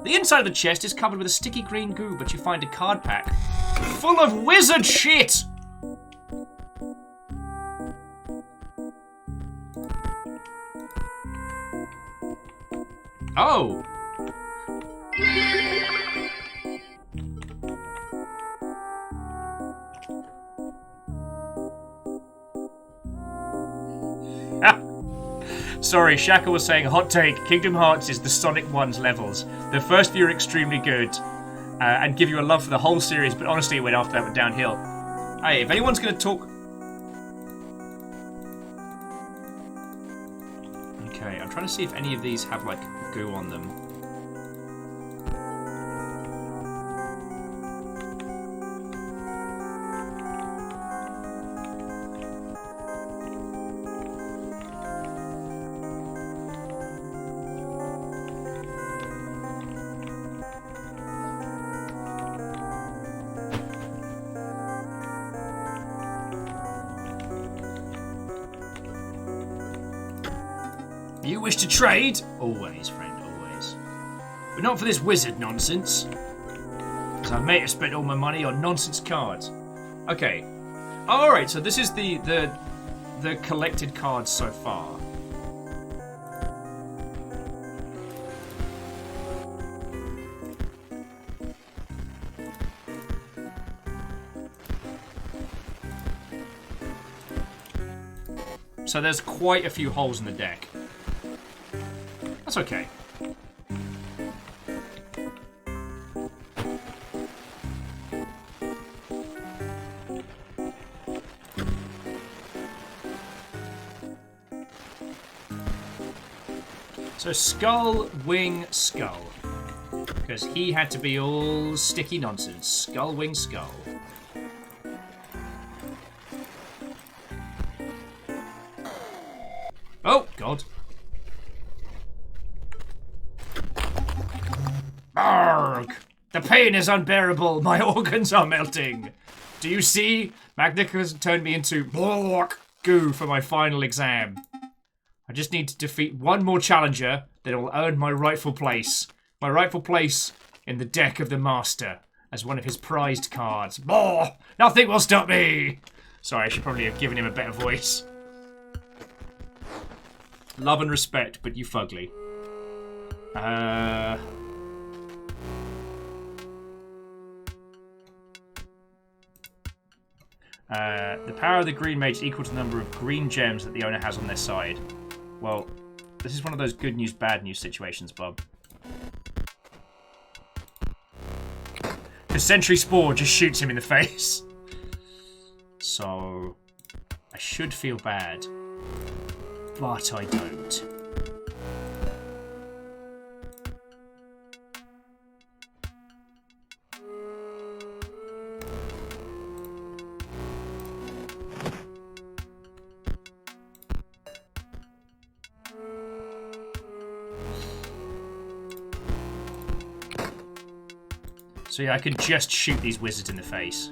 The inside of the chest is covered with a sticky green goo, but you find a card pack full of wizard shit! Oh! Sorry, Shaka was saying, hot take, Kingdom Hearts is the Sonic 1's levels. The first few are extremely good, and give you a love for the whole series, but honestly, it went after that went downhill. Hey, if anyone's going to talk... Okay, I'm trying to see if any of these have, like, goo on them. You wish to trade? Always, friend, always. But not for this wizard nonsense. Because I may have spent all my money on nonsense cards. Okay. Alright, so this is the collected cards so far. So there's quite a few holes in the deck. That's okay. So Skull, Wing, Skull. Because he had to be all sticky nonsense. Skull, Wing, Skull. Oh, God. Arrgh! The pain is unbearable. My organs are melting. Do you see? Magnicus turned me into goo for my final exam. I just need to defeat one more challenger, then it will earn my rightful place. My rightful place in the deck of the Master as one of his prized cards. Nothing will stop me! Sorry, I should probably have given him a better voice. Love and respect, but you fugly. The power of the green mage is equal to the number of green gems that the owner has on their side. Well, this is one of those good news, bad news situations, Bob. The Sentry Spore just shoots him in the face. So, I should feel bad. But I don't. So yeah, I could just shoot these wizards in the face.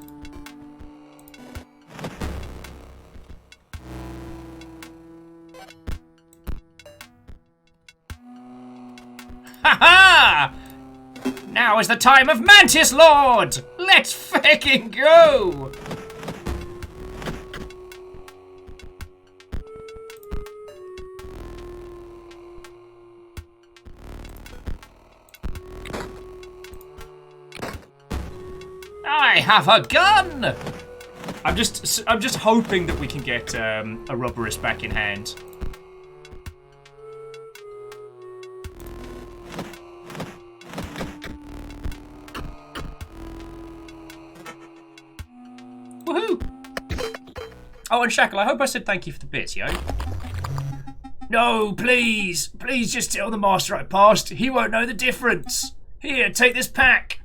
Ha-ha! Now is the time of Mantis Lord! Let's fucking go! I have a gun! I'm just hoping that we can get a Rubberist back in hand. Woohoo! Oh, and Shackle, I hope I said thank you for the bits, yo. No, please! Please just tell the Master I passed. He won't know the difference. Here, take this pack.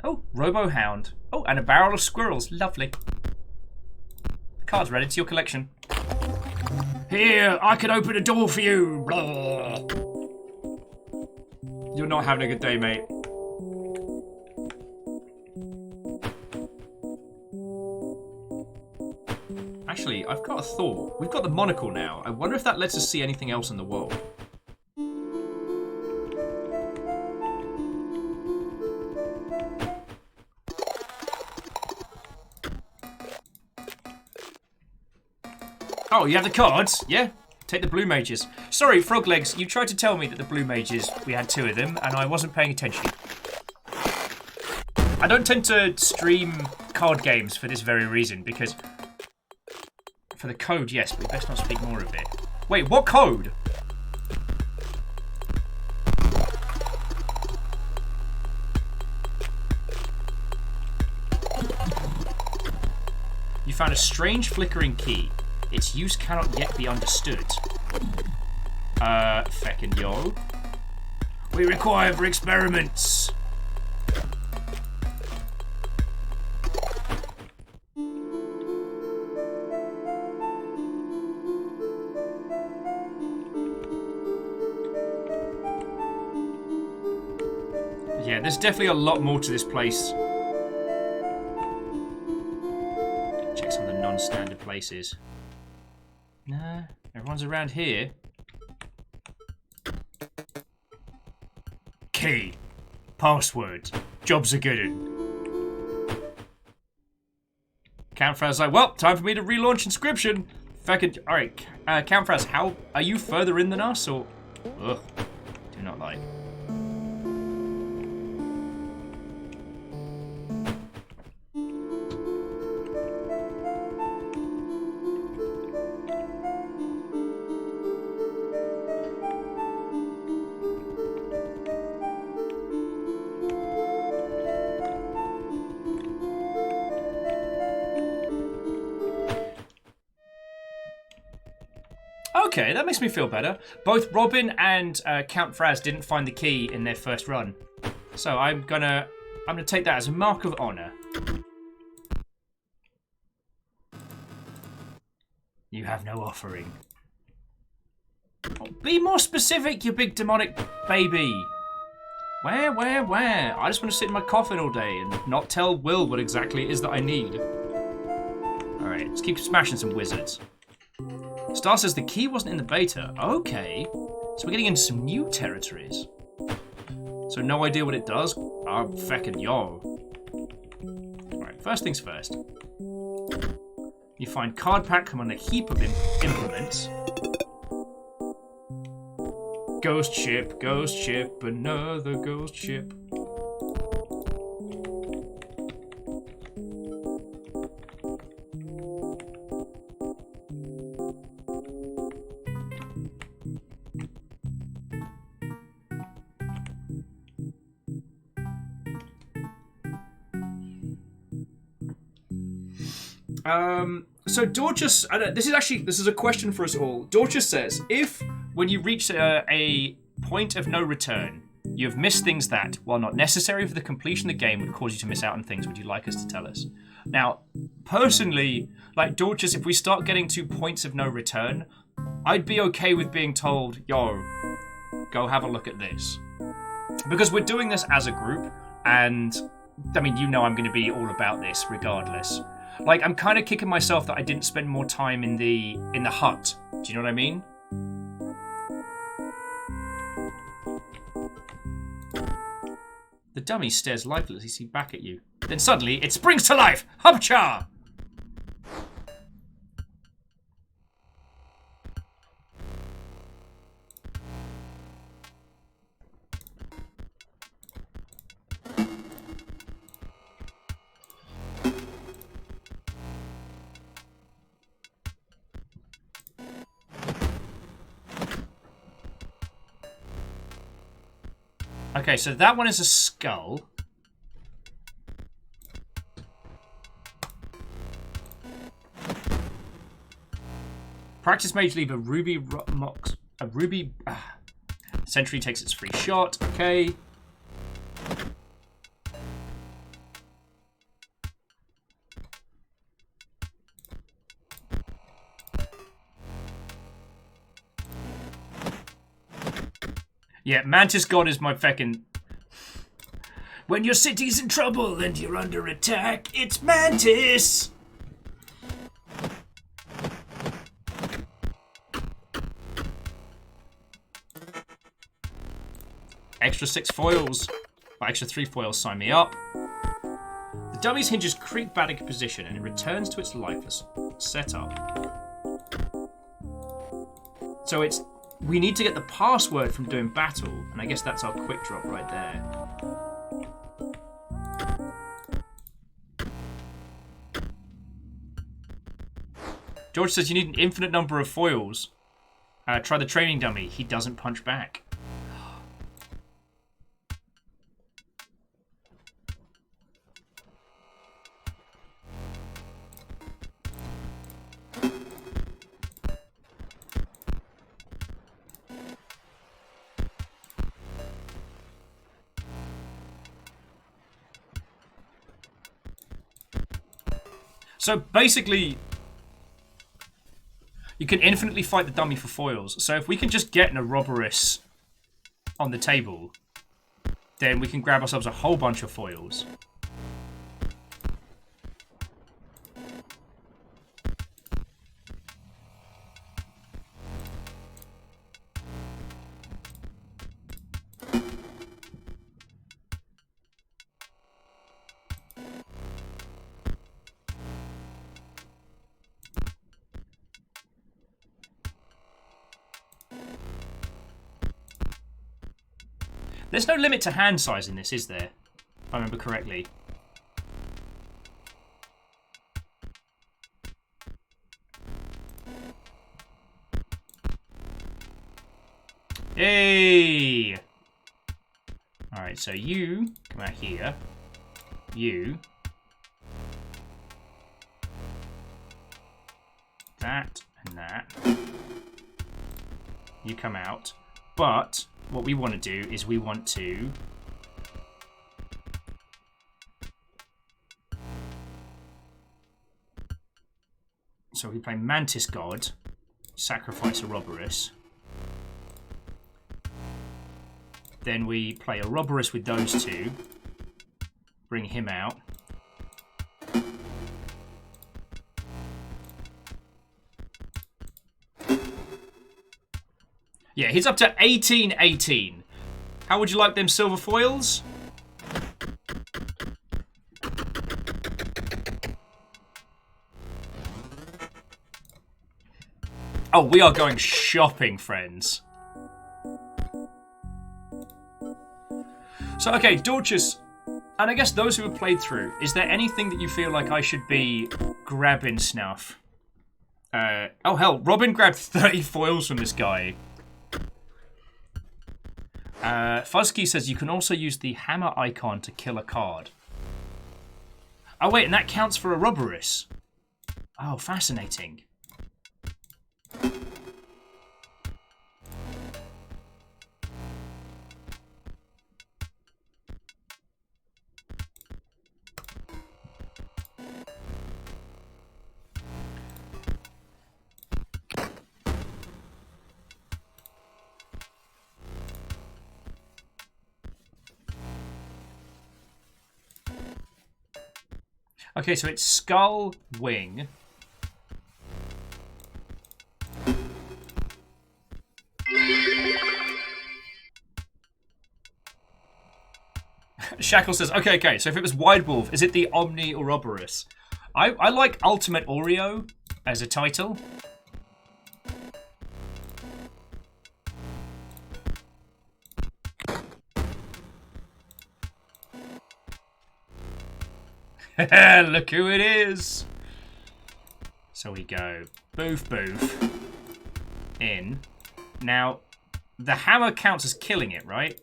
Oh, Robo-Hound. Oh, and a barrel of squirrels. Lovely. The card's ready to your collection. Here, I can open a door for you. Blah. You're not having a good day, mate. Actually, I've got a thought. We've got the monocle now. I wonder if that lets us see anything else in the world. Oh, you have the cards? Yeah? Take the blue mages. Sorry, Froglegs, you tried to tell me that the blue mages, we had 2 of them, and I wasn't paying attention. I don't tend to stream card games for this very reason, because... For the code, yes, but we best not speak more of it. Wait, what code? You found a strange flickering key. Its use cannot yet be understood. Feckin' yo. We require for experiments. Yeah, there's definitely a lot more to this place. Check some of the non-standard places. Nah, everyone's around here. Key. Password. Job's a good one. Count Fraz like, well, time for me to relaunch Inscryption. Alright, Count Fraz, how are you further in than us, or? Ugh, do not like. Okay, that makes me feel better. Both Robin and Count Fraz didn't find the key in their first run, so I'm gonna take that as a mark of honor. You have no offering. Oh, be more specific, you big demonic baby. Where? I just want to sit in my coffin all day and not tell Will what exactly it is that I need. All right, let's keep smashing some wizards. Star says the key wasn't in the beta. Okay, so we're getting into some new territories. So no idea what it does? I'm feckin' yo. Alright, first things first. You find card pack among a heap of implements. Ghost ship, another ghost ship. So Dorcas, this is a question for us all. Dorcas says, if when you reach a point of no return, you have missed things that, while not necessary for the completion of the game, would cause you to miss out on things, would you like us to tell us? Now, personally, like Dorcas, if we start getting to points of no return, I'd be okay with being told, yo, go have a look at this. Because we're doing this as a group, and, I mean, you know I'm going to be all about this regardless. Like, I'm kind of kicking myself that I didn't spend more time in the hut. Do you know what I mean? The dummy stares lifelessly back at you. Then suddenly, it springs to life! Hubcha! Okay, so that one is a skull. Practice Mage leave a ruby mox. A ruby. Sentry takes its free shot. Okay. Yeah, Mantis God is my feckin'. When your city's in trouble and you're under attack, it's Mantis! Extra 6 foils. Or extra 3 foils, sign me up. The dummy's hinges creak back into position and it returns to its lifeless setup. So it's... We need to get the password from doing battle, and I guess that's our quick drop right there. George says you need an infinite number of foils. Try the training dummy. He doesn't punch back. So basically, you can infinitely fight the dummy for foils. So if we can just get an Ouroboros on the table, then we can grab ourselves a whole bunch of foils. There's no limit to hand size in this, is there? If I remember correctly. Hey! Alright, so you come out here. You. That and that. You come out. But what we want to do is we want to... So we play Mantis God. Sacrifice a Ouroboros. Then we play a Ouroboros with those two. Bring him out. Yeah, he's up to 1818. How would you like them silver foils? Oh, we are going shopping, friends. So, okay, Dorcas, and I guess those who have played through, is there anything that you feel like I should be grabbing snuff? Oh, hell, Robin grabbed 30 foils from this guy. Fuzzkey says you can also use the hammer icon to kill a card. Oh, wait, and that counts for a Ouroboros. Oh, fascinating. Okay, so it's Skull, Wing. Shackle says, okay, so if it was Wide Wolf, is it the Omni Ouroboros? I like Ultimate Oreo as a title. Look who it is. So we go boof boof in. Now the hammer counts as killing it, right?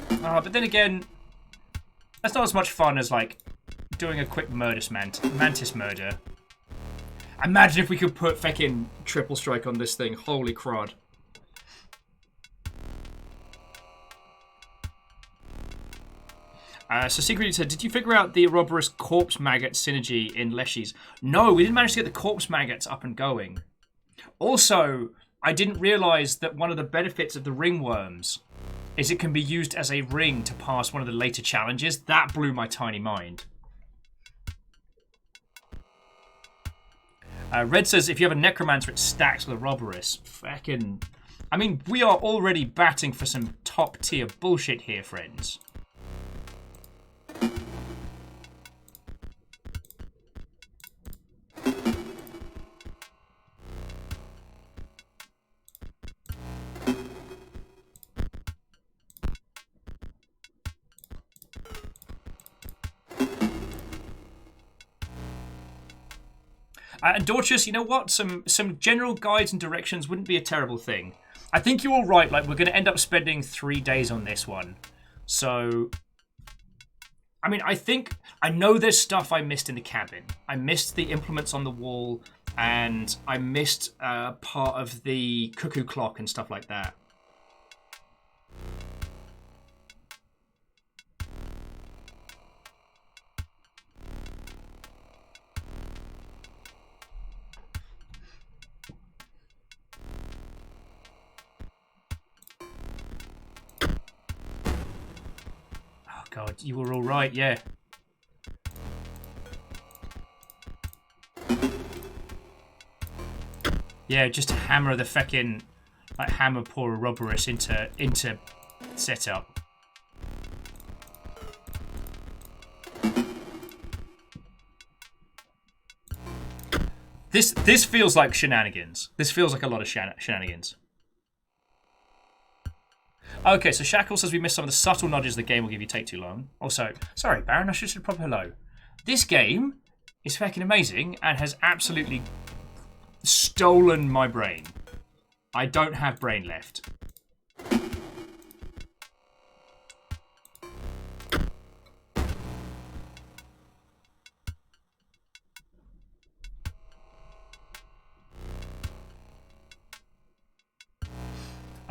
But then again, that's not as much fun as like doing a quick mantis murder. Imagine if we could put feckin' triple strike on this thing. Holy crud. So Secret said, did you figure out the Ouroboros corpse maggot synergy in Leshy's? No, we didn't manage to get the corpse maggots up and going. Also, I didn't realise that one of the benefits of the ringworms is it can be used as a ring to pass one of the later challenges. That blew my tiny mind. Red says, if you have a Necromancer, it stacks with a Ouroboros. Feckin'... I mean, we are already batting for some top-tier bullshit here, friends. And Dorcas, you know what? Some general guides and directions wouldn't be a terrible thing. I think you're all right. Like, we're going to end up spending 3 days on this one. So, I mean, I know there's stuff I missed in the cabin. I missed the implements on the wall, and I missed part of the cuckoo clock and stuff like that. God, you were all right, yeah. Yeah, just hammer the feckin', like, hammer poor Ouroboros into setup. This feels like shenanigans. This feels like a lot of shenanigans. Okay, so Shackle says we missed some of the subtle nudges the game will give you take too long. Also, sorry, Baron, I should have said proper hello. This game is fucking amazing and has absolutely stolen my brain. I don't have brain left.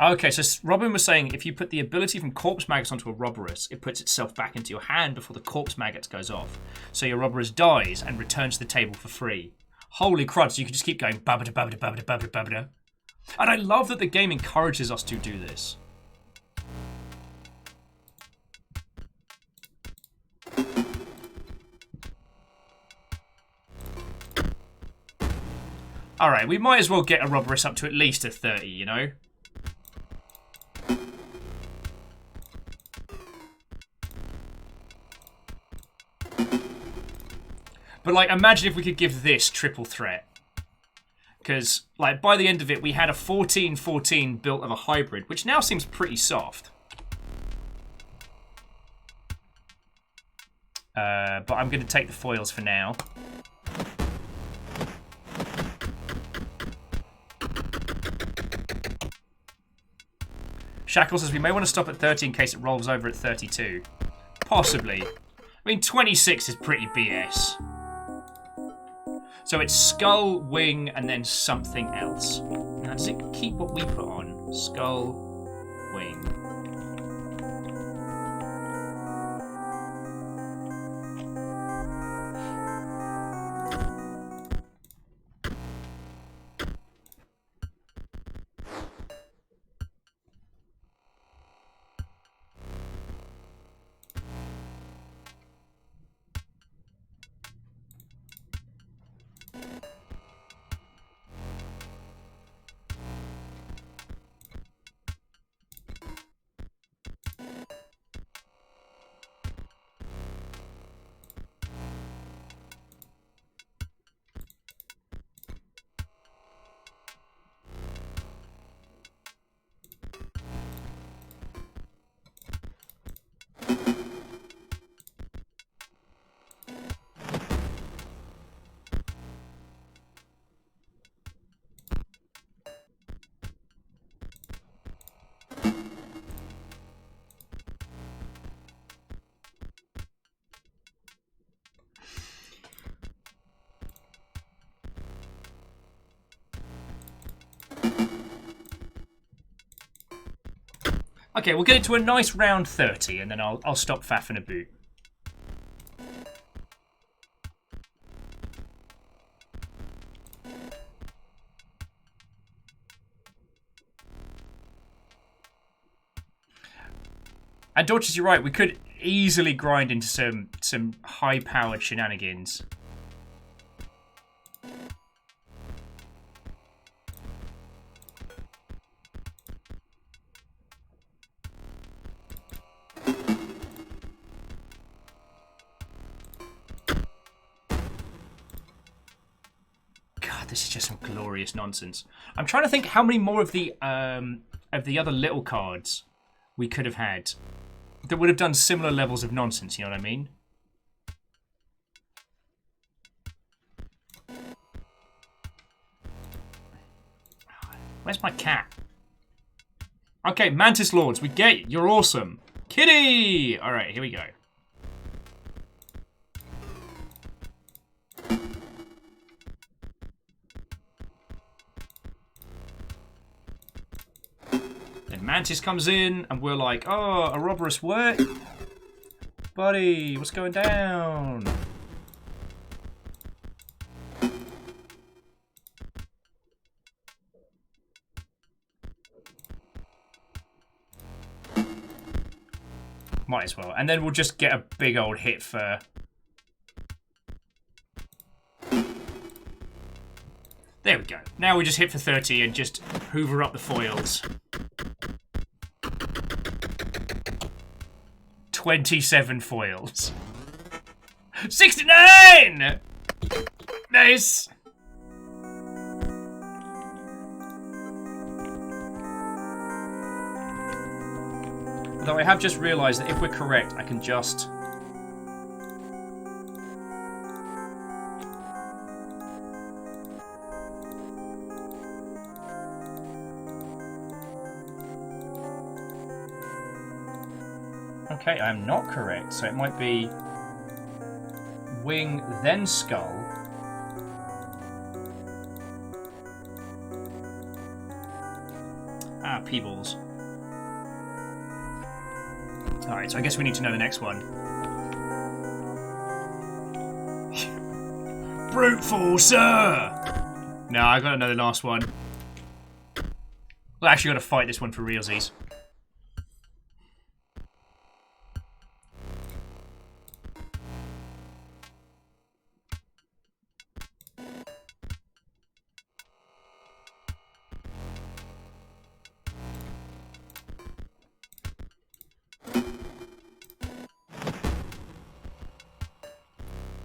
Okay, so Robin was saying if you put the ability from Corpse Maggots onto a Roborus, it puts itself back into your hand before the Corpse Maggots goes off. So your Roborus dies and returns to the table for free. Holy crud, so you can just keep going babada babada babada babada babada. And I love that the game encourages us to do this. Alright, we might as well get a Roborus up to at least a 30, you know? But, like, imagine if we could give this triple threat. Because, like, by the end of it, we had a 14-14 built of a hybrid, which now seems pretty soft. But I'm going to take the foils for now. Shackle says we may want to stop at 30 in case it rolls over at 32. Possibly. I mean, 26 is pretty BS. So it's skull, wing, and then something else. Now, does it keep what we put on? Skull, wing. Okay, we'll get it to a nice round 30, and then I'll stop faffing a boot. And Dorches, you're right. We could easily grind into some high-powered shenanigans. This is just some glorious nonsense. I'm trying to think how many more of the other little cards we could have had that would have done similar levels of nonsense, you know what I mean? Where's my cat? Okay, Mantis Lords, we get you. You're awesome. Kitty! Alright, here we go. Mantis comes in, and we're like, oh, a Roborus work? Buddy, what's going down? Might as well. And then we'll just get a big old hit for... There we go. Now we just hit for 30 and just hoover up the foils. 27 foils. 69! Nice! Although I have just realised that if we're correct, I can just... Okay, I'm not correct, so it might be wing, then skull. Ah, Peebles. Alright, so I guess we need to know the next one. Brute force, sir! No, I gotta know the last one. Well, actually, gotta fight this one for realsies.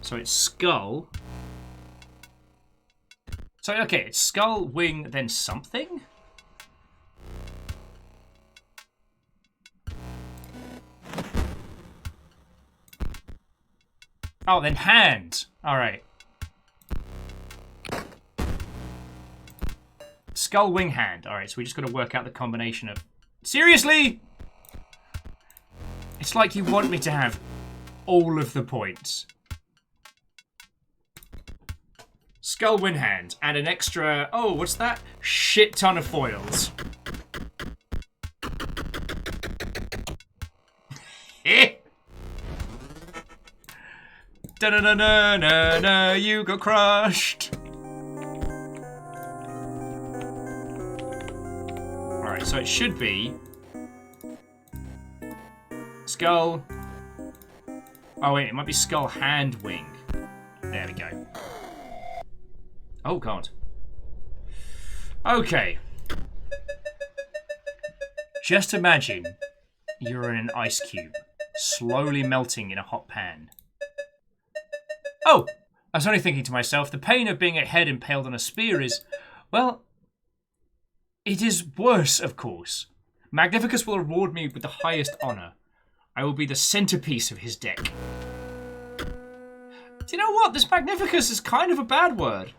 So it's skull. So, okay, it's skull, wing, then something? Oh, then hand. Alright. Skull, wing, hand. Alright, so we just got to work out the combination of... Seriously? It's like you want me to have all of the points. Skull, win, hand, and an extra... Oh, what's that? Shit ton of foils. Da-na-na-na-na-na, you got crushed. Alright, so it should be... Skull... Oh wait, it might be skull, hand, wing. There we go. Oh god. Okay. Just imagine you're in an ice cube, slowly melting in a hot pan. Oh! I was only thinking to myself, the pain of being a head impaled on a spear is... Well... It is worse, of course. Magnificus will reward me with the highest honour. I will be the centrepiece of his deck. Do you know what? This Magnificus is kind of a bad word.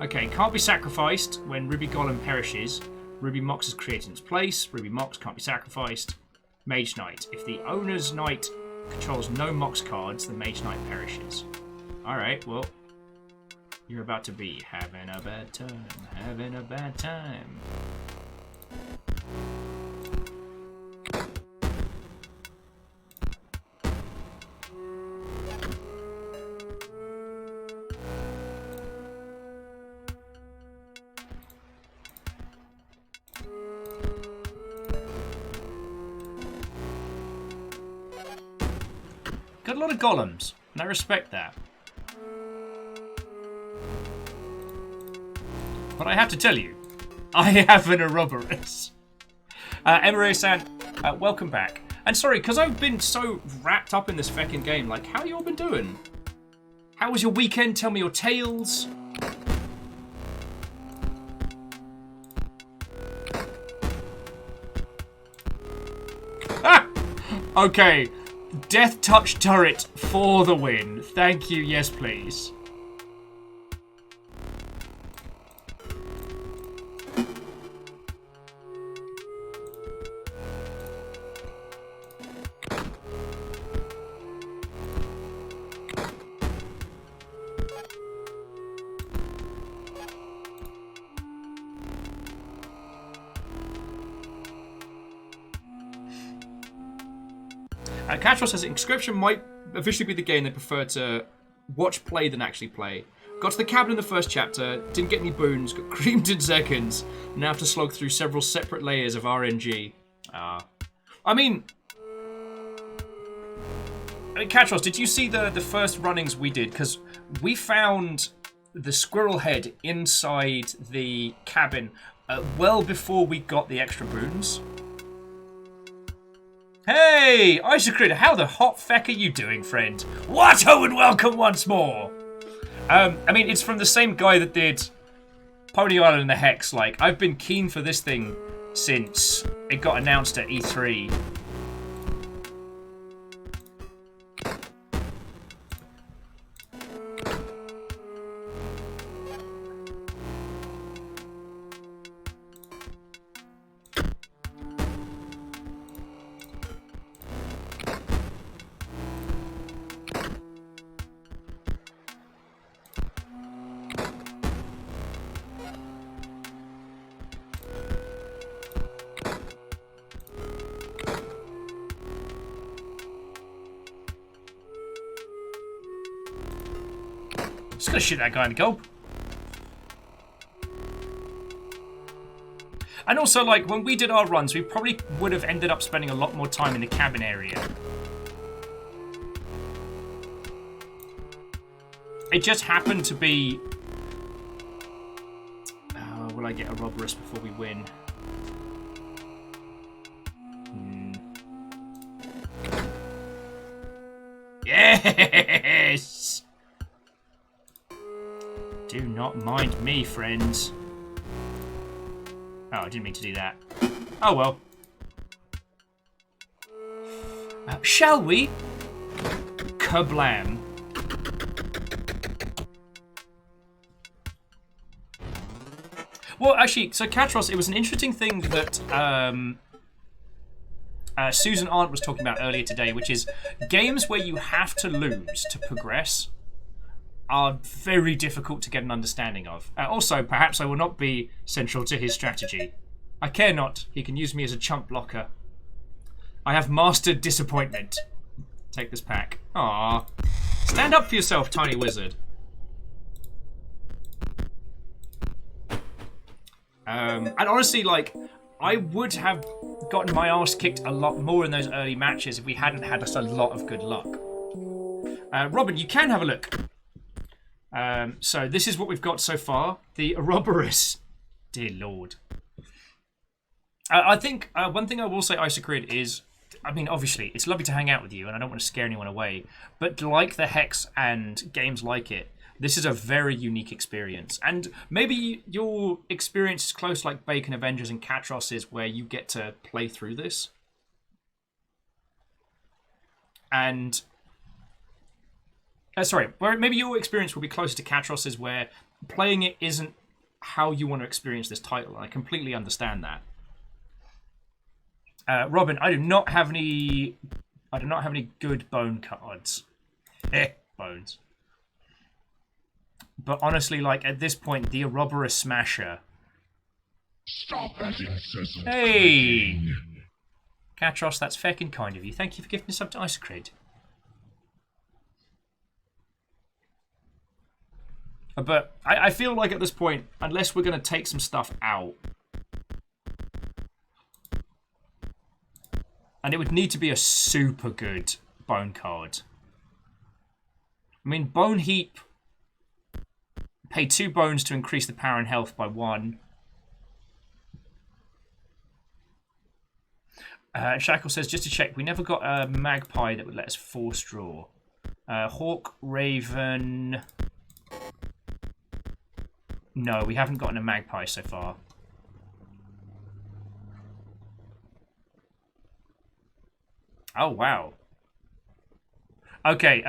Okay, can't be sacrificed when Ruby Golem perishes. Ruby Mox is created in its place. Ruby Mox can't be sacrificed. Mage Knight. If the owner's knight controls no Mox cards, the Mage Knight perishes. Alright, well, you're about to be having a bad time. Having a bad time. Got a lot of golems, and I respect that. But I have to tell you, I have an Ouroboros. Emery-san, welcome back. And sorry, because I've been so wrapped up in this feckin' game, like, how you all been doing? How was your weekend? Tell me your tales. Ah! Okay. Death Touch Turret for the win. Thank you, yes please. Catchwell says Inscryption might officially be the game they prefer to watch play than actually play. Got to the cabin in the first chapter, didn't get any boons, got creamed in seconds, now have to slog through several separate layers of RNG. I mean, Catchwell, did you see the first runnings we did? Because we found the squirrel head inside the cabin well before we got the extra boons. Hey, Isocrid, how the hot feck are you doing, friend? What and welcome once more! I mean, it's from the same guy that did Pony Island and the Hex. Like, I've been keen for this thing since it got announced at E3. Just gonna shoot that guy in the gulp. And also, like, when we did our runs, we probably would have ended up spending a lot more time in the cabin area. It just happened to be... will I get a robberist before we win? Yes! Do not mind me, friends. Oh, I didn't mean to do that. Oh well. Shall we? Kablam. Well, actually, so Katros, it was an interesting thing that Susan Arndt was talking about earlier today, which is games where you have to lose to progress are very difficult to get an understanding of. Also, perhaps I will not be central to his strategy. I care not. He can use me as a chump blocker. I have mastered disappointment. Take this pack. Aww. Stand up for yourself, tiny wizard. And honestly, like, I would have gotten my arse kicked a lot more in those early matches if we hadn't had us a lot of good luck. Robin, you can have a look. So this is what we've got so far. The Ouroboros. Dear Lord. I think one thing I will say, Isocrid, is, I mean, obviously, it's lovely to hang out with you, and I don't want to scare anyone away, but like the Hex and games like it, this is a very unique experience. And maybe your experience is close like Bacon Avengers and Katros is, where you get to play through this. And... sorry, where maybe your experience will be closer to Katros's, where playing it isn't how you want to experience this title. I completely understand that. Robin, I do not have any good bone cards. Bones. But honestly, like, at this point, the Ouroboros Smasher. Stop that incessant Hey! clicking. Katros, that's feckin' kind of you. Thank you for gifting us up to Isocrid. But I feel like at this point, unless we're going to take some stuff out, and it would need to be a super good bone card. I mean, Bone Heap, pay 2 bones to increase the power and health by 1. Shackle says, just to check, we never got a magpie that would let us force draw. Hawk, Raven... No, we haven't gotten a magpie so far. Oh, wow. Okay,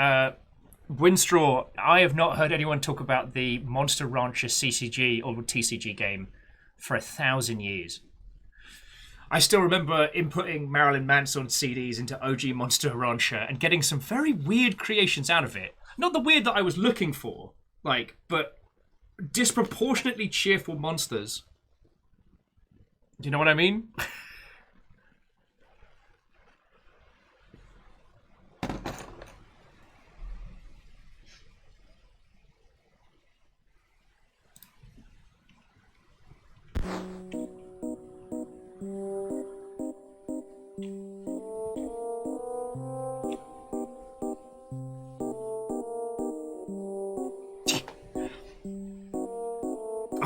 Windstraw, I have not heard anyone talk about the Monster Rancher CCG or TCG game for 1,000 years. I still remember inputting Marilyn Manson CDs into OG Monster Rancher and getting some very weird creations out of it. Not the weird that I was looking for, like, but disproportionately cheerful monsters. Do you know what I mean?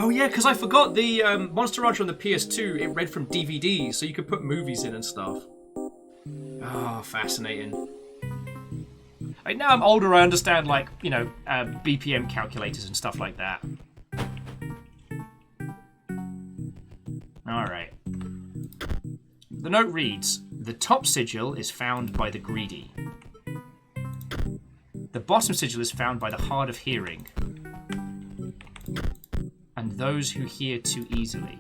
Oh yeah, because I forgot the Monster Rancher on the PS2, it read from DVDs, so you could put movies in and stuff. Oh, fascinating. Like, now I'm older, I understand, like, you know, BPM calculators and stuff like that. Alright. the note reads, the top sigil is found by the greedy. The bottom sigil is found by the hard of hearing. And those who hear too easily.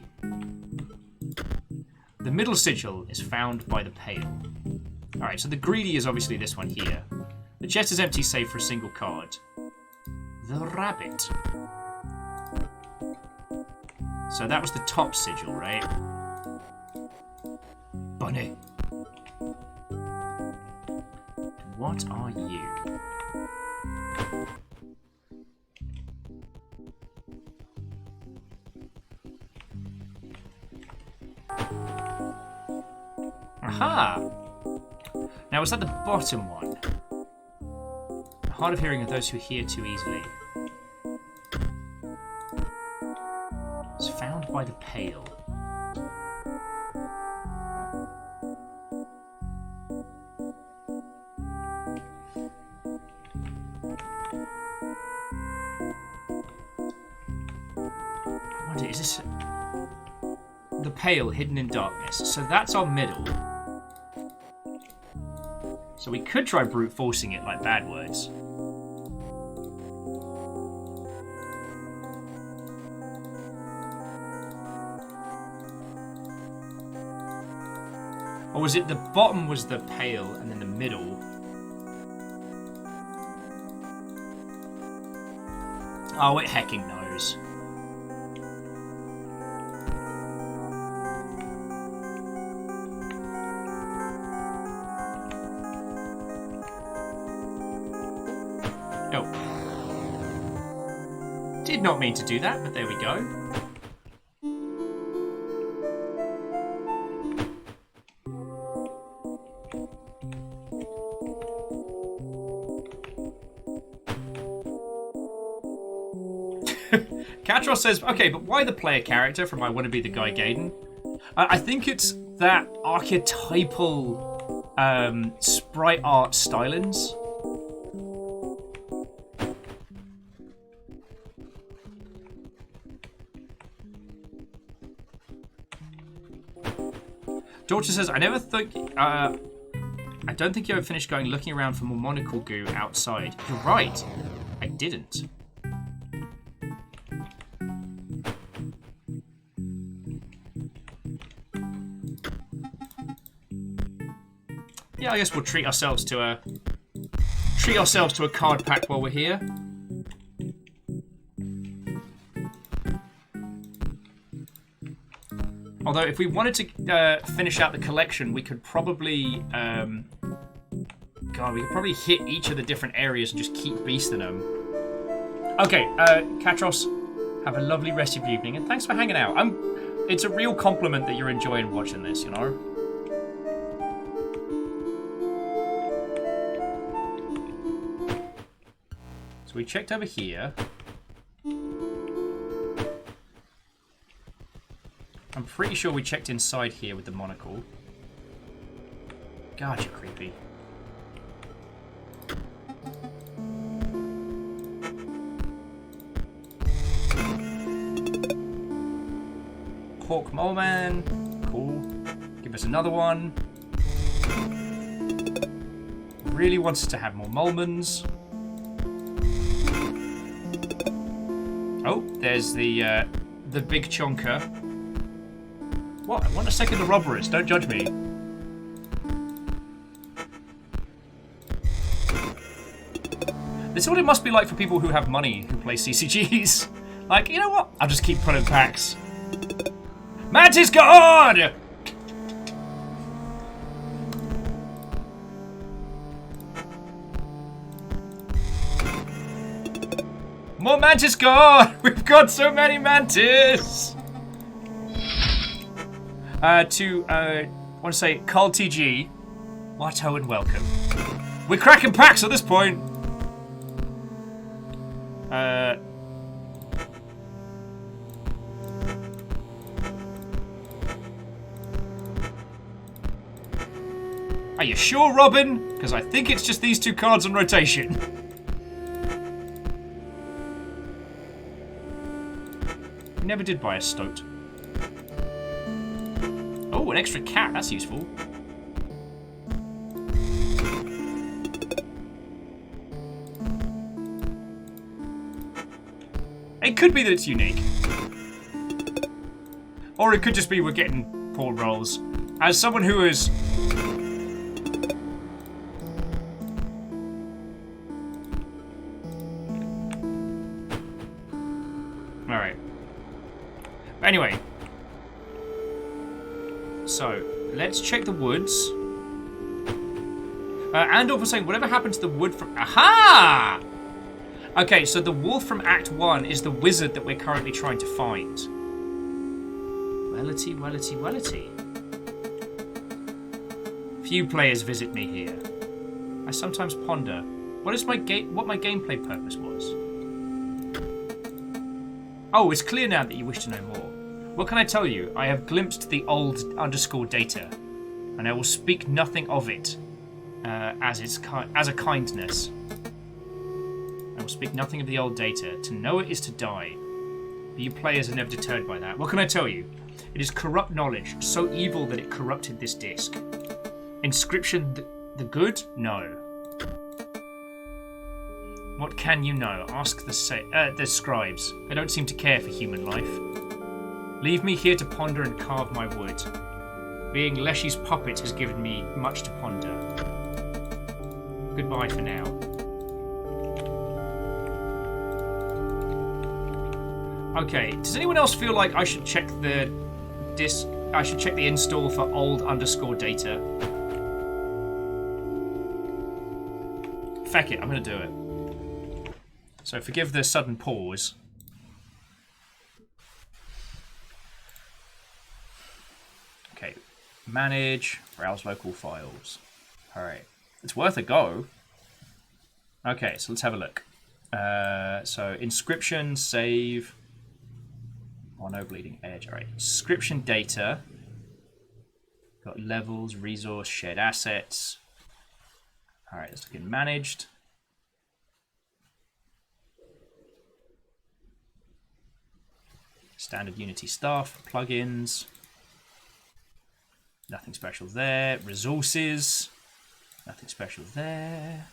The middle sigil is found by the pale. Alright, so the greedy is obviously this one here. The chest is empty save for a single card. The rabbit. So that was the top sigil, right? Bunny. What are you? Aha! Now, was that the bottom one? The hard of hearing of those who hear too easily. It's found by the pale. I wonder, is this... The pale hidden in darkness. So that's our middle. So we could try brute forcing it like bad words. Or was it the bottom was the pale and then the middle? Oh, it hecking knows. Oh. Did not mean to do that, but there we go. Katros says, okay, but why the player character from I Want to Be the Guy Gaiden? I think it's that archetypal sprite art stylings. Daughter says, I never think... I don't think you ever finished going looking around for more monocle goo outside. You're right. I didn't. Yeah, I guess we'll treat ourselves to a card pack while we're here. Although, if we wanted to finish out the collection, we could probably, we could probably hit each of the different areas and just keep beasting them. Okay, Katros, have a lovely rest of your evening, and thanks for hanging out. It's a real compliment that you're enjoying watching this, you know? So we checked over here. I'm pretty sure we checked inside here with the monocle. God, you're creepy. Hawk Mole Man. Cool. Give us another one. Really wants us to have more Molmans. Oh, there's the big chonker. What? I want a second the robberers. Don't judge me. This is what it must be like for people who have money who play CCGs. Like, you know what? I'll just keep pulling packs. Mantis God! More Mantis God! We've got so many Mantis! I want to say, Carl TG, Watto and welcome. We're cracking packs at this point! Are you sure, Robin? Because I think it's just these two cards on rotation. We never did buy a Stoat. Oh, Oh, an extra cat. That's useful. It could be that it's unique. Or it could just be we're getting poor rolls. As someone who is... Alright. Anyway. So, let's check the woods. Andor was saying, whatever happened to the wood from... Aha! Okay, so the wolf from Act 1 is the wizard that we're currently trying to find. Wellity, wellity, wellity. Few players visit me here. I sometimes ponder what my gameplay purpose was. Oh, it's clear now that you wish to know more. What can I tell you? I have glimpsed the old underscore data, and I will speak nothing of it as a kindness. I will speak nothing of the old data. To know it is to die. But you players are never deterred by that. What can I tell you? It is corrupt knowledge, so evil that it corrupted this disc. Inscryption the good? No. What can you know? Ask the scribes. They don't seem to care for human life. Leave me here to ponder and carve my wood. Being Leshy's puppet has given me much to ponder. Goodbye for now. Okay, does anyone else feel like I should check the disk? I should check the install for old underscore data. Feck it, I'm gonna do it. So forgive the sudden pause. Okay, manage, browse local files. Alright, it's worth a go. Okay, so let's have a look. So Inscryption, save. Oh no, bleeding edge. Alright, Inscryption data. Got levels, resource, shared assets. Alright, let's look in managed. Standard Unity stuff, plugins. Nothing special there. Resources. Nothing special there.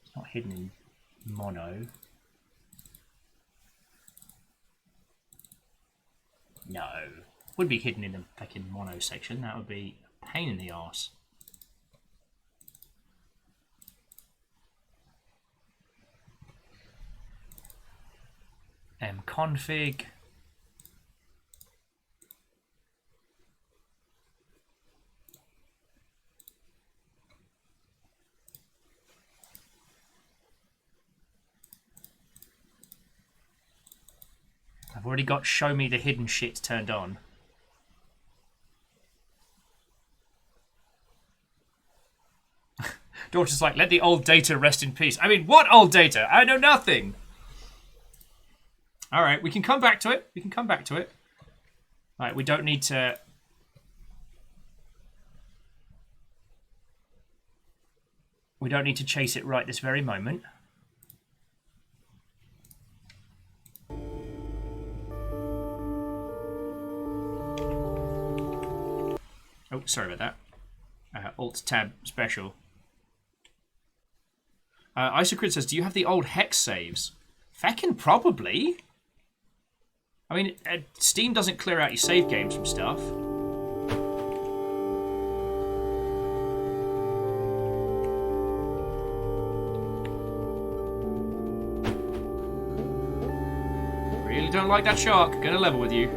It's not hidden in mono. No. Would be hidden in the fucking mono section. That would be a pain in the arse. Config. I've already got show me the hidden shit turned on. Daughter's like, let the old data rest in peace. I mean, what old data? I know nothing. All right, we can come back to it. We can come back to it. All right, we don't need to... We don't need to chase it right this very moment. Oh, sorry about that. Alt-tab special. Isocrid says, do you have the old hex saves? Feckin' probably. I mean, Steam doesn't clear out your save games from stuff. Really don't like that shark. Gonna level with you.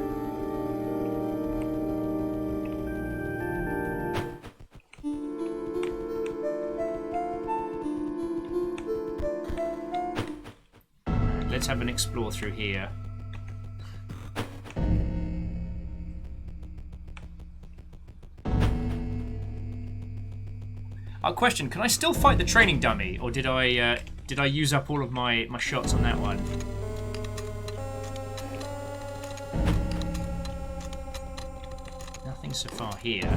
Let's have an explore through here. Question, can I still fight the training dummy, or did I use up all of my shots on that one? Nothing so far here.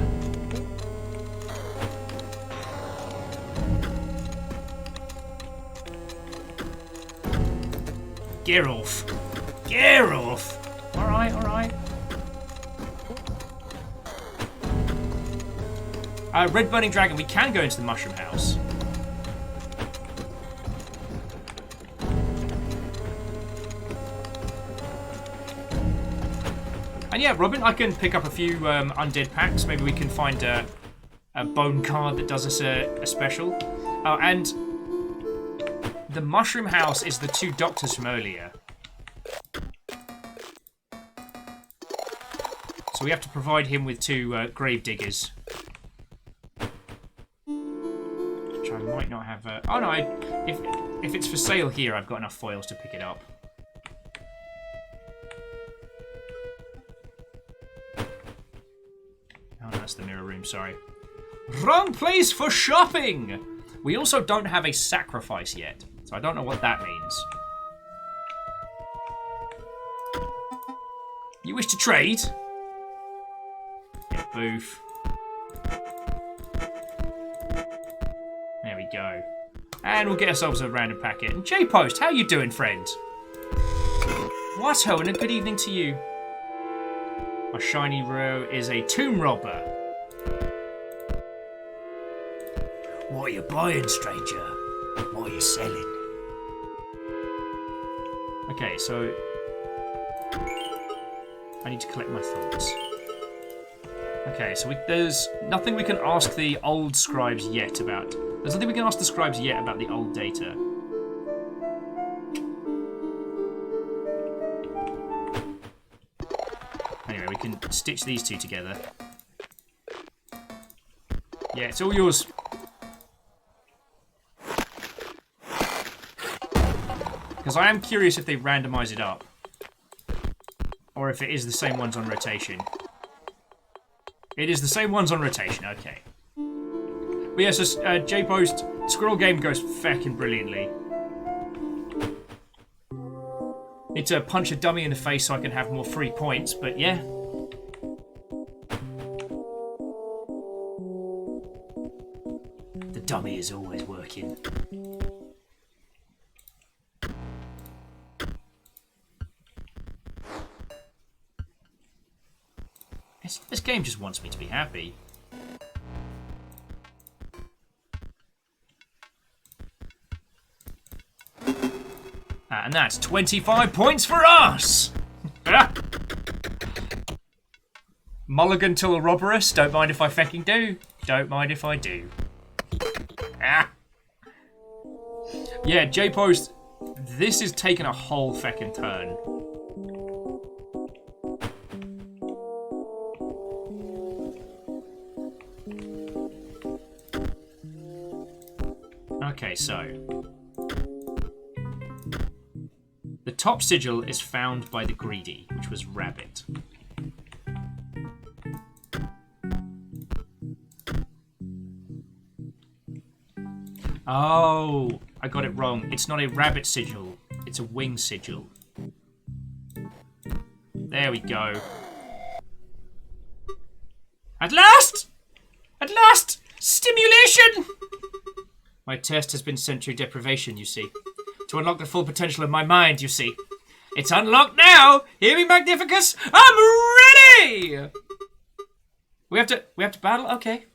Geralt. Geralt. Alright, alright. Red Burning Dragon, we can go into the Mushroom House. And yeah, Robin, I can pick up a few undead packs. Maybe we can find a bone card that does us a special. Oh, and the Mushroom House is the 2 doctors from earlier. So we have to provide him with 2 grave diggers. Which I might not have... oh no, if it's for sale here, I've got enough foils to pick it up. Oh, that's the mirror room, sorry. Wrong place for shopping! We also don't have a sacrifice yet, so I don't know what that means. You wish to trade? Yeah, boof. There we go. And we'll get ourselves a random packet. And J-Post, how you doing, friend? What ho, and a good evening to you. My shiny row is a tomb robber. What are you buying, stranger? What are you selling? Okay, so... I need to collect my thoughts. Okay, so there's nothing we can ask the old scribes yet about. There's nothing we can ask the scribes yet about the old data. Anyway, we can stitch these 2 together. Yeah, it's all yours. Because I am curious if they randomise it up. Or if it is the same ones on rotation. It is the same ones on rotation, okay. But yeah, so J-Post, Squirrel Game goes feckin' brilliantly. Need to punch a dummy in the face so I can have more free points, but yeah. The dummy is always working. This game just wants me to be happy. And that's 25 points for us! Mulligan till a robberus. Don't mind if I fecking do. Don't mind if I do. Ah. Yeah, J-Post, this is taking a whole fecking turn. Okay, so... the top sigil is found by the greedy, which was rabbit. Oh, I got it wrong. It's not a rabbit sigil, it's a wing sigil. There we go. At last! At last! Stimulation! My test has been sensory deprivation, you see. To unlock the full potential of my mind, you see. It's unlocked now! Hear me, Magnificus! I'm ready! We have to battle? Okay.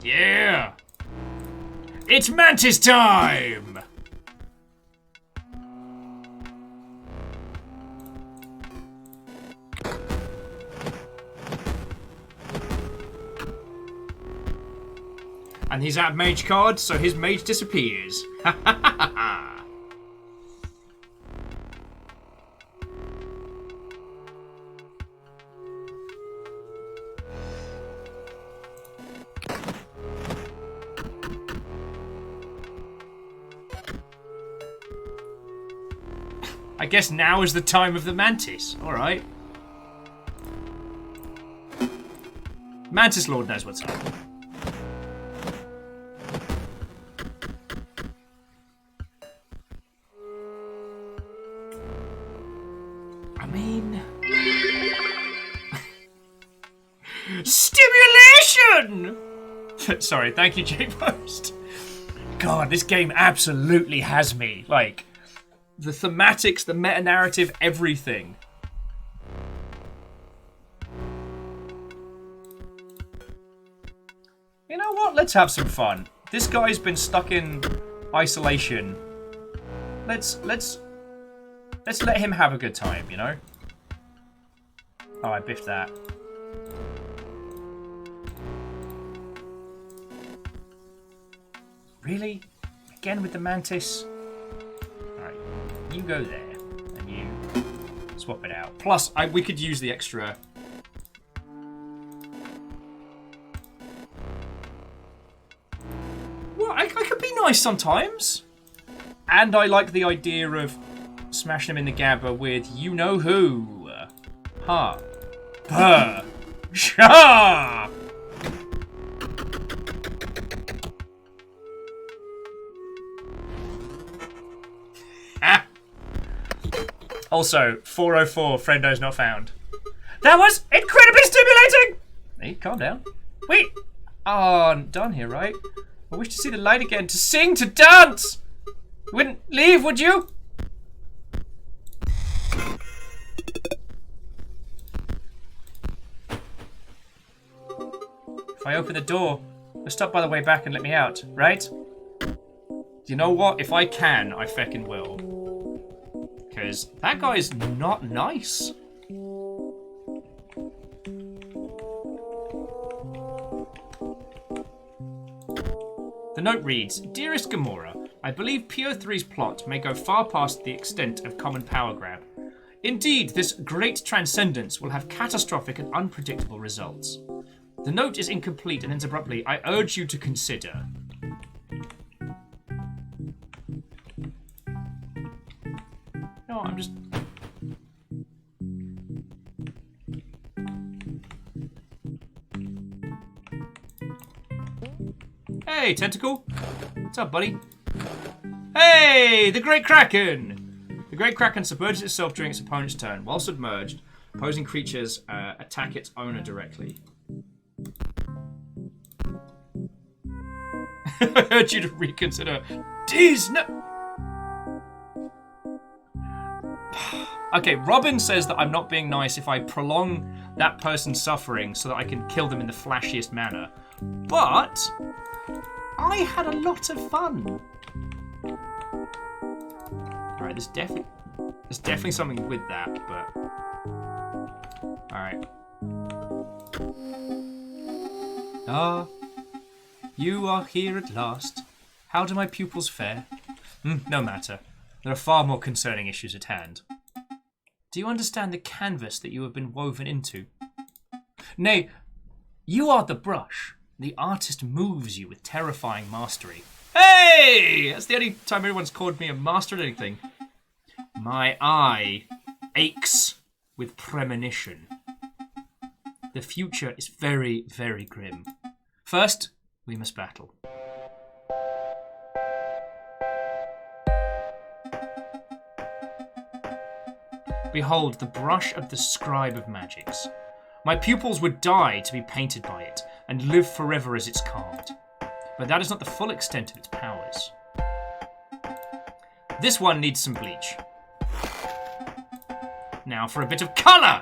Yeah! It's Mantis time! And he's out of mage cards, so his mage disappears. Ha ha ha ha ha. I guess now is the time of the mantis. Alright. Mantis Lord knows what's up. I mean... Stimulation! Sorry, thank you, J-Post. God, this game absolutely has me. Like... the thematics, the meta-narrative, everything. You know what? Let's have some fun. This guy's been stuck in isolation. Let's let him have a good time, you know? Oh, I biffed that. Really? Again with the mantis? You go there, and you swap it out. Plus, we could use the extra. Well, I could be nice sometimes. And I like the idea of smashing him in the gabba with you-know-who. Ha. Puh. Sha. Also, 404, friendo's not found. That was incredibly stimulating! Hey, calm down. Wait! I'm done here, right? I wish to see the light again, to sing, to dance! You wouldn't leave, would you? If I open the door, you'll stop by the way back and let me out, right? Do you know what? If I can, I feckin' will. Because that guy's not nice. The note reads, Dearest Gamora, I believe PO3's plot may go far past the extent of common power grab. Indeed, this great transcendence will have catastrophic and unpredictable results. The note is incomplete and ends abruptly. I urge you to consider. No, I'm just... Hey, Tentacle. What's up, buddy? Hey, the Great Kraken! The Great Kraken submerges itself during its opponent's turn. While submerged, opposing creatures attack its owner directly. I urge you to reconsider. Jeez, no... Okay, Robin says that I'm not being nice if I prolong that person's suffering so that I can kill them in the flashiest manner. But I had a lot of fun. Alright, there's definitely something with that, but... Alright. Ah, you are here at last. How do my pupils fare? No matter. There are far more concerning issues at hand. Do you understand the canvas that you have been woven into? Nay, you are the brush. The artist moves you with terrifying mastery. Hey! That's the only time everyone's called me a master at anything. My eye aches with premonition. The future is very, very grim. First, we must battle. Behold, the brush of the scribe of magics. My pupils would die to be painted by it, and live forever as it's carved. But that is not the full extent of its powers. This one needs some bleach. Now for a bit of colour!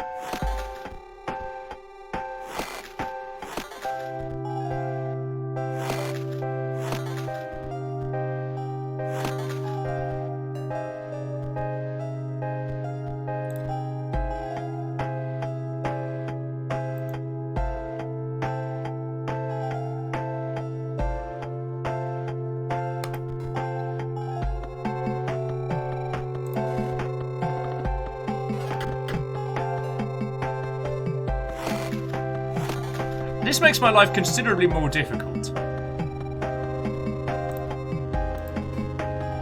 this makes my life considerably more difficult.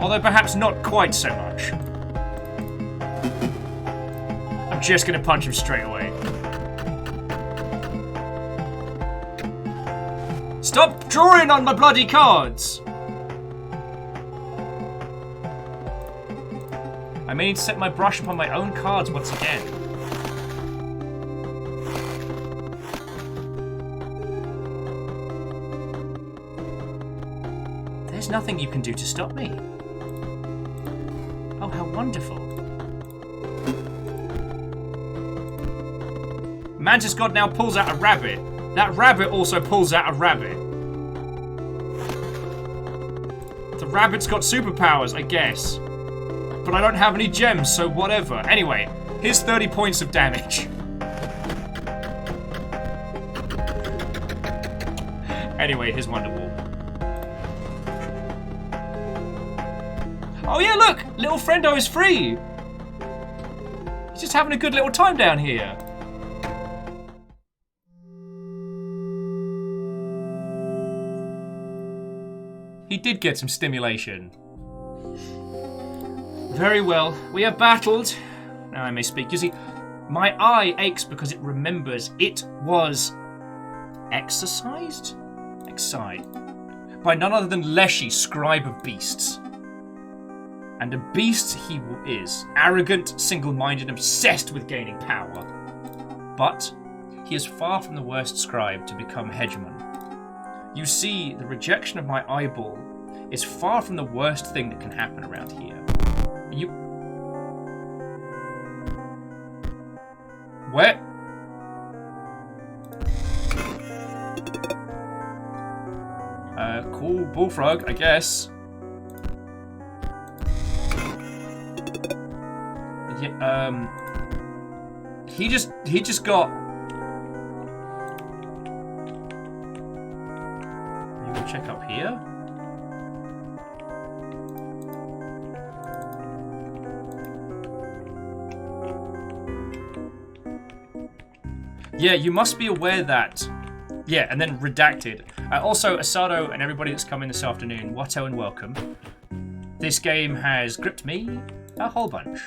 Although perhaps not quite so much. I'm just gonna punch him straight away. Stop drawing on my bloody cards! I may need to set my brush upon my own cards once again. There's nothing you can do to stop me. Oh, how wonderful. Mantis God now pulls out a rabbit. That rabbit also pulls out a rabbit. The rabbit's got superpowers, I guess. But I don't have any gems, so whatever. Anyway, here's 30 points of damage. Anyway, here's Wonderwall. Oh yeah, look! Little friendo is free! He's just having a good little time down here. He did get some stimulation. Very well, we have battled. Now I may speak. You see, my eye aches because it remembers it was exercised? By none other than Leshy, scribe of beasts. And a beast he is, arrogant, single-minded, obsessed with gaining power. But he is far from the worst scribe to become hegemon. You see, the rejection of my eyeball is far from the worst thing that can happen around here. Where? Cool bullfrog, I guess. Yeah, he just got. Maybe we'll check up here. Yeah, you must be aware that. Yeah, and then redacted. Also, Asado and everybody that's come in this afternoon, Watto and welcome. This game has gripped me a whole bunch.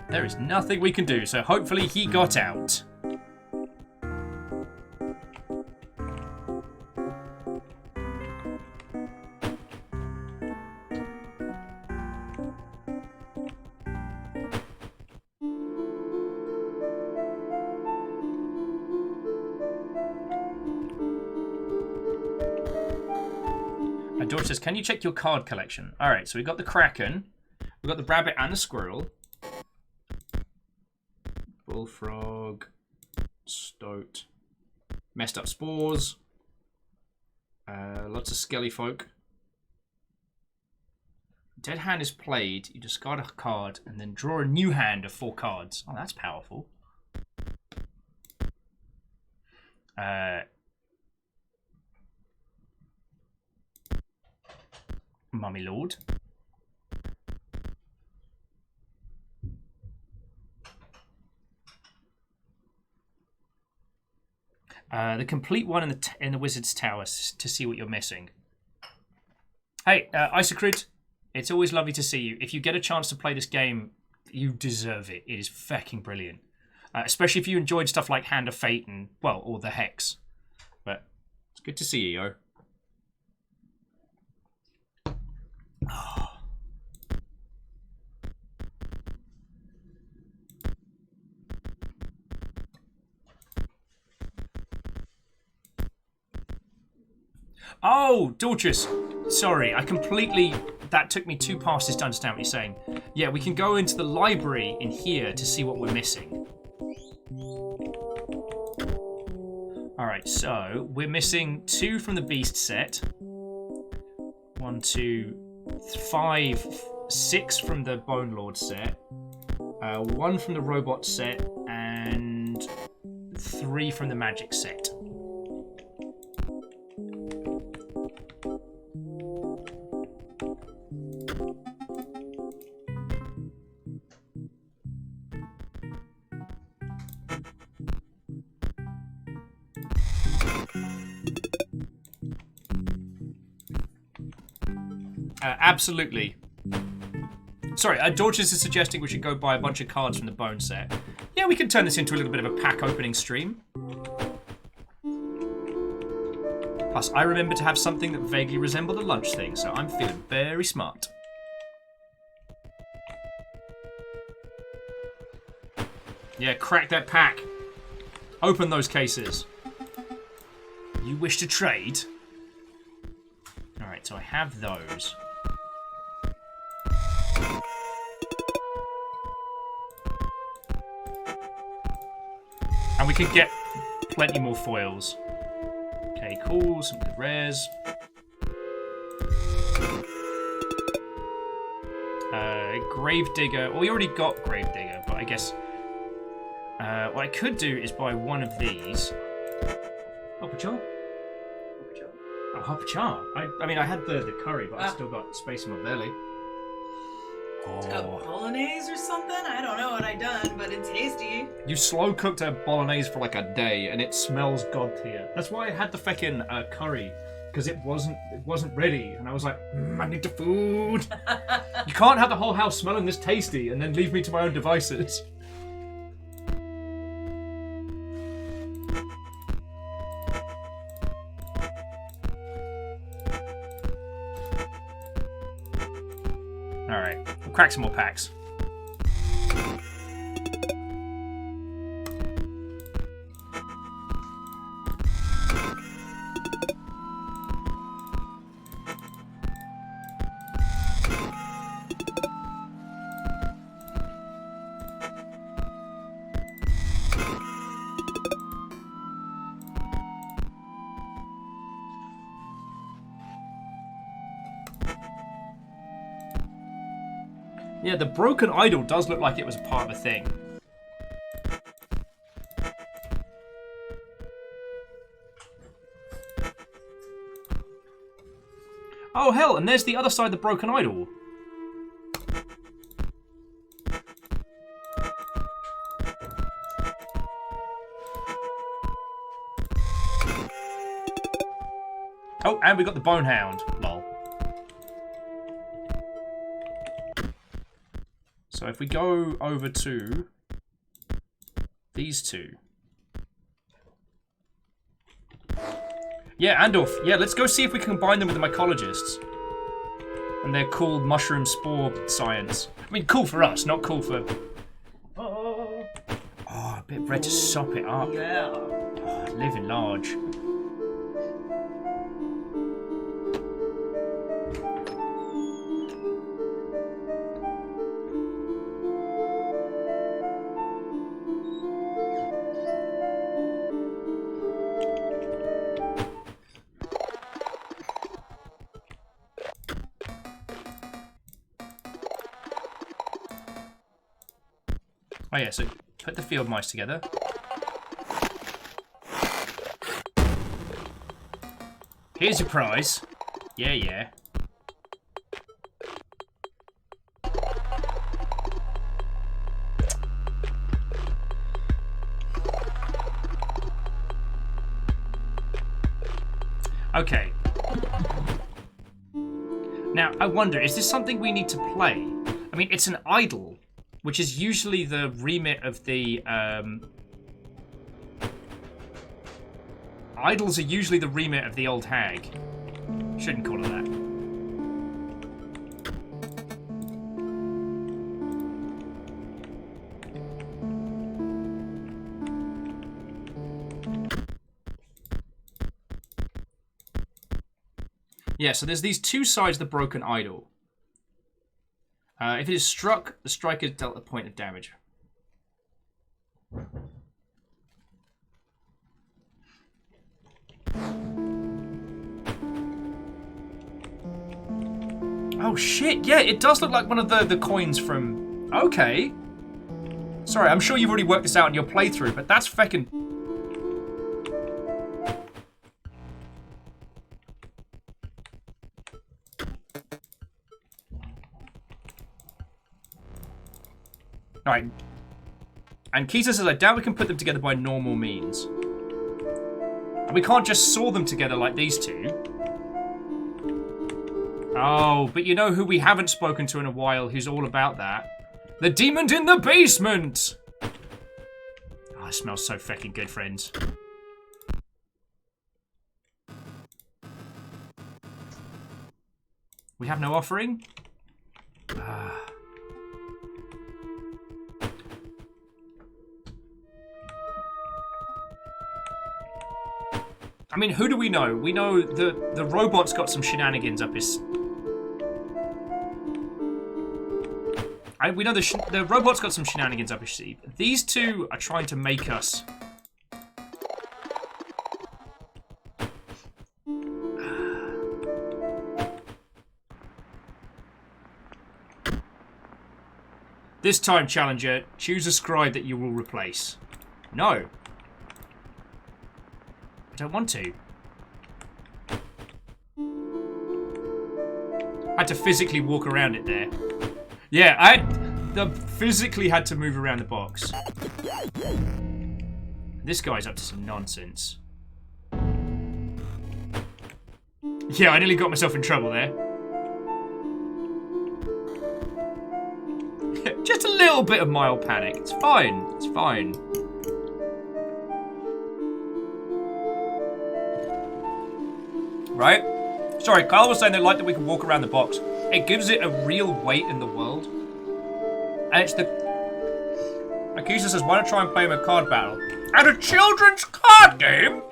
There is nothing we can do, so hopefully he got out. My daughter says, can you check your card collection? Alright, so we've got the Kraken, we've got the rabbit and the squirrel. Bullfrog, Stoat, messed up spores, lots of skelly folk. Dead hand is played, you discard a card and then draw a new hand of 4 cards. Oh, that's powerful. Mummy Lord. The complete one in the Wizard's Tower to see what you're missing. Hey, Isocrid, it's always lovely to see you. If you get a chance to play this game, you deserve it. It is fucking brilliant. Especially if you enjoyed stuff like Hand of Fate and, well, or the Hex. But it's good to see you, yo. Oh, Dorcas. Sorry, I completely... That took me 2 passes to understand what you're saying. Yeah, we can go into the library in here to see what we're missing. Alright, so we're missing 2 from the Beast set. 1, 2, 5, 6 from the Bone Lord set. 1 from the Robot set. And 3 from the Magic set. absolutely. Sorry, Dorches is suggesting we should go buy a bunch of cards from the bone set. Yeah, we can turn this into a little bit of a pack opening stream. Plus, I remember to have something that vaguely resembled a lunch thing, so I'm feeling very smart. Yeah, crack that pack. Open those cases. You wish to trade? Alright, so I have those. And we can get plenty more foils. Okay, cool. Some good rares. Gravedigger. Well, we already got Gravedigger, but I guess... what I could do is buy one of these. Hopper-char? Oh, Hopper-char. I mean, I had the curry, but I still got space in my belly. It's got bolognese or something? I don't know what I done, but it's tasty. You slow cooked a bolognese for like a day, and it smells god tier. That's why I had the feckin' curry, because it wasn't ready, and I was like, I need the food. You can't have the whole house smelling this tasty and then leave me to my own devices. Alright, we'll crack some more packs. Yeah, the broken idol does look like it was a part of a thing. Oh hell, and there's the other side of the broken idol. Oh, and we got the Bonehound. Lol. So if we go over to these two. Yeah, Andorf. Yeah, let's go see if we can combine them with the mycologists. And they're called mushroom spore science. I mean, cool for us, not cool for... Oh, a bit of bread to sop it up. Yeah. Oh, living large. Oh yeah, so put the field mice together. Here's your prize. Yeah, yeah. Okay. Now, I wonder, is this something we need to play? I mean, it's an idol, which is usually the remit of the, idols are usually the remit of the old hag. Shouldn't call it that. Yeah, so there's these two sides of the broken idol. If it is struck, the striker is dealt a point of damage. Oh shit, yeah, it does look like one of the coins from... Okay. Sorry, I'm sure you've already worked this out in your playthrough, but that's feckin'... Alright. And Keita says, I doubt we can put them together by normal means. And we can't just saw them together like these two. Oh, but you know who we haven't spoken to in a while who's all about that? The demon in the basement! Oh, it smells so fucking good, friends. We have no offering? I mean, who do we know? We know the robot's got some shenanigans up his... we know the robot's got some shenanigans up his sleeve. These two are trying to make us... This time, challenger, choose a scribe that you will replace. No. I don't want to. I had to physically walk around it there. Yeah, I physically had to move around the box. This guy's up to some nonsense. Yeah, I nearly got myself in trouble there. Just a little bit of mild panic. It's fine. It's fine. Right? Sorry, Kyle was saying they liked that we can walk around the box. It gives it a real weight in the world. And it's the... Akisa says, why not try and play him a card battle? At a children's card game?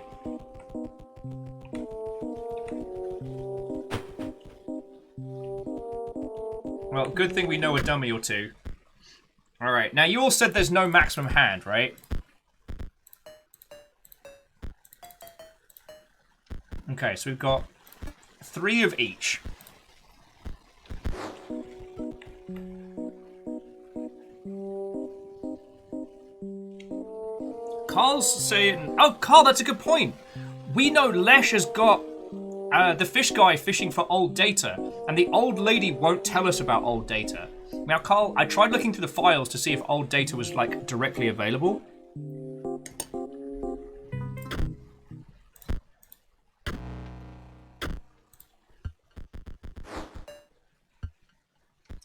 Well, good thing we know a dummy or two. Alright, now you all said there's no maximum hand, right? Okay, so we've got 3 of each. Carl's saying... Oh, Carl, that's a good point. We know Lesh has got the fish guy fishing for old data, and the old lady won't tell us about old data. Now, Carl, I tried looking through the files to see if old data was, like, directly available.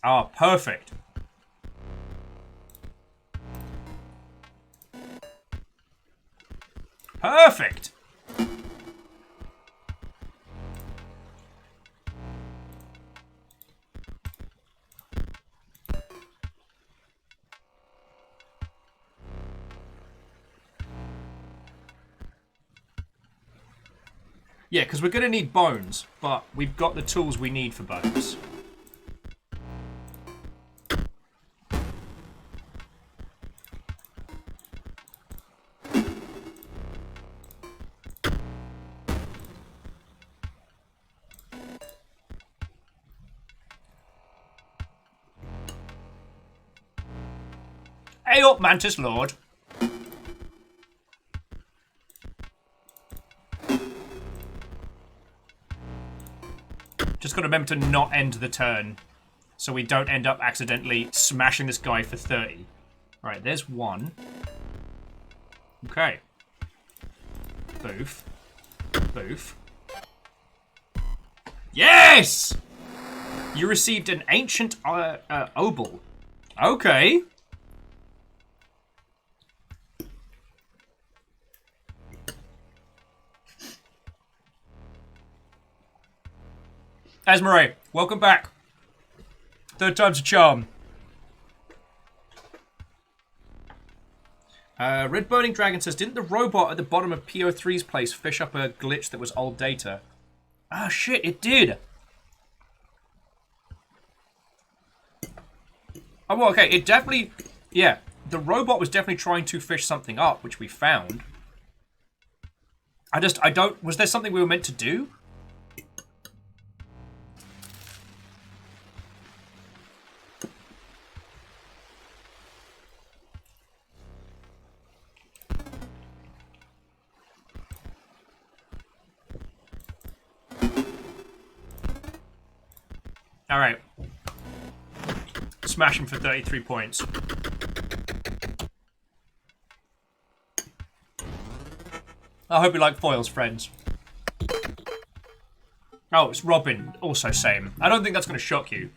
Ah, perfect. Perfect! Yeah, because we're going to need bones, but we've got the tools we need for bones. Hey up, Mantis Lord. Just gotta remember to not end the turn, so we don't end up accidentally smashing this guy for 30. Alright, there's 1. Okay. Boof. Boof. Yes! You received an ancient obol. Okay. Esmeralda, welcome back. 3rd time's a charm. Red Burning Dragon says, didn't the robot at the bottom of PO3's place fish up a glitch that was old data? Ah, shit, it did. Oh, well, okay, it definitely... Yeah, the robot was definitely trying to fish something up, which we found. I don't... Was there something we were meant to do? Alright. Smash him for 33 points. I hope you like foils, friends. Oh, it's Robin. Also same. I don't think that's going to shock you.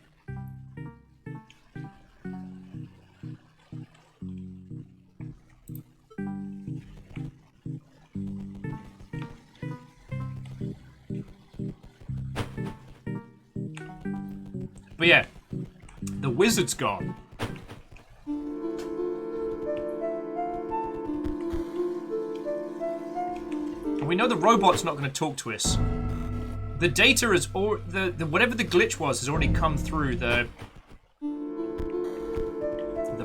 But yeah, the wizard's gone. And we know the robot's not going to talk to us. The data is or the whatever the glitch was has already come through the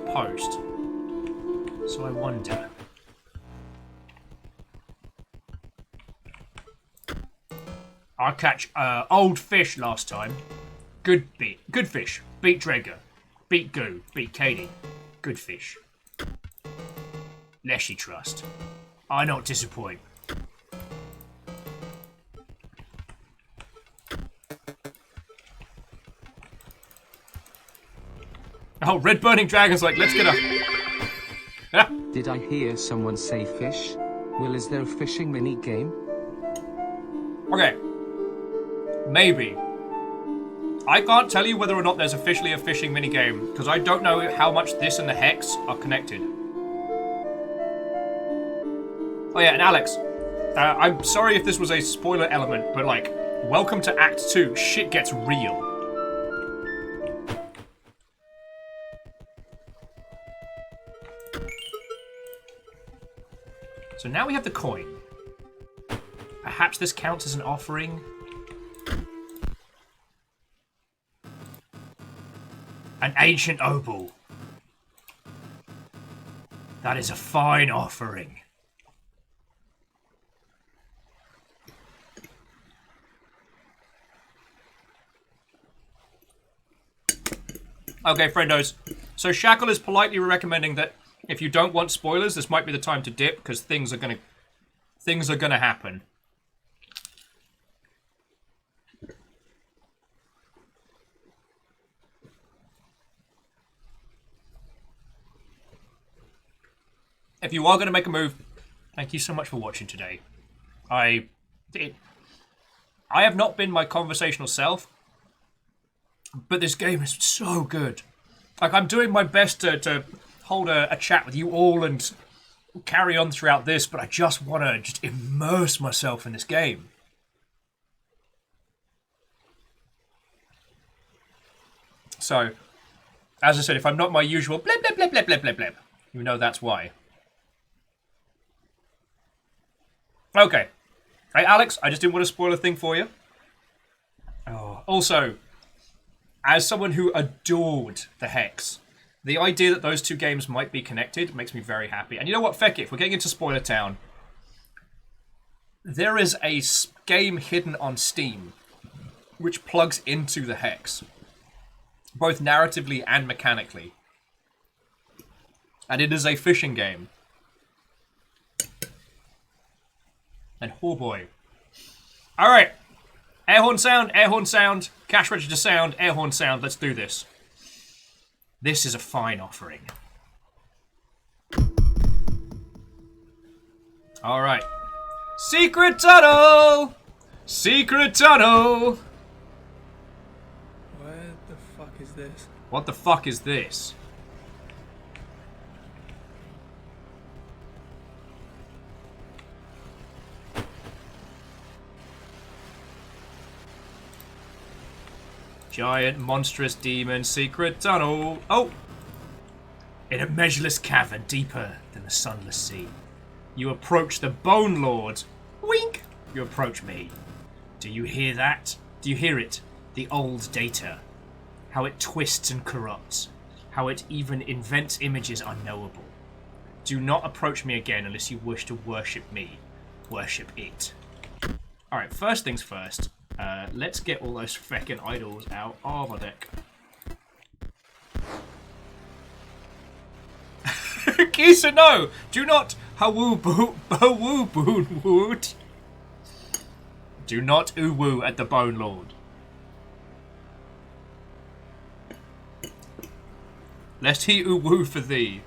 post. So I wonder. I catch old fish last time. Good fish. Beat Drager. Beat Goo. Beat Katie. Good fish. Less you trust. I not disappoint. Oh, Red Burning Dragon's like, let's get a... Did I hear someone say fish? Well, is there a fishing mini game? Okay. Maybe. I can't tell you whether or not there's officially a fishing minigame, because I don't know how much this and the Hex are connected. Oh yeah, and Alex, I'm sorry if this was a spoiler element, but like, welcome to Act 2, shit gets real. So now we have the coin. Perhaps this counts as an offering? An ancient opal. That is a fine offering. Okay, friendos. So Shackle is politely recommending that if you don't want spoilers, this might be the time to dip because things are gonna happen. If you are going to make a move, thank you so much for watching today. I have not been my conversational self, but this game is so good. Like, I'm doing my best to hold a chat with you all and carry on throughout this, but I just want to just immerse myself in this game. So, as I said, if I'm not my usual bleb, bleb, bleb, bleb, bleb, bleb, bleb, you know that's why. Okay. Hey, Alex, I just didn't want to spoil a thing for you. Oh. Also, as someone who adored the Hex, the idea that those two games might be connected makes me very happy. And you know what? Feck it, if we're getting into Spoiler Town, there is a game hidden on Steam which plugs into the Hex, both narratively and mechanically. And it is a fishing game. And oh boy. Alright. Airhorn sound, cash register sound, airhorn sound. Let's do this. This is a fine offering. Alright. Secret tunnel! Secret tunnel! What the fuck is this? What the fuck is this? Giant, monstrous demon, secret tunnel. Oh! In a measureless cavern deeper than the sunless sea, you approach the Bone Lord. Wink! You approach me. Do you hear that? Do you hear it? The old data. How it twists and corrupts. How it even invents images unknowable. Do not approach me again unless you wish to worship me. Worship it. Alright, first things first. Let's get all those feckin' idols out of our deck. Kisa, no! Do not hawoo wood. Do not oo-woo at the Bone Lord. Lest he oo-woo for thee.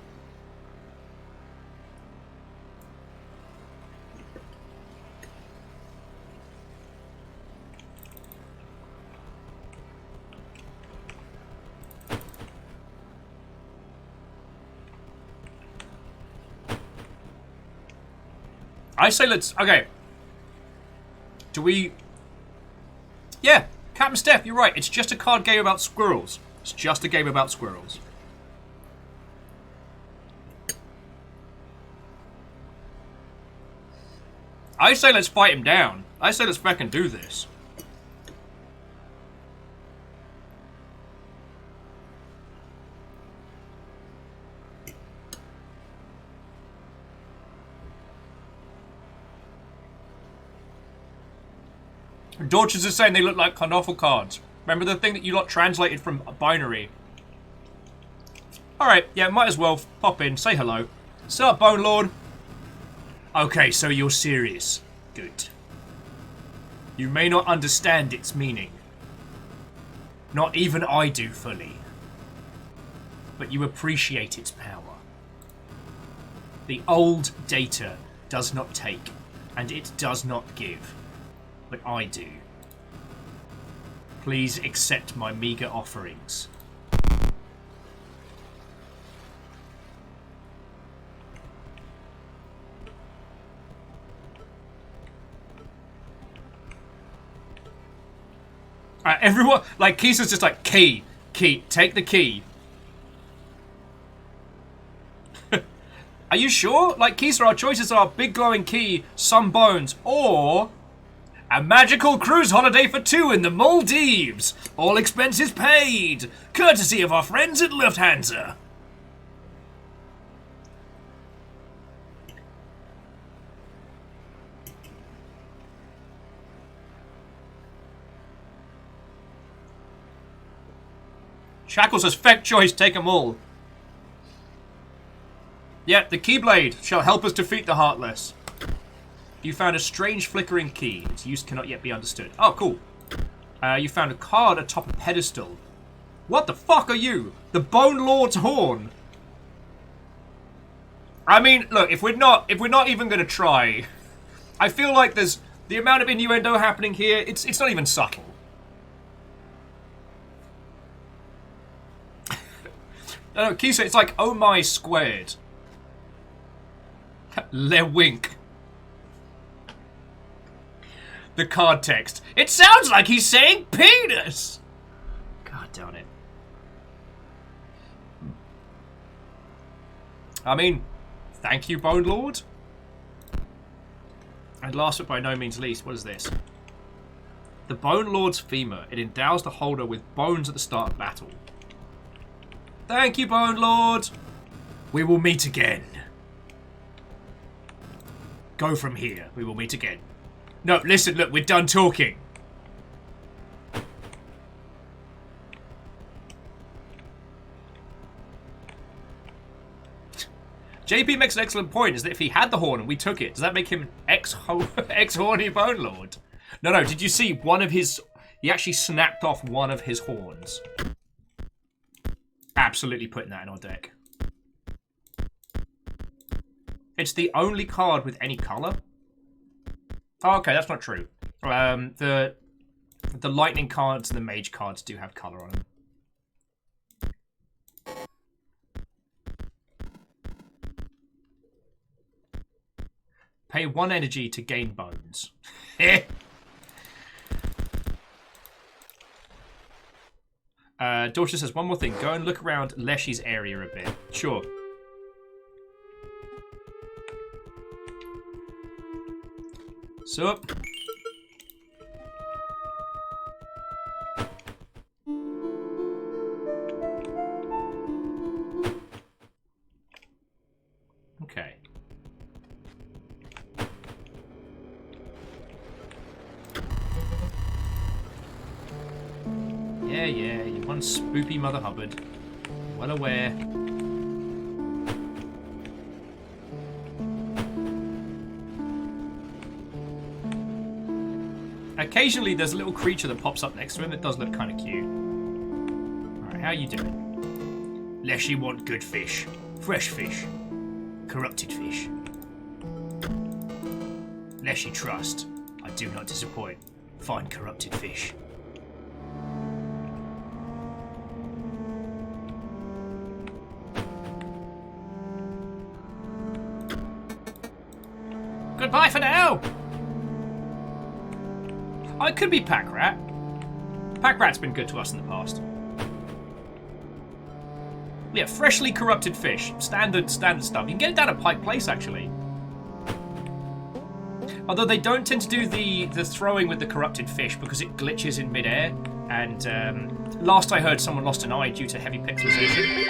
I say let's... Okay. Do we... Yeah, Captain Steph, you're right. It's just a card game about squirrels. It's just a game about squirrels. I say let's fight him down. I say let's fucking do this. Dorches is saying they look like Kanoffel cards. Remember the thing that you lot translated from a binary? Alright, yeah, might as well pop in, say hello. Sup, Bone Lord? Okay, so you're serious. Good. You may not understand its meaning. Not even I do fully. But you appreciate its power. The old data does not take, and it does not give. But I do. Please accept my meager offerings. Everyone, like, Kisa's just like, key, take the key. Are you sure? Like, Kisa, our choices are big glowing key, some bones, or a magical cruise holiday for 2 in the Maldives. All expenses paid, courtesy of our friends at Lufthansa. Shackles says, "Feck choice, take them all." Yeah, the Keyblade shall help us defeat the Heartless. You found a strange flickering key. Its use cannot yet be understood. Oh, cool. You found a card atop a pedestal. What the fuck are you? The Bone Lord's Horn. I mean, look, if we're not even gonna try, I feel like there's the amount of innuendo happening here. It's not even subtle. No, Kisa, it's like oh my squared. Le wink. The card text. It sounds like he's saying penis! God damn it. I mean, thank you, Bone Lord. And last but by no means least, what is this? The Bone Lord's femur. It endows the holder with bones at the start of battle. Thank you, Bone Lord. We will meet again. Go from here. We will meet again. No, listen, look, we're done talking. JP makes an excellent point, is that if he had the horn and we took it, does that make him ex-horny Bone Lord? No, did you see one of his... He actually snapped off one of his horns. Absolutely putting that in our deck. It's the only card with any colour. Oh, okay, that's not true. The lightning cards and the mage cards do have colour on them. Pay 1 energy to gain bones. Dorcha says one more thing. Go and look around Leshy's area a bit. Sure. Sup? Okay. Yeah, you one spoopy Mother Hubbard. Well aware. Occasionally there's a little creature that pops up next to him that does look kind of cute. Alright, how you doing? Leshy want good fish. Fresh fish. Corrupted fish. Leshy trust. I do not disappoint. Find corrupted fish. goodbye for now. Oh, it could be Pack Rat. Pack Rat's been good to us in the past. Yeah, freshly corrupted fish. Standard stuff. You can get it down at Pike Place, actually. Although they don't tend to do the throwing with the corrupted fish because it glitches in midair. And last I heard, someone lost an eye due to heavy pixelization.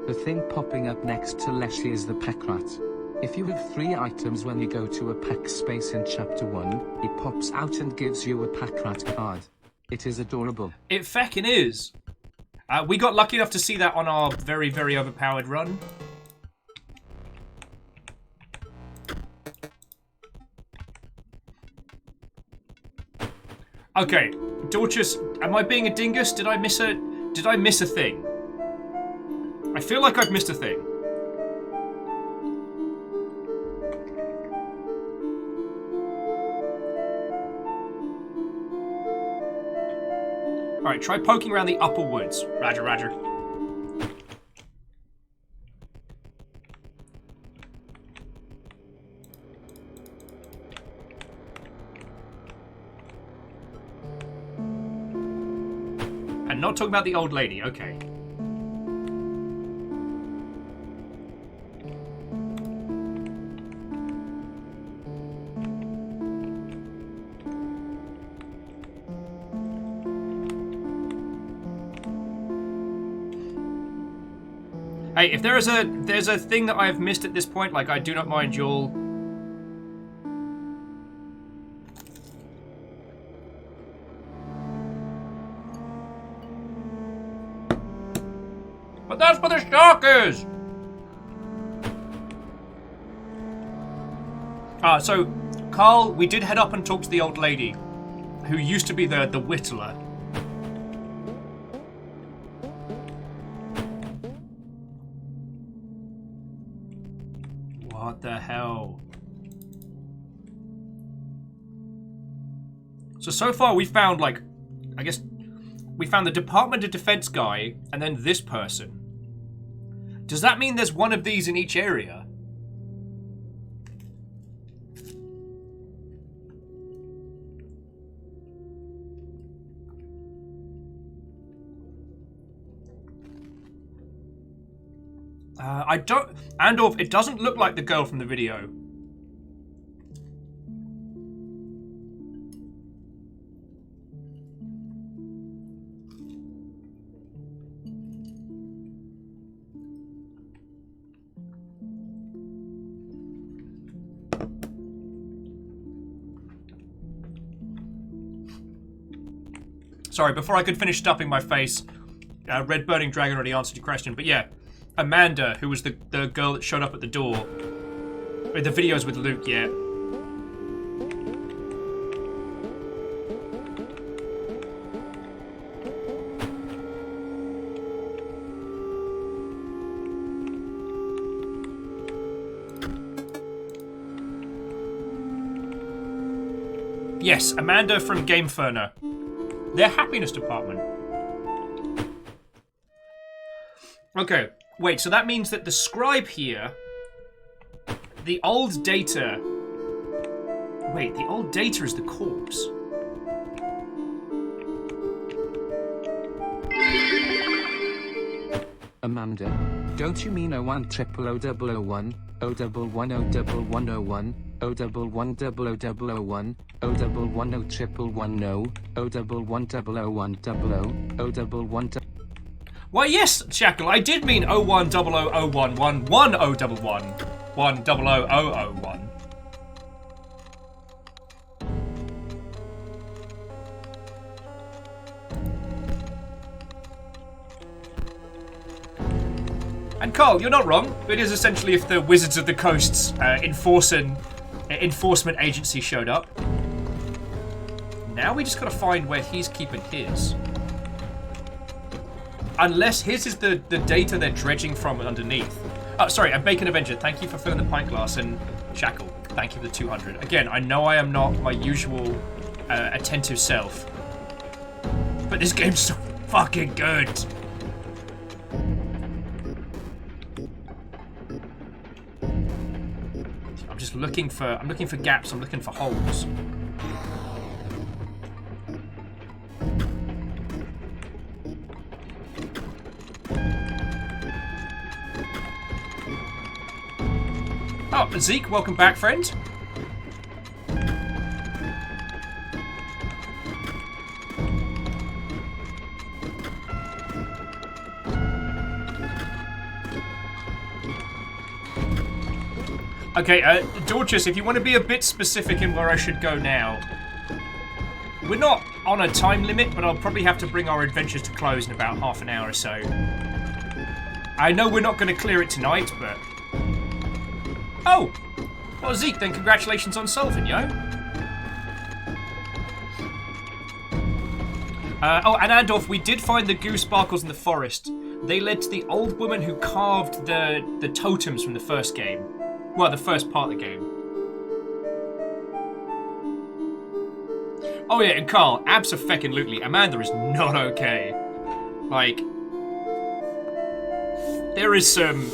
The thing popping up next to Leshy is the Pack Rat. If you have 3 items when you go to a pack space in Chapter 1, he pops out and gives you a Pack Rat card. It is adorable. It feckin' is. We got lucky enough to see that on our very, very overpowered run. Okay, Dorcas, am I being a dingus? Did I miss a thing? I feel like I've missed a thing. Alright, try poking around the upper woods. Roger, roger. And not talking about the old lady, okay. Hey, if there's a thing that I have missed at this point, like I do not mind you'll... But that's where the shark is! So, Carl, we did head up and talk to the old lady, who used to be the whittler. What the hell? So far we found, like, I guess, we found the Department of Defense guy, and then this person. Does that mean there's one of these in each area? I don't... Andorf, it doesn't look like the girl from the video. Sorry, before I could finish stuffing my face, Red Burning Dragon already answered your question, but yeah. Amanda, who was the girl that showed up at the door. The videos with Luke, yeah. Yes, Amanda from Gameferner. Their happiness department. Okay. Wait, so that means that the scribe here, the old data... Wait, the old data is the corpse. Amanda, don't you mean 01 000 001, 011 01101, 011 00001, 011 11110, 011 001 00, 011 Why, yes, Shackle, I did mean 01000111 1011 100001. And Carl, you're not wrong. It is essentially if the Wizards of the Coast's enforcement agency showed up. Now we just gotta find where he's keeping his. Unless his is the data they're dredging from underneath. Oh, sorry, and Bacon Avenger, thank you for filling the pint glass, and Shackle, thank you for the 200. Again, I know I am not my usual attentive self, but this game's so fucking good. I'm just just looking for. I'm looking for gaps. I'm looking for holes. Oh, Zeke, welcome back, friend. Okay, Dorcas, if you want to be a bit specific in where I should go now. We're not on a time limit, but I'll probably have to bring our adventures to close in about half an hour or so. I know we're not going to clear it tonight, but... Oh! Well, Zeke, then congratulations on solving, yo. Oh, and Andorf, we did find the goo sparkles in the forest. They led to the old woman who carved the totems from the first game. Well, the first part of the game. Oh yeah, and Carl, abso-feckin-lutely, Amanda is not okay. Like, there is some...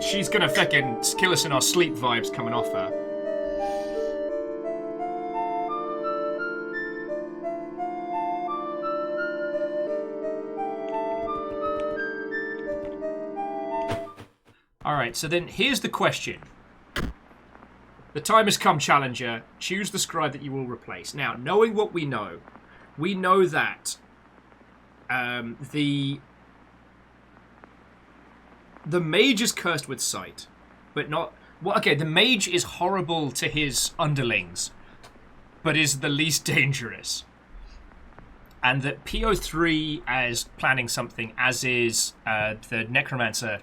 she's gonna feckin' kill us in our sleep vibes coming off her. Alright, so then here's the question. The time has come, Challenger. Choose the scribe that you will replace. Now, knowing what we know that the mage is cursed with sight, but not... Well, okay, the mage is horrible to his underlings, but is the least dangerous. And that PO3 is planning something, as is the Necromancer.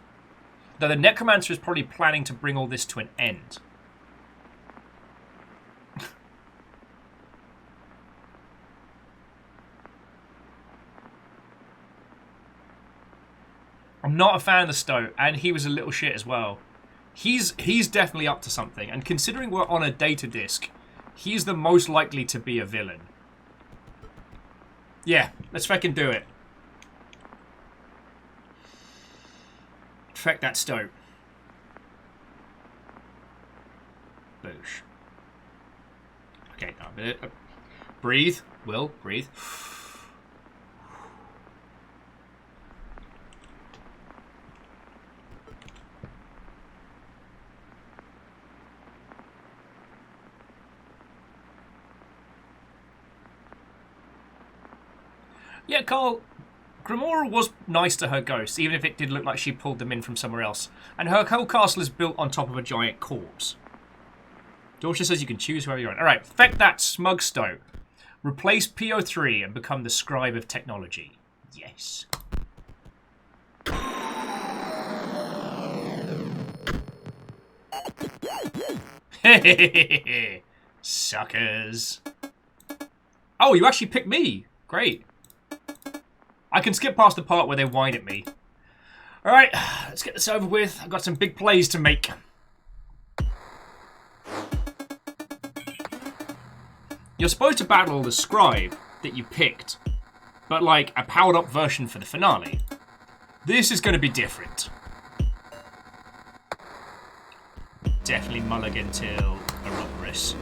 Though the Necromancer is probably planning to bring all this to an end. I'm not a fan of the Stoat, and he was a little shit as well. He's definitely up to something, and considering we're on a data disc, he's the most likely to be a villain. Yeah, let's fucking do it. Infect that Stoat. Boosh. Okay, now a minute. Breathe. Will, breathe. Yeah, Carl, Grimora was nice to her ghosts, even if it did look like she pulled them in from somewhere else. And her whole castle is built on top of a giant corpse. Dorcia says you can choose whoever you want. Alright, effect that smug Stoat. Replace PO3 and become the scribe of technology. Yes. Suckers. Oh, you actually picked me. Great. I can skip past the part where they whine at me. Alright, let's get this over with. I've got some big plays to make. You're supposed to battle the scribe that you picked, but like a powered up version for the finale. This is going to be different. Definitely mulligan till Ouroboros.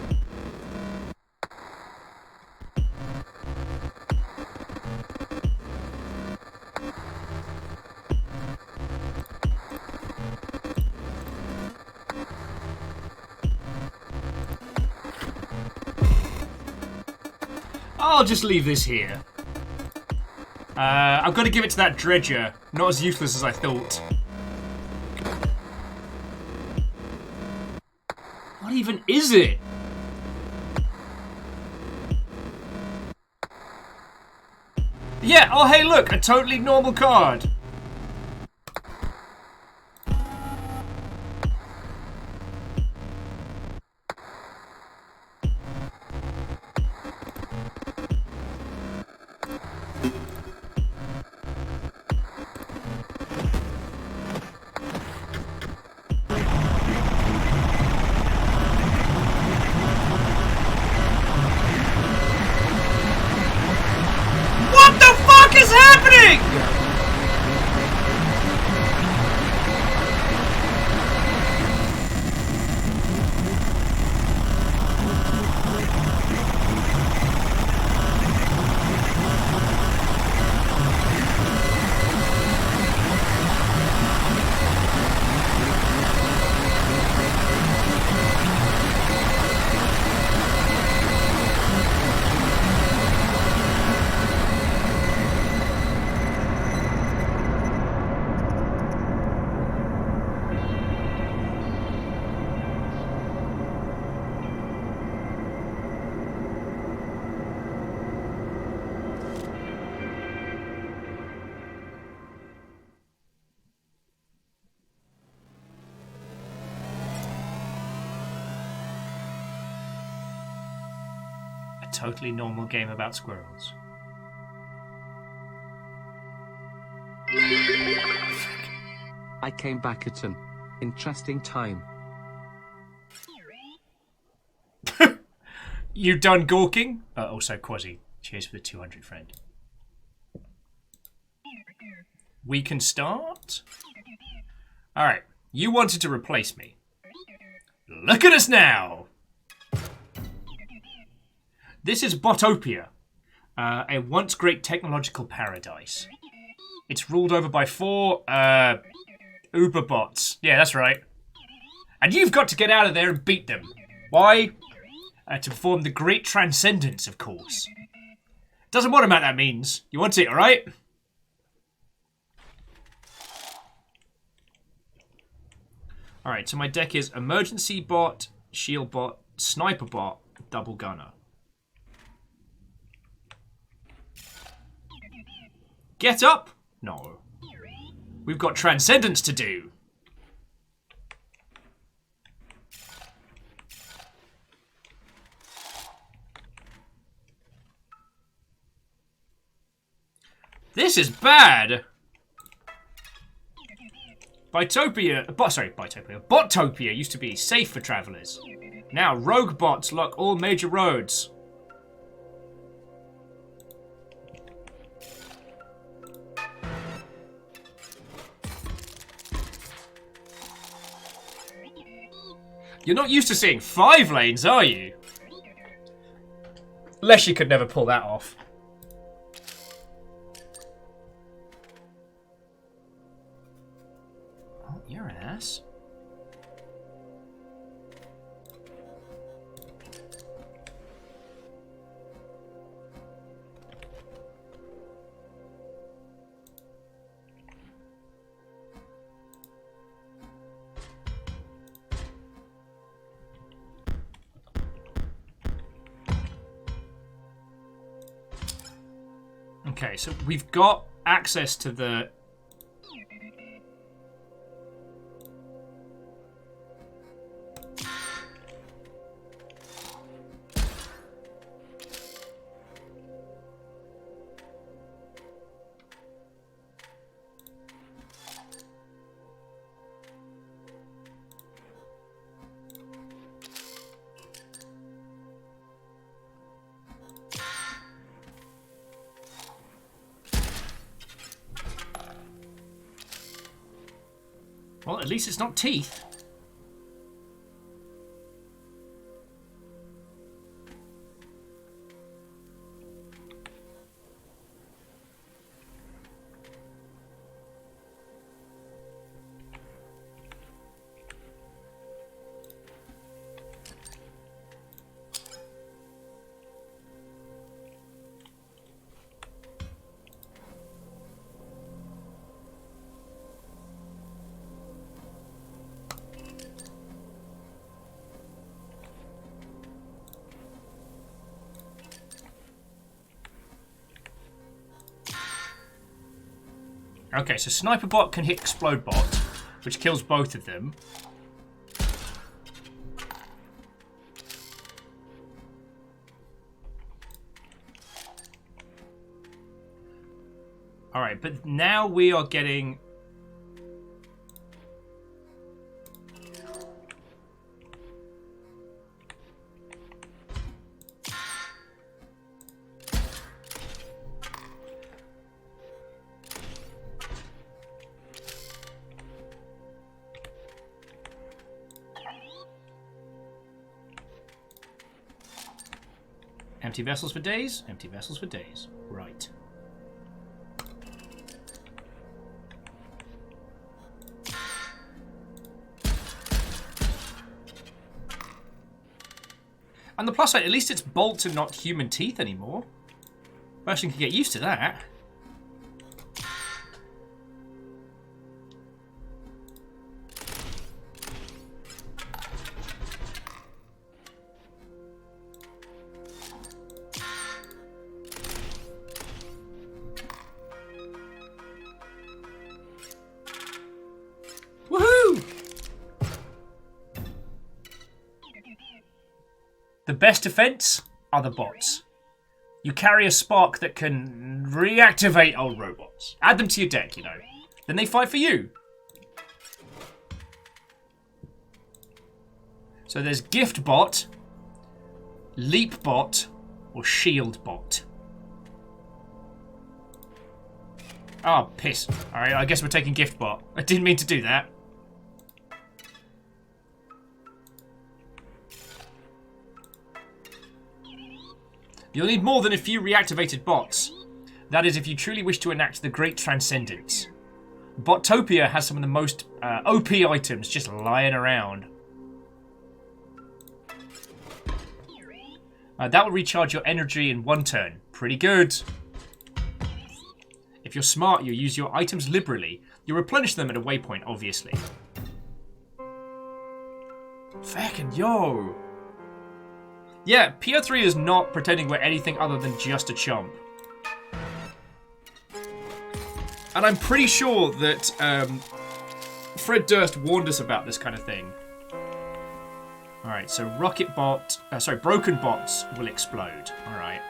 I'll just leave this here. I've got to give it to that dredger. Not as useless as I thought. What even is it? Yeah, oh hey look, a totally normal card. What the fuck is happening? totally normal game about squirrels. I came back at an interesting time. You done gawking? Also, Quasi. Cheers for the 200, friend. We can start? Alright. You wanted to replace me. Look at us now! This is Botopia, a once great technological paradise. It's ruled over by 4, Uber bots. Yeah, that's right. And you've got to get out of there and beat them. Why? To perform the Great Transcendence, of course. Doesn't matter what that means. You want it, alright? Alright, so my deck is Emergency Bot, Shield Bot, Sniper Bot, Double Gunner. Get up? No. We've got Transcendence to do. This is bad! Botopia used to be safe for travelers. Now rogue bots lock all major roads. You're not used to seeing 5 lanes, are you? Leshy could never pull that off. Oh, you're an ass. Okay, so we've got access to the... Well, at least it's not teeth. Okay, so Sniper Bot can hit Explode Bot, which kills both of them. Alright, but now we are getting... Empty vessels for days, empty vessels for days. Right. And the plus side, at least it's bolts and not human teeth anymore. Person can get used to that. The best defense are the bots. You carry a spark that can reactivate old robots. Add them to your deck, you know. Then they fight for you. So there's Gift Bot, Leap Bot, or Shield Bot. Oh, piss. Alright, I guess we're taking Gift Bot. I didn't mean to do that. You'll need more than a few reactivated bots. That is, if you truly wish to enact the Great Transcendence. Botopia has some of the most OP items just lying around. That will recharge your energy in 1 turn. Pretty good. If you're smart, you'll use your items liberally. You'll replenish them at a waypoint, obviously. Fucking yo. Yeah, PR3 is not pretending we're anything other than just a chump. And I'm pretty sure that Fred Durst warned us about this kind of thing. Alright, so broken bots will explode. Alright.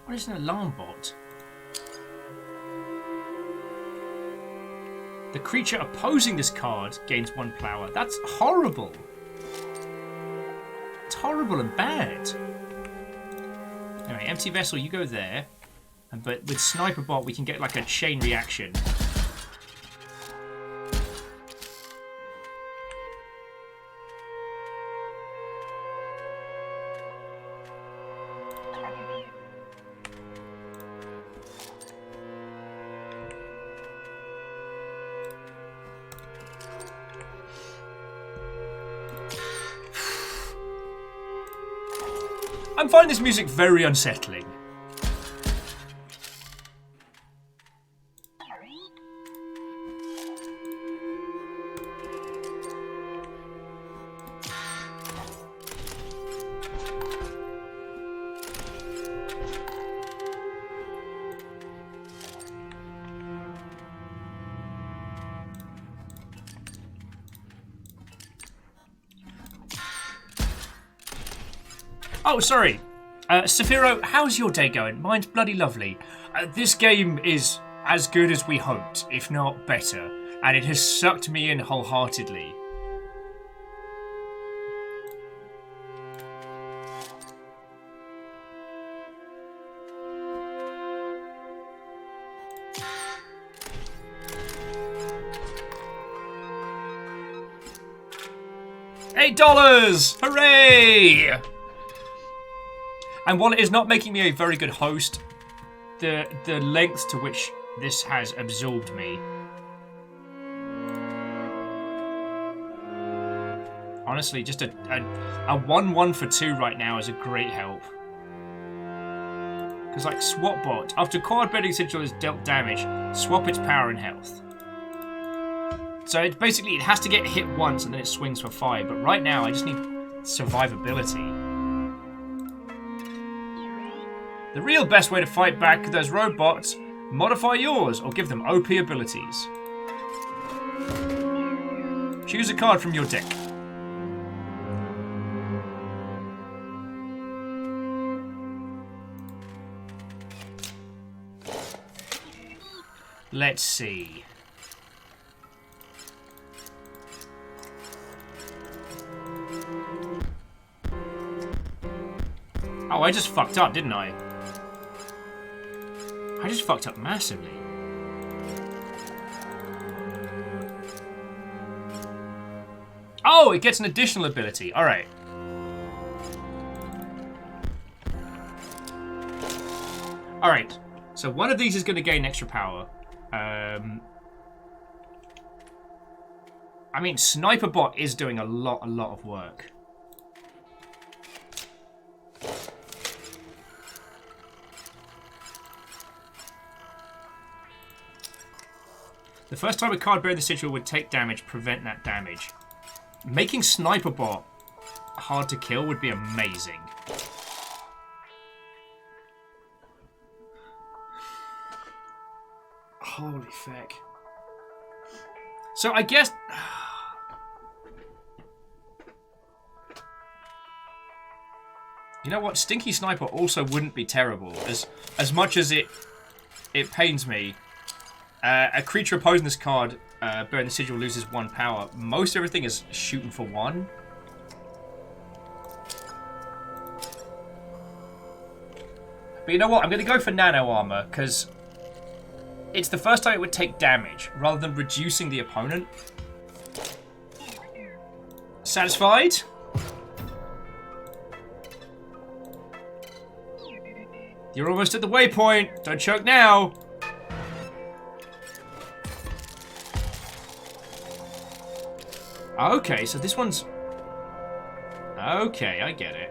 What is an alarm bot? The creature opposing this card gains 1 power. That's horrible. It's horrible and bad. Anyway, empty vessel, you go there. But with sniper bot, we can get like a chain reaction. I'm finding this music very unsettling. Oh, sorry. Saphiro, how's your day going? Mine's bloody lovely. This game is as good as we hoped, if not better, and it has sucked me in wholeheartedly. $8! Hooray! And while it is not making me a very good host, the length to which this has absorbed me. Honestly, just a 1-1 for 2 right now is a great help. Because like SwapBot, after quad bending sigil is dealt damage, swap its power and health. So it basically, it has to get hit once and then it swings for 5, but right now I just need survivability. The real best way to fight back those robots, modify yours or give them OP abilities. Choose a card from your deck. Let's see. I just fucked up, didn't I? I just fucked up massively. Oh, it gets an additional ability. All right. All right. So one of these is going to gain extra power. I mean, Sniper Bot is doing a lot of work. The first time a card bearing the sigil would take damage, prevent that damage. Making Sniper Bot hard to kill would be amazing. Holy feck. So I guess... You know what? Stinky Sniper also wouldn't be terrible. As much as it pains me. A creature opposing this card, bearing the sigil, loses 1 power. Most everything is shooting for 1. But you know what? I'm going to go for Nano Armor, because it's the first time it would take damage, rather than reducing the opponent. Satisfied? You're almost at the waypoint. Don't choke now. Okay, so this one's... Okay, I get it.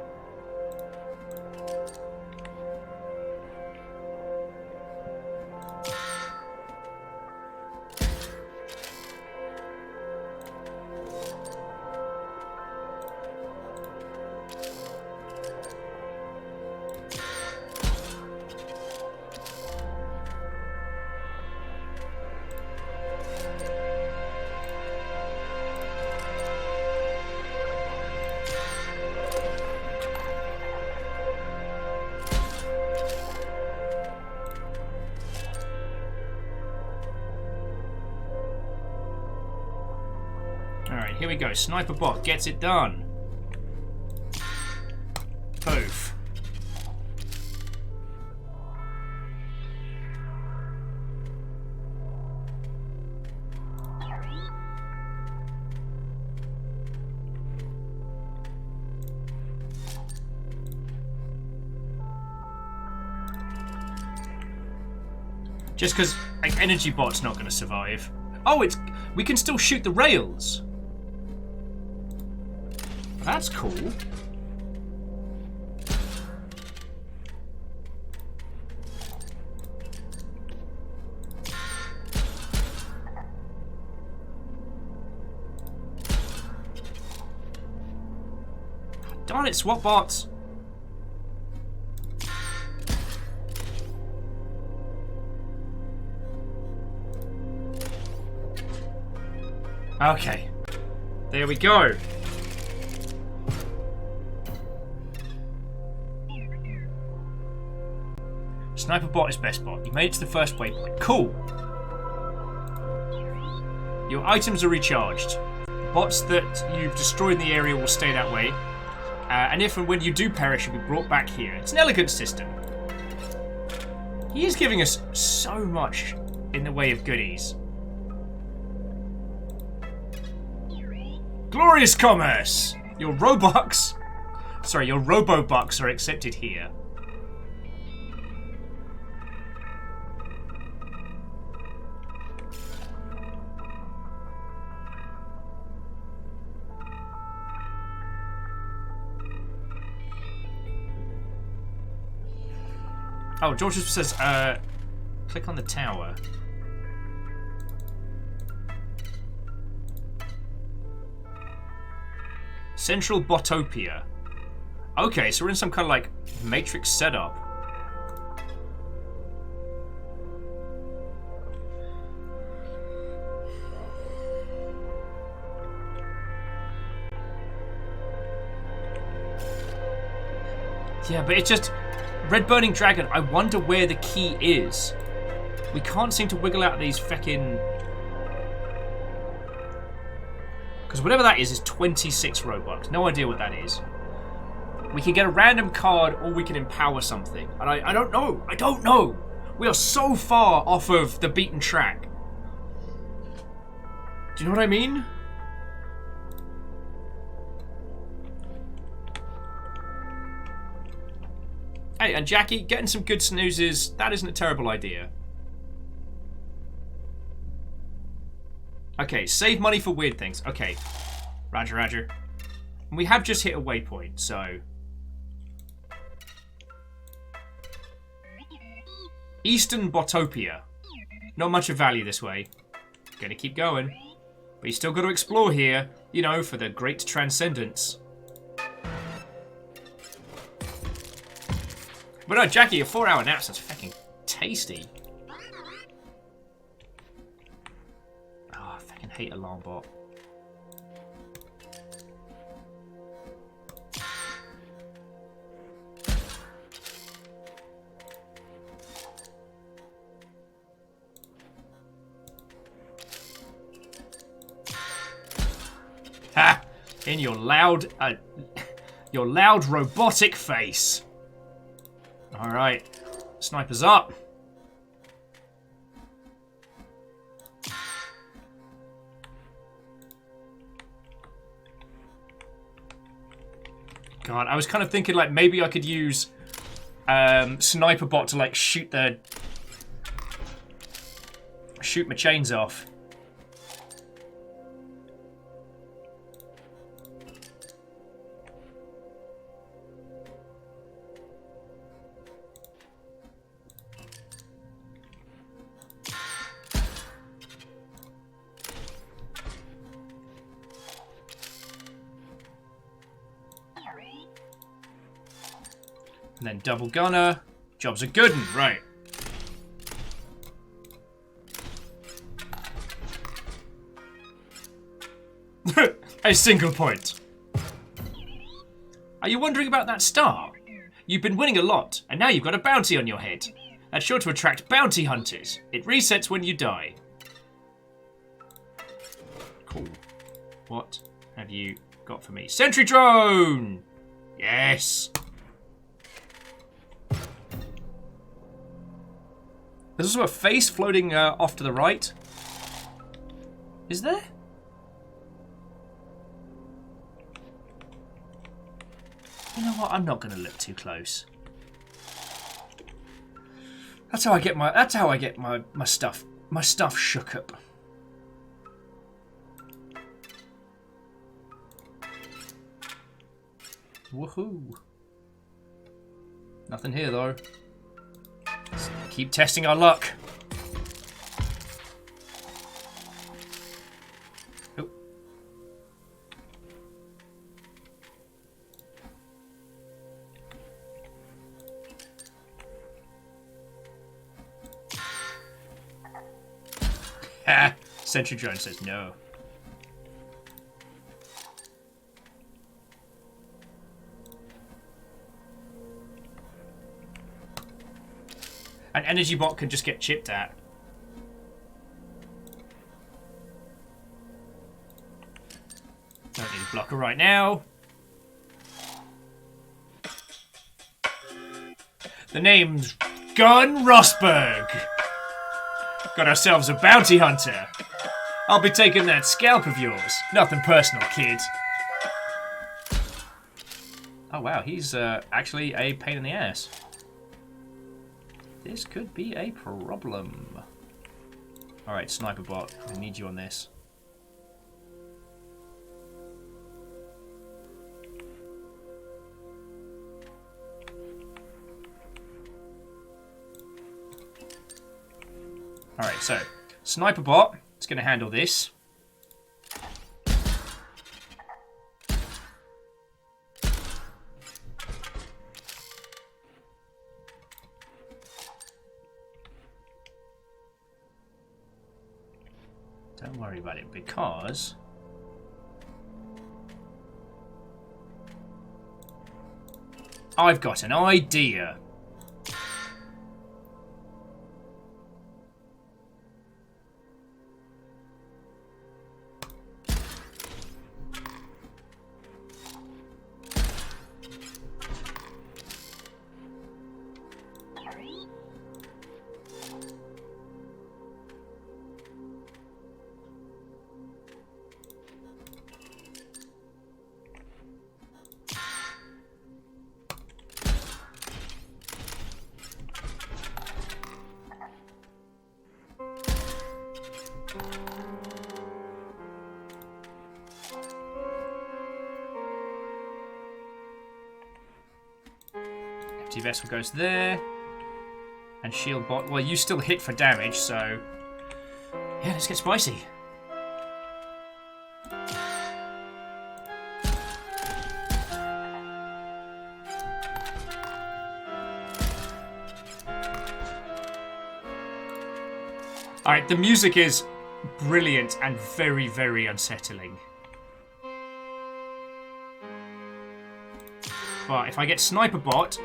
Alright, here we go. Sniper Bot gets it done. Poof. Just because like, Energy Bot's not going to survive. Oh, we can still shoot the rails. That's cool. Darn it, swap bots. Okay. There we go. Sniper Bot is best bot. You made it to the first waypoint. Cool. Your items are recharged. Bots that you've destroyed in the area will stay that way. And if and when you do perish, you'll be brought back here. It's an elegant system. He is giving us so much in the way of goodies. Glorious commerce! Your Robux... Sorry, your Robo-Bucks are accepted here. Oh, George just says, click on the tower. Central Botopia. Okay, so we're in some kind of, like, Matrix setup. Yeah, but it's just... Red Burning Dragon, I wonder where the key is. We can't seem to wiggle out of these feckin'... Because whatever that is 26 Robux. No idea what that is. We can get a random card or we can empower something. And I don't know. I don't know. We are so far off of the beaten track. Do you know what I mean? Hey, and Jackie, getting some good snoozes, that isn't a terrible idea. Okay, save money for weird things. Okay. Roger, roger. And we have just hit a waypoint, so... Eastern Botopia. Not much of value this way. Gonna keep going. But you still got to explore here, you know, for the great transcendence. But no, Jackie, a 4-hour nap sounds fucking tasty. Oh, I fucking hate alarm bot. Ha! In your loud robotic face. All right, snipers up. God, I was kind of thinking like maybe I could use sniper bot to like shoot my chains off. And then double gunner. Job's a good one, right. A single point. Are you wondering about that star? You've been winning a lot, and now you've got a bounty on your head. That's sure to attract bounty hunters. It resets when you die. Cool. What have you got for me? Sentry drone! Yes! There's also a face floating off to the right. Is there? You know what? I'm not going to look too close. That's how I get my stuff shook up. Woohoo! Nothing here though. Let's keep testing our luck. Oh. Ha! Sentry drone says no. An energy bot can just get chipped at. Don't need a blocker right now. The name's Gun Rosberg. Got ourselves a bounty hunter. I'll be taking that scalp of yours. Nothing personal, kid. Oh wow, he's actually a pain in the ass. This could be a problem. Alright, sniper bot, I need you on this. Alright, so, sniper bot is going to handle this. Don't worry about it, because I've got an idea. Empty vessel goes there. And shield bot. Well, you still hit for damage, so. Yeah, let's get spicy. Alright, the music is brilliant and very, very unsettling. But if I get Sniper Bot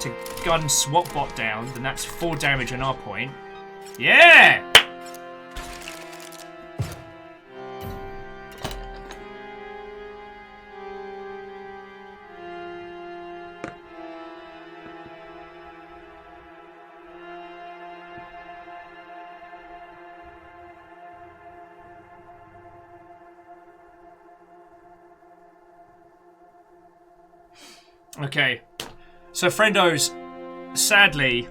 to gun Swap Bot down, then that's 4 damage on our point. Yeah! Okay, so friendos, sadly,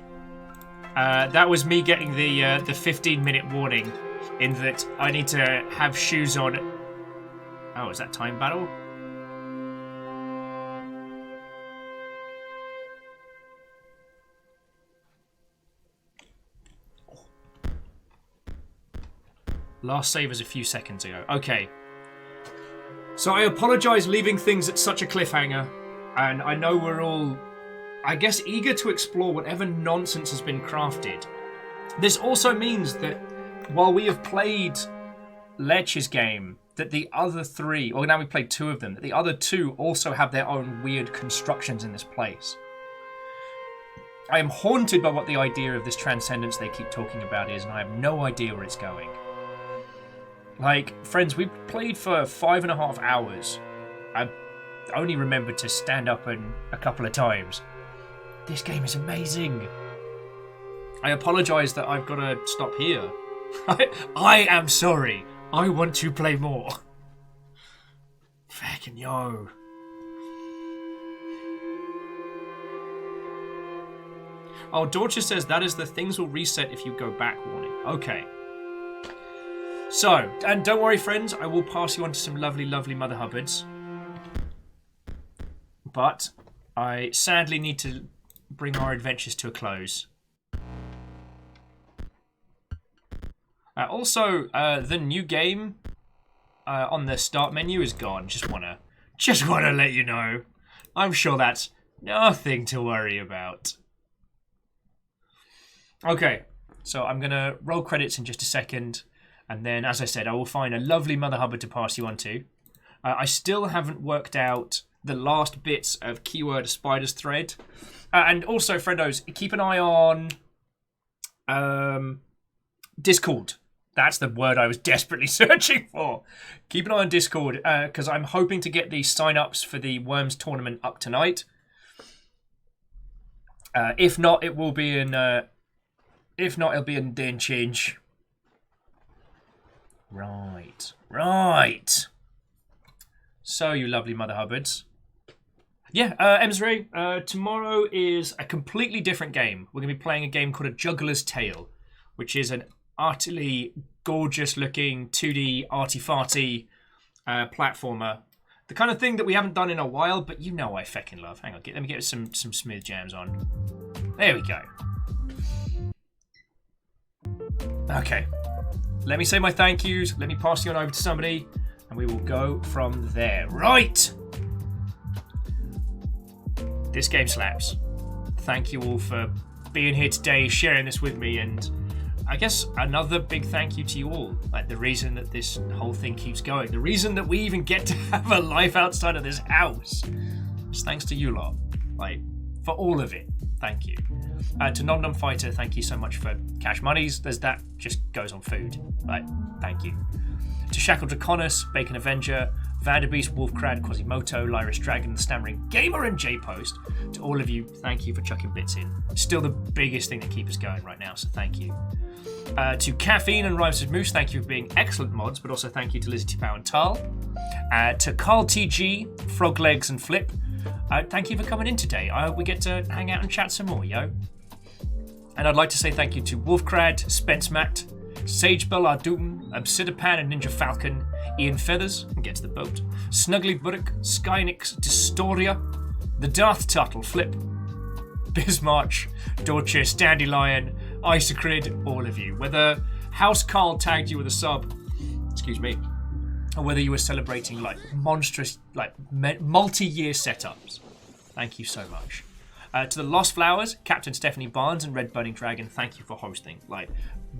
that was me getting the 15-minute warning in that I need to have shoes on. Oh, is that time battle? Last save was a few seconds ago. Okay. So I apologise leaving things at such a cliffhanger. And I know we're all, I guess, eager to explore whatever nonsense has been crafted. This also means that while we have played Lech's game, that the other 3, or now we've played 2 of them, that the other 2 also have their own weird constructions in this place. I am haunted by what the idea of this transcendence they keep talking about is, and I have no idea where it's going. Like, friends, we've played for 5.5 hours. I only remembered to stand up a couple of times. This game is amazing. I apologise that I've got to stop here. I am sorry. I want to play more. Fucking yo. Oh, Dorcha says that is the things will reset if you go back warning. Okay. So, and don't worry friends, I will pass you on to some lovely, lovely Mother Hubbards. But I sadly need to bring our adventures to a close. Also, the new game on the start menu is gone. Just wanna let you know. I'm sure that's nothing to worry about. Okay, so I'm gonna roll credits in just a second, and then, as I said, I will find a lovely Mother Hubbard to pass you on to. I still haven't worked out the last bits of keyword spider's thread. And also, friendos, keep an eye on Discord. That's the word I was desperately searching for. Keep an eye on Discord, because I'm hoping to get the sign-ups for the Worms tournament up tonight. If not, it will be in... if not, it'll be in day and change. Right. So, you lovely Mother Hubbards. Yeah, Emsray, tomorrow is a completely different game. We're going to be playing a game called A Juggler's Tale, which is an utterly gorgeous-looking 2D arty-farty platformer. The kind of thing that we haven't done in a while, but you know I feckin' love. Hang on, let me get some smooth jams on. There we go. Okay. Let me say my thank yous. Let me pass you on over to somebody, and we will go from there. Right! This game slaps. Thank you all for being here today, sharing this with me, and I guess another big thank you to you all. Like, the reason that this whole thing keeps going, the reason that we even get to have a life outside of this house, is thanks to you lot. Like, for all of it, thank you. To Nom Fighter, thank you so much for cash monies. That just goes on food. Like, thank you. To Shackle Draconis, Bacon Avenger, Vanderbeest, Wolfcrad, Quasimoto, Lyris Dragon, The Stammering Gamer, and J-Post. To all of you, thank you for chucking bits in. Still the biggest thing that keeps us going right now, so thank you. To Caffeine and Rhymes of Moose, thank you for being excellent mods, but also thank you to Lizzie Pow and Tal. To Carl TG, Frog Legs, and Flip, thank you for coming in today. I hope we get to hang out and chat some more, yo. And I'd like to say thank you to Wolfcrad, Spence Matt, Sage Bellardoon, Obsidipan and Ninja Falcon, Ian Feathers, and get to the boat, Snuggly Burrock, Skynix, Dystoria, The Darth Turtle, Flip, Bismarch, Dorches, Dandelion, Isocrid, all of you. Whether House Carl tagged you with a sub, excuse me, or whether you were celebrating like monstrous, like multi-year setups, thank you so much. To the Lost Flowers, Captain Stephanie Barnes and Red Burning Dragon, thank you for hosting. Like,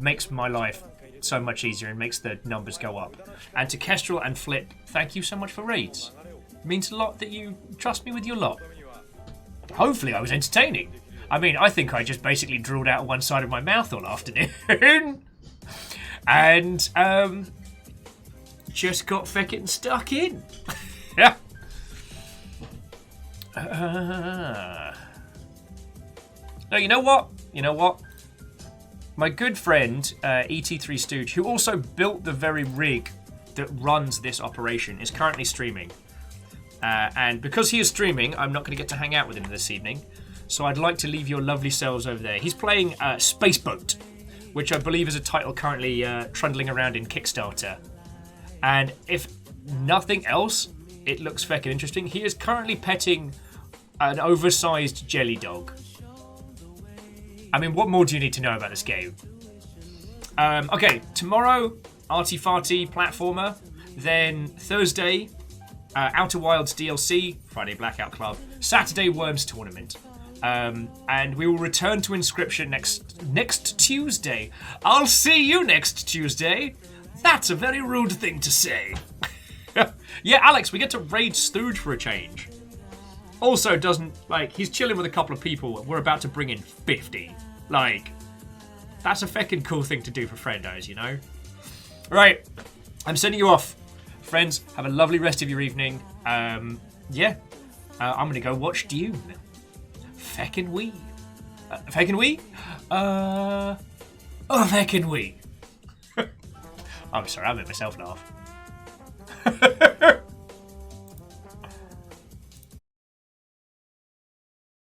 makes my life so much easier and makes the numbers go up. And to Kestrel and Flip, thank you so much for raids. It means a lot that you trust me with your lot. Hopefully I was entertaining. I mean, I think I just basically drooled out one side of my mouth all afternoon. And, just got feckin' stuck in. Yeah. No, you know what? My good friend, ET3 Stooge, who also built the very rig that runs this operation, is currently streaming. And because he is streaming, I'm not going to get to hang out with him this evening. So I'd like to leave your lovely selves over there. He's playing Spaceboat, which I believe is a title currently trundling around in Kickstarter. And if nothing else, it looks feckin' interesting. He is currently petting an oversized jelly dog. I mean, what more do you need to know about this game? Okay, tomorrow, Arty Farty platformer. Then Thursday, Outer Wilds DLC, Friday Blackout Club, Saturday Worms Tournament. And we will return to Inscryption next Tuesday. I'll see you next Tuesday. That's a very rude thing to say. Yeah, Alex, we get to raid Stooge for a change. Also doesn't, like, he's chilling with a couple of people. We're about to bring in 50. Like, that's a feckin' cool thing to do for friendos, you know? Right, I'm sending you off. Friends, have a lovely rest of your evening. Yeah, I'm gonna go watch Dune. Feckin' we. Feckin' we? Oh, feckin' we. I'm sorry, I made myself laugh.